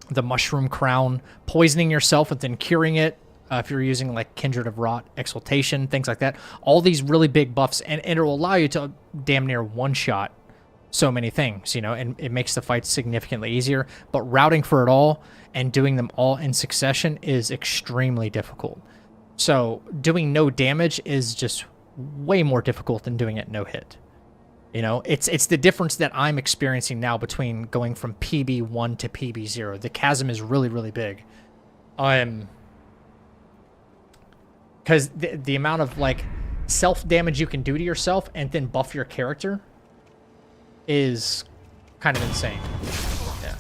the Mushroom Crown, poisoning yourself and then curing it. If you're using like Kindred of Rot, Exaltation, things like that. All these really big buffs, and it will allow you to damn near one-shot so many things, you know, and it makes the fight significantly easier. But routing for it all and doing them all in succession is extremely difficult. So doing no damage is just way more difficult than doing it no hit. You know, it's the difference that I'm experiencing now between going from PB1 to PB0. The chasm is really, really big. Because the amount of like self-damage you can do to yourself and then buff your character is kind of insane. Yeah.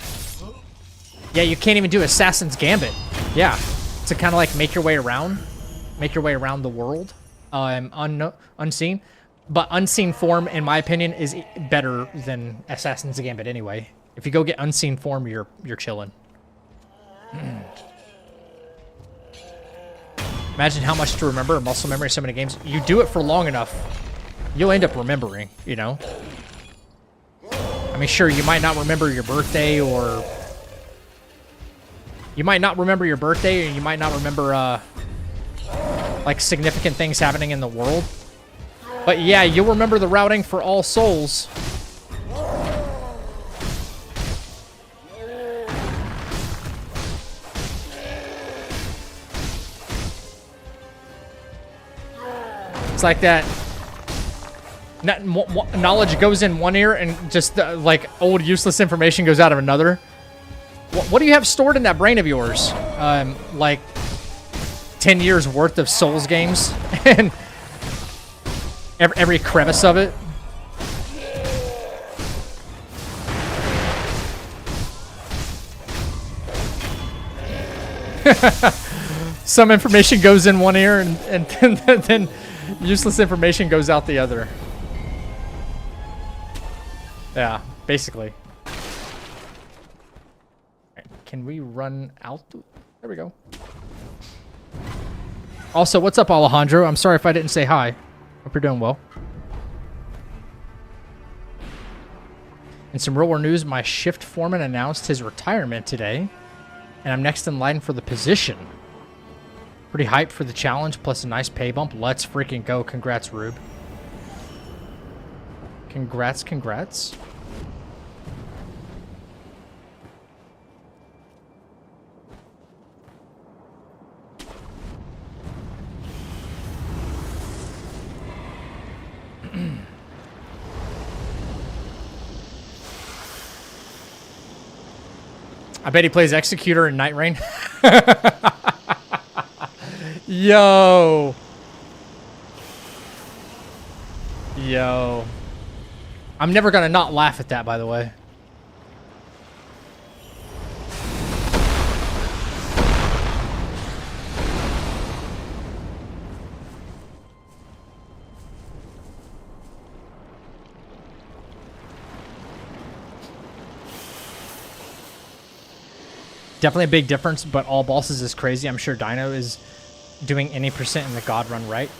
Yeah, you can't even do Assassin's Gambit. Yeah. To kind of like make your way around the world, unseen. But unseen form, in my opinion, is better than Assassin's Gambit anyway. If you go get unseen form, you're chilling. Imagine how much to remember, muscle memory, so many games. You do it for long enough, you'll end up remembering, you know? I mean, sure, you might not remember your birthday, or... You might not remember your birthday, or you might not remember, like, significant things happening in the world. But yeah, you'll remember the routing for all souls. It's like that. Knowledge goes in one ear and just like old useless information goes out of another. What do you have stored in that brain of yours? Like 10 years worth of Souls games and every crevice of it. Some information goes in one ear and then useless information goes out the other. Yeah, basically. Right, can we run out? There we go. Also, what's up, Alejandro? I'm sorry if I didn't say hi. Hope you're doing well. In some real world news, my shift foreman announced his retirement today, and I'm next in line for the position. Pretty hyped for the challenge, plus a nice pay bump. Let's freaking go. Congrats, Rube. Congrats. I bet he plays Executor in Night Rain. Yo. I'm never gonna not laugh at that, by the way. Definitely a big difference, but all bosses is crazy. I'm sure Dino is doing any percent in the God run, right?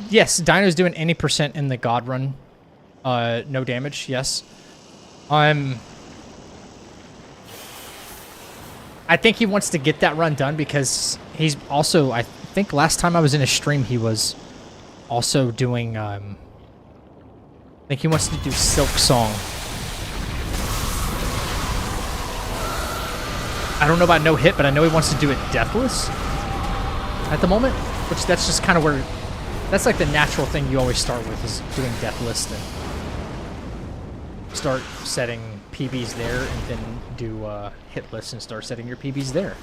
Yes, Dino's doing any percent in the God run. No damage, yes. I think he wants to get that run done because he's also, I think last time I was in a stream, he was also doing, I think he wants to do Silk Song. I don't know about no hit, but I know he wants to do it deathless at the moment, which that's just kind of where, that's like the natural thing you always start with is doing deathless, then start setting PBs there and then do hitless and start setting your PBs there.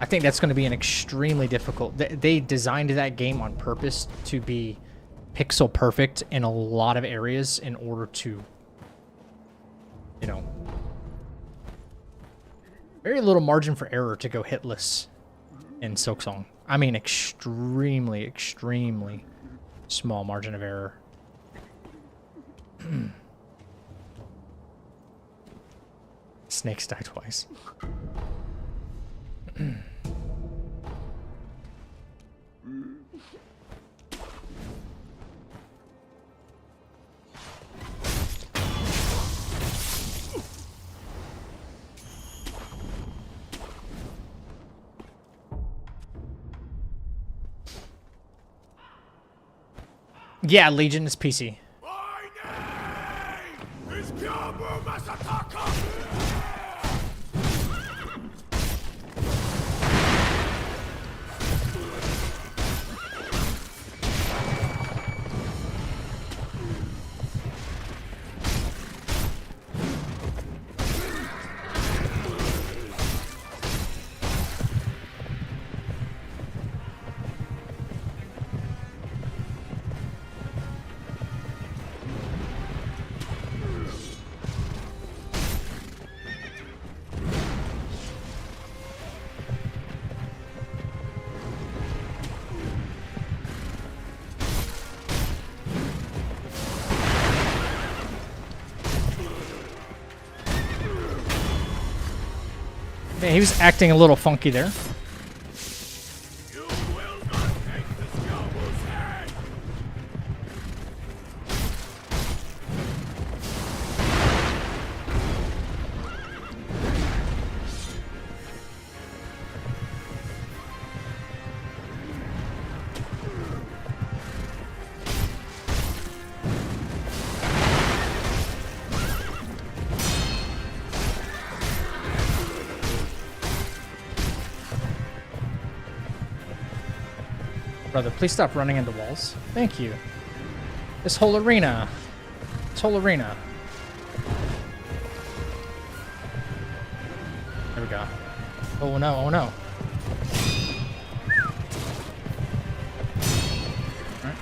I think that's going to be an extremely difficult, they designed that game on purpose to be pixel perfect in a lot of areas in order to, you know, very little margin for error to go hitless in Silksong. I mean, extremely, extremely small margin of error. Snakes die twice. Yeah, Legion is PC. Man, he was acting a little funky there. Brother, please stop running into walls. Thank you. This whole arena. This whole arena. There we go. Oh no, oh no. Alright.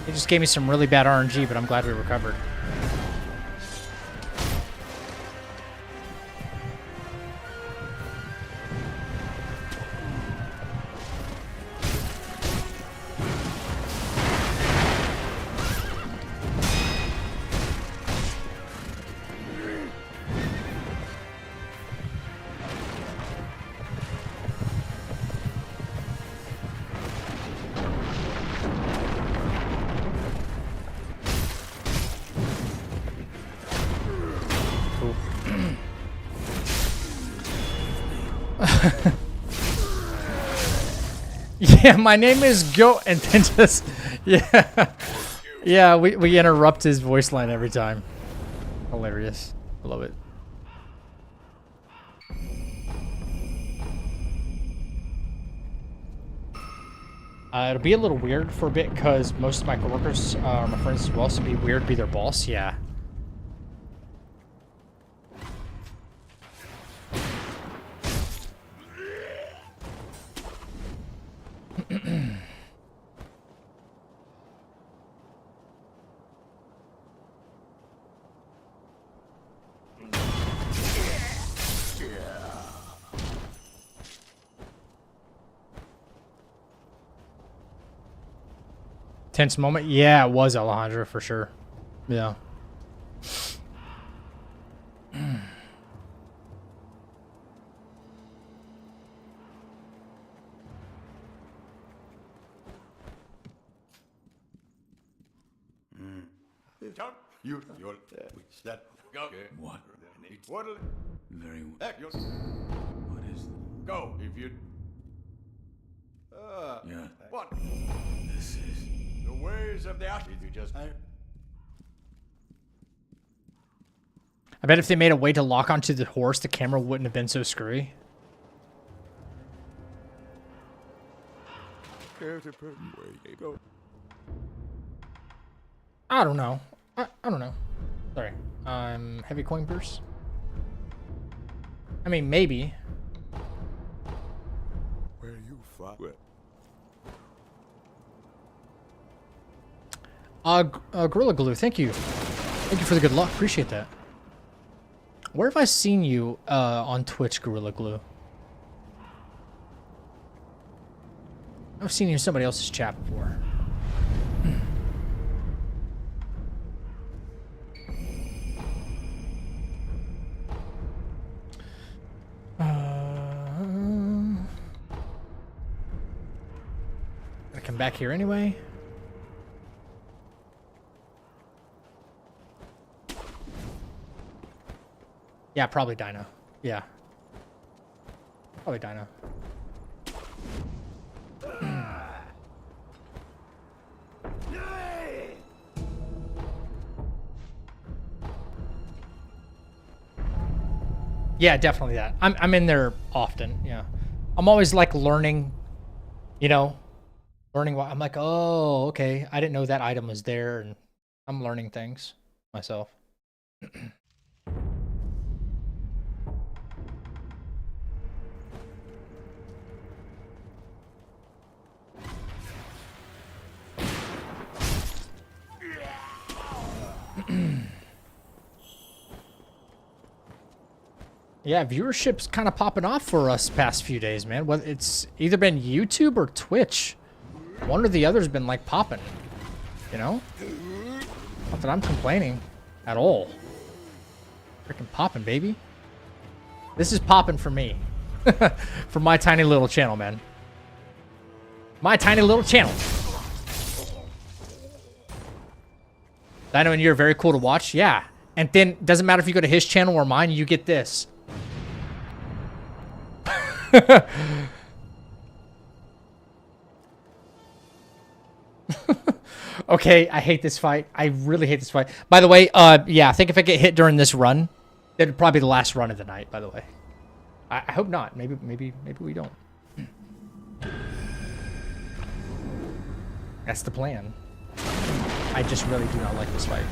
He just gave me some really bad RNG, but I'm glad we recovered. Yeah, my name is Go, and then just, yeah. Yeah, we interrupt his voice line every time. Hilarious. I love it. It'll be a little weird for a bit because most of my coworkers are my friends as well, so it'll be weird to be their boss, yeah. Tense moment? Yeah, it was Alejandro for sure. Yeah. Jump. You're that. Go. What? Waddle. Very well. What is it? Go. If you. Yeah. What? This is the ways of the If you just. I bet if they made a way to lock onto the horse, the camera wouldn't have been so screwy. I don't know. I don't know. Sorry. Heavy coin purse? I mean, maybe. Where you from? Gorilla Glue, thank you. Thank you for the good luck. Appreciate that. Where have I seen you on Twitch, Gorilla Glue? I've seen you in somebody else's chat before. Gonna come back here anyway. Yeah, probably Dino. Yeah. Probably Dino. Yeah, definitely that. I'm in there often, yeah. I'm always like learning, you know, learning what I'm like, oh, okay. I didn't know that item was there, and I'm learning things myself. Yeah, viewership's kind of popping off for us past few days, man. Well, it's either been YouTube or Twitch. One or the other's been like popping, you know? Not that I'm complaining at all. Freaking popping, baby. This is popping for me. For my tiny little channel, man. My tiny little channel. Dino and you're very cool to watch. Yeah. And then, doesn't matter if you go to his channel or mine, you get this. Okay, I hate this fight. I really hate this fight. By the way, yeah, I think if I get hit during this run, it'd probably be the last run of the night, by the way. I hope not. Maybe we don't. That's the plan. I just really do not like this fight.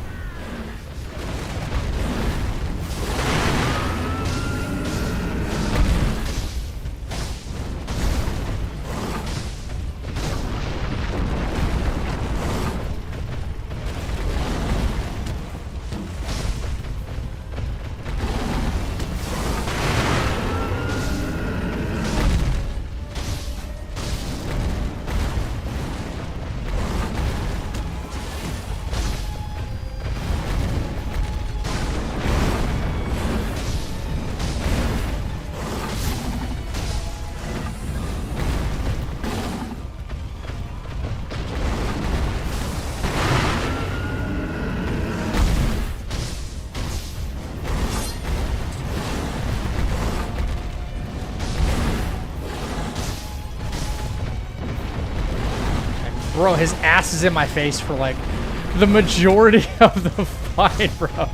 Bro, his ass is in my face for like the majority of the fight, bro.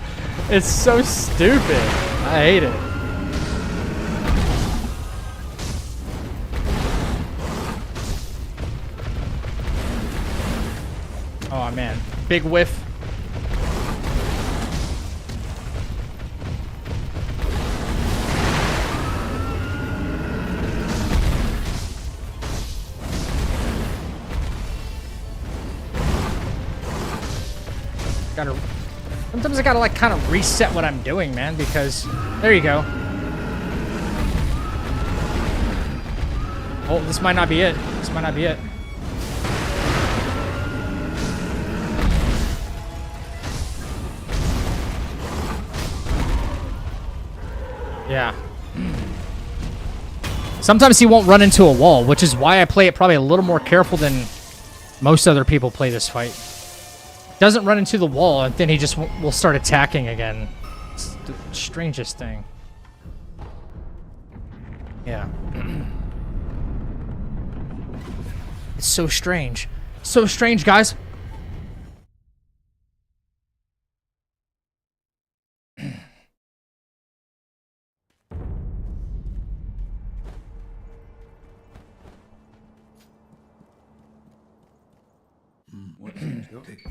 It's so stupid. I hate it. Oh man, big whiff. Sometimes I gotta like kind of reset what I'm doing, man, because there you go. Oh, this might not be it. This might not be it. Yeah. Sometimes he won't run into a wall, which is why I play it probably a little more careful than most other people play this fight. Doesn't run into the wall, and then he just will start attacking again. It's the strangest thing. Yeah. It's so strange. So strange, guys.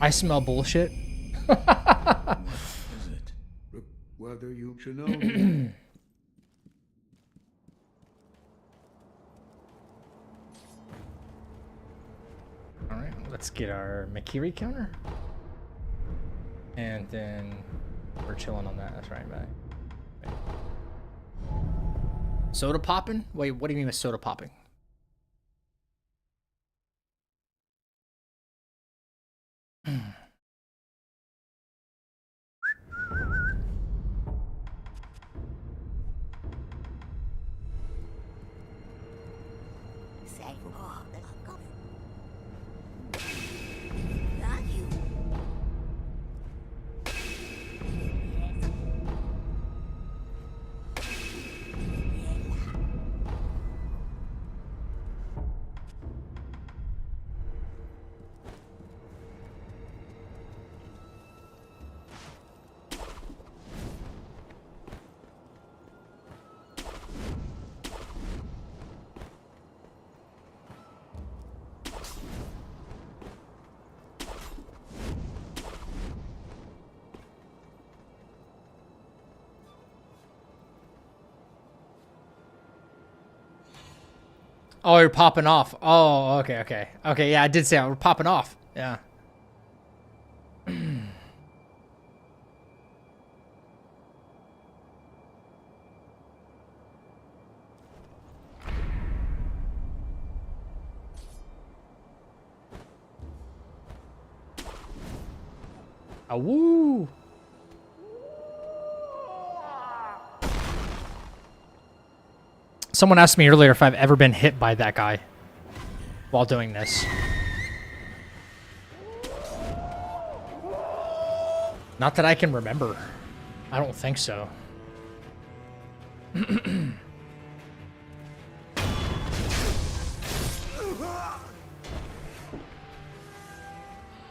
I smell bullshit. What is it? Whether you should know. Alright, let's get our Makiri counter. And then we're chilling on that. That's right, back. Okay. Soda popping? Wait, what do you mean with soda popping? Oh, you're popping off. Oh, okay, okay. Okay, yeah, I did say we're popping off. Yeah. Ah, woo. Someone asked me earlier if I've ever been hit by that guy while doing this. Not that I can remember. I don't think so.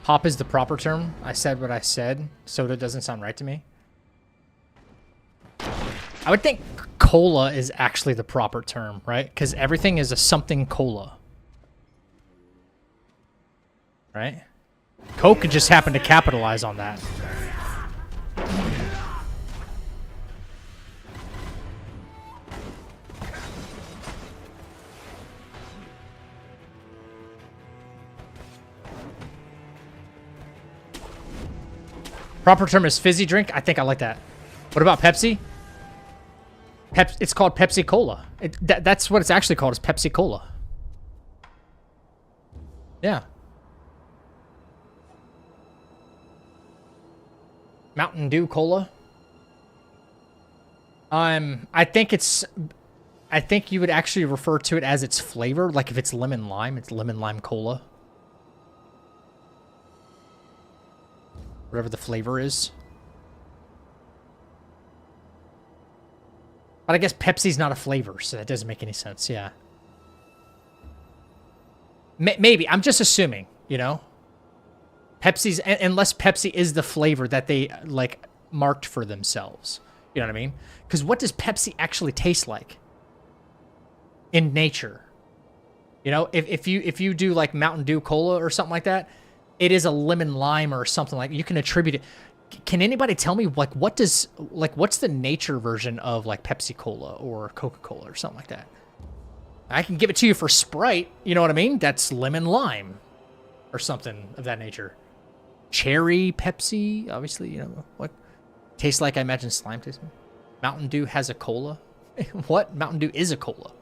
Pop is the proper term. I said what I said. Soda doesn't sound right to me. I would think cola is actually the proper term, right? Because everything is a something cola. Right? Coke just happened to capitalize on that. Proper term is fizzy drink. I think I like that. What about Pepsi? It's called Pepsi Cola. That's what it's actually called, is Pepsi Cola. Yeah. Mountain Dew Cola. I think you would actually refer to it as its flavor. Like if it's lemon lime, it's lemon lime cola. Whatever the flavor is. But I guess Pepsi's not a flavor, so that doesn't make any sense, yeah. Maybe. I'm just assuming, you know? Pepsi's, unless Pepsi is the flavor that they, like, marked for themselves. You know what I mean? Because what does Pepsi actually taste like? In nature. You know, if you do, like, Mountain Dew Cola or something like that, it is a lemon lime or something like that. You can attribute it. Can anybody tell me, like, what's the nature version of, like, Pepsi Cola or Coca-Cola or something like that? I can give it to you for Sprite, you know what I mean? That's lemon lime or something of that nature. Cherry Pepsi, obviously, you know, what tastes like, I imagine slime tastes like. Mountain Dew has a cola? What? Mountain Dew is a cola.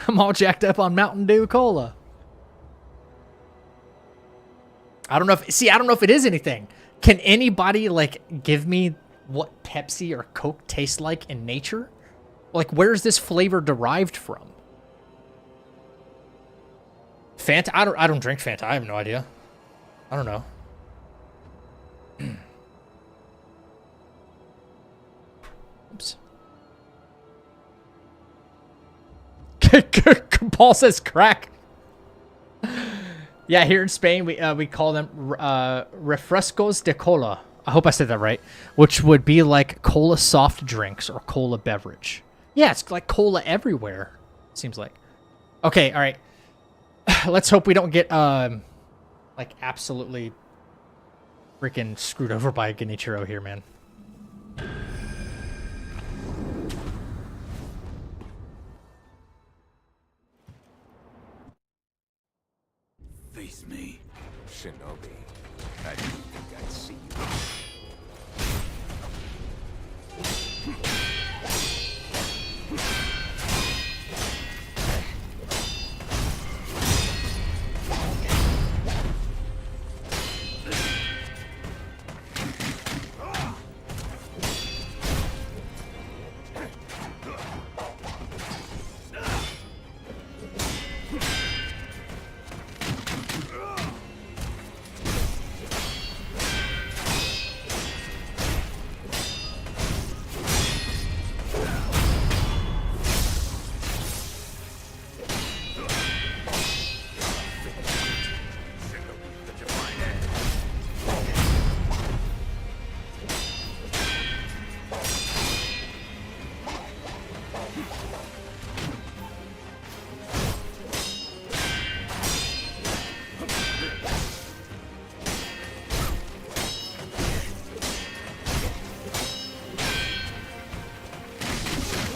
I'm all jacked up on Mountain Dew Cola. I don't know if it is anything. Can anybody, like, give me what Pepsi or Coke tastes like in nature? Like, where's this flavor derived from? Fanta? I don't drink Fanta. I have no idea. I don't know. Oops. Paul says crack. Yeah, here in Spain we call them refrescos de cola. I hope I said that right. Which would be like cola soft drinks or cola beverage. Yeah, it's like cola everywhere. Seems like. Okay, all right. Let's hope we don't get like absolutely freaking screwed over by Genichiro here, man. Face me. Shinobi, I didn't think I'd see you.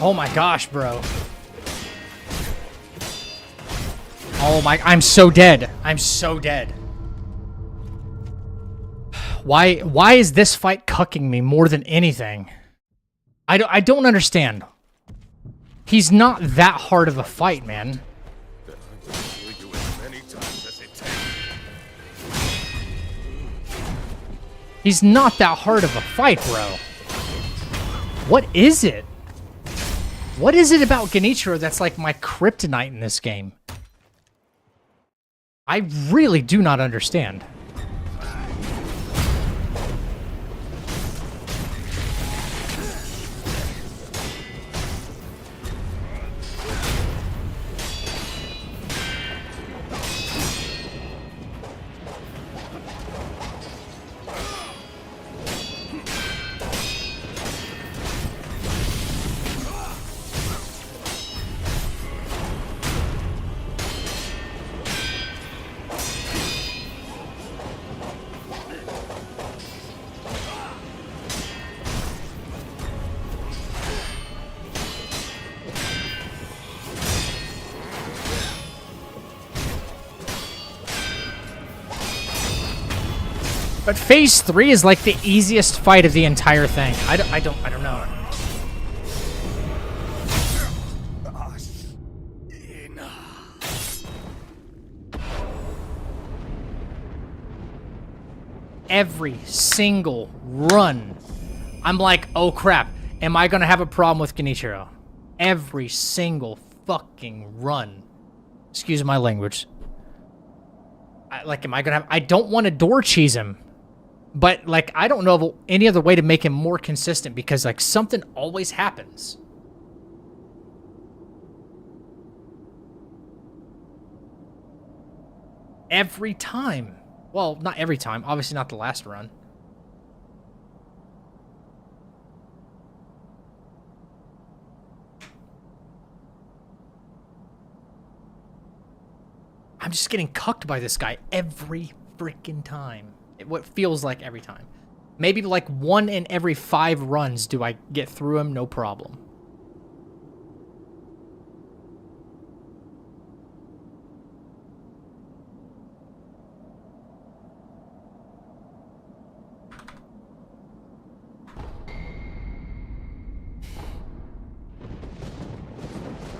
Oh my gosh, bro. Oh my, I'm so dead. I'm so dead. Why is this fight cucking me more than anything? I don't understand. He's not that hard of a fight, man. He's not that hard of a fight, bro. What is it? What is it about Genichiro that's like my kryptonite in this game? I really do not understand. But phase 3 is like the easiest fight of the entire thing. I don't know. Every single run, I'm like, oh crap, am I gonna have a problem with Genichiro? Every single fucking run. Excuse my language. Am I gonna have... I don't want to door cheese him. But, like, I don't know of any other way to make him more consistent because, like, something always happens. Every time. Well, not every time. Obviously not the last run. I'm just getting cucked by this guy every freaking time. What feels like every time. Maybe like 1 in every 5 runs do I get through him, no problem.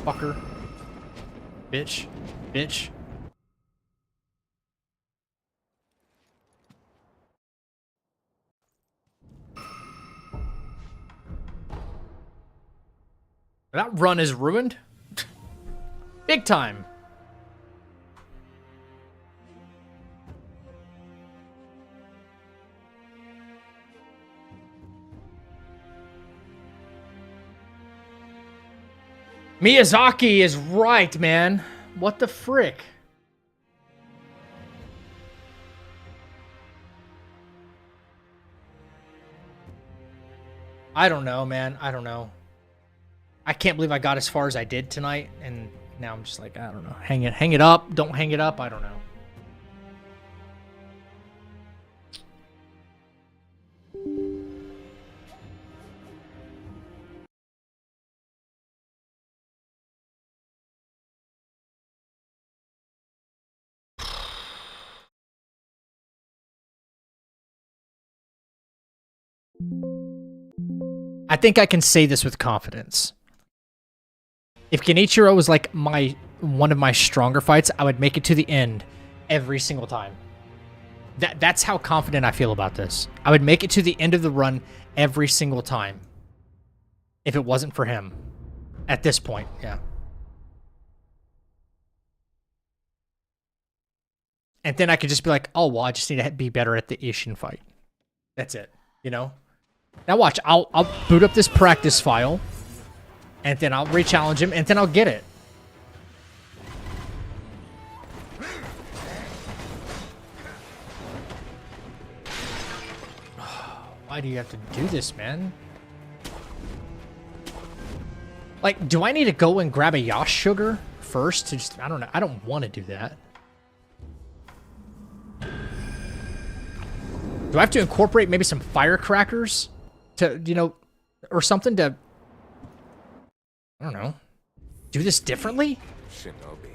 Fucker. Bitch. Bitch. That run is ruined. Big time. Miyazaki is right, man. What the frick? I don't know, man. I don't know. I can't believe I got as far as I did tonight, and now I'm just like, I don't know. Hang it up. Don't hang it up. I don't know. I think I can say this with confidence. If Genichiro was like one of my stronger fights, I would make it to the end every single time. That's how confident I feel about this. I would make it to the end of the run every single time if it wasn't for him. At this point, yeah. And then I could just be like, oh, well, I just need to be better at the Ishin fight. That's it, you know? Now watch, I'll boot up this practice file, and then I'll re-challenge him, and then I'll get it. Why do you have to do this, man? Like, do I need to go and grab a Yash sugar first to just, I don't know, I don't want to do that. Do I have to incorporate maybe some firecrackers to, you know, or something to, I don't know, do this differently? Shinobi,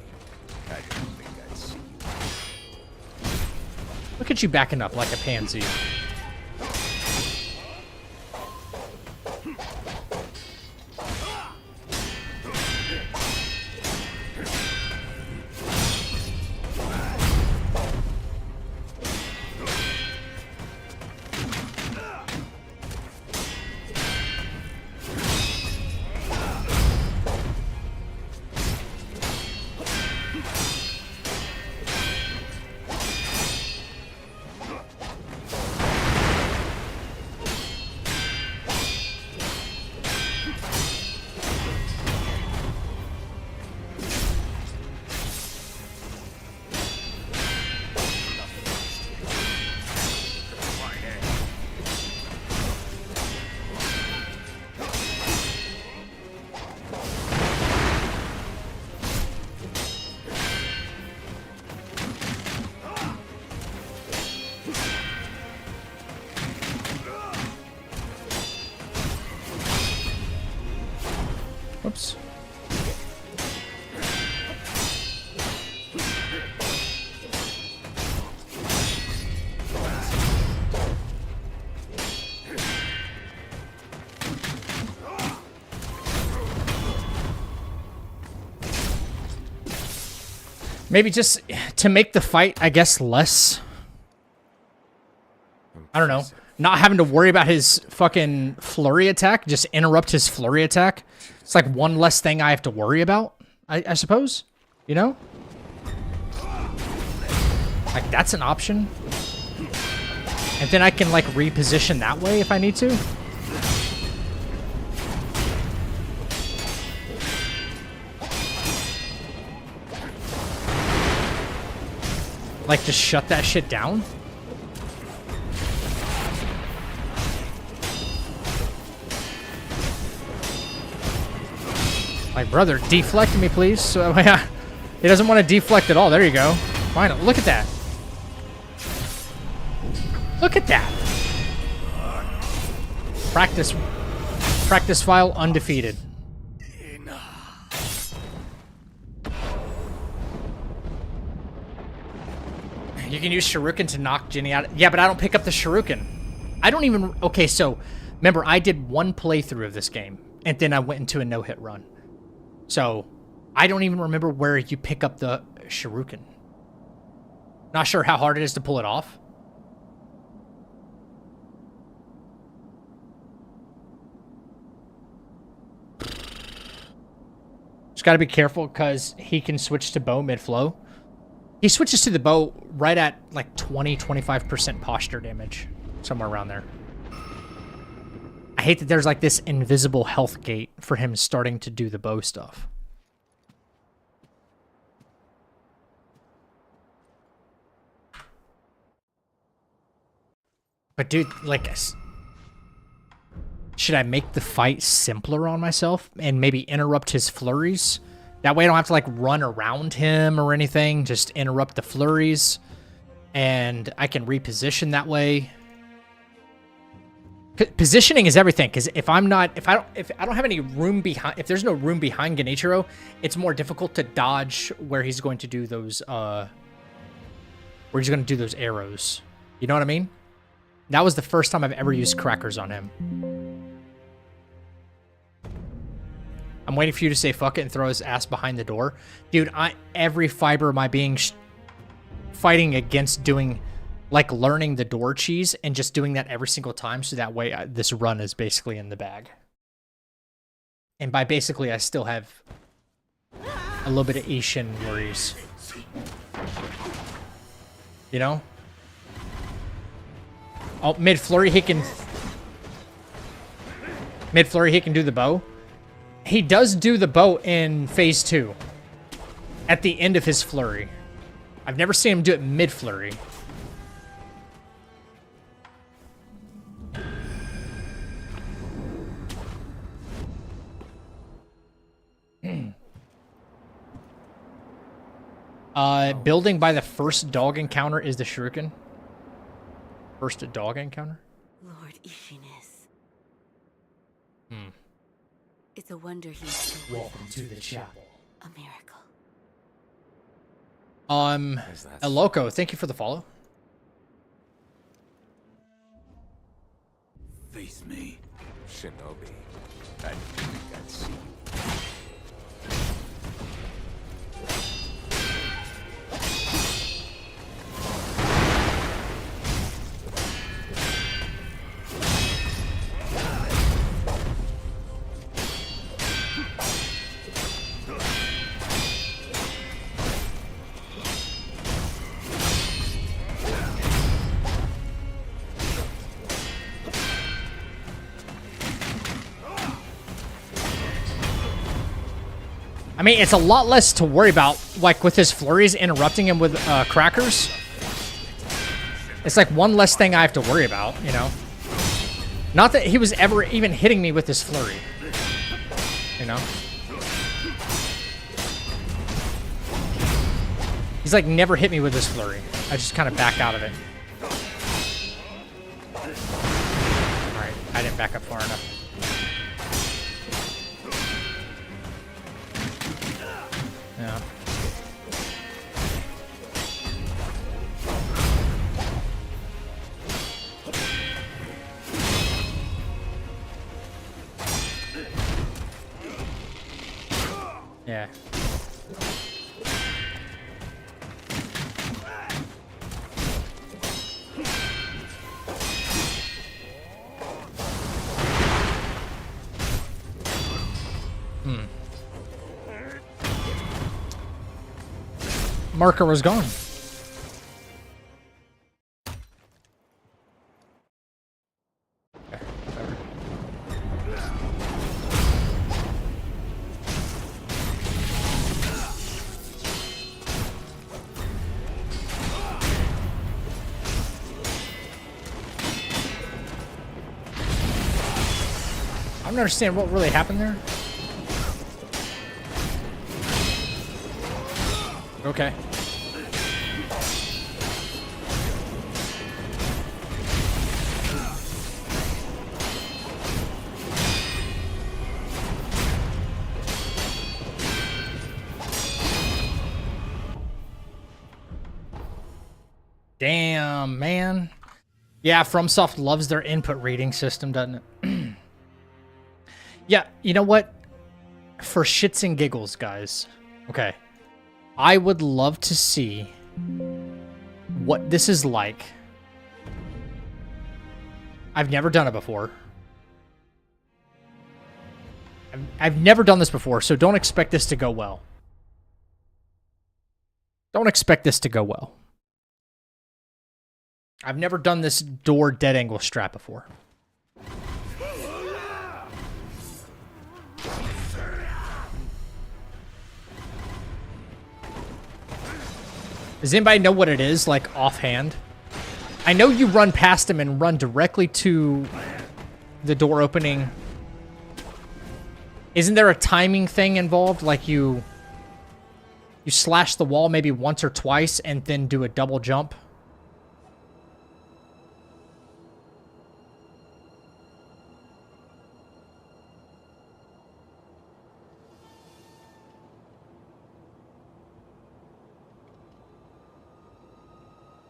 I didn't think I'd see you. Look at you backing up like a pansy. Whoops. Maybe just to make the fight, I guess, less. I don't know. Not having to worry about his fucking flurry attack. Just interrupt his flurry attack. It's like one less thing I have to worry about, I suppose. You know? Like, that's an option. And then I can, like, reposition that way if I need to. Like, just shut that shit down? Like, brother, deflect me, please. So, yeah, he doesn't want to deflect at all. There you go. Fine. Look at that. Look at that. Practice file undefeated. You can use Shuriken to knock Jinny out. Yeah, but I don't pick up the Shuriken. I don't even... Okay, so remember, I did one playthrough of this game, and then I went into a no-hit run. So I don't even remember where you pick up the Shuriken. Not sure how hard it is to pull it off. Just got to be careful because he can switch to bow mid-flow. He switches to the bow right at like 20-25% posture damage. Somewhere around there. I hate that there's like this invisible health gate for him starting to do the bow stuff. But dude, like, should I make the fight simpler on myself and maybe interrupt his flurries? That way I don't have to like run around him or anything. Just interrupt the flurries, and I can reposition that way. Positioning is everything, because if I don't have any room behind, if there's no room behind Genichiro, it's more difficult to dodge where he's going to do those arrows. You know what I mean? That was the first time I've ever used crackers on him. I'm waiting for you to say fuck it and throw his ass behind the door. Dude, every fiber of my being fighting against doing, like, learning the door cheese and just doing that every single time, so that way this run is basically in the bag. And by basically, I still have a little bit of Ishin worries. You know? Oh, mid-flurry, he can do the bow. He does do the bow in phase 2. At the end of his flurry. I've never seen him do it mid-flurry. Building by the first dog encounter is the shuriken. First dog encounter? Lord Ishiness. It's a wonder he's still Welcome to the chapel. a miracle. El Loco, thank you for the follow. Face me. Shinobi, I didn't think I'd see you. I mean, it's a lot less to worry about, like, with his flurries interrupting him with crackers. It's like one less thing I have to worry about, you know? Not that he was ever even hitting me with his flurry. You know? He's like never hit me with his flurry. I just kind of back out of it. Alright, I didn't back up far enough. Yeah. Yeah. Marker was gone. I don't understand what really happened there. Okay. Damn, man. Yeah, FromSoft loves their input rating system, doesn't it? Yeah, you know what? For shits and giggles, guys. Okay. I would love to see what this is like. I've never done it before. I've never done this before, so don't expect this to go well. Don't expect this to go well. I've never done this door dead angle strap before. Does anybody know what it is, like, offhand? I know you run past him and run directly to the door opening. Isn't there a timing thing involved? Like you slash the wall maybe once or twice and then do a double jump?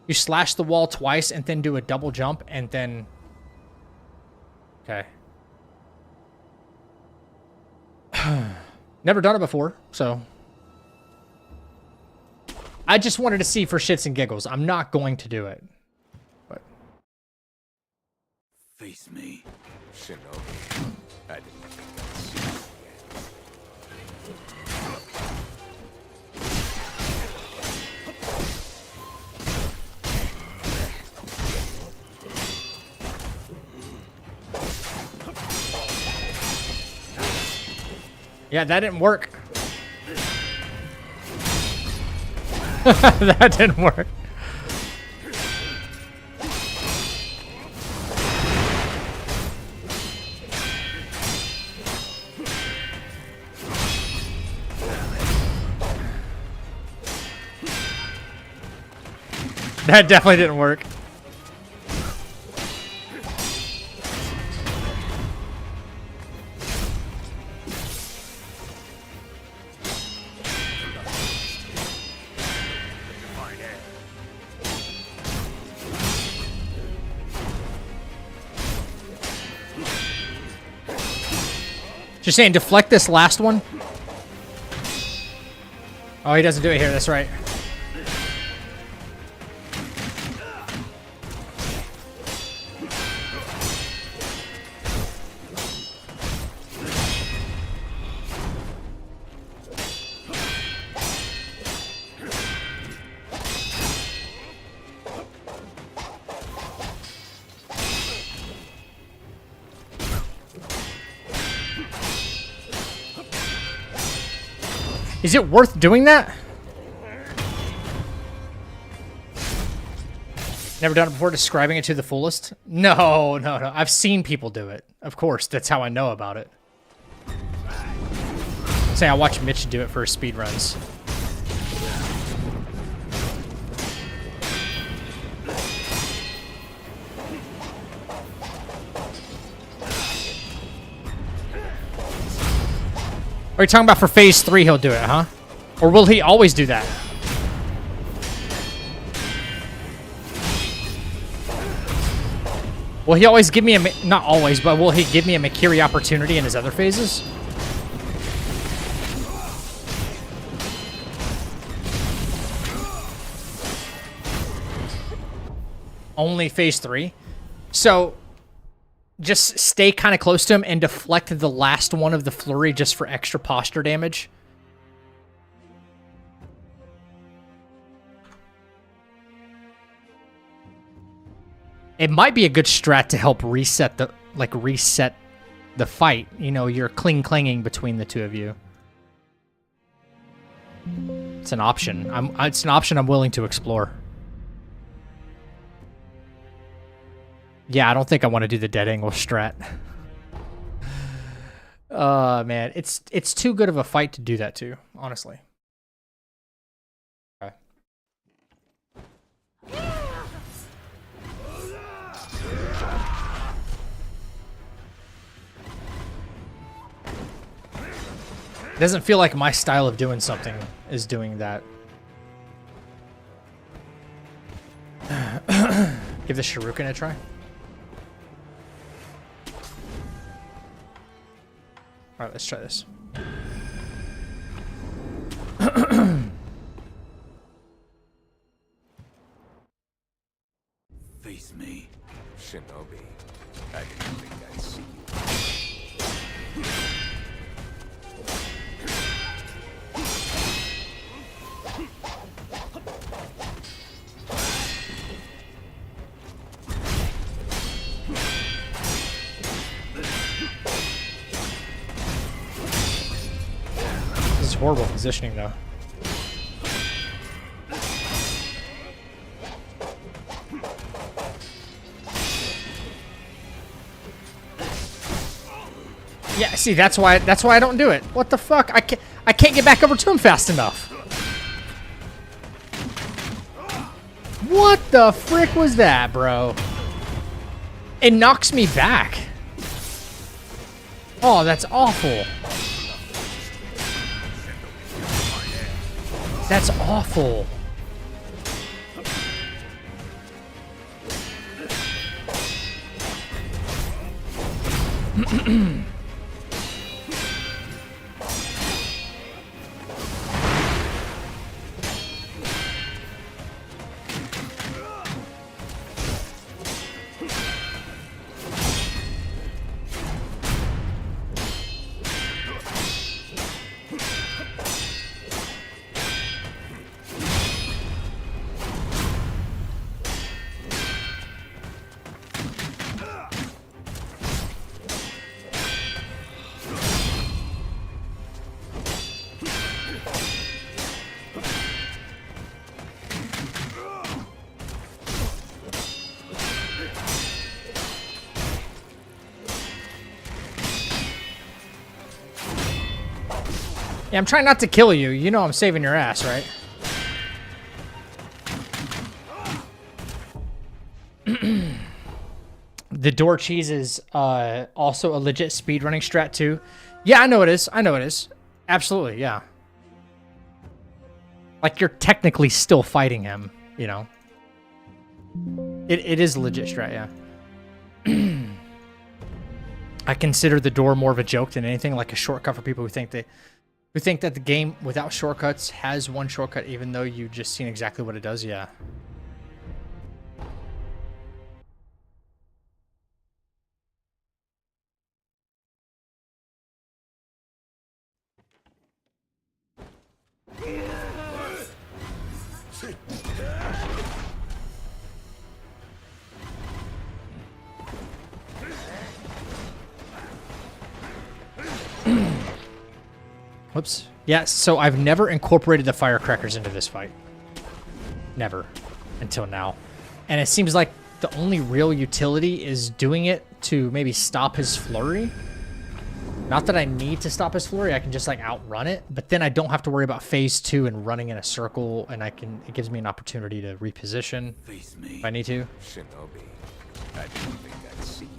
You slash the wall twice and then do a double jump and then... Okay. Never done it before, so... I just wanted to see for shits and giggles. I'm not going to do it. But... Face me. Shinobi. I didn't think I'd see you Yeah, that didn't work. That didn't work. That definitely didn't work. Just saying, deflect this last one. Oh, he doesn't do it here. That's right. Is it worth doing that? Never done it before, describing it to the fullest? No. I've seen people do it. Of course, that's how I know about it. Say I watch Mitch do it for his speed runs. Are you talking about for phase 3 he'll do it, huh? Or will he always do that? Will he always give me a... Not always, but will he give me a Makiri opportunity in his other phases? Only phase 3? So... just stay kind of close to him and deflect the last one of the flurry just for extra posture damage. It might be a good strat to help reset the fight. You know, you're clanging between the two of you. It's an option. It's an option I'm willing to explore. Yeah, I don't think I want to do the dead angle strat. Man, it's too good of a fight to do that to, honestly. Okay. It doesn't feel like my style of doing something is doing that. Give the Shuriken a try. Alright, let's try this. Face me. Shinobi. I didn't think I'd see you. This is horrible positioning, though. Yeah, see, that's why I don't do it. What the fuck? I can't get back over to him fast enough. What the frick was that, bro? It knocks me back. Oh, that's awful. That's awful. Yeah, I'm trying not to kill you. You know I'm saving your ass, right? The door cheese is also a legit speedrunning strat too. Yeah, I know it is. I know it is. Absolutely, yeah. Like you're technically still fighting him, you know. It is a legit strat, yeah. I consider the door more of a joke than anything, like a shortcut for people who think that the game without shortcuts has one shortcut, even though you've just seen exactly what it does. Yeah. Whoops. Yeah, so I've never incorporated the firecrackers into this fight. Never. Until now. And it seems like the only real utility is doing it to maybe stop his flurry. Not that I need to stop his flurry, I can just like outrun it, but then I don't have to worry about phase 2 and running in a circle, and it gives me an opportunity to reposition if I need to. Shinobi, I didn't think I'd see you.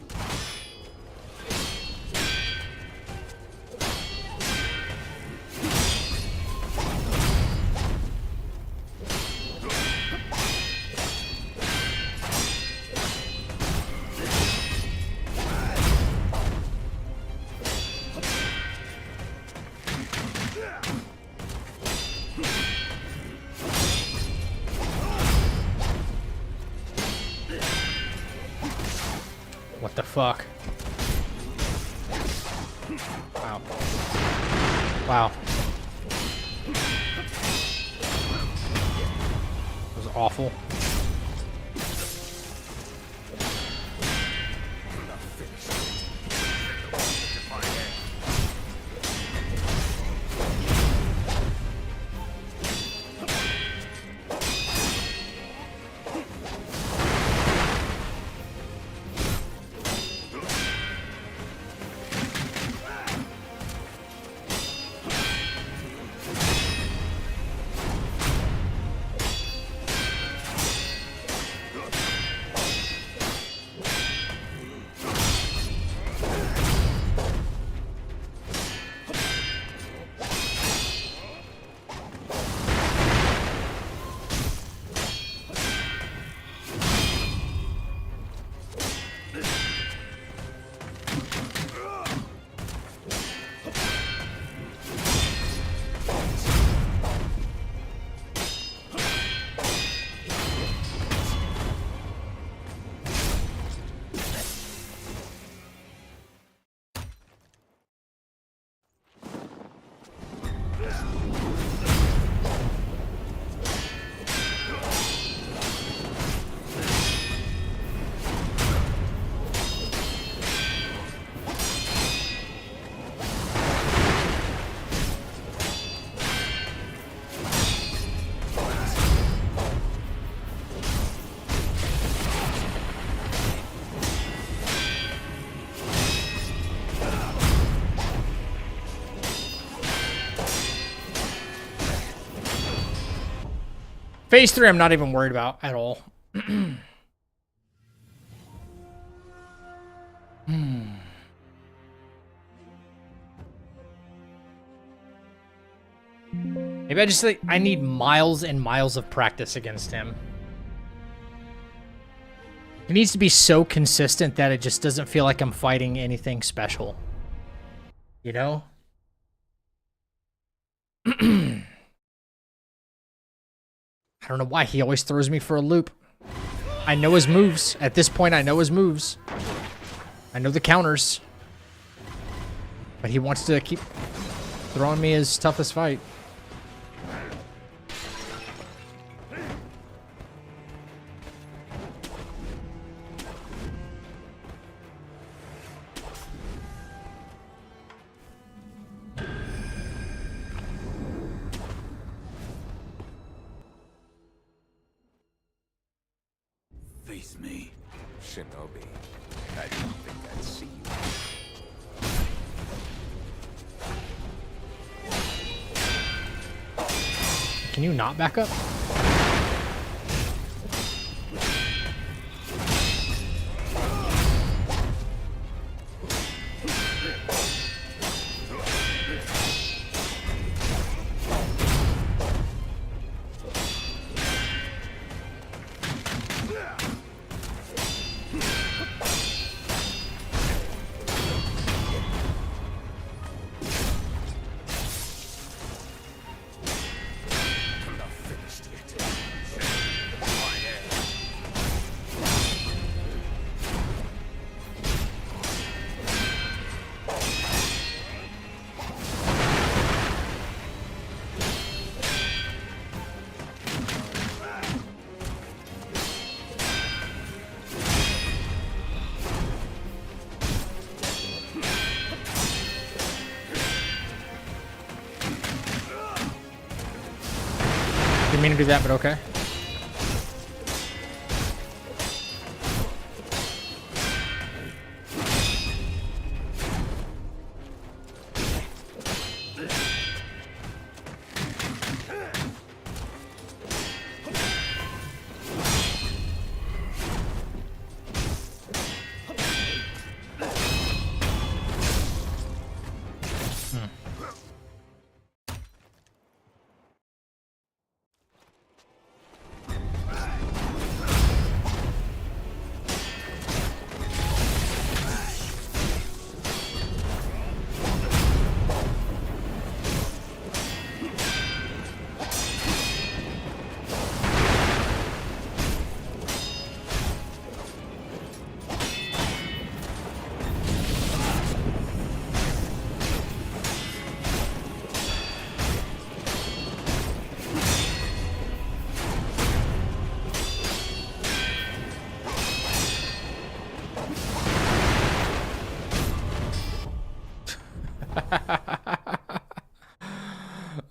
What the fuck? Wow. Wow. That was awful. Phase 3, I'm not even worried about at all. Maybe I just like I need miles and miles of practice against him. He needs to be so consistent that it just doesn't feel like I'm fighting anything special. You know? I don't know why he always throws me for a loop. I know his moves. At this point, I know his moves. I know the counters. But he wants to keep throwing me his toughest fight. Face me. Shinobi, I didn't think I'd see you. Can you not back up? Didn't mean to do that, but okay.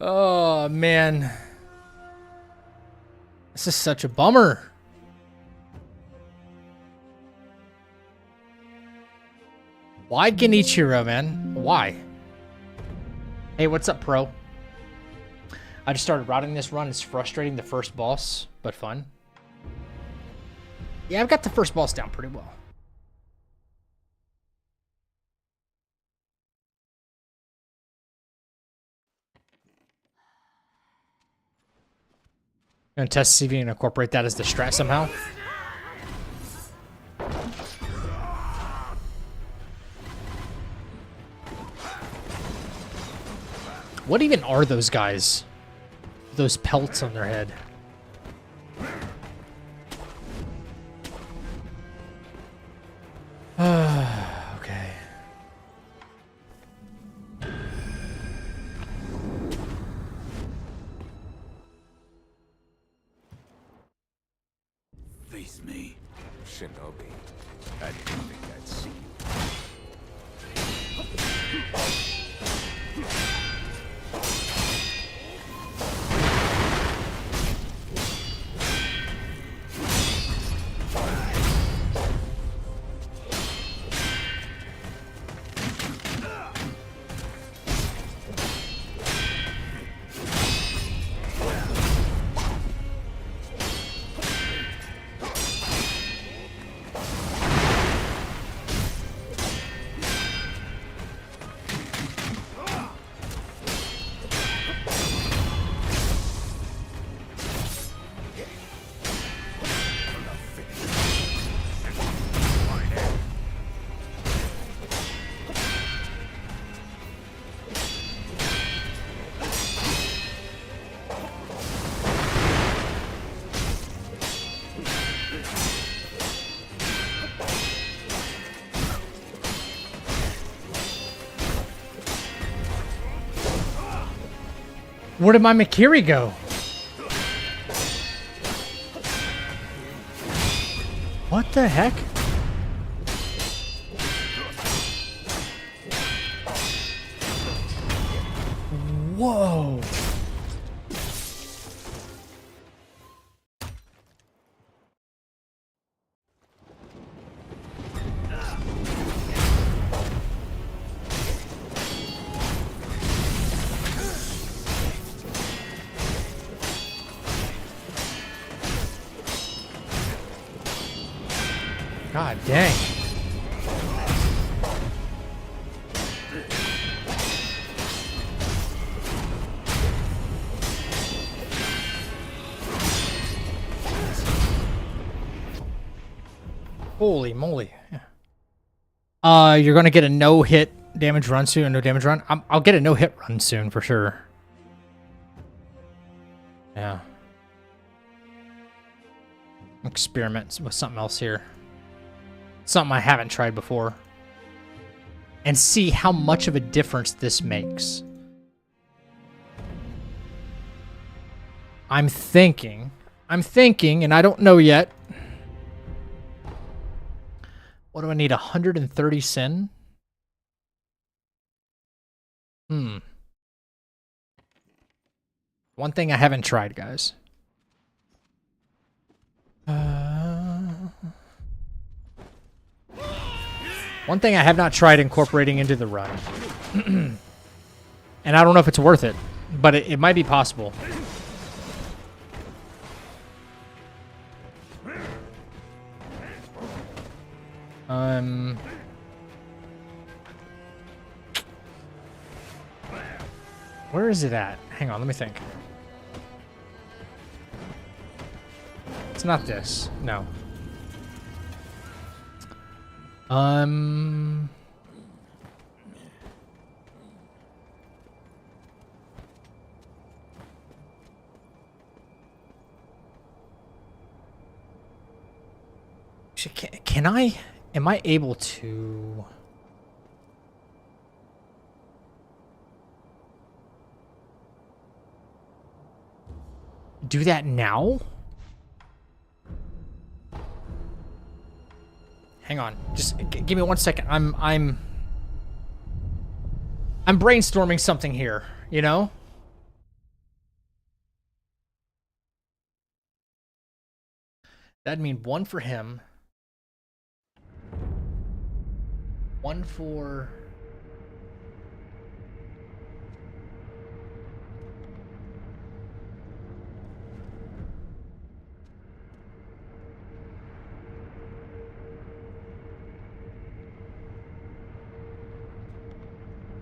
Oh, man. This is such a bummer. Why Genichiro, man? Why? Hey, what's up, pro? I just started routing this run. It's frustrating, the first boss, but fun. Yeah, I've got the first boss down pretty well. Gonna test to see if you can incorporate that as the strat somehow. What even are those guys? Those pelts on their head. Okay. Face me. Shinobi, I didn't think I'd see you. Where did my Mikiri go? What the heck? Whoa. God dang. Holy moly. You're gonna get a no-hit damage run soon, a no damage run? I'll get a no-hit run soon for sure. Yeah. Experiment with something else here. Something I haven't tried before. And see how much of a difference this makes. I'm thinking, and I don't know yet. What do I need? 130 sin? One thing I haven't tried, guys. One thing I have not tried incorporating into the run. And I don't know if it's worth it, but it might be possible. Where is it at? Hang on, let me think. It's not this. No. Can I? Am I able to? Do that now? Hang on, just give me 1 second. I'm brainstorming something here, you know? That'd mean one for him. One for...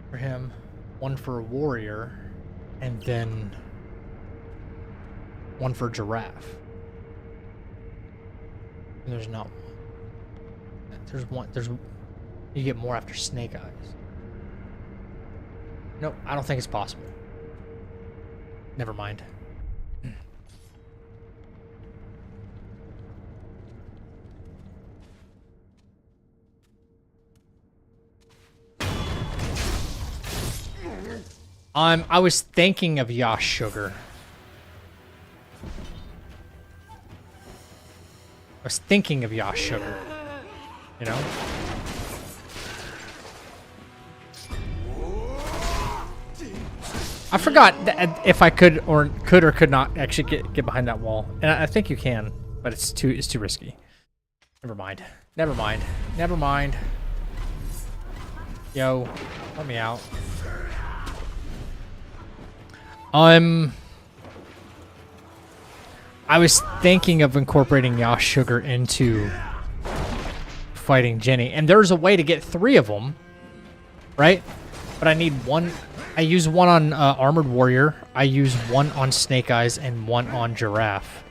for him, one for a warrior, and then one for giraffe. And there's not one. There's one. There's you get more after Snake Eyes. Nope, I don't think it's possible. Never mind. I was thinking of Yash Sugar. I was thinking of Yash Sugar. You know? I forgot if I could or could not actually get behind that wall. And I think you can, but it's too risky. Never mind. Never mind. Never mind. Yo, let me out. I was thinking of incorporating Yash Sugar into fighting Jenny, and there's a way to get 3 of them, right? But I need one. I use one on Armored Warrior, I use one on Snake Eyes, and one on Giraffe.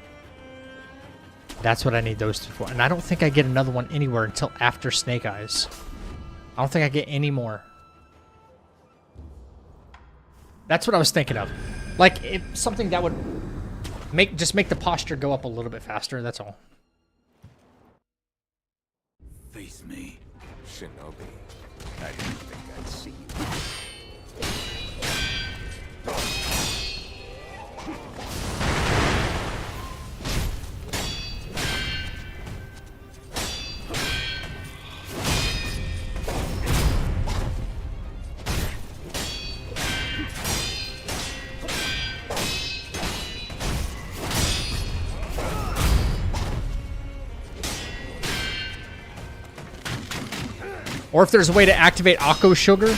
That's what I need those 2 for. And I don't think I get another one anywhere until after Snake Eyes. I don't think I get any more. That's what I was thinking of. Like, something that would just make the posture go up a little bit faster, that's all. Face me, Shinobi. I didn't think I'd see you. Or if there's a way to activate Akko Sugar.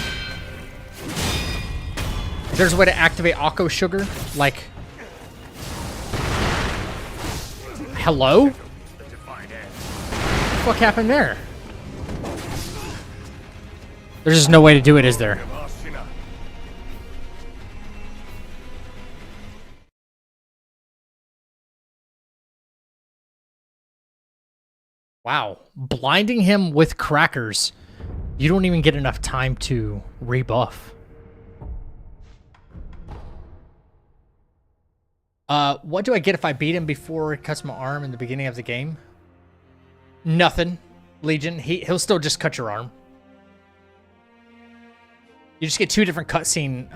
If there's a way to activate Akko Sugar, like... Hello? What the fuck happened there? There's just no way to do it, is there? Wow. Blinding him with crackers. You don't even get enough time to rebuff. What do I get if I beat him before it cuts my arm in the beginning of the game? Nothing. Legion. He'll still just cut your arm. You just get two different cutscenes.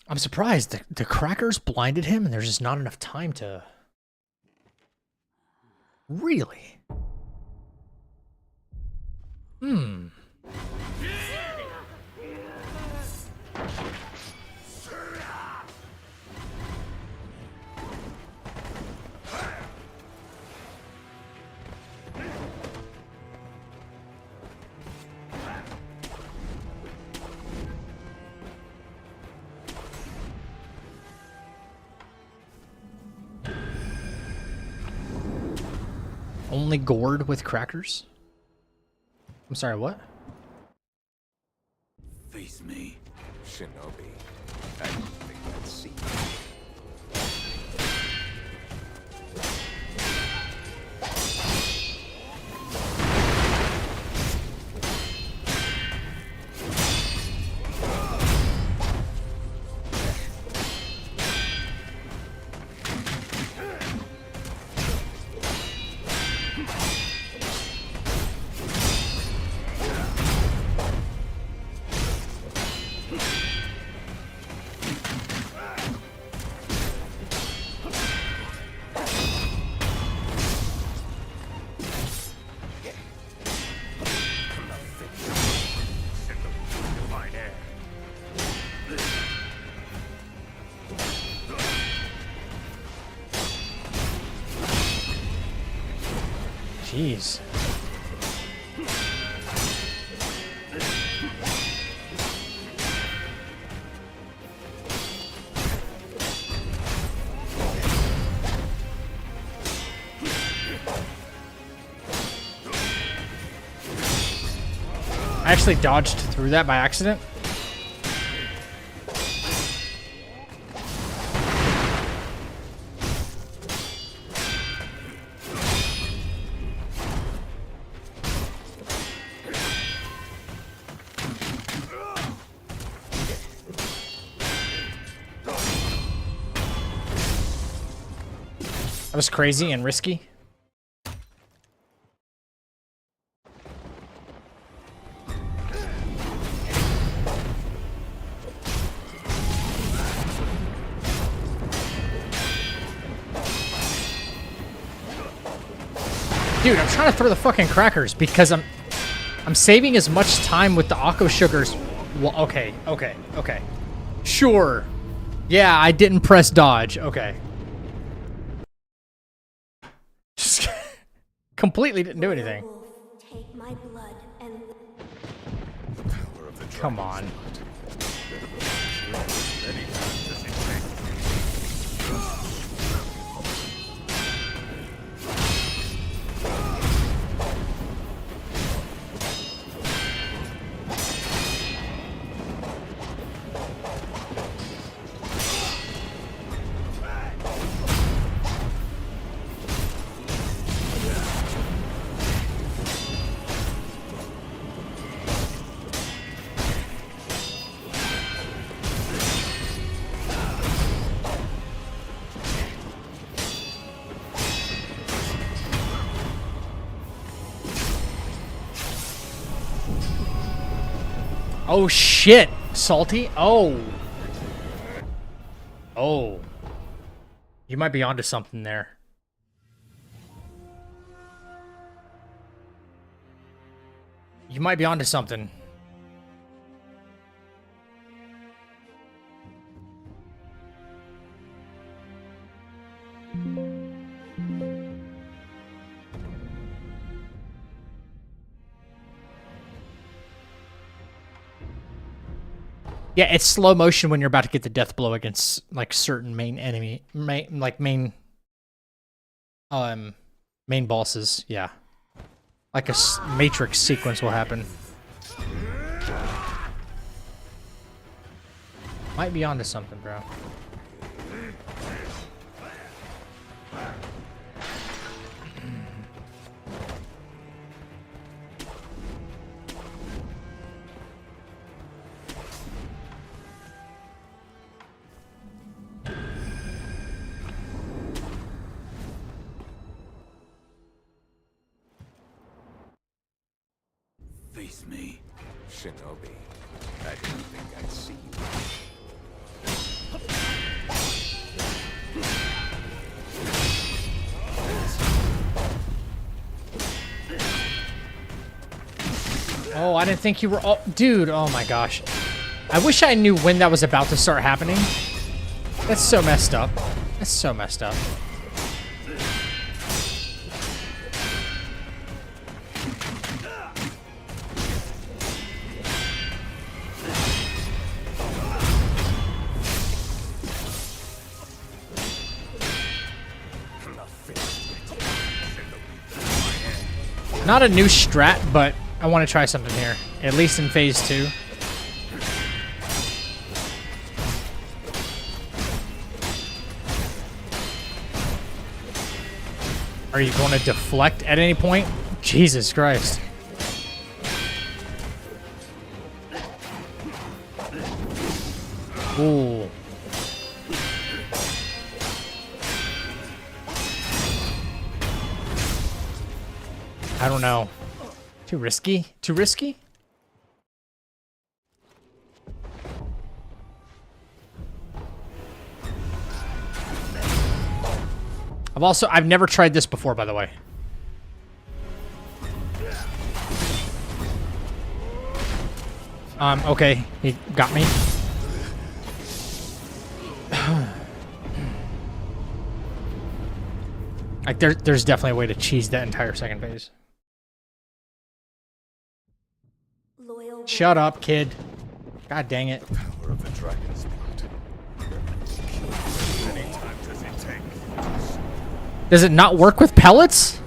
I'm surprised the crackers blinded him and there's just not enough time to... Really? Hmm. Only gourd with crackers? I'm sorry, what? Face me. Shinobi. I don't think I'd see Jeez. I actually dodged through that by accident. That was crazy and risky. Dude, I'm trying to throw the fucking crackers because I'm saving as much time with the Akko Sugars. Well, okay. Sure. Yeah, I didn't press dodge. Okay. Just completely didn't do anything. Take my blood and come on. Oh shit, Salty. Oh. You might be onto something there. You might be onto something. Yeah, it's slow motion when you're about to get the death blow against like certain main enemy, main bosses. Yeah, like a Matrix sequence will happen. Might be onto something, bro. Face me. Shinobi, I didn't think I'd see you. Oh, I didn't think you were... Oh, dude, oh my gosh. I wish I knew when that was about to start happening. That's so messed up. That's so messed up. Not a new strat, but I want to try something here. At least in phase 2. Are you going to deflect at any point? Jesus Christ. Ooh. I don't know. Too risky? Too risky? I've never tried this before, by the way. Okay, he got me. Like, there's definitely a way to cheese that entire second phase. Loyal. Shut up, kid. God dang it. Power of the dragon's blood. How many times does it take? Does it not work with pellets?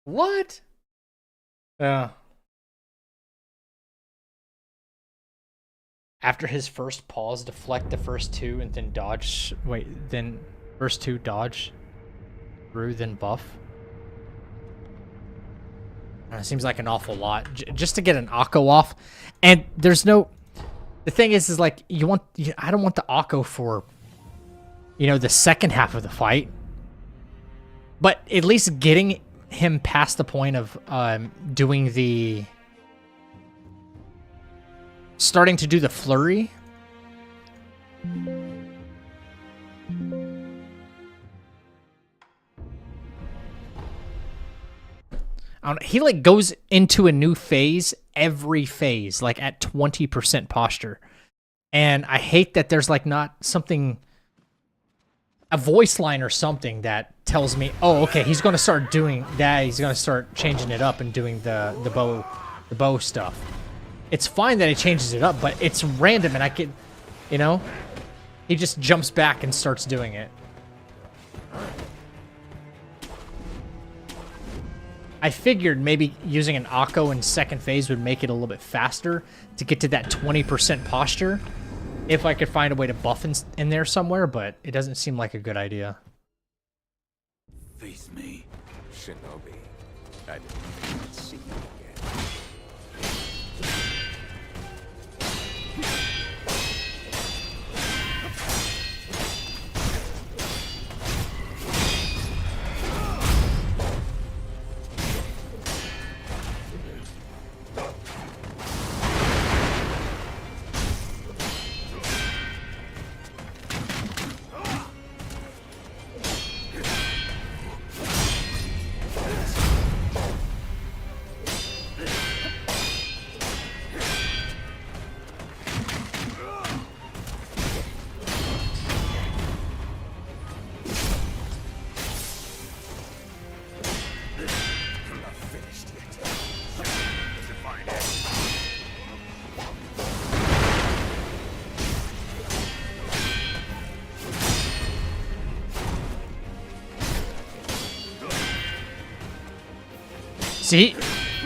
What? Yeah. After his first pause, deflect the first 2 and then dodge. Wait, then first 2 dodge through, then buff. It seems like an awful lot just to get an Akko off. And there's no... The thing is like, I don't want the Akko for, you know, the second half of the fight. But at least getting him past the point of doing the... Starting to do the flurry. He like goes into a new phase every phase, like at 20% posture. And I hate that there's like not something, a voice line or something that tells me, oh, okay, he's going to start doing that. He's going to start changing it up and doing the bow stuff. It's fine that he changes it up, but it's random and I can, you know, he just jumps back and starts doing it. I figured maybe using an Akko in second phase would make it a little bit faster to get to that 20% posture. If I could find a way to buff in there somewhere, but it doesn't seem like a good idea. Face me. Shinobi, I didn't think I'd see you again. See,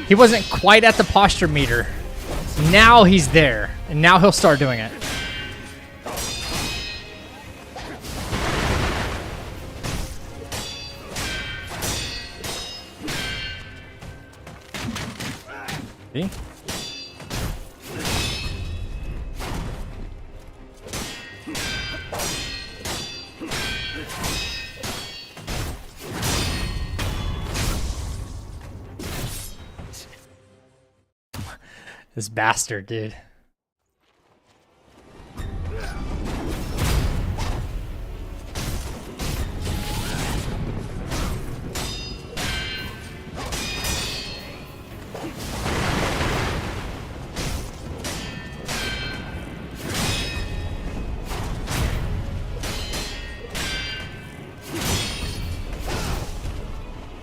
he wasn't quite at the posture meter. Now he's there, and now he'll start doing it. See? This bastard, dude.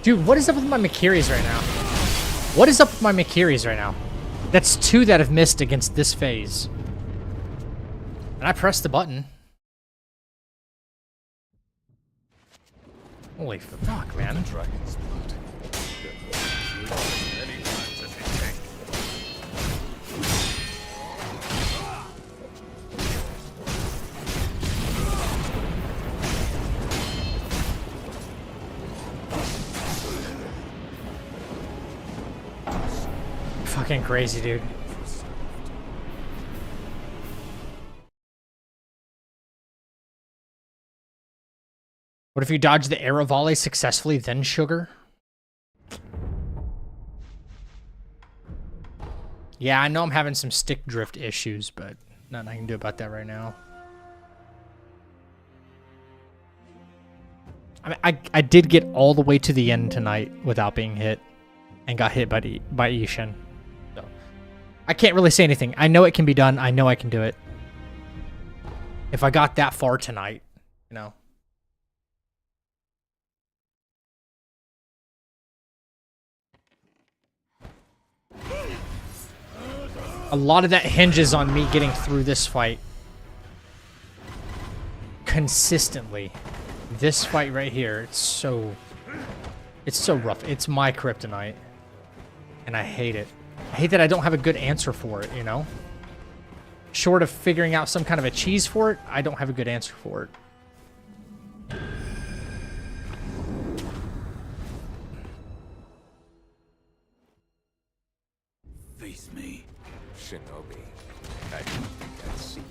Dude, what is up with my Makiris right now? What is up with my Makiris right now? That's 2 that have missed against this phase. And I pressed the button. Holy fuck, man. Fucking crazy, dude. What if you dodge the arrow volley successfully, then sugar? Yeah, I know I'm having some stick drift issues, but nothing I can do about that right now. I mean, I did get all the way to the end tonight without being hit, and got hit by Ishin. So I can't really say anything. I know it can be done. I know I can do it. If I got that far tonight, you know. A lot of that hinges on me getting through this fight consistently. This fight right here, it's so rough. It's my kryptonite. And I hate it. I hate that I don't have a good answer for it, you know? Short of figuring out some kind of a cheese for it, I don't have a good answer for it. Face me. Shinobi, I didn't think I'd see you.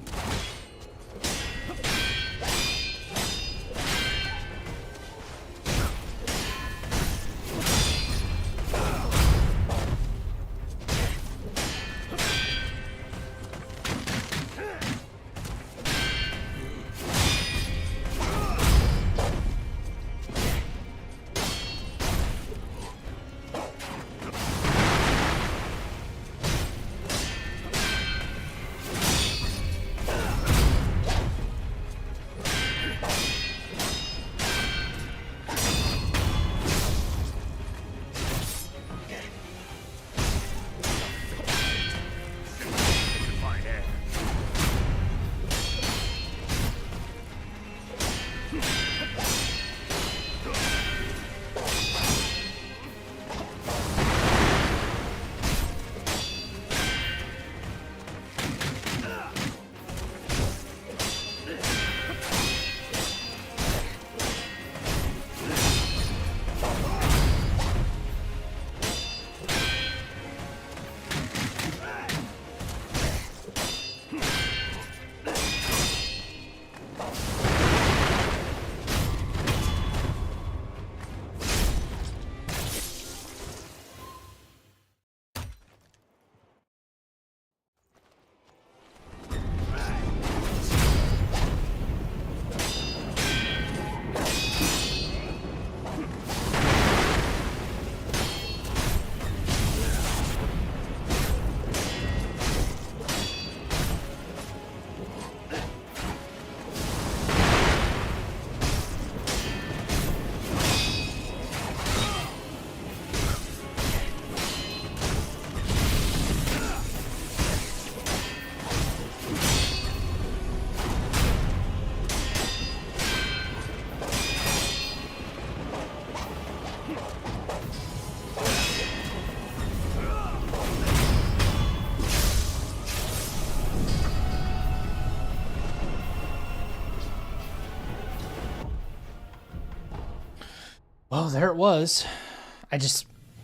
Oh, there it was.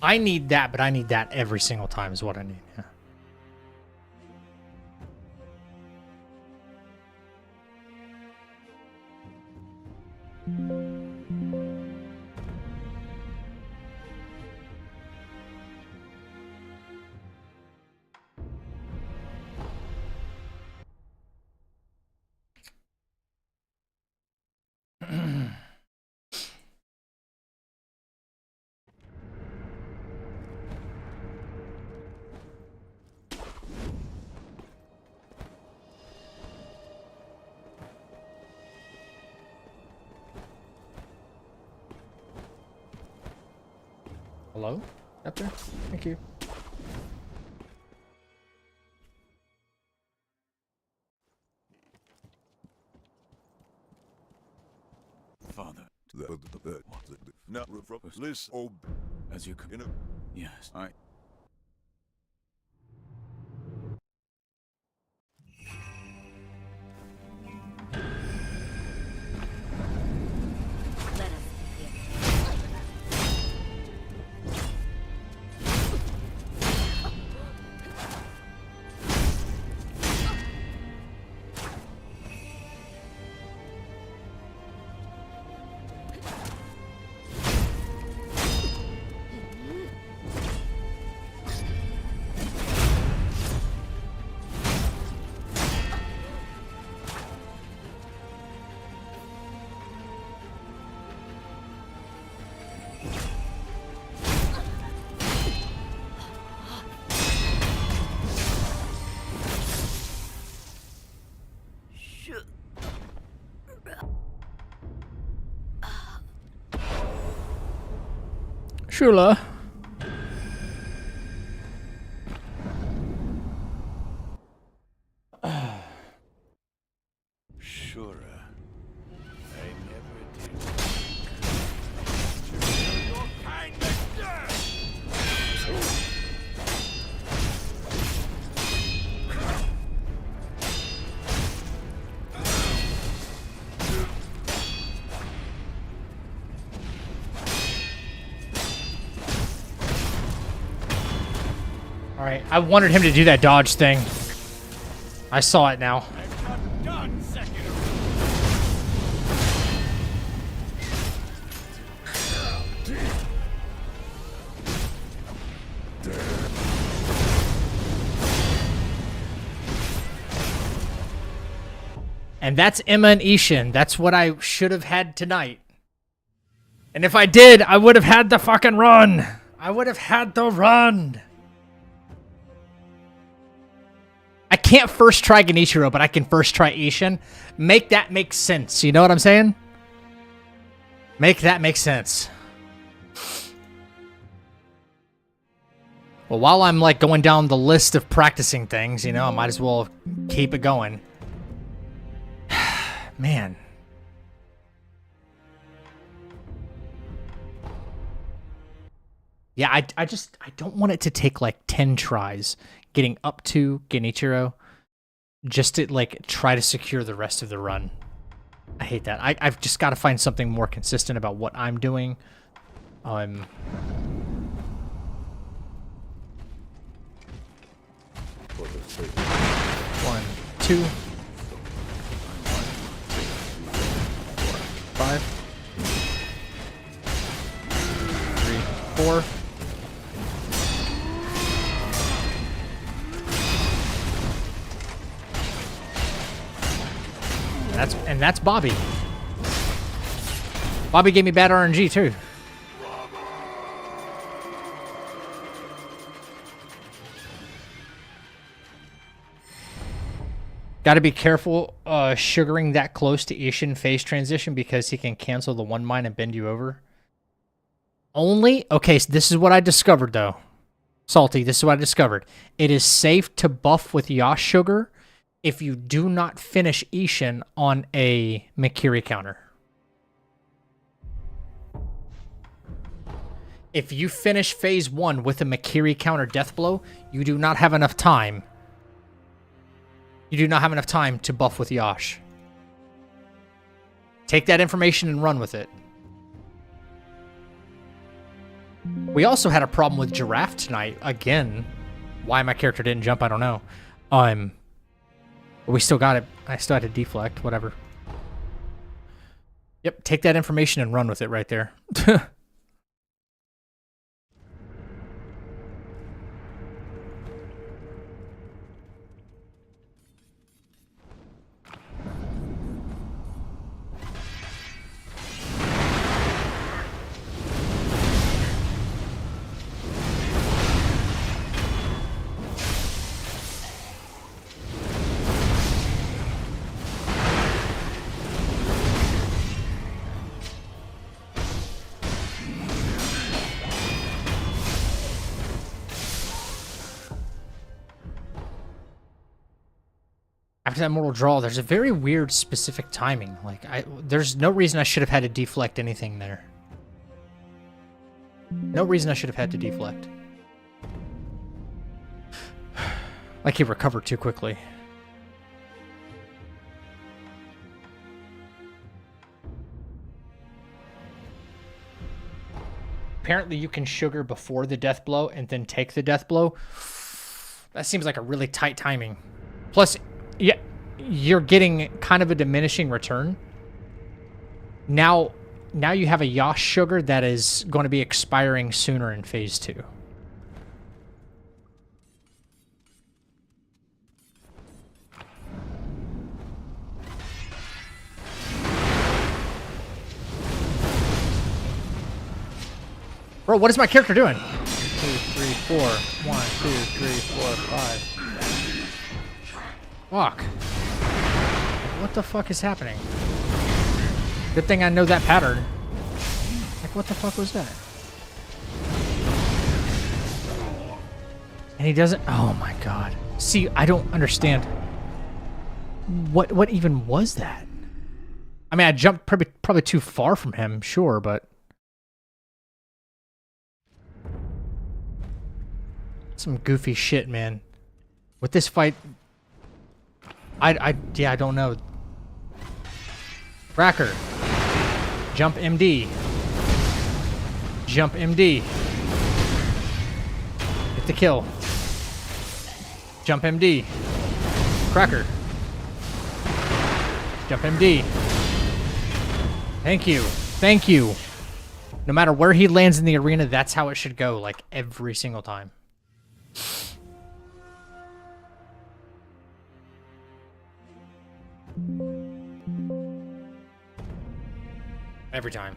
I need that, but I need that every single time is what I need. Yeah. Hello? Up there? Thank you. Father. No, listen. Oh, as you can. Yes, I. Let us Shula. Sure. I never did. Alright, I wanted him to do that dodge thing. I saw it now. Done, Sekiro. And that's Emma and Ishin. That's what I should have had tonight. And if I did, I would have had the fucking run. I would have had the run. I can't first try Genichiro, but I can first try Ishin. Make that make sense. You know what I'm saying? Make that make sense. Well, while I'm like going down the list of practicing things, you know, I might as well keep it going. Man. Yeah, I don't want it to take like 10 tries getting up to Genichiro just to like try to secure the rest of the run. I hate that. I've just got to find something more consistent about what I'm doing. 1, 2, 5, 3, 4. And that's Bobby. Bobby gave me bad RNG too. Got to be careful sugaring that close to Ishin phase transition because he can cancel the 1 mine and bend you over. Okay, so this is what I discovered though. Salty, this is what I discovered. It is safe to buff with Yash Sugar if you do not finish Ishin on a Mikiri counter. If you finish phase 1 with a Mikiri counter death blow, you do not have enough time. You do not have enough time to buff with Yash. Take that information and run with it. We also had a problem with Giraffe tonight. Again, why my character didn't jump, I don't know. We still got it. I still had to deflect, whatever. Yep, take that information and run with it right there. After that mortal draw, there's a very weird specific timing. Like, there's no reason I should have had to deflect anything there. No reason I should have had to deflect. Like he recovered too quickly. Apparently you can sugar before the death blow and then take the death blow. That seems like a really tight timing. Plus, yeah, you're getting kind of a diminishing return. Now you have a Yosh sugar that is going to be expiring sooner in phase 2. Bro, what is my character doing? 2, 3, 4. 1, 2, 3, 4, 5. Fuck. What the fuck is happening? Good thing I know that pattern. Like, what the fuck was that? And he doesn't... Oh my god. See, I don't understand. What even was that? I mean, I jumped probably too far from him, sure, but... Some goofy shit, man. With this fight... yeah, I don't know. Racker. Jump MD. Jump MD. Get the kill. Jump MD. Cracker. Jump MD. Thank you. Thank you. No matter where he lands in the arena, that's how it should go, like, every single time. Every time.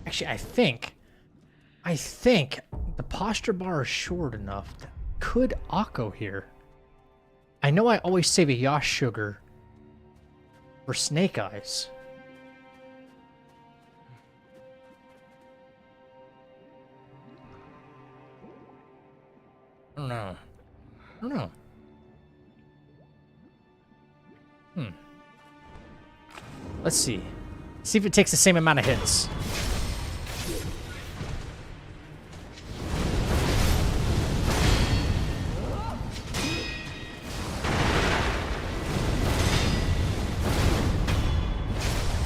Actually, I think the posture bar is short enough that could Akko here. I know I always save a Yosh sugar for Snake Eyes. I don't know. I don't know. Let's see. See if it takes the same amount of hits.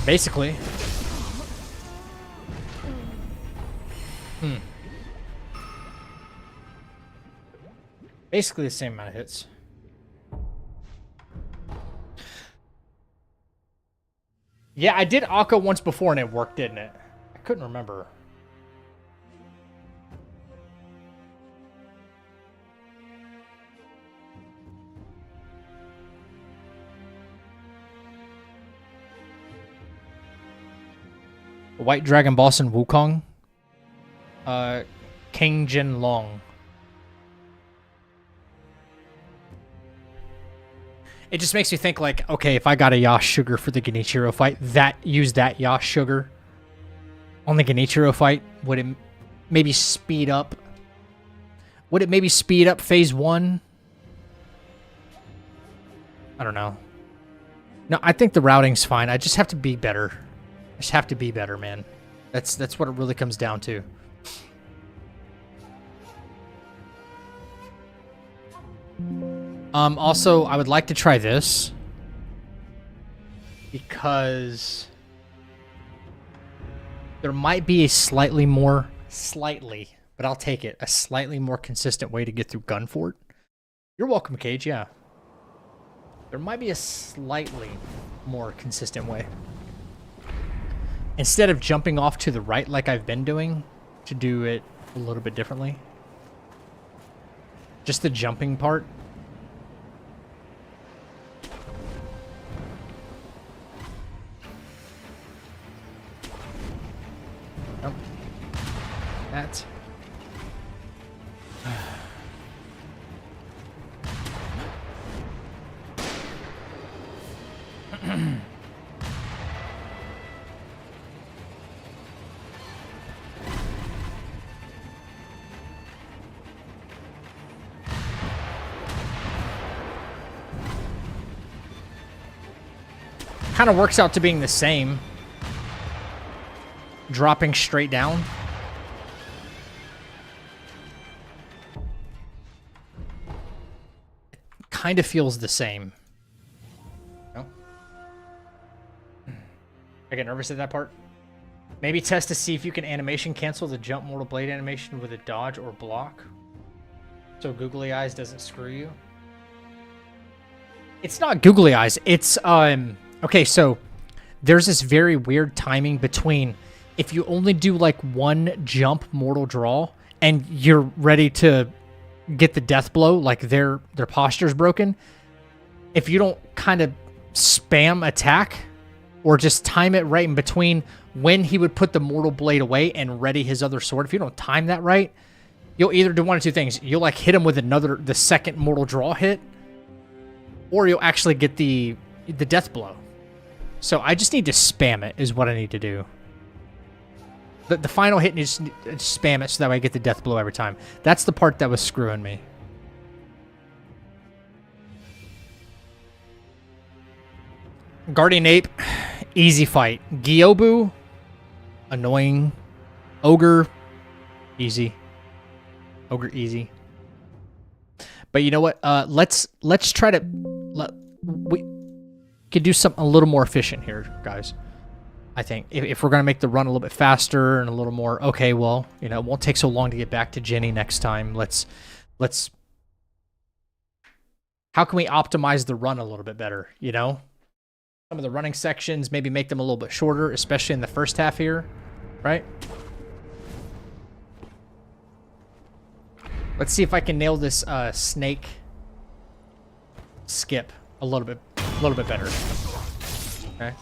Basically. Basically the same amount of hits. Yeah, I did Akko once before and it worked, didn't it? I couldn't remember. White Dragon Boss in Wukong. King Jin Long. It just makes me think like, okay, if I got a Yosh sugar for the Genichiro fight, use that Yosh sugar on the Genichiro fight, would it maybe speed up? Would it maybe speed up phase 1? I don't know. No, I think the routing's fine. I just have to be better. I just have to be better, man. That's what it really comes down to. Also, I would like to try this. Because there might be a slightly, but I'll take it, a slightly more consistent way to get through Gunfort. You're welcome, Cage, yeah. There might be a slightly more consistent way. Instead of jumping off to the right like I've been doing, to do it a little bit differently. Just the jumping part. Nope. That. Kind of works out to being the same. Dropping straight down. Kind of feels the same. No? I get nervous at that part. Maybe test to see if you can animation cancel the jump Mortal Blade animation with a dodge or block. So googly eyes doesn't screw you. It's not googly eyes. It's, okay, so there's this very weird timing between if you only do like one jump mortal draw and you're ready to get the death blow, like their posture's broken. If you don't kind of spam attack or just time it right in between when he would put the mortal blade away and ready his other sword, if you don't time that right, you'll either do one of two things. You'll like hit him with the second mortal draw hit, or you'll actually get the death blow. So I just need to spam it is what I need to do. The final hit, you just spam it so that way I get the death blow every time. That's the part that was screwing me. Guardian Ape, easy fight. Gyobu, annoying. Ogre, easy. Ogre, easy. But you know what? Let's try to... we could do something a little more efficient here, guys. I think if we're going to make the run a little bit faster and a little more, okay, well, you know, it won't take so long to get back to Jenny next time. Let's, how can we optimize the run a little bit better, you know? Some of the running sections, maybe make them a little bit shorter, especially in the first half here, right? Let's see if I can nail this snake skip a little bit better. Okay.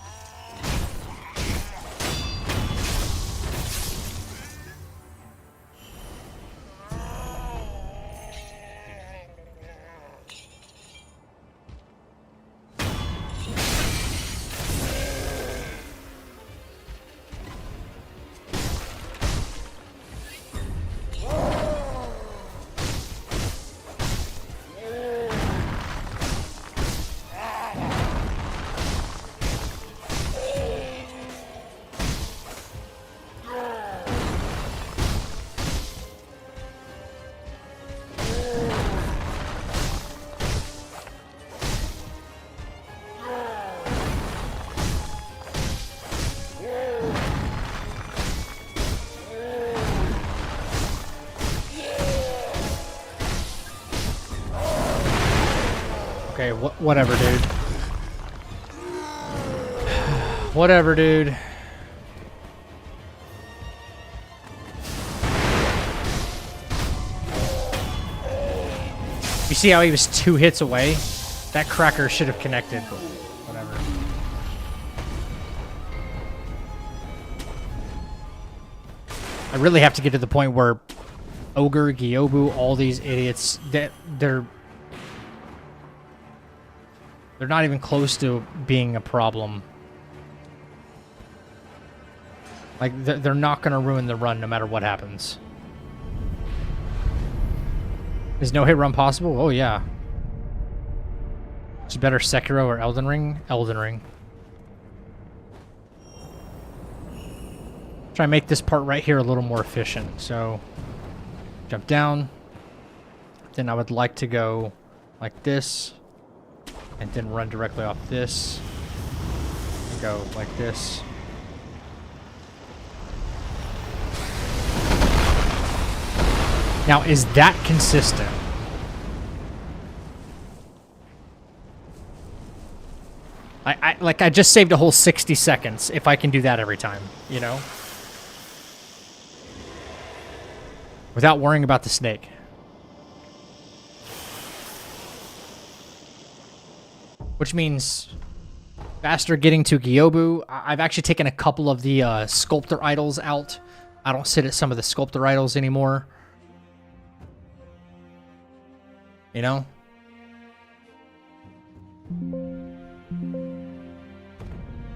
Okay, whatever, dude. Whatever, dude. You see how he was 2 hits away? That cracker should have connected, but whatever. I really have to get to the point where Ogre, Gyobu, all these idiots, they're not even close to being a problem. Like, they're not going to ruin the run no matter what happens. Is no hit run possible? Oh, yeah. Is it better Sekiro or Elden Ring? Elden Ring. Try and make this part right here a little more efficient. So, jump down. Then I would like to go like this, and then run directly off this, and go like this. Now, is that consistent? I just saved a whole 60 seconds if I can do that every time, you know? Without worrying about the snake. Which means faster getting to Gyobu. I've actually taken a couple of the sculptor idols out. I don't sit at some of the sculptor idols anymore. You know?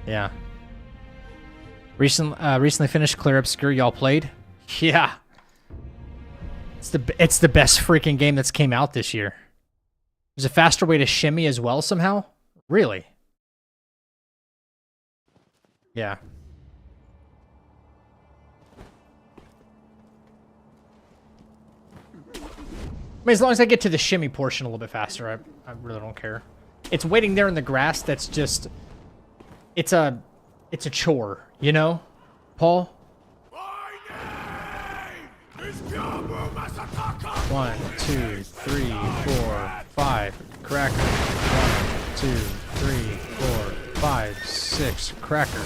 Yeah. Recently finished Clear Obscure. Y'all played? Yeah. It's the best freaking game that's came out this year. There's a faster way to shimmy as well somehow? Really? Yeah. I mean, as long as I get to the shimmy portion a little bit faster, I really don't care. It's waiting there in the grass that's just... It's a chore, you know, Paul? 1, 2, 3, 4, 5. Cracker. 1, 2, 3, 4, 5, 6. Cracker.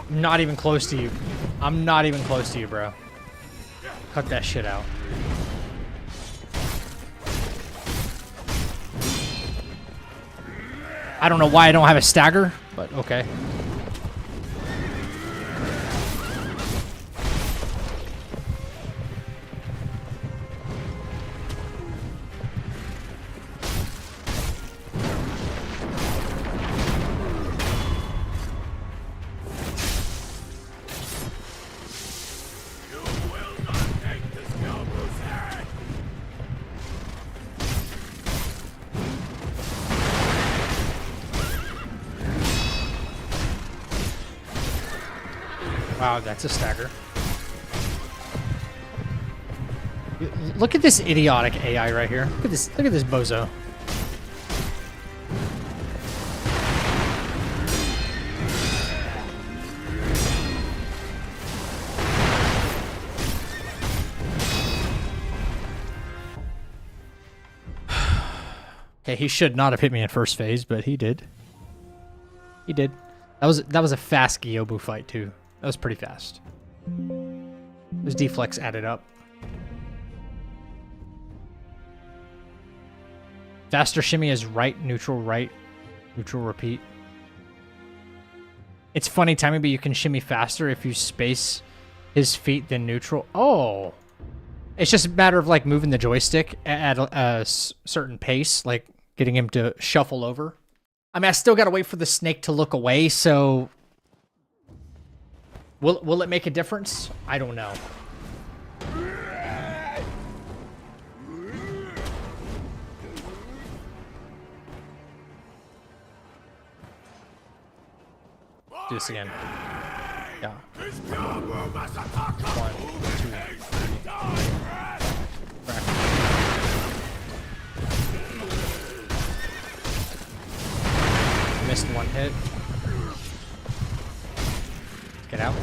I'm not even close to you. I'm not even close to you, bro. Cut that shit out. I don't know why I don't have a stagger, but okay. Wow, that's a stagger. Look at this idiotic AI right here. Look at this bozo. Okay, he should not have hit me in first phase, but he did. He did. That was a fast Gyobu fight too. That was pretty fast. Those deflects added up. Faster shimmy is right, neutral, repeat. It's funny timing, but you can shimmy faster if you space his feet than neutral. Oh! It's just a matter of like moving the joystick at a certain pace, like getting him to shuffle over. I mean, I still gotta wait for the snake to look away, so... Will it make a difference? I don't know. Do this again. Yeah. 1, 2, 3. Missed one hit. Get out.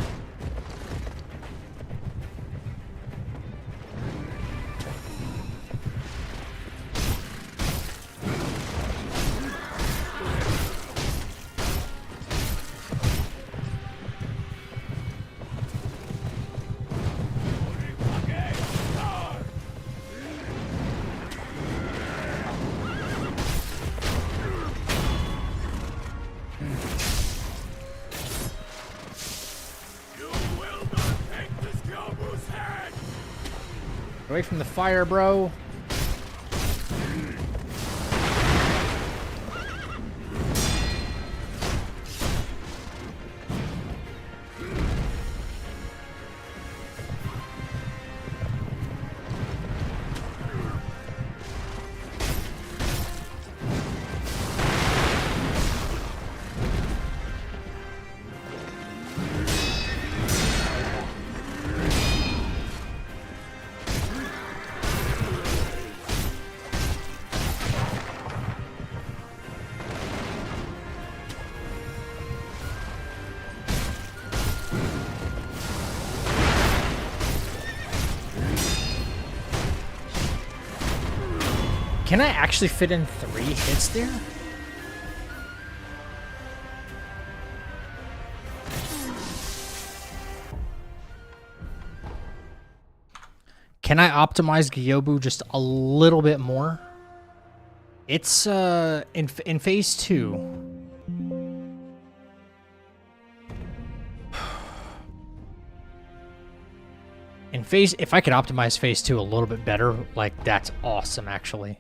Away from the fire, bro. Can I actually fit in 3 hits there? Can I optimize Gyobu just a little bit more? It's in phase 2. In phase, if I could optimize phase 2 a little bit better, like that's awesome actually.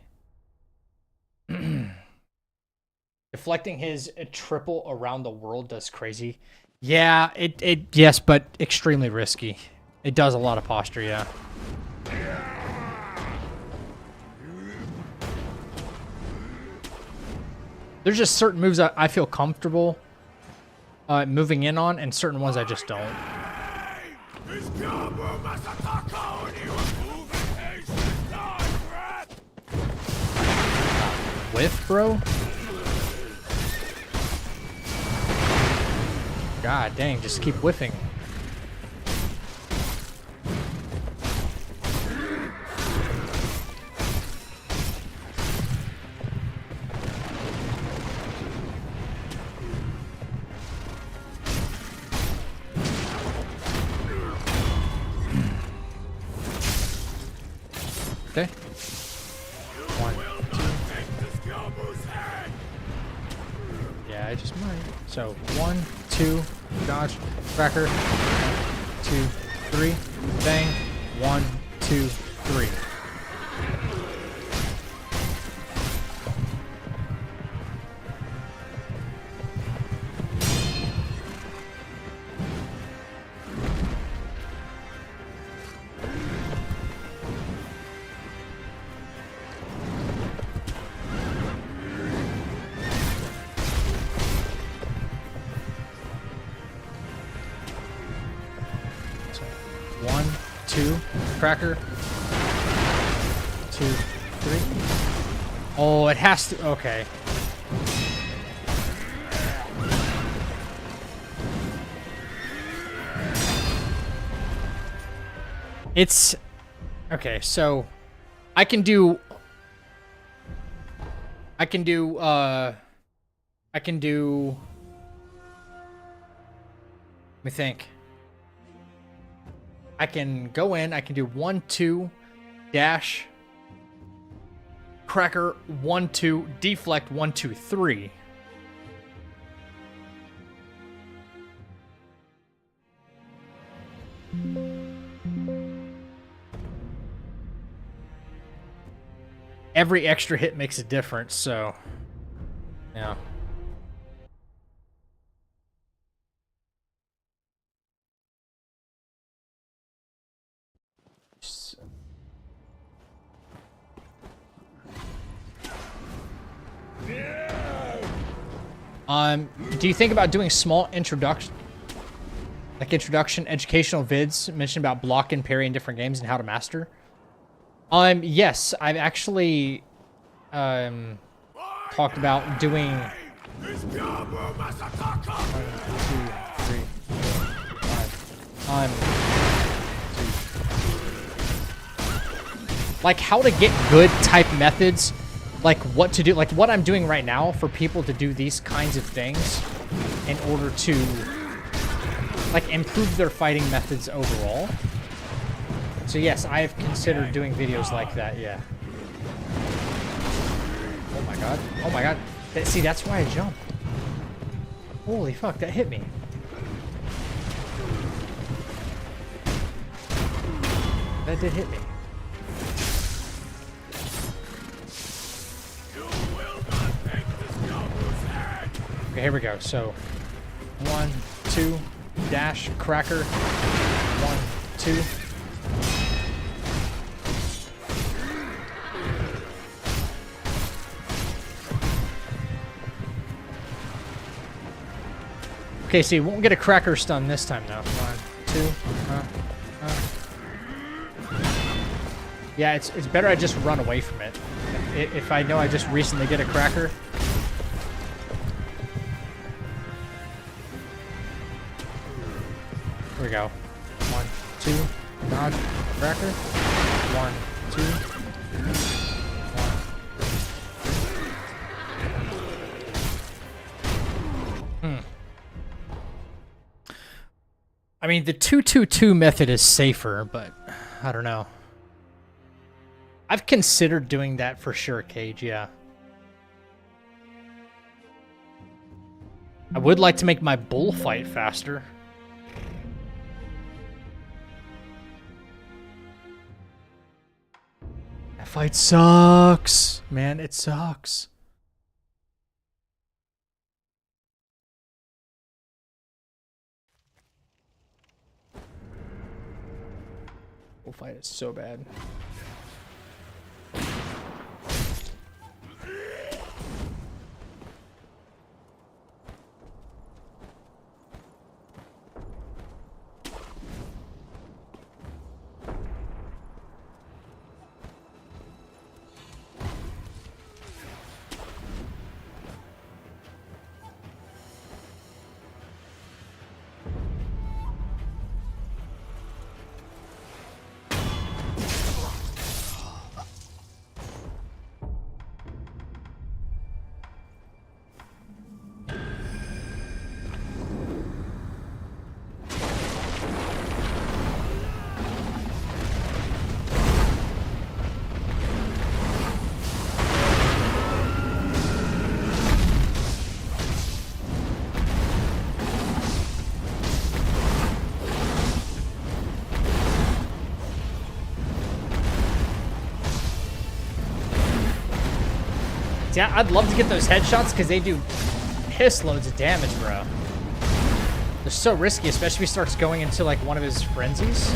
Deflecting his triple around the world does crazy. Yeah, yes, but extremely risky. It does a lot of posture, yeah. There's just certain moves I feel comfortable moving in on, and certain ones I just don't. Whiff, bro? God dang, just keep whiffing. Okay. 1, 2. Yeah, I just might. So 1, 2, dodge, cracker. 2, 3, bang. 1, 2, 3. Cracker. 2, 3. Oh, it has to. Okay. It's okay. So I can do. Let me think. I can go in, I can do 1, 2, dash, cracker, 1, 2, deflect, 1, 2, 3. Every extra hit makes a difference, so yeah. Do you think about doing small introduction educational vids mentioned about block and parry in different games and how to master? Yes, I've actually talked about doing 1, 2, 3, 5. Like how to get good type methods, like what to do, like what I'm doing right now for people to do these kinds of things in order to like improve their fighting methods overall. So yes, I have considered doing videos like that, yeah. Oh my god. Oh my god. See, that's why I jumped. Holy fuck, that hit me. That did hit me. Okay, here we go. So, 1, 2, dash, cracker. 1, 2. Okay, so you won't get a cracker stun this time, though. 1, 2. Yeah, it's better I just run away from it. If I know I just recently get a cracker. Here we go. 1, 2, dodge, cracker. 1, 2. 1, I mean, the 2-2-2 method is safer, but I don't know. I've considered doing that for sure, Cage, yeah. I would like to make my bullfight faster. That fight sucks. Man, it sucks. Bullfight is so bad. Yeah, I'd love to get those headshots because they do piss loads of damage, bro. They're so risky, especially if he starts going into like one of his frenzies.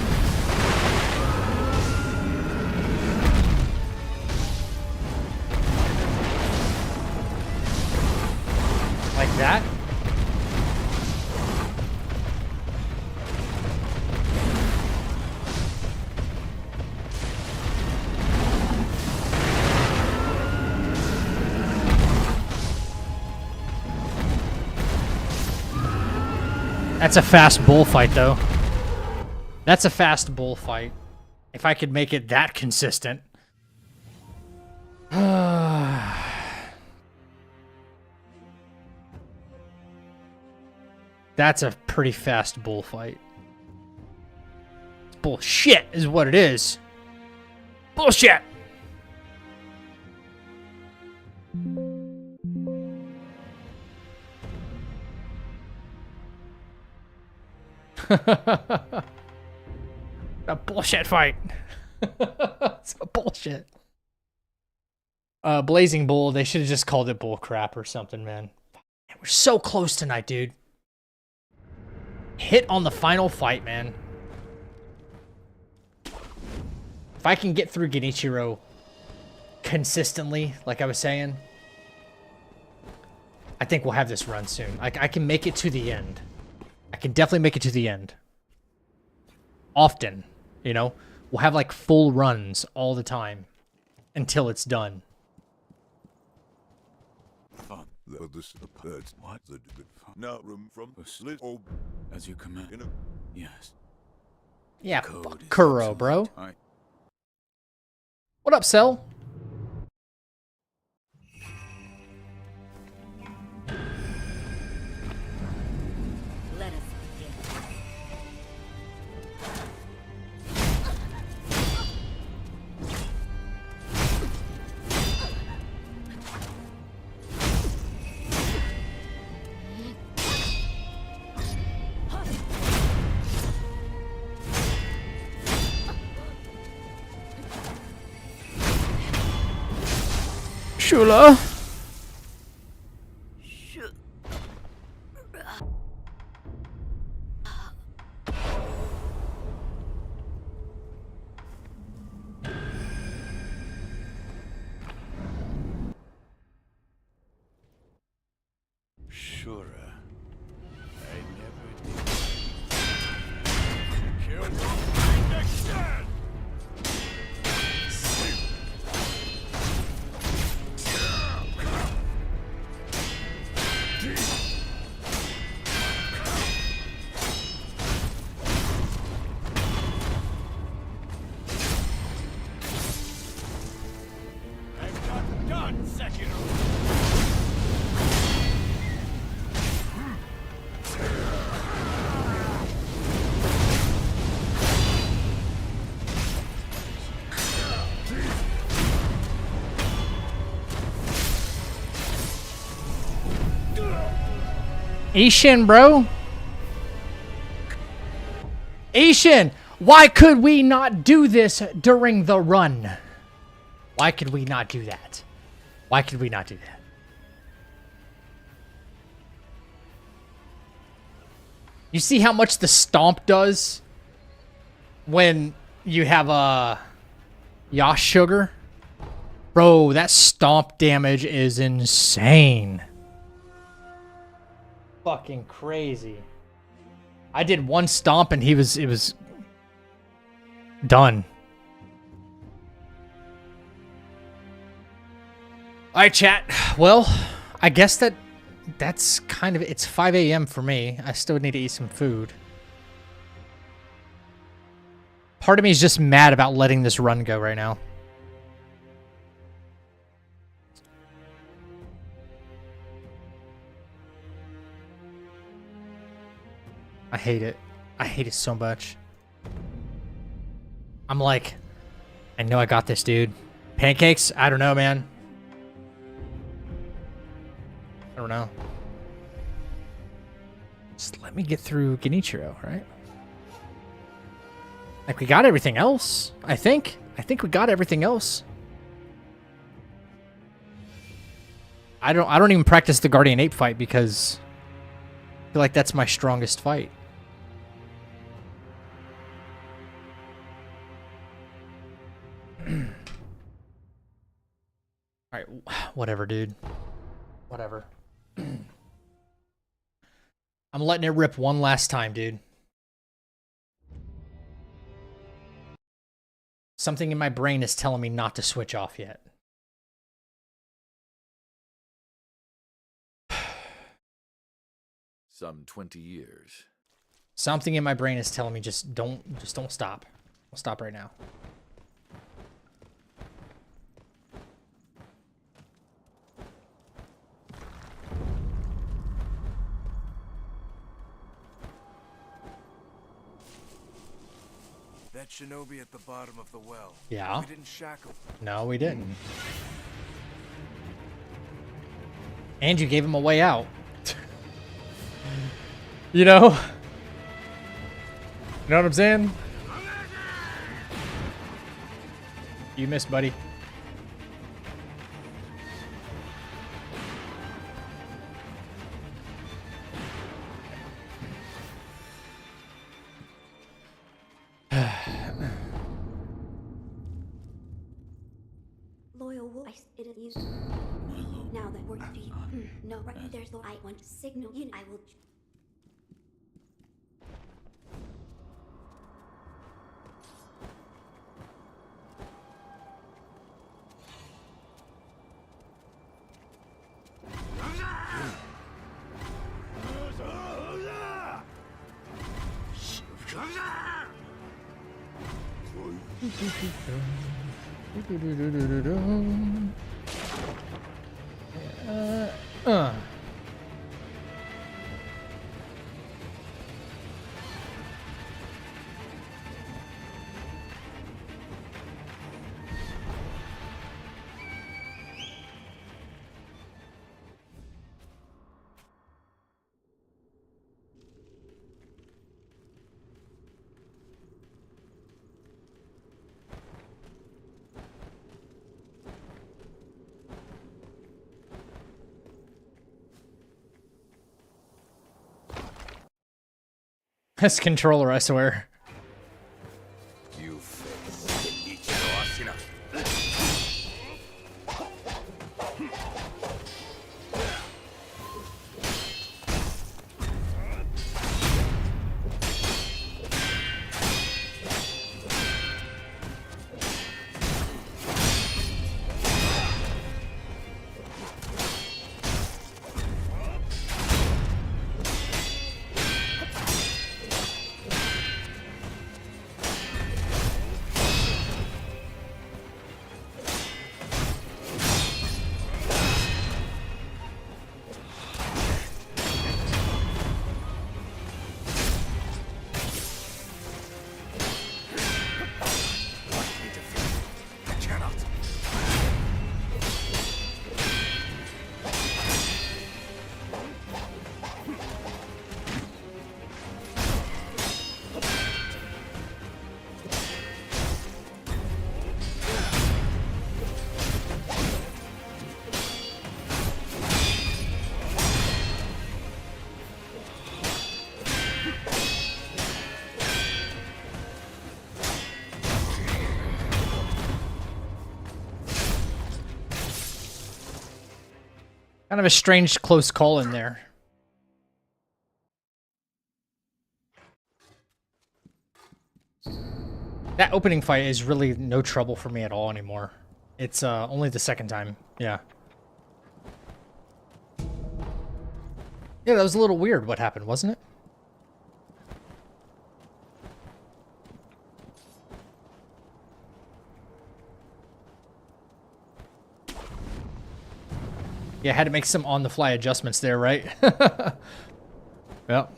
Like that. That's a fast bullfight, though. That's a fast bullfight. If I could make it that consistent. That's a pretty fast bullfight. Bullshit is what it is. Bullshit! A bullshit fight. It's a bullshit. Blazing Bull, they should have just called it bull crap or something, man. We're so close tonight, dude. Hit on the final fight, man. If I can get through Genichiro consistently, like I was saying, I think we'll have this run soon. I can make it to the end. I can definitely make it to the end. Often, you know? We'll have like full runs all the time until it's done. What? Now room from slit. Oh, as you command. Yes. Yeah, fuck Kuro, bro. What up, Cell? Let us begin. Shula. Sure. I never did. Kill next time. I'm not done, Sekiro. Ishin, bro. Ishin, why could we not do this during the run? Why could we not do that? Why could we not do that? You see how much the stomp does when you have a Yash Sugar? Bro, that stomp damage is insane. Fucking crazy. I did one stomp and it was done. All right, chat. Well, I guess that's kind of, it's 5 a.m. for me. I still need to eat some food. Part of me is just mad about letting this run go right now. I hate it. I hate it so much. I'm like, I know I got this, dude. Pancakes? I don't know, man. I don't know. Just let me get through Genichiro, right? Like, we got everything else, I think. I think we got everything else. I don't even practice the Guardian Ape fight because I feel like that's my strongest fight. Alright, whatever, dude. Whatever. I'm letting it rip one last time, dude. Something in my brain is telling me not to switch off yet. Some 20 years. Something in my brain is telling me just don't stop. I'll stop right now. That shinobi at the bottom of the well. Yeah. We didn't shackle. No, we didn't. And you gave him a way out. You know? You know what I'm saying? You missed, buddy. Loyal wolf, it is you. Now that we're no, right there's the I want to signal you. I will. This controller, I swear. You face Ichiro Ashina. Kind of a strange close call in there. That opening fight is really no trouble for me at all anymore. It's only the second time. Yeah. Yeah, that was a little weird what happened, wasn't it? Yeah, had to make some on-the-fly adjustments there, right? Yep.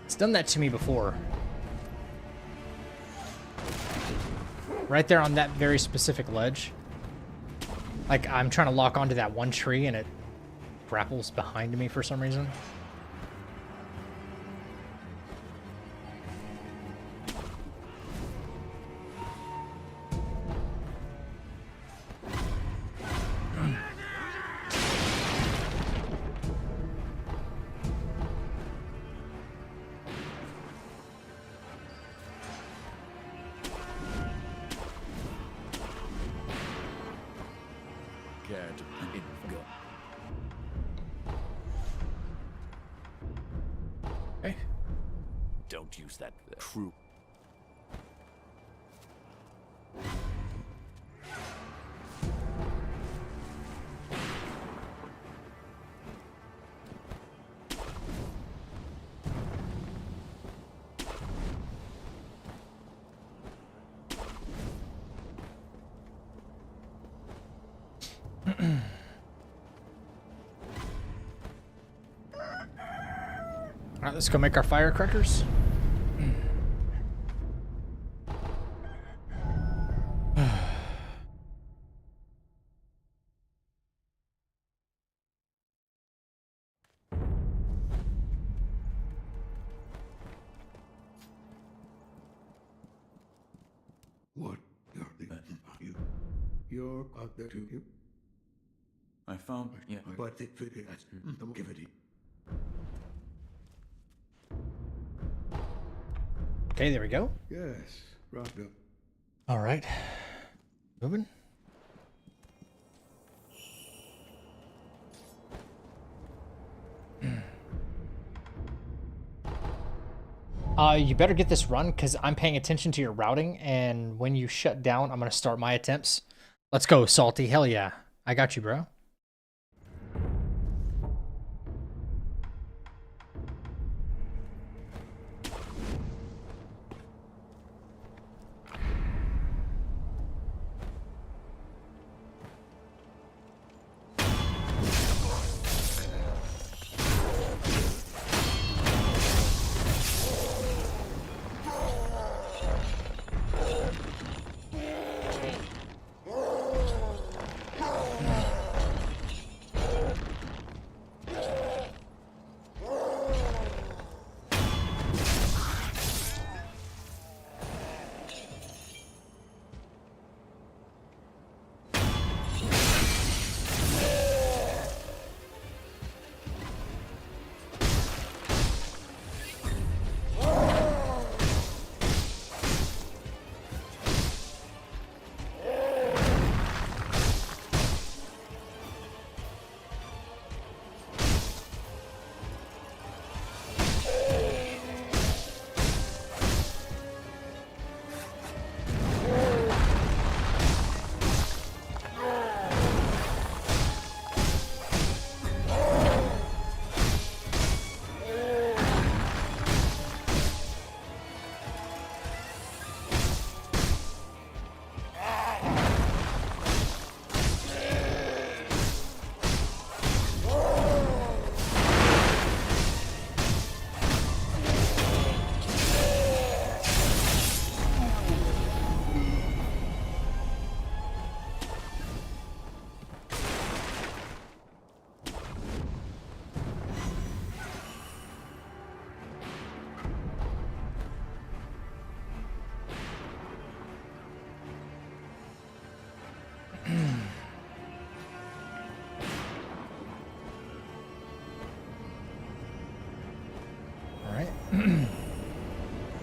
It's done that to me before. Right there on that very specific ledge. Like, I'm trying to lock onto that one tree and it grapples behind me for some reason. Okay. Don't use that crew. All right, let's go make our firecrackers. What? You're out there too. I found. Yeah. But it don't give it. Okay, there we go. Yes. Rocked up. All right. Moving. You better get this run because I'm paying attention to your routing, and when you shut down, I'm going to start my attempts. Let's go, Salty. Hell yeah. I got you, bro.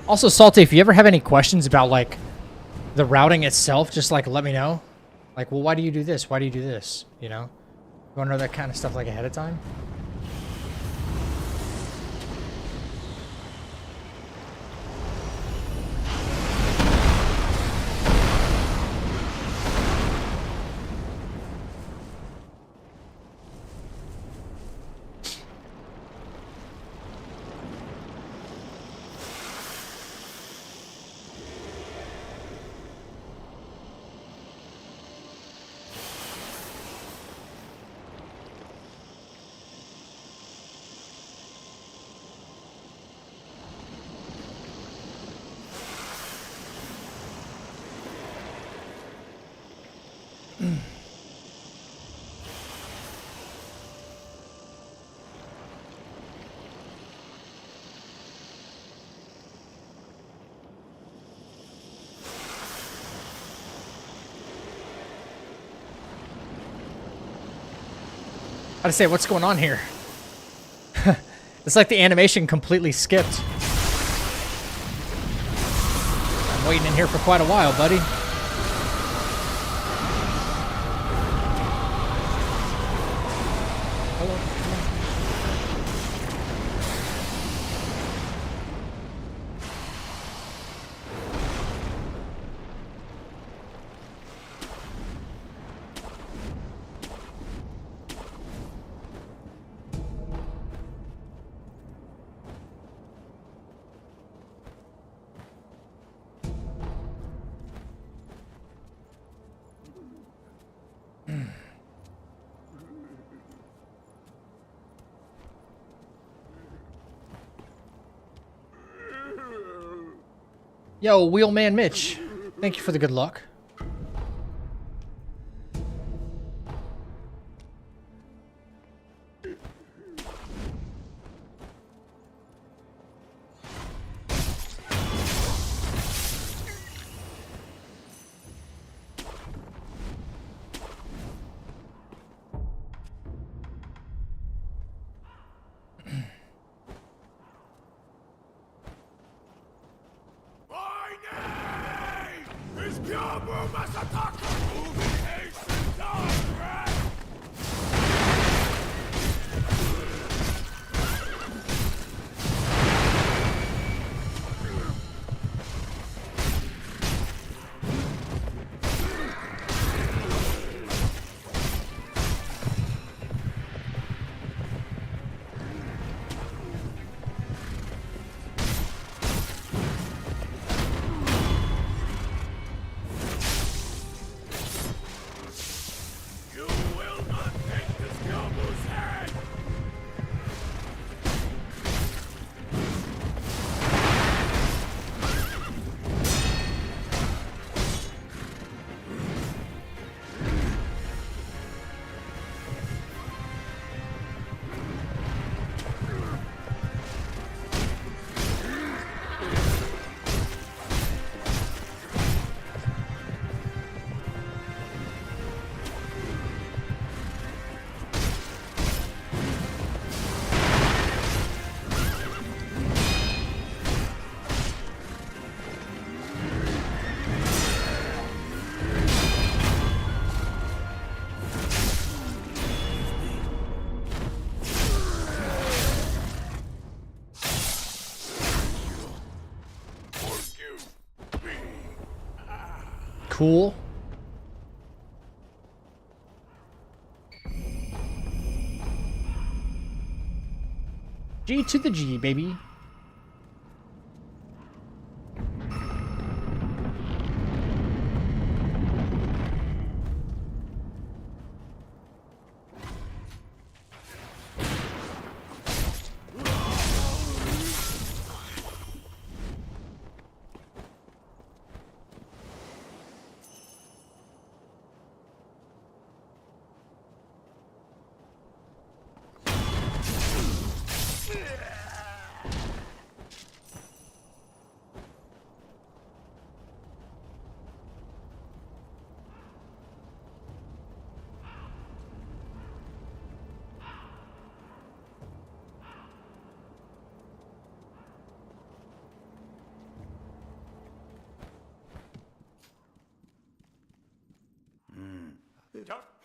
Also, Salty, if you ever have any questions about, like, the routing itself, just, like, let me know. Like, well, why do you do this? Why do you do this? You know? You want to know that kind of stuff, like, ahead of time? I say, what's going on here? It's like the animation completely skipped. I'm waiting in here for quite a while, buddy. Yo, Wheelman Mitch, thank you for the good luck. Cool. G to the G, baby.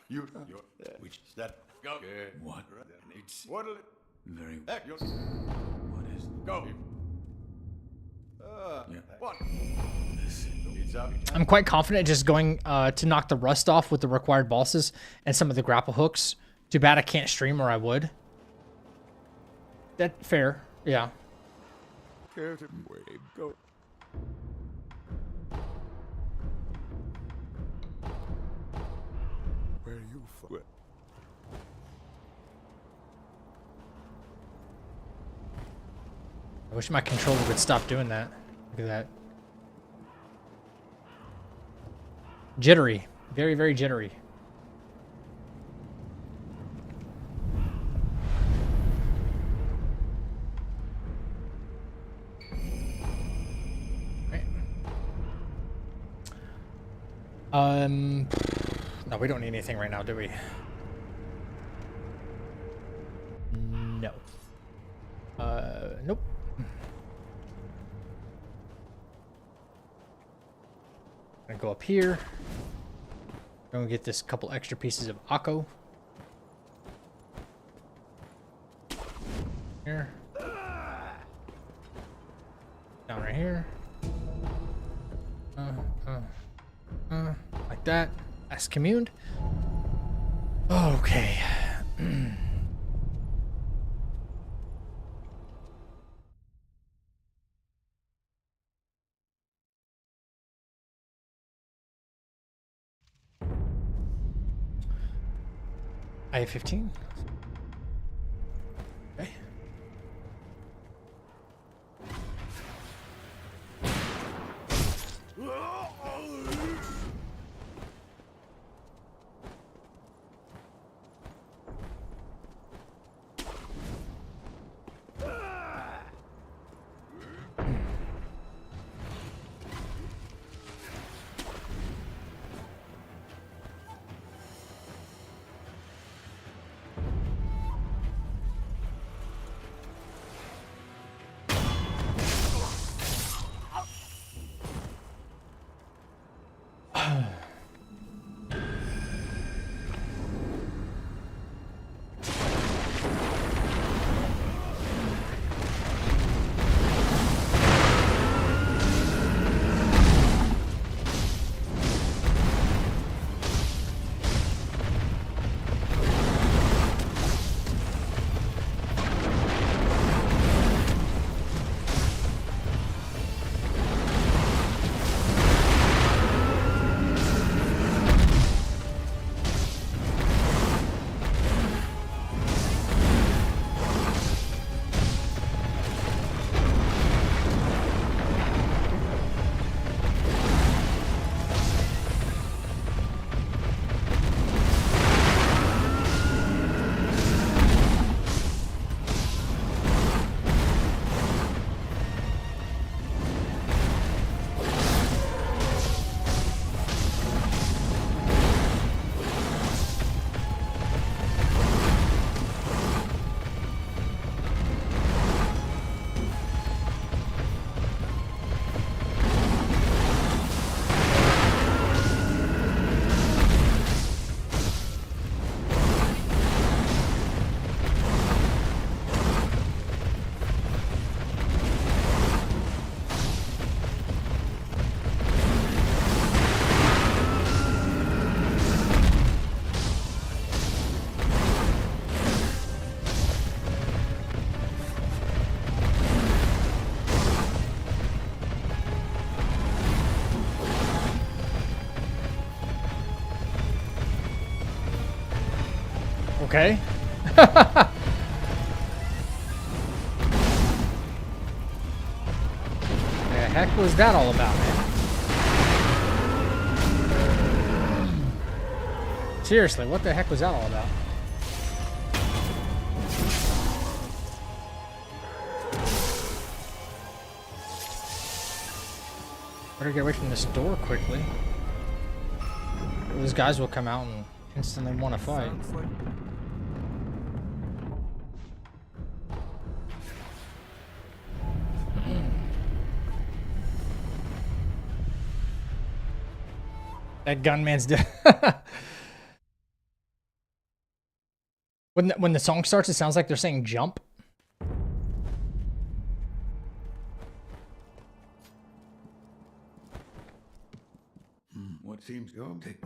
You, which is that? Go. Good. What? It's what'll it? Very. What is? Go. Yeah. What? It's up. I'm quite confident just going to knock the rust off with the required bosses and some of the grapple hooks. Too bad I can't stream or I would. That fair, yeah. Go. Where are you from? I wish my controller would stop doing that. Look at that. Jittery. Very, very jittery. No, we don't need anything right now, do we? No. Nope. Gonna go up here. Gonna get this couple extra pieces of Akko. Here. Down right here. Like that. That's communed. Okay. I have 15. Okay. Okay. The heck was that all about, man? Seriously, what the heck was that all about? Better get away from this door quickly. Those guys will come out and instantly want to fight. That gunman's dead. When the song starts, it sounds like they're saying jump. What seems to take?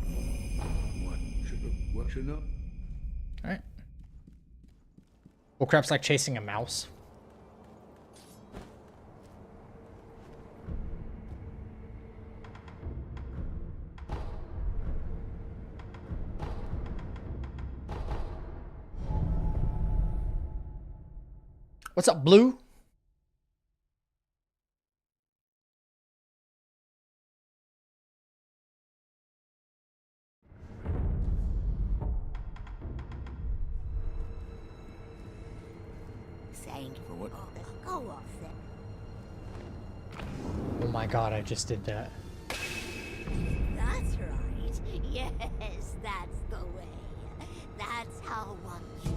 What should know? All right. Bullcrap's like chasing a mouse. What's up, Blue? Thank you for what? Go off there. Oh my god, I just did that. That's right. Yes, that's the way. That's how one should.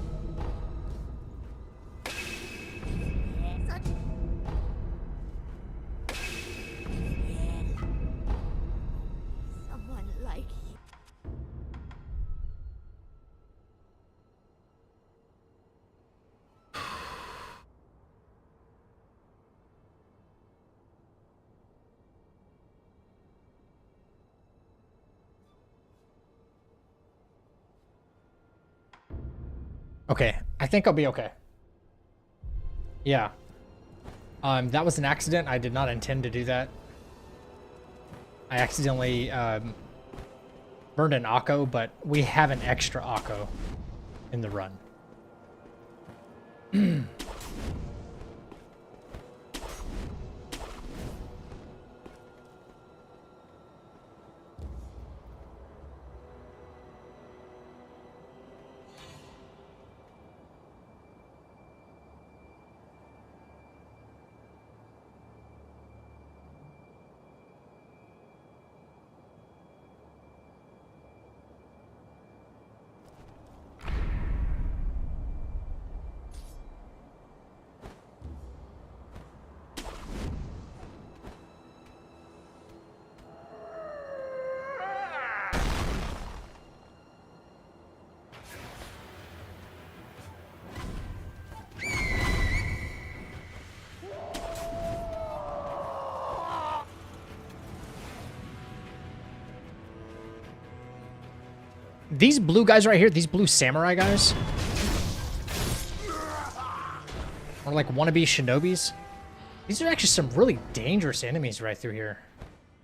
Such... Yeah. Someone like you. Okay, I think I'll be okay. Yeah. That was an accident. I did not intend to do that. I accidentally burned an Akko, but we have an extra Akko in the run. These blue guys right here, these blue samurai guys, are like wannabe shinobis. These are actually some really dangerous enemies right through here.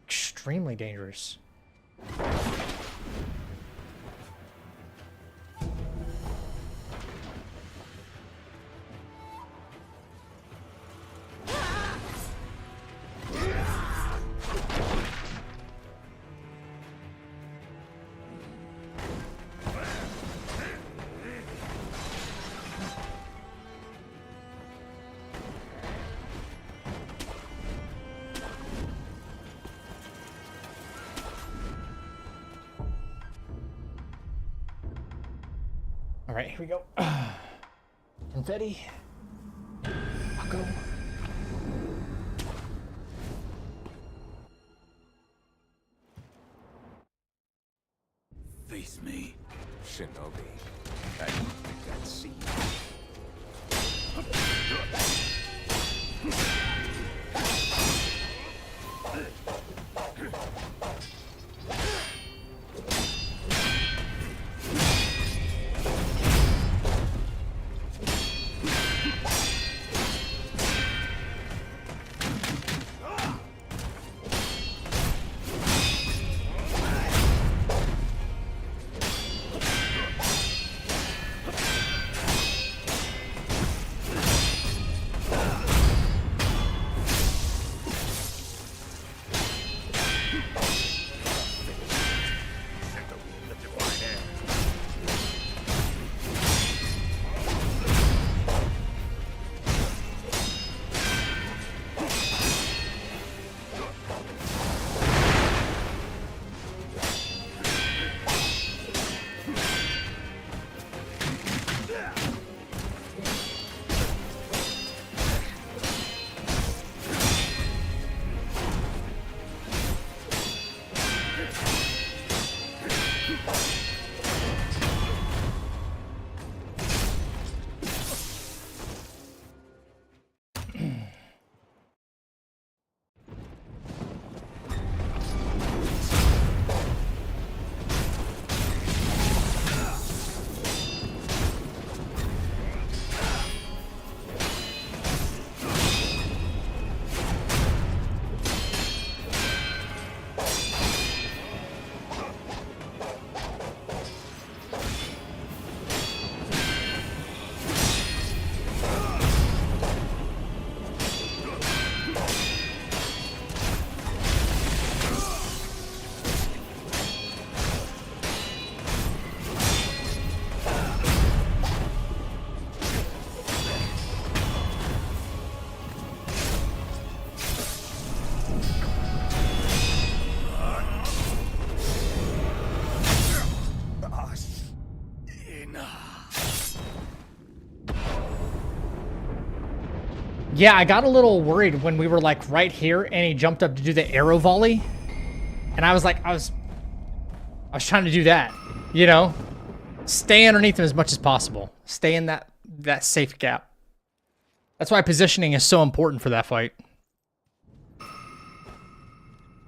Extremely dangerous. All right, here we go. Confetti. I'll go. Face me. Shinobi, I don't think I'd see you. Yeah, I got a little worried when we were like right here and he jumped up to do the arrow volley. And I was like, I was trying to do that, you know? Stay underneath him as much as possible. Stay in that safe gap. That's why positioning is so important for that fight.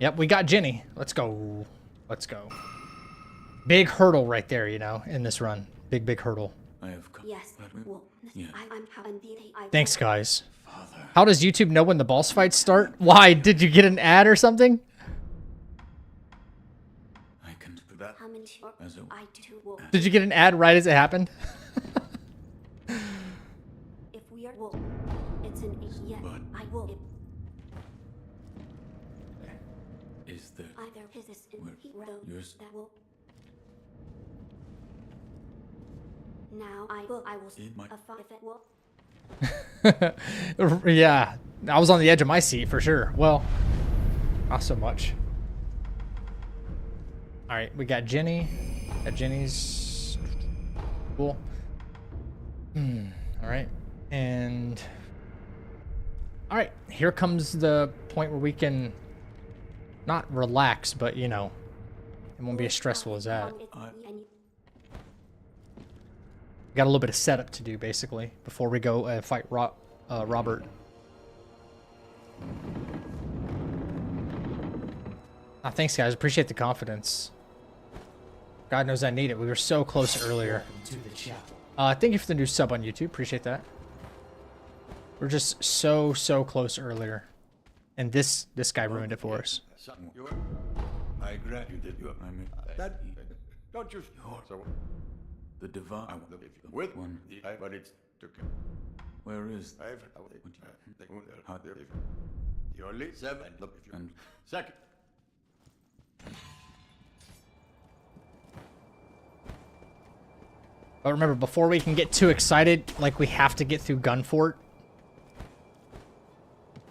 Yep, we got Jenny. Let's go. Let's go. Big hurdle right there, you know, in this run. Big hurdle. Yes. Well, Thanks, guys. How does YouTube know when the boss fights start? Why? Did you get an ad or something? Did you get an ad right as it happened? If we are wolf, it's an yes. I will. Is there Either his hero that will. Now I will see if it will. Yeah, I was on the edge of my seat for sure. Well, not so much. All right, we got Jenny. Got Jenny's cool. All right, and all right, here comes the point where we can not relax, but you know, it won't be as stressful as that. Got a little bit of setup to do, basically, before we go fight Robert. Thanks, guys. Appreciate the confidence. God knows I need it. We were so close earlier. Thank you for the new sub on YouTube. Appreciate that. We're just so close earlier. And this guy ruined it for us. I grant you that you I mean that don't you so the divine with one but it's took him. Where is you only 7 and second. But remember, before we can get too excited, like, we have to get through Gunfort.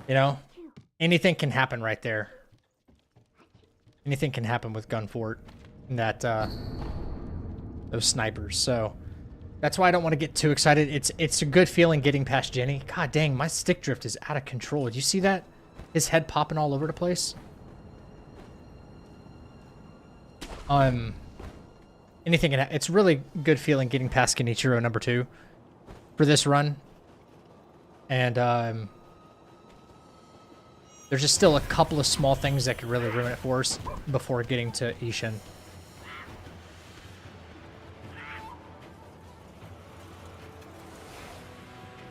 You know? Anything can happen right there. Anything can happen with Gunfort and that, those snipers. So, that's why I don't want to get too excited. It's a good feeling getting past Jenny. God dang, my stick drift is out of control. Did you see that? His head popping all over the place. Anything can it's really good feeling getting past Kenichiro number 2 for this run. And, there's just still a couple of small things that could really ruin it for us before getting to Ishin.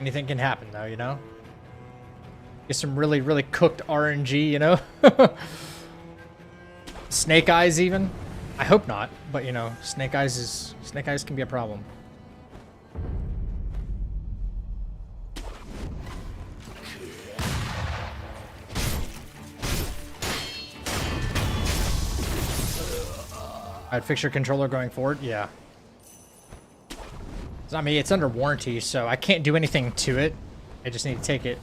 Anything can happen, though, you know? Get some really cooked RNG, you know? Snake Eyes, even? I hope not, but, you know, Snake Eyes can be a problem. I'd fix your controller going forward? Yeah. I mean, it's under warranty, so I can't do anything to it. I just need to take it.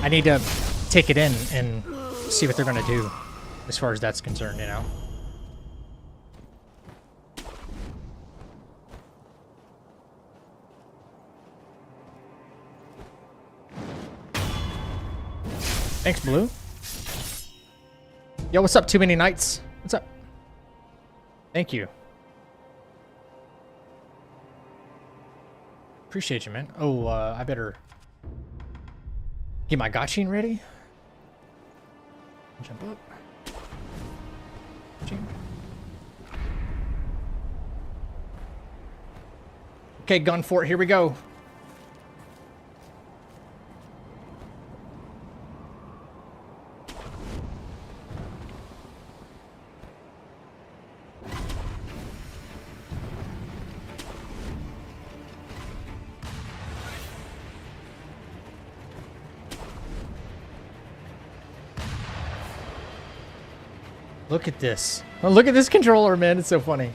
I need to take it in and see what they're going to do as far as that's concerned, you know? Thanks, Blue. Yo, what's up, Too Many Nights? What's up? Thank you. Appreciate you, man. Oh, I better get my Gachin ready. Jump up. Okay, Gunfort, here we go. Look at this. Oh, look at this controller, man. It's so funny.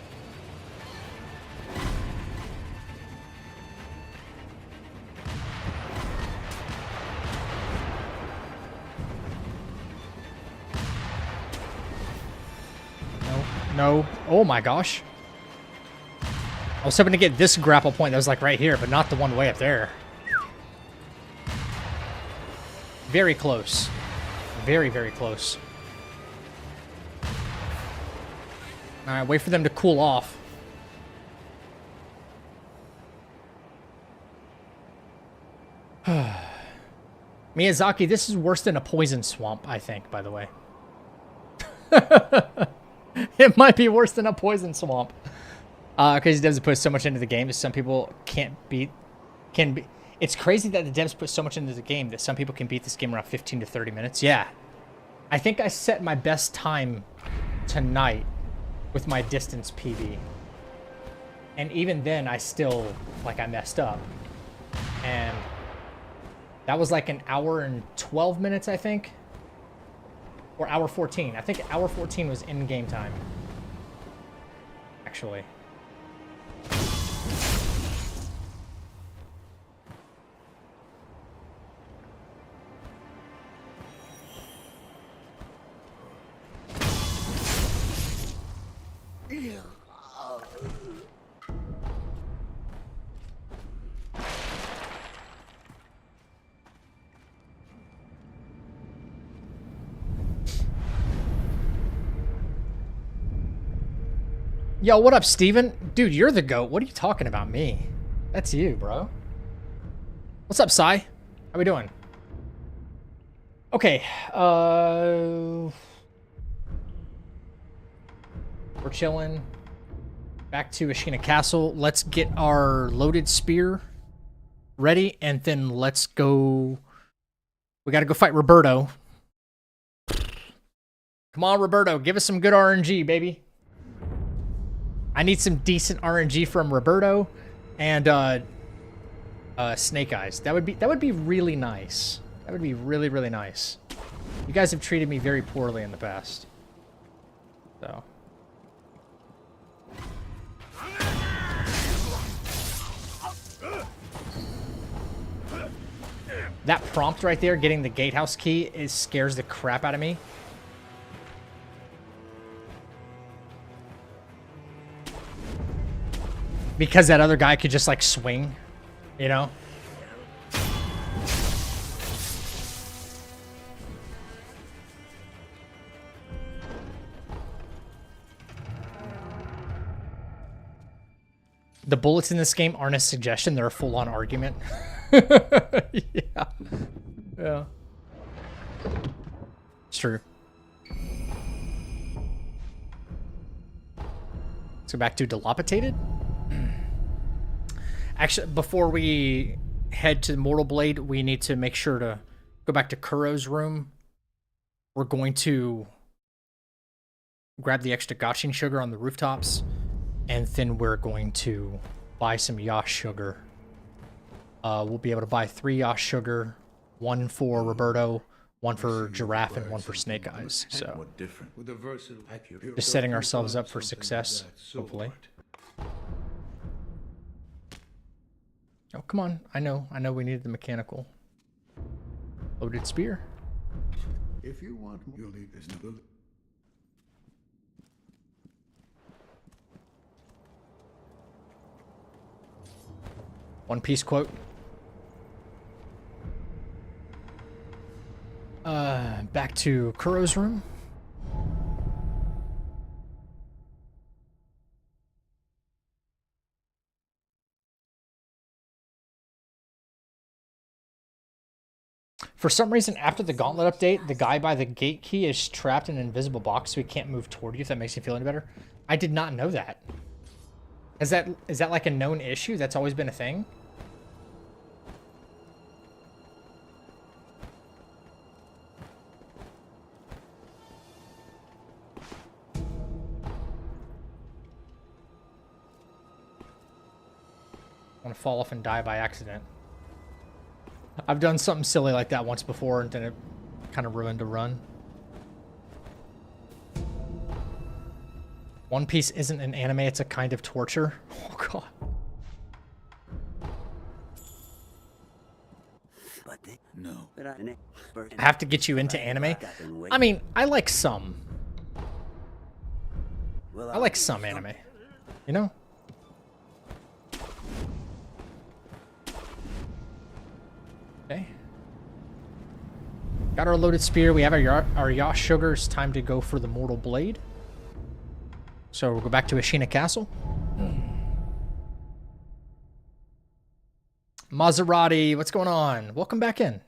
No. Oh my gosh. I was hoping to get this grapple point that was like right here, but not the one way up there. Very close. Very, very close. Alright, wait for them to cool off. Miyazaki, this is worse than a poison swamp, I think, by the way. It might be worse than a poison swamp. Because he doesn't put so much into the game that some people can beat. It's crazy that the devs put so much into the game that some people can beat this game around 15 to 30 minutes. Yeah. I think I set my best time tonight with my distance PB. And even then, I still, like, I messed up. And that was like an hour and 12 minutes, I think. Or hour 14. I think hour 14 was in-game time. Actually. Yo, what up, Steven? Dude, you're the GOAT. What are you talking about me? That's you, bro. What's up, Sai? How we doing? Okay, we're chilling. Back to Ashina Castle. Let's get our loaded spear ready, and then let's go. We gotta go fight Roberto. Come on, Roberto. Give us some good RNG, baby. I need some decent RNG from Roberto and Snake Eyes. That would be really nice. That would be really, really nice. You guys have treated me very poorly in the past. So. That prompt right there, getting the gatehouse key, scares the crap out of me. Because that other guy could just, like, swing, you know? The bullets in this game aren't a suggestion, they're a full-on argument. Yeah. Yeah. It's true. Let's go back to Dilapidated. Actually, before we head to Mortal Blade, we need to make sure to go back to Kuro's room. We're going to grab the extra Gachin sugar on the rooftops, and then we're going to buy some Yash sugar. We'll be able to buy 3 Yash sugar, 1 for Roberto, 1 for Giraffe, and 1 for Snake Eyes. So, just setting ourselves up for success, hopefully. Oh, come on. I know we needed the mechanical. Loaded spear. If you want, you'll leave this to One Piece quote. Back to Kuro's room. For some reason, after the Gauntlet update, the guy by the gate key is trapped in an invisible box, so he can't move toward you, if that makes you feel any better. I did not know that. Is that like a known issue? That's always been a thing? I want to fall off and die by accident. I've done something silly like that once before, and then it kind of ruined a run. One Piece isn't an anime, it's a kind of torture. Oh, God. No. I have to get you into anime? I mean, I like some. I like some anime. You know? Okay. Got our loaded spear. We have our Yash sugars. Time to go for the Mortal Blade. So we'll go back to Ashina Castle. Maserati, what's going on? Welcome back in.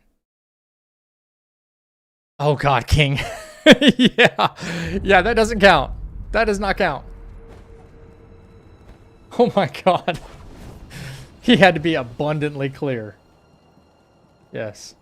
Oh God, King. Yeah, that doesn't count. That does not count. Oh my God. He had to be abundantly clear. Yes.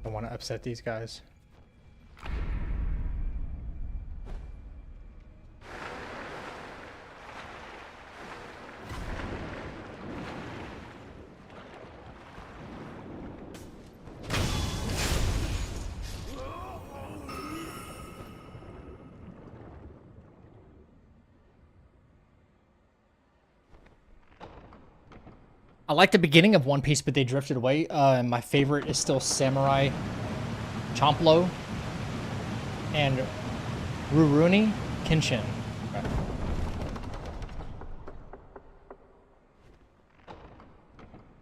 I want to upset these guys. I like the beginning of One Piece, but they drifted away. My favorite is still Samurai Champloo and Rurouni Kenshin. Okay.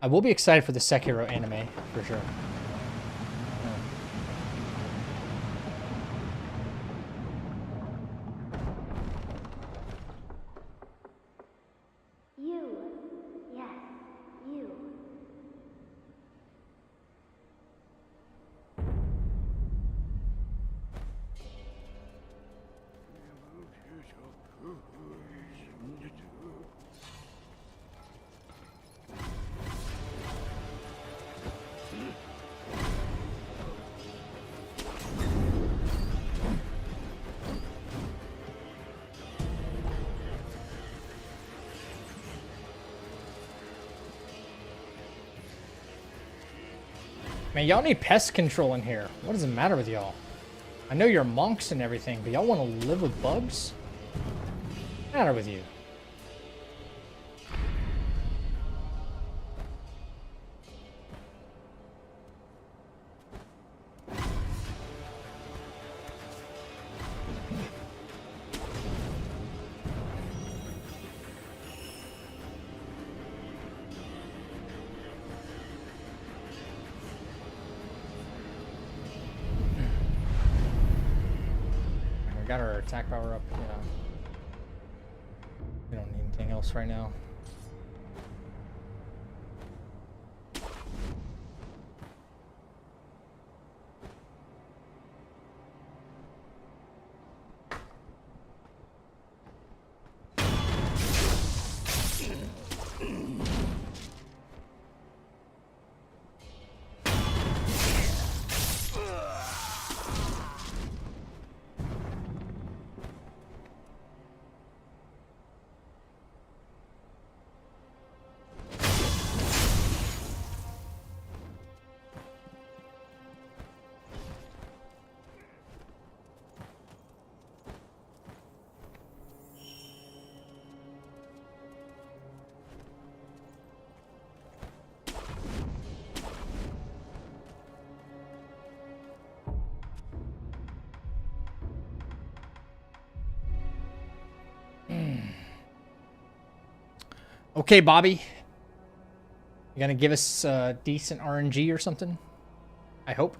I will be excited for the Sekiro anime, for sure. Man, y'all need pest control in here. What does the matter with y'all? I know you're monks and everything, but y'all want to live with bugs? What's the matter with you? Got our attack power up, yeah. We don't need anything else right now. Okay, Bobby. You gonna give us decent RNG or something? I hope.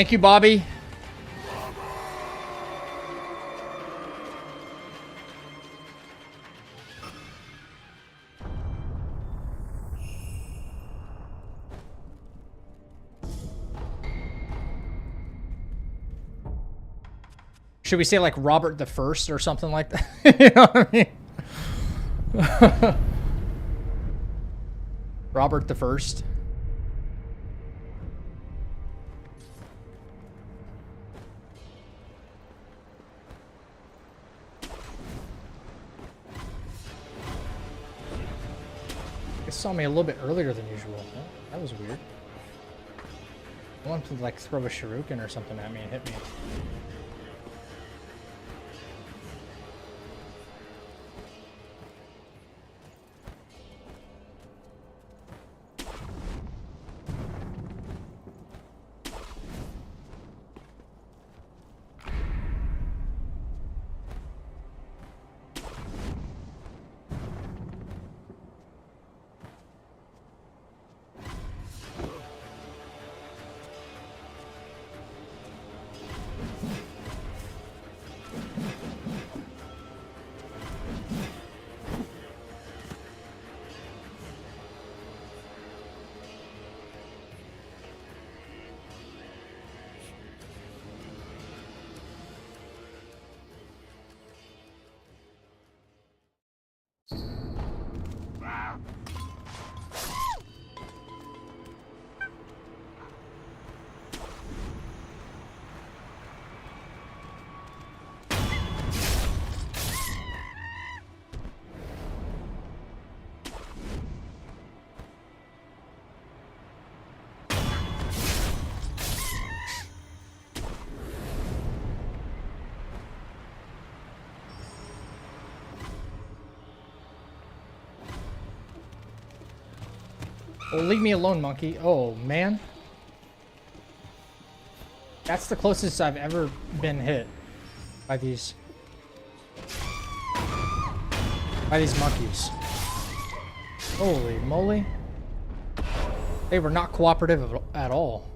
Thank you, Bobby. Should we say like Robert the First or something like that? You know what I mean? Robert the First. It saw me a little bit earlier than usual. Oh, that was weird. I wanted to like throw a shuriken or something at me and hit me. Oh, leave me alone, monkey. Oh, man. That's the closest I've ever been hit by these monkeys. Holy moly. They were not cooperative at all.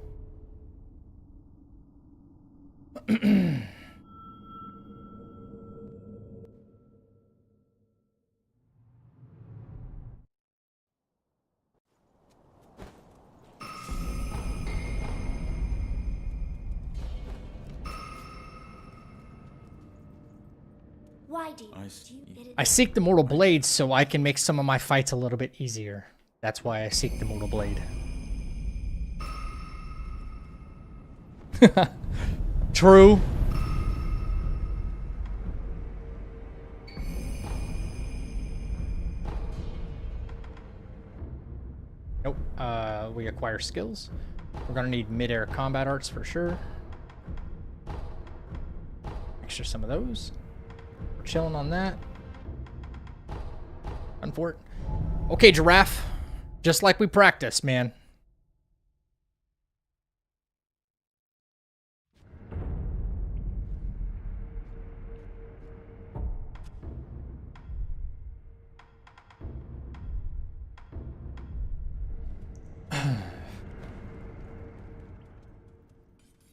Why do I seek the Mortal Blade so I can make some of my fights a little bit easier. That's why I seek the Mortal Blade. True. Nope. We acquire skills. We're gonna need mid-air combat arts for sure. Extra some of those. We're chilling on that. Run for it. Okay, Giraffe. Just like we practiced, man.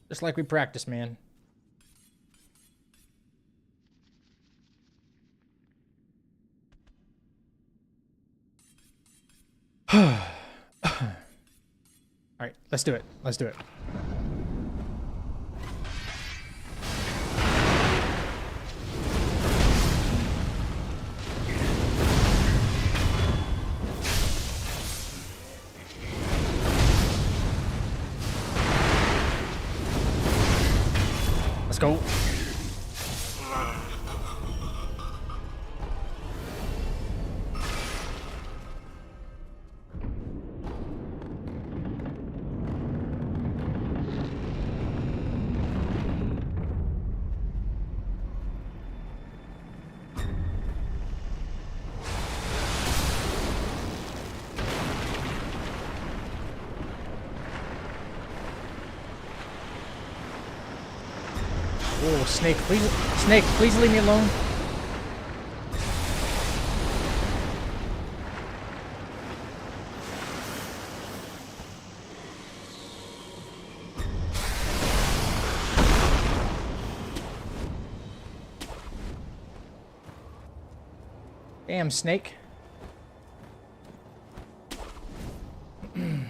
Just like we practiced, man. All right, let's do it. Let's do it. Let's go. Oh, Snake, please leave me alone. Damn, snake. I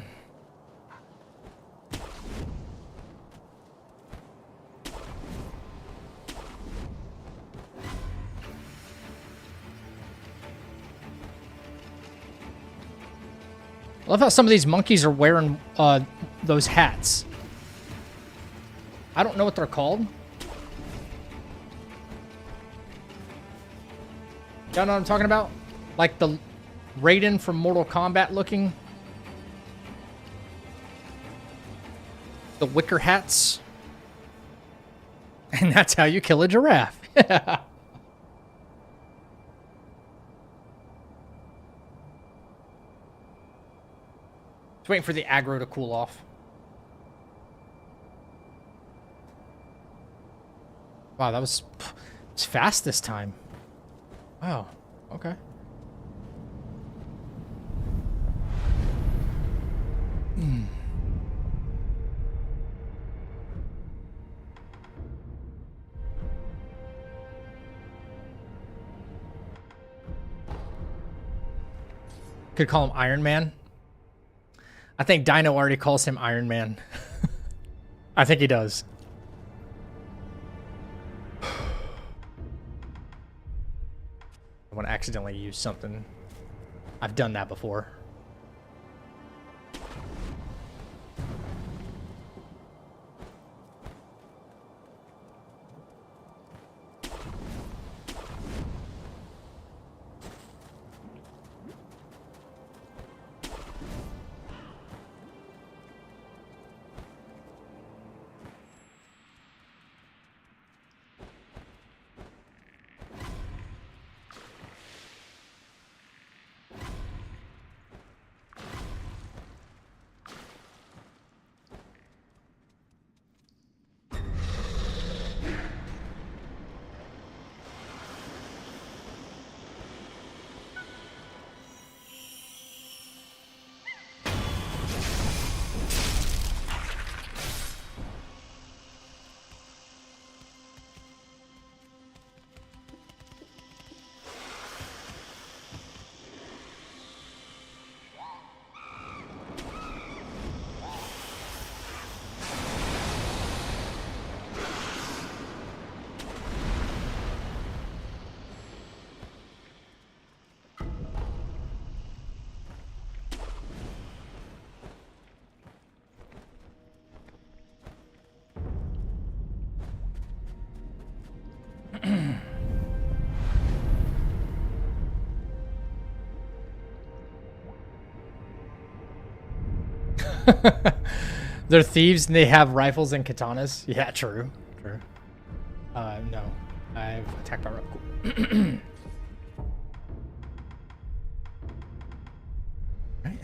love how some of these monkeys are wearing those hats. I don't know what they're called. Y'all know what I'm talking about? Like the Raiden from Mortal Kombat looking. The wicker hats. And that's how you kill a giraffe. Just waiting for the aggro to cool off. Wow, that was fast this time. Wow, okay. Could call him Iron Man. I think Dino already calls him Iron Man. I think he does. I want to accidentally use something. I've done that before. They're thieves and they have rifles and katanas. Yeah, true. True. No. I've attacked by cool. Right.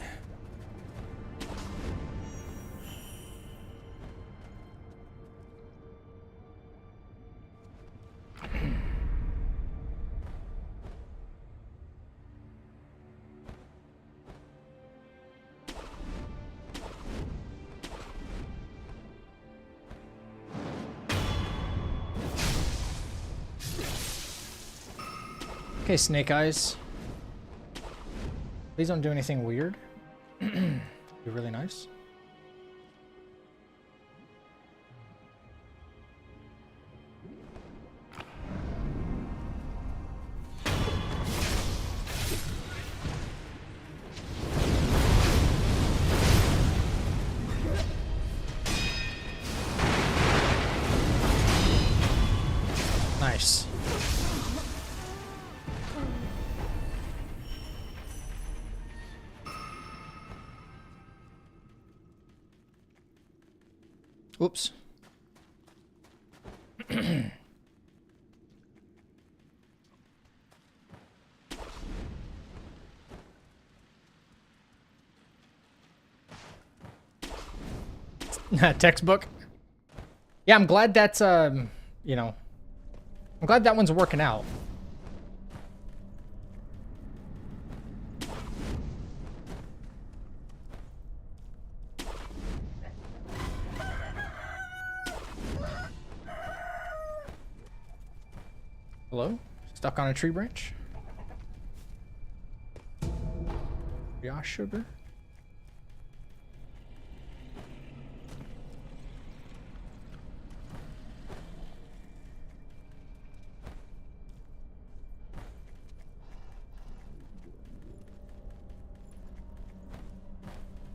Okay, Snake Eyes. Please don't do anything weird. Be really nice. Nice. Oops. Textbook. Yeah, I'm glad that's you know, I'm glad that one's working out. Hello? Stuck on a tree branch? brioche sugar.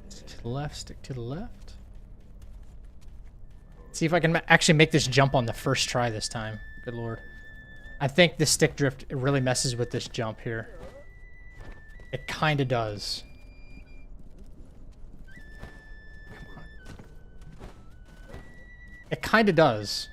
Stick to the left, stick to the left. See if I can actually make this jump on the first try this time. Good lord. I think the stick drift really messes with this jump here. It kind of does. It kind of does.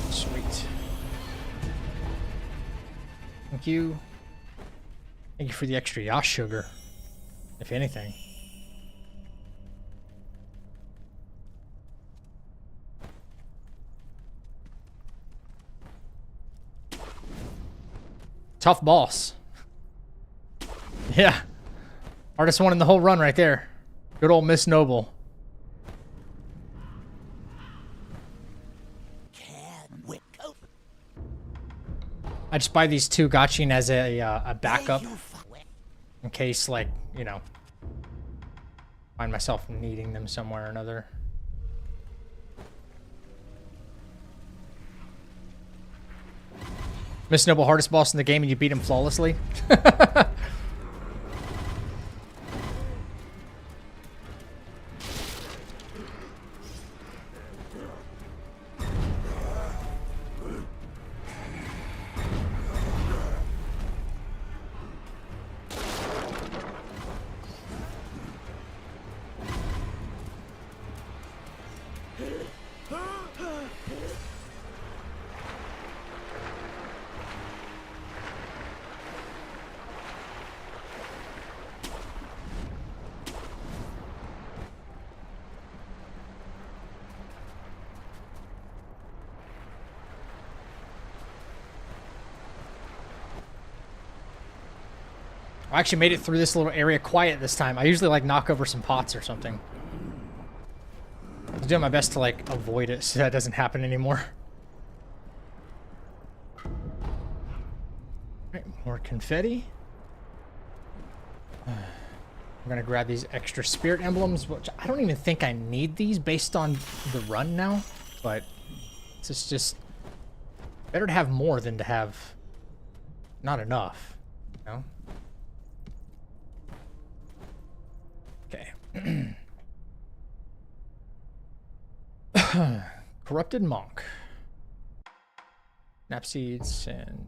Sweet. Thank you. Thank you for the extra yash sugar, if anything. Tough boss. Yeah. Hardest one in the whole run right there. Good old Miss Noble. I just buy these two Gachin as a backup. In case, like, you know, find myself needing them somewhere or another. Miss Noble, hardest boss in the game, and you beat him flawlessly. I actually made it through this little area quiet this time. I usually like knock over some pots or something. I'm doing my best to like avoid it so that doesn't happen anymore. Alright, more confetti. I'm gonna grab these extra spirit emblems, which I don't even think I need these based on the run now, but it's just better to have more than to have not enough, you know? Okay. Corrupted monk. Nap seeds and...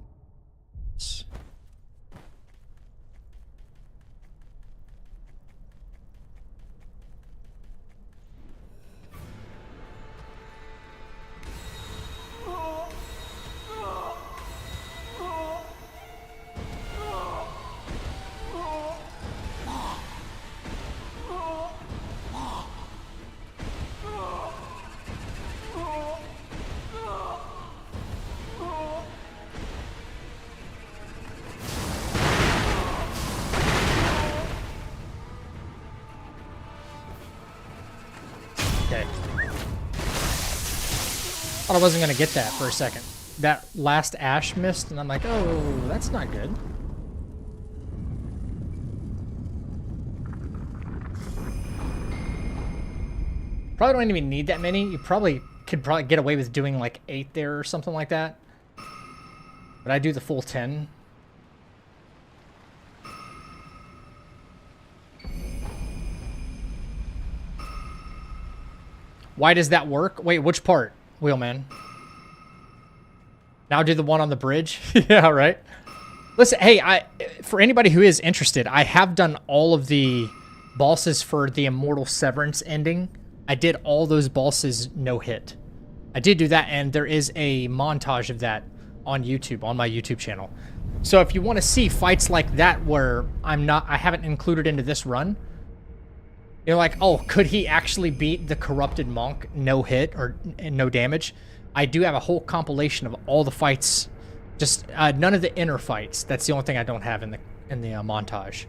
Okay. Thought I wasn't gonna get that for a second. That last ash missed, and I'm like, oh, that's not good. Probably don't even need that many. You probably could get away with doing like 8 there or something like that. But I do the full 10. Why does that work? Wait, which part, Wheelman? Now do the one on the bridge? Yeah, right. Listen, hey, for anybody who is interested, I have done all of the bosses for the Immortal Severance ending. I did all those bosses no hit. I did do that, and there is a montage of that on YouTube, on my YouTube channel. So if you want to see fights like that where I haven't included into this run, you're like, oh, could he actually beat the Corrupted Monk no hit or no damage? I do have a whole compilation of all the fights, just none of the inner fights. That's the only thing I don't have in the montage.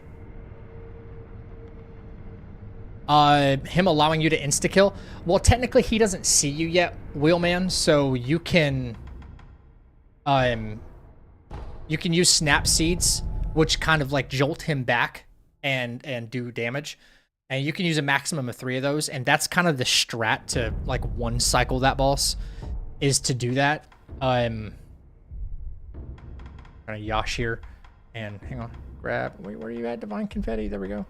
Him allowing you to insta-kill. Well, technically he doesn't see you yet, Wheelman, so you can use snap seeds, which kind of like jolt him back and do damage. And you can use a maximum of 3 of those, and that's kind of the strat to like one cycle that boss, is to do that. Kind of Yash here, and hang on, grab. Wait, where are you at, Divine Confetti? There we go.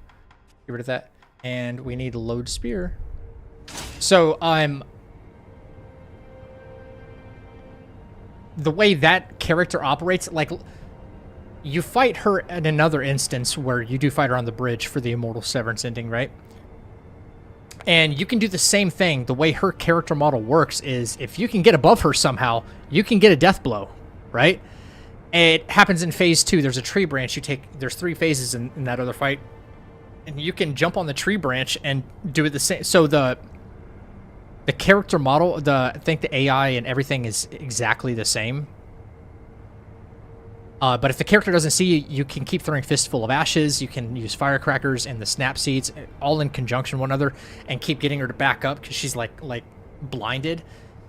Get rid of that, and we need to load spear. So the way that character operates, like, you fight her in another instance where you do fight her on the bridge for the Immortal Severance ending, right? And you can do the same thing. The way her character model works is if you can get above her somehow, you can get a death blow, right? It happens in phase 2. There's a tree branch you take. There's 3 phases in that other fight. And you can jump on the tree branch and do it the same. So the character model, I think the AI and everything is exactly the same. But if the character doesn't see you, you can keep throwing Fistful of Ashes, you can use Firecrackers and the Snap Seeds, all in conjunction with one another, and keep getting her to back up because she's like blinded.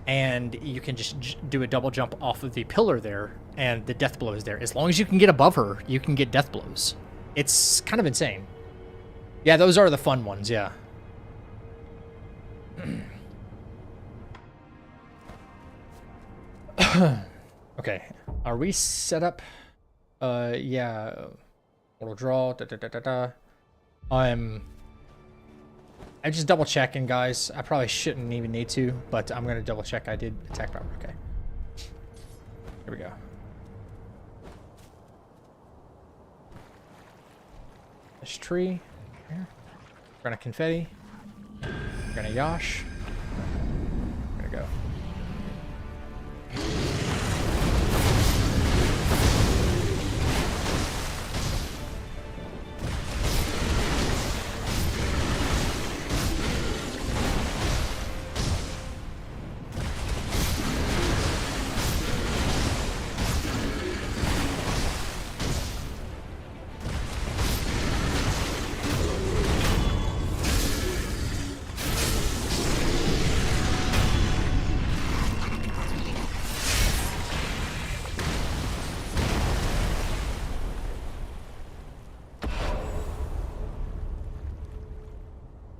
And you can just do a double jump off of the pillar there, and the death blow is there. As long as you can get above her, you can get death blows. It's kind of insane. Yeah, those are the fun ones, yeah. Okay, are we set up? Yeah. Mortal draw. I'm just double checking, guys. I probably shouldn't even need to, but I'm gonna double check I did attack power. Okay. Here we go. This tree. Here. We're gonna confetti. We're gonna Yash. We're gonna go.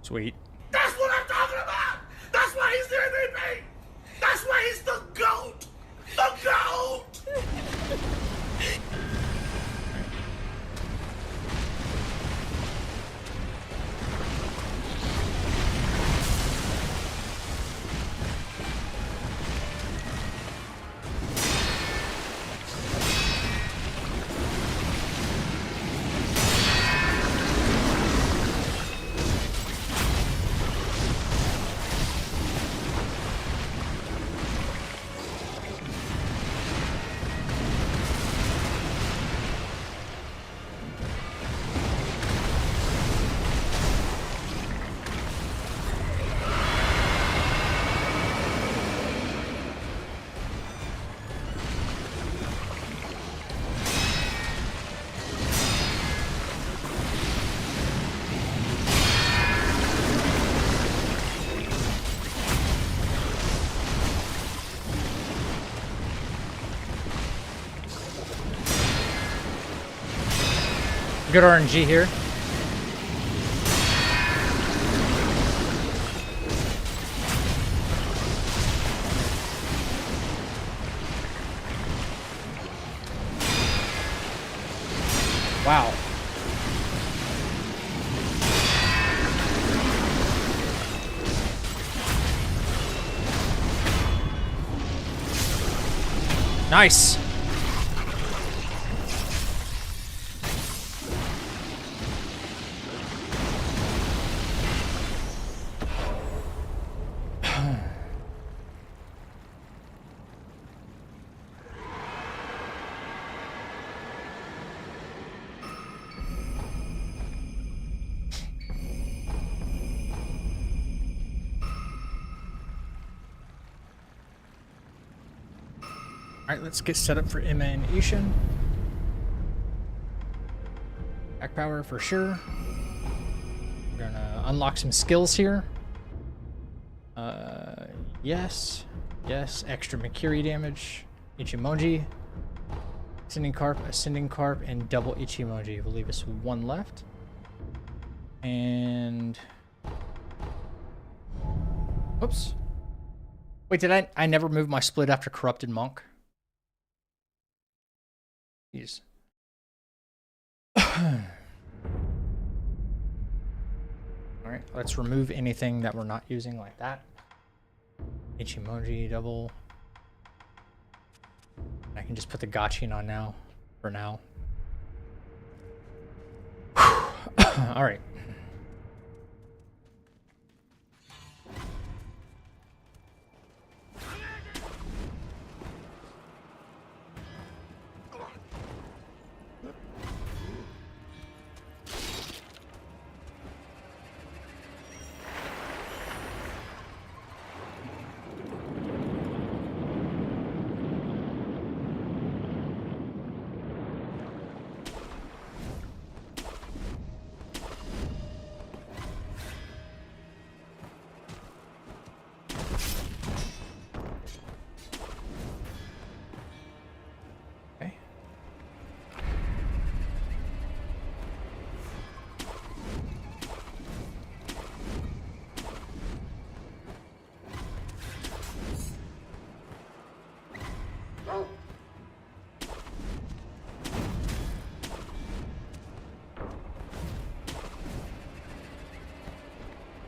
Sweet. That's what I'm talking about! That's why he's the MVP! That's why he's the GOAT! The GOAT! Good RNG here. Wow. Nice. Alright, let's get set up for Emma and Ishin. Back power for sure. We're gonna unlock some skills here. Yes. Yes. Extra Makiri damage. Ichimonji. Ascending Carp, and double Ichimonji. Will leave us with one left. And... Oops. Wait, did I never moved my split after Corrupted Monk? Jeez. Alright, let's remove anything that we're not using like that. Ichimonji, double. I can just put the Gachin on now, for now. Alright.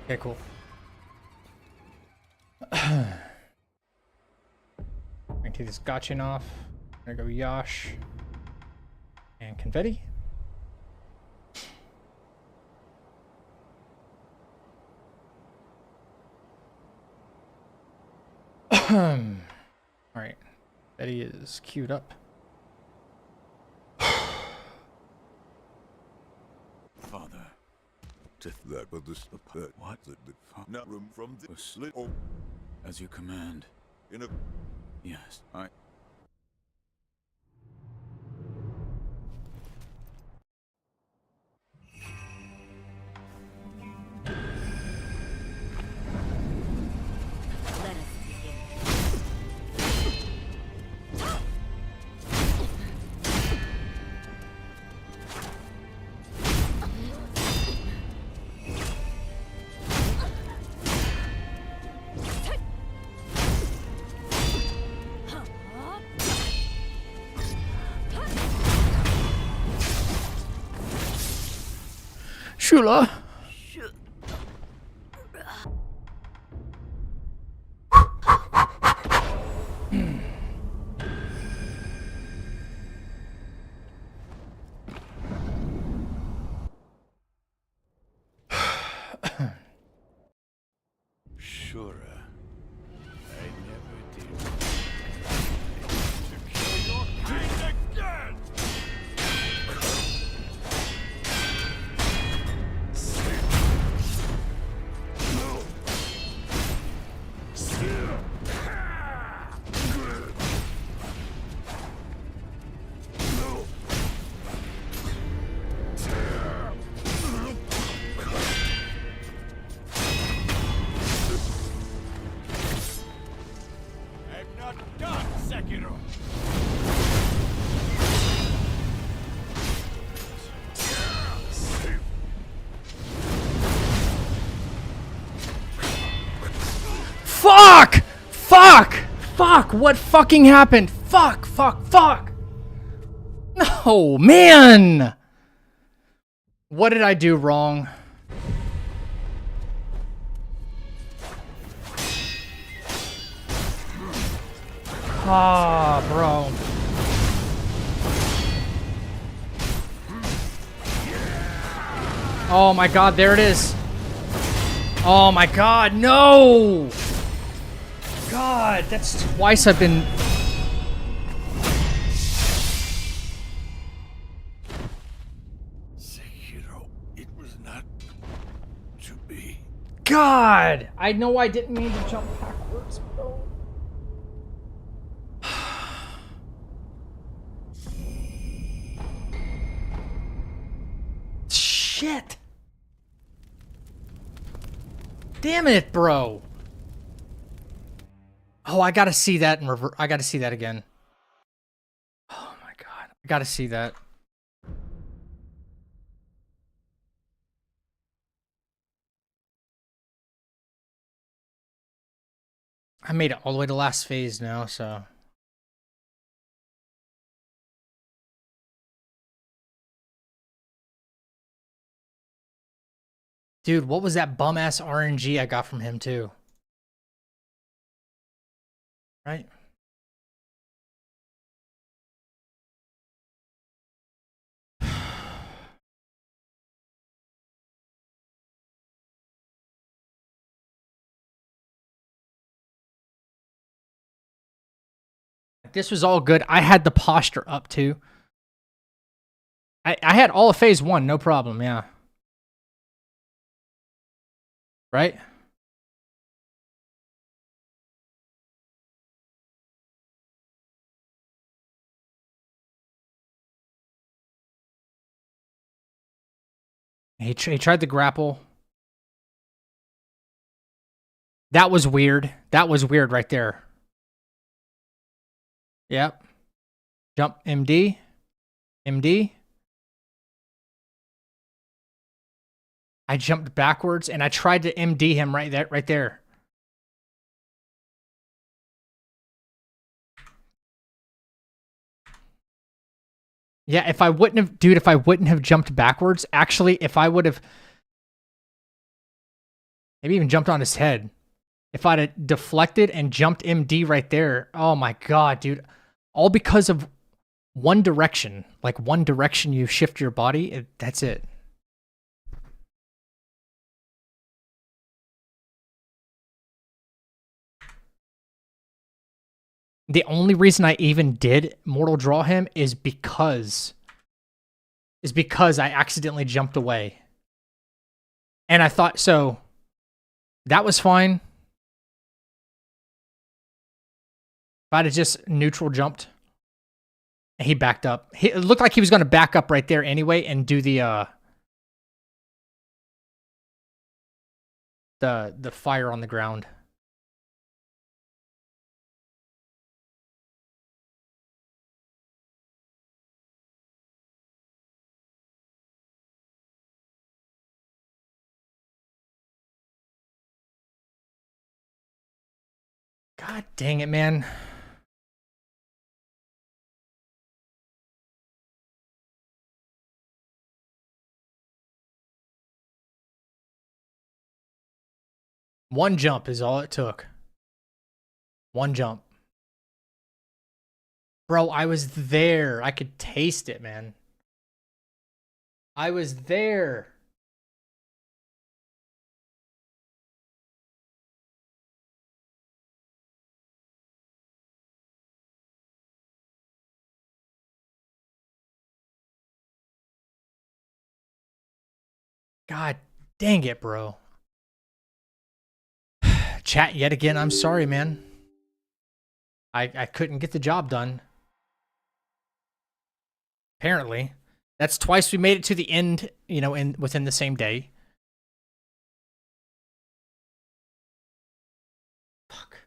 Okay, cool. I'm gonna take this Gachin off. I'm gonna go Yash and Confetti. Alright. Betty is queued up. Father. That but this what the not room from the slit as you command. In a yes, I Shula. Shura. I never did to kill your kind again. I'm not done, Sekiro. Fuck! Fuck! Fuck! What fucking happened? Fuck! Fuck! Fuck! No, man! What did I do wrong? Ah, bro. Oh my god, there it is. Oh my god, no! God, that's twice I've been... Sekiro, it was not to be. God! I know I didn't mean to jump backwards, bro. Shit! Damn it, bro. Oh, I gotta see that in reverse. I gotta see that again. Oh my god. I gotta see that. I made it all the way to last phase now, so. Dude, what was that bum-ass RNG I got from him, too? Right? This was all good. I had the posture up, too. I had all of phase 1, no problem, yeah. Right? He tried to grapple. That was weird. That was weird right there. Yep. Jump MD. MD. I jumped backwards and I tried to MD him right there. Yeah, if I wouldn't have, dude, if I wouldn't have jumped backwards, actually, if I would have maybe even jumped on his head, if I'd have deflected and jumped MD right there, oh my god, dude, all because of one direction, like one direction you shift your body, that's it. The only reason I even did mortal draw him is because I accidentally jumped away. And I thought, so that was fine. If I'd have just neutral jumped, he backed up. It looked like he was going to back up right there anyway and do the fire on the ground. God dang it, man. One jump is all it took. One jump. Bro, I was there. I could taste it, man. I was there. God dang it, bro. Chat yet again. I'm sorry, man. I couldn't get the job done. Apparently. That's twice we made it to the end, you know, within the same day. Fuck.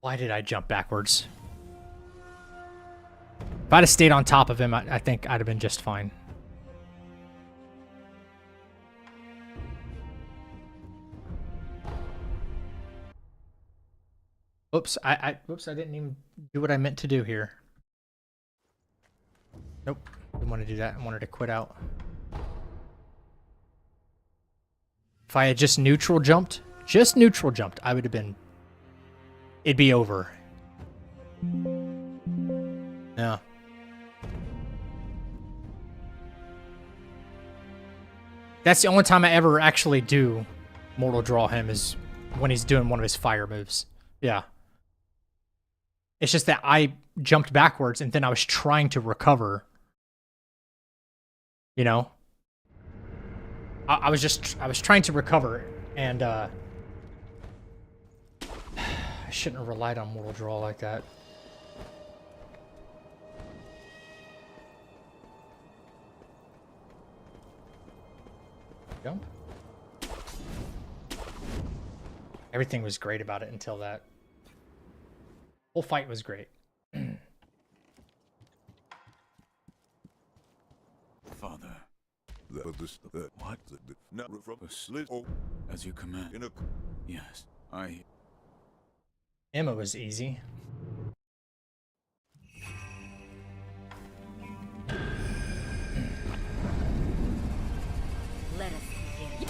Why did I jump backwards? If I'd have stayed on top of him, I think I'd have been just fine. Oops, whoops, I didn't even do what I meant to do here. Nope, didn't want to do that. I wanted to quit out. If I had just neutral jumped, I would have been... It'd be over. Yeah. That's the only time I ever actually do mortal draw him is when he's doing one of his fire moves. Yeah. It's just that I jumped backwards and then I was trying to recover. You know? I was trying to recover, and I shouldn't have relied on mortal draw like that. Jump. Everything was great about it until that. Whole fight was great. Father. What? As you command. Yes, Emma was easy. Let us begin.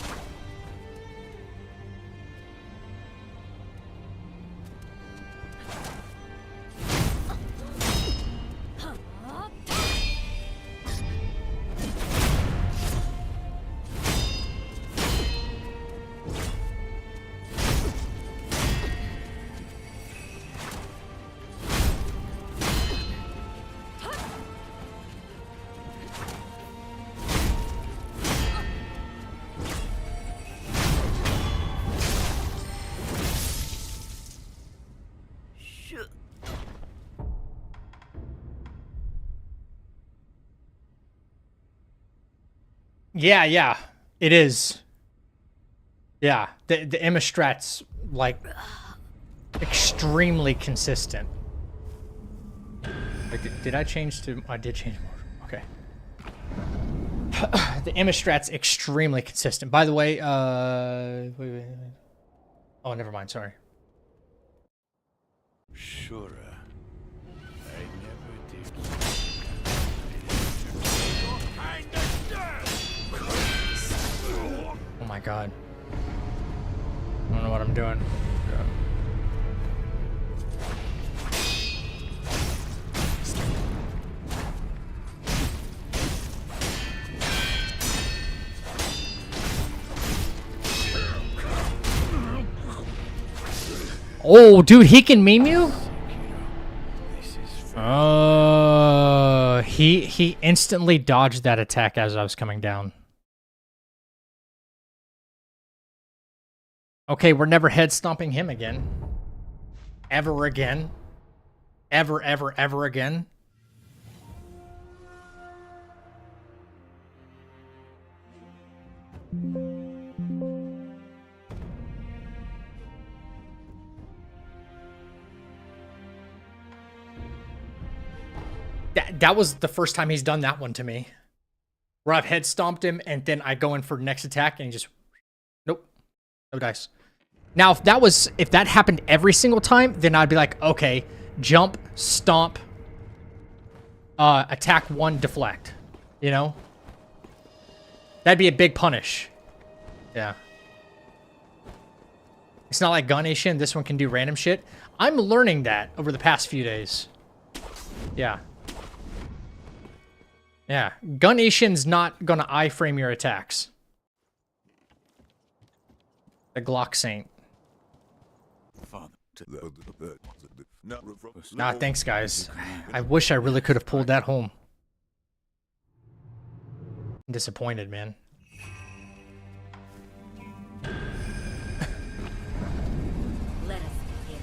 Yeah, it is. Yeah, the Emma strat's like extremely consistent. Like, did I change to? I did change more. Okay. The Emma strat's extremely consistent. By the way, wait. Oh, never mind. Sorry. Sure. I never did. Oh my god. I don't know what I'm doing. Oh, dude, he can meme you? He instantly dodged that attack as I was coming down. Okay, we're never head stomping him again. Ever again. Ever again. That was the first time he's done that one to me. Where I've head stomped him and then I go in for the next attack and he just... Nope. No dice. Now, if that happened every single time, then I'd be like, okay, jump, stomp, attack one, deflect. You know? That'd be a big punish. Yeah. It's not like Gun-Nation. This one can do random shit. I'm learning that over the past few days. Yeah. Yeah. Gun-Nation's not gonna iframe your attacks. The Glock Saint. Nah, thanks, guys. I wish I really could have pulled that home. I'm disappointed, man. Let us begin.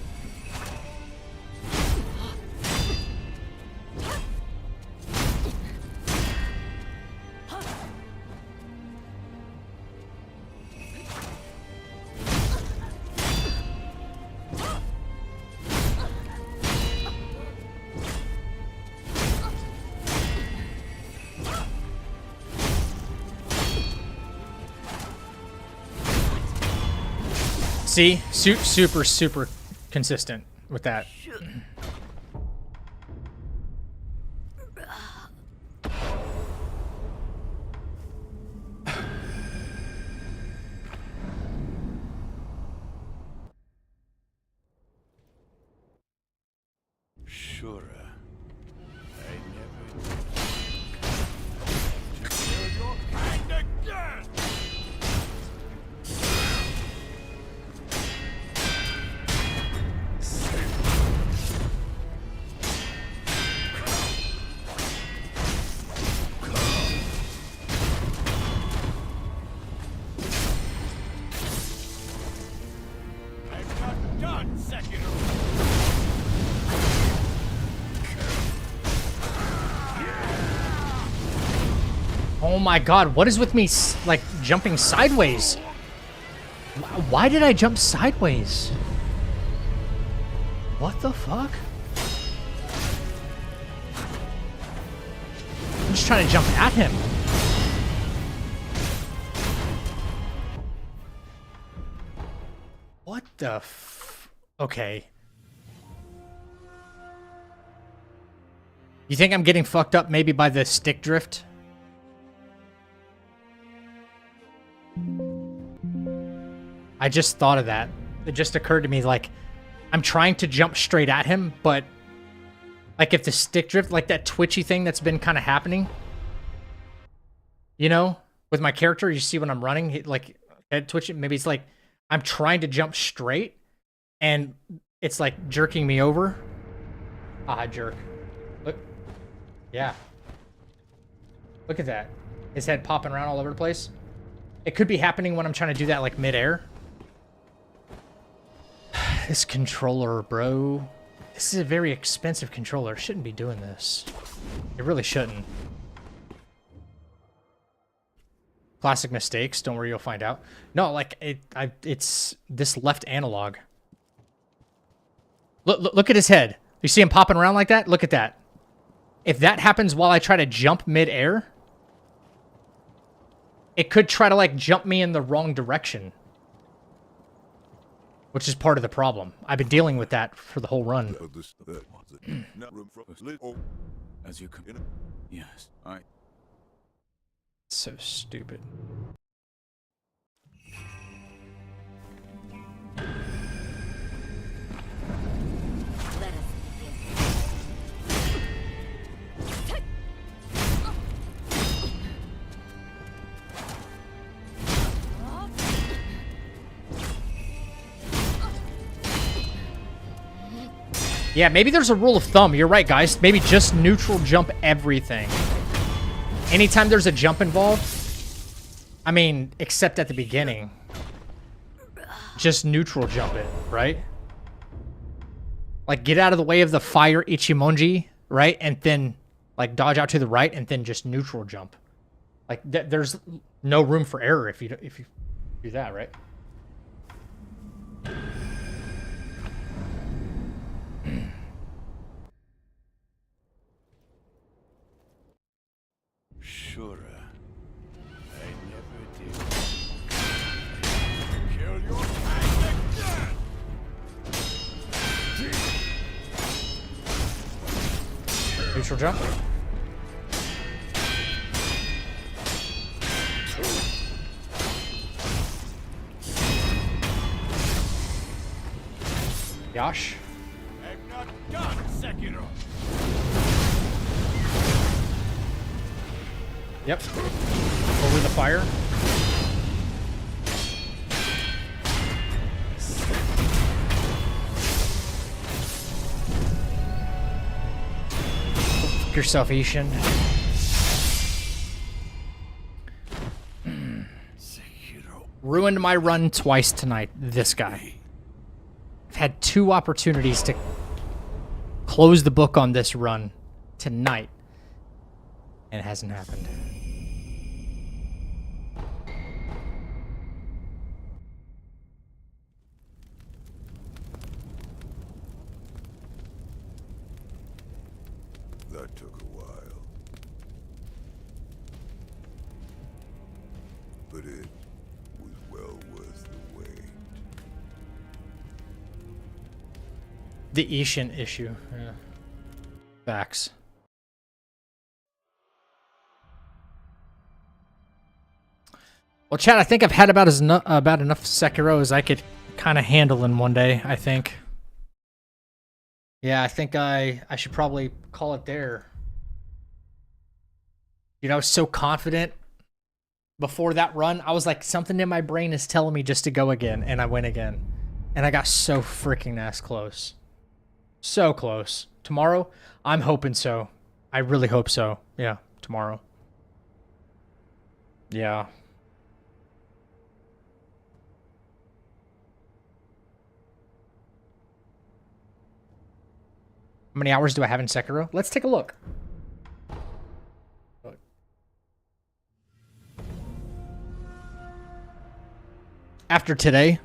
See? Super consistent with that. Sure. Oh my god, what is with me, like, jumping sideways? Why did I jump sideways? What the fuck? I'm just trying to jump at him. What the f... Okay. You think I'm getting fucked up maybe by the stick drift? I just thought of that. It just occurred to me, like, I'm trying to jump straight at him, but like if the stick drift, like that twitchy thing that's been kind of happening, you know, with my character, you see when I'm running, like head twitching, maybe it's like I'm trying to jump straight and it's like jerking me over. Ah, jerk. Look. Yeah. Look at that. His head popping around all over the place. It could be happening when I'm trying to do that like midair. This controller, bro. This is a very expensive controller. It shouldn't be doing this. It really shouldn't. Classic mistakes. Don't worry, you'll find out. No, like it's this left analog. Look at his head. You see him popping around like that? Look at that. If that happens while I try to jump midair, it could try to like jump me in the wrong direction. Which is part of the problem. I've been dealing with that for the whole run. As you come in. Yes, So stupid. Let us begin. Yeah, maybe there's a rule of thumb. You're right, guys. Maybe just neutral jump everything. Anytime there's a jump involved, I mean, except at the beginning, just neutral jump it, right? Like, get out of the way of the fire Ichimonji, right? And then, like, dodge out to the right and then just neutral jump. Like, there's no room for error if you do that, right? Sure. I never did. Kill your again. Neutral jump. Yosh. I'm not done, Sekiro. Yep. Over the fire. Fuck yourself, Ishin. Ruined my run twice tonight, this guy. I've had 2 opportunities to close the book on this run tonight, and it hasn't happened. That took a while. But it was well worth the wait. The Ishin issue. Yeah. Facts. Well, Chad, I think I've had about enough Sekiro as I could kind of handle in one day, I think. Yeah, I think I should probably call it there. You know, I was so confident before that run. I was like, something in my brain is telling me just to go again, and I went again. And I got so freaking ass close. So close. Tomorrow, I'm hoping so. I really hope so. Yeah, tomorrow. Yeah. How many hours do I have in Sekiro? Let's take a look. after today.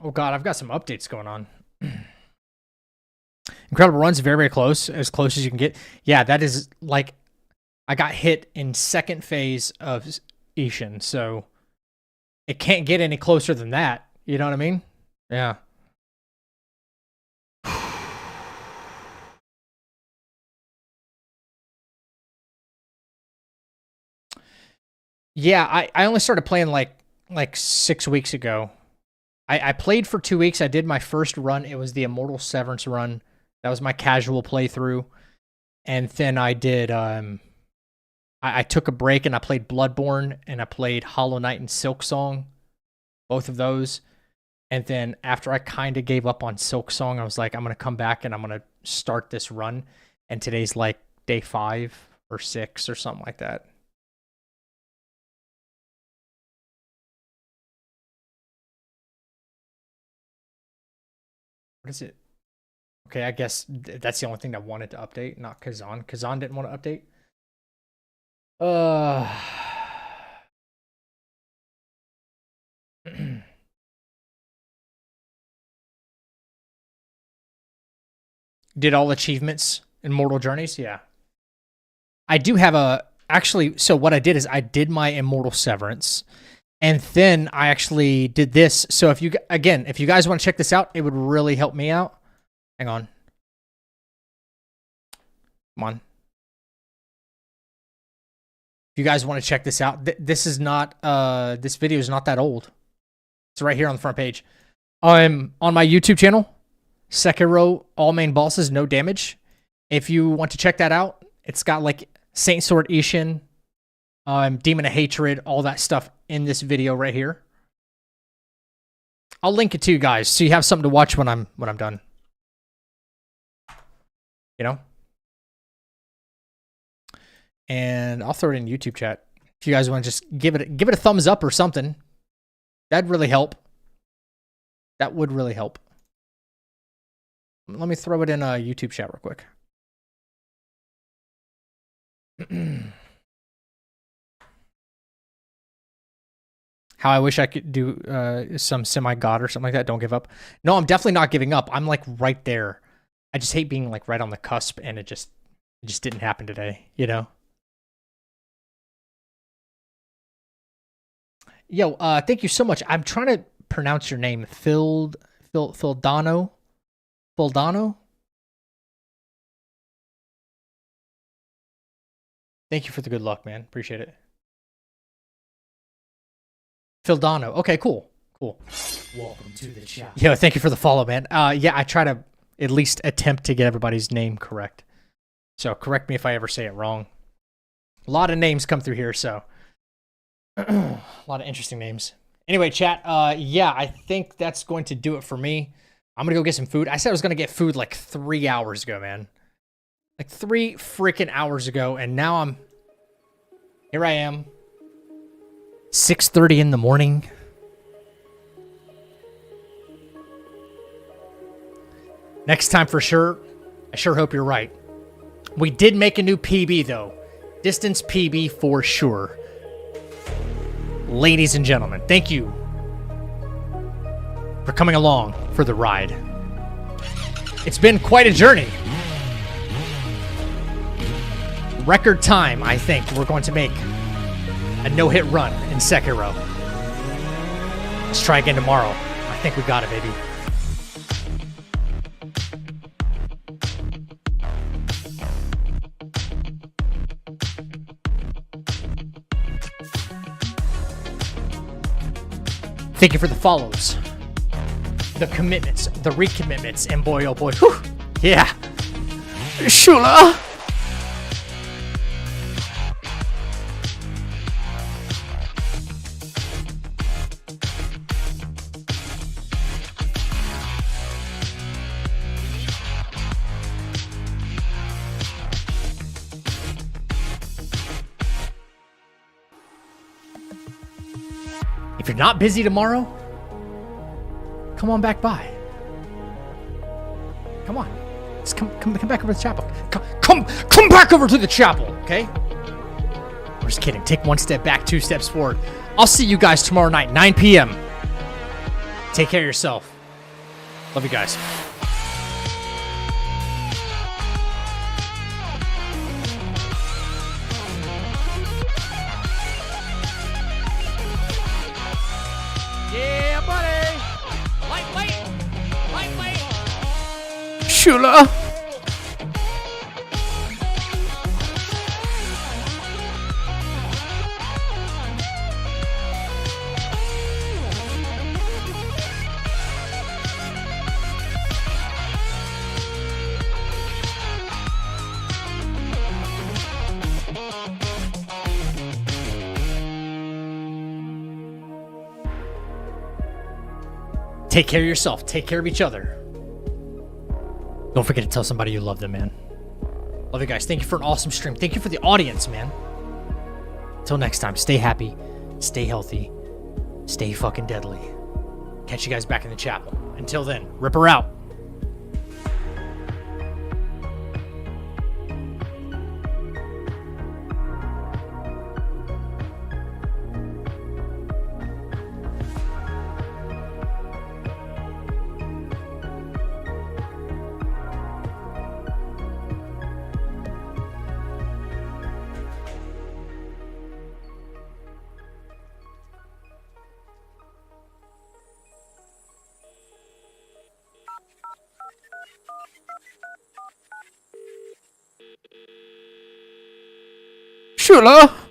Oh god, I've got some updates going on. Incredible Run's very, very close. As close as you can get. Yeah, that is like... I got hit in second phase of Ishin, so... It can't get any closer than that. You know what I mean? Yeah. Yeah, I only started playing like 6 weeks ago. I played for 2 weeks. I did my first run. It was the Immortal Severance run. That was my casual playthrough. And then I did... I took a break and I played Bloodborne and I played Hollow Knight and Silk Song. Both of those. And then after I kind of gave up on Silk Song, I was like, I'm going to come back and I'm going to start this run. And today's like day 5 or 6 or something like that. What is it? Okay, I guess that's the only thing that wanted to update, not Kazan. Kazan didn't want to update. Did all achievements in Mortal Journeys? Yeah. I do have a... Actually, so what I did is I did my Immortal Severance. And then I actually did this. So if you... Again, if you guys want to check this out, it would really help me out. Hang on. Come on. If you guys want to check this out, this is not... this video is not that old. It's right here on the front page. I'm on my YouTube channel. Sekiro, all main bosses, no damage. If you want to check that out, it's got like Saint Sword Ishin, Demon of Hatred, all that stuff in this video right here. I'll link it to you guys so you have something to watch when I'm done. You know? And I'll throw it in YouTube chat. If you guys want to just give it a thumbs up or something, that'd really help. That would really help. Let me throw it in a YouTube chat real quick. How I wish I could do some semi-god or something like that. Don't give up. No, I'm definitely not giving up. I'm like right there. I just hate being like right on the cusp, and it just didn't happen today, you know? Yo, thank you so much. I'm trying to pronounce your name. Fildano? Fildano? Thank you for the good luck, man. Appreciate it. Fildano. Okay, cool. Cool. Welcome to the chat. Yo, thank you for the follow, man. Yeah, I try to at least attempt to get everybody's name correct. So correct me if I ever say it wrong. A lot of names come through here, so... a lot of interesting names. Anyway, chat, yeah, I think that's going to do it for me. I'm going to go get some food. I said I was going to get food like 3 hours ago, man. Like 3 freaking hours ago, and now here I am. 6:30 in the morning. Next time for sure. I sure hope you're right. We did make a new PB, though. Distance PB for sure. Ladies and gentlemen, thank you for coming along for the ride. It's been quite a journey. Record time, I think, we're going to make a no-hit run in Sekiro. Let's try again tomorrow. I think we got it, baby. Thank you for the follows, the commitments, the recommitments, and boy, oh boy, whew, yeah. Shula. If you're not busy tomorrow, come on back by. Come on. Just come back over to the chapel. Come back over to the chapel, okay? I'm just kidding. Take 1 step back, 2 steps forward. I'll see you guys tomorrow night, 9 p.m. Take care of yourself. Love you guys. Yeah, buddy. Lightweight. Shula. Take care of yourself. Take care of each other. Don't forget to tell somebody you love them, man. Love you guys. Thank you for an awesome stream. Thank you for the audience, man. Until next time, stay happy, stay healthy, stay fucking deadly. Catch you guys back in the chapel. Until then, Ripper out. Shula.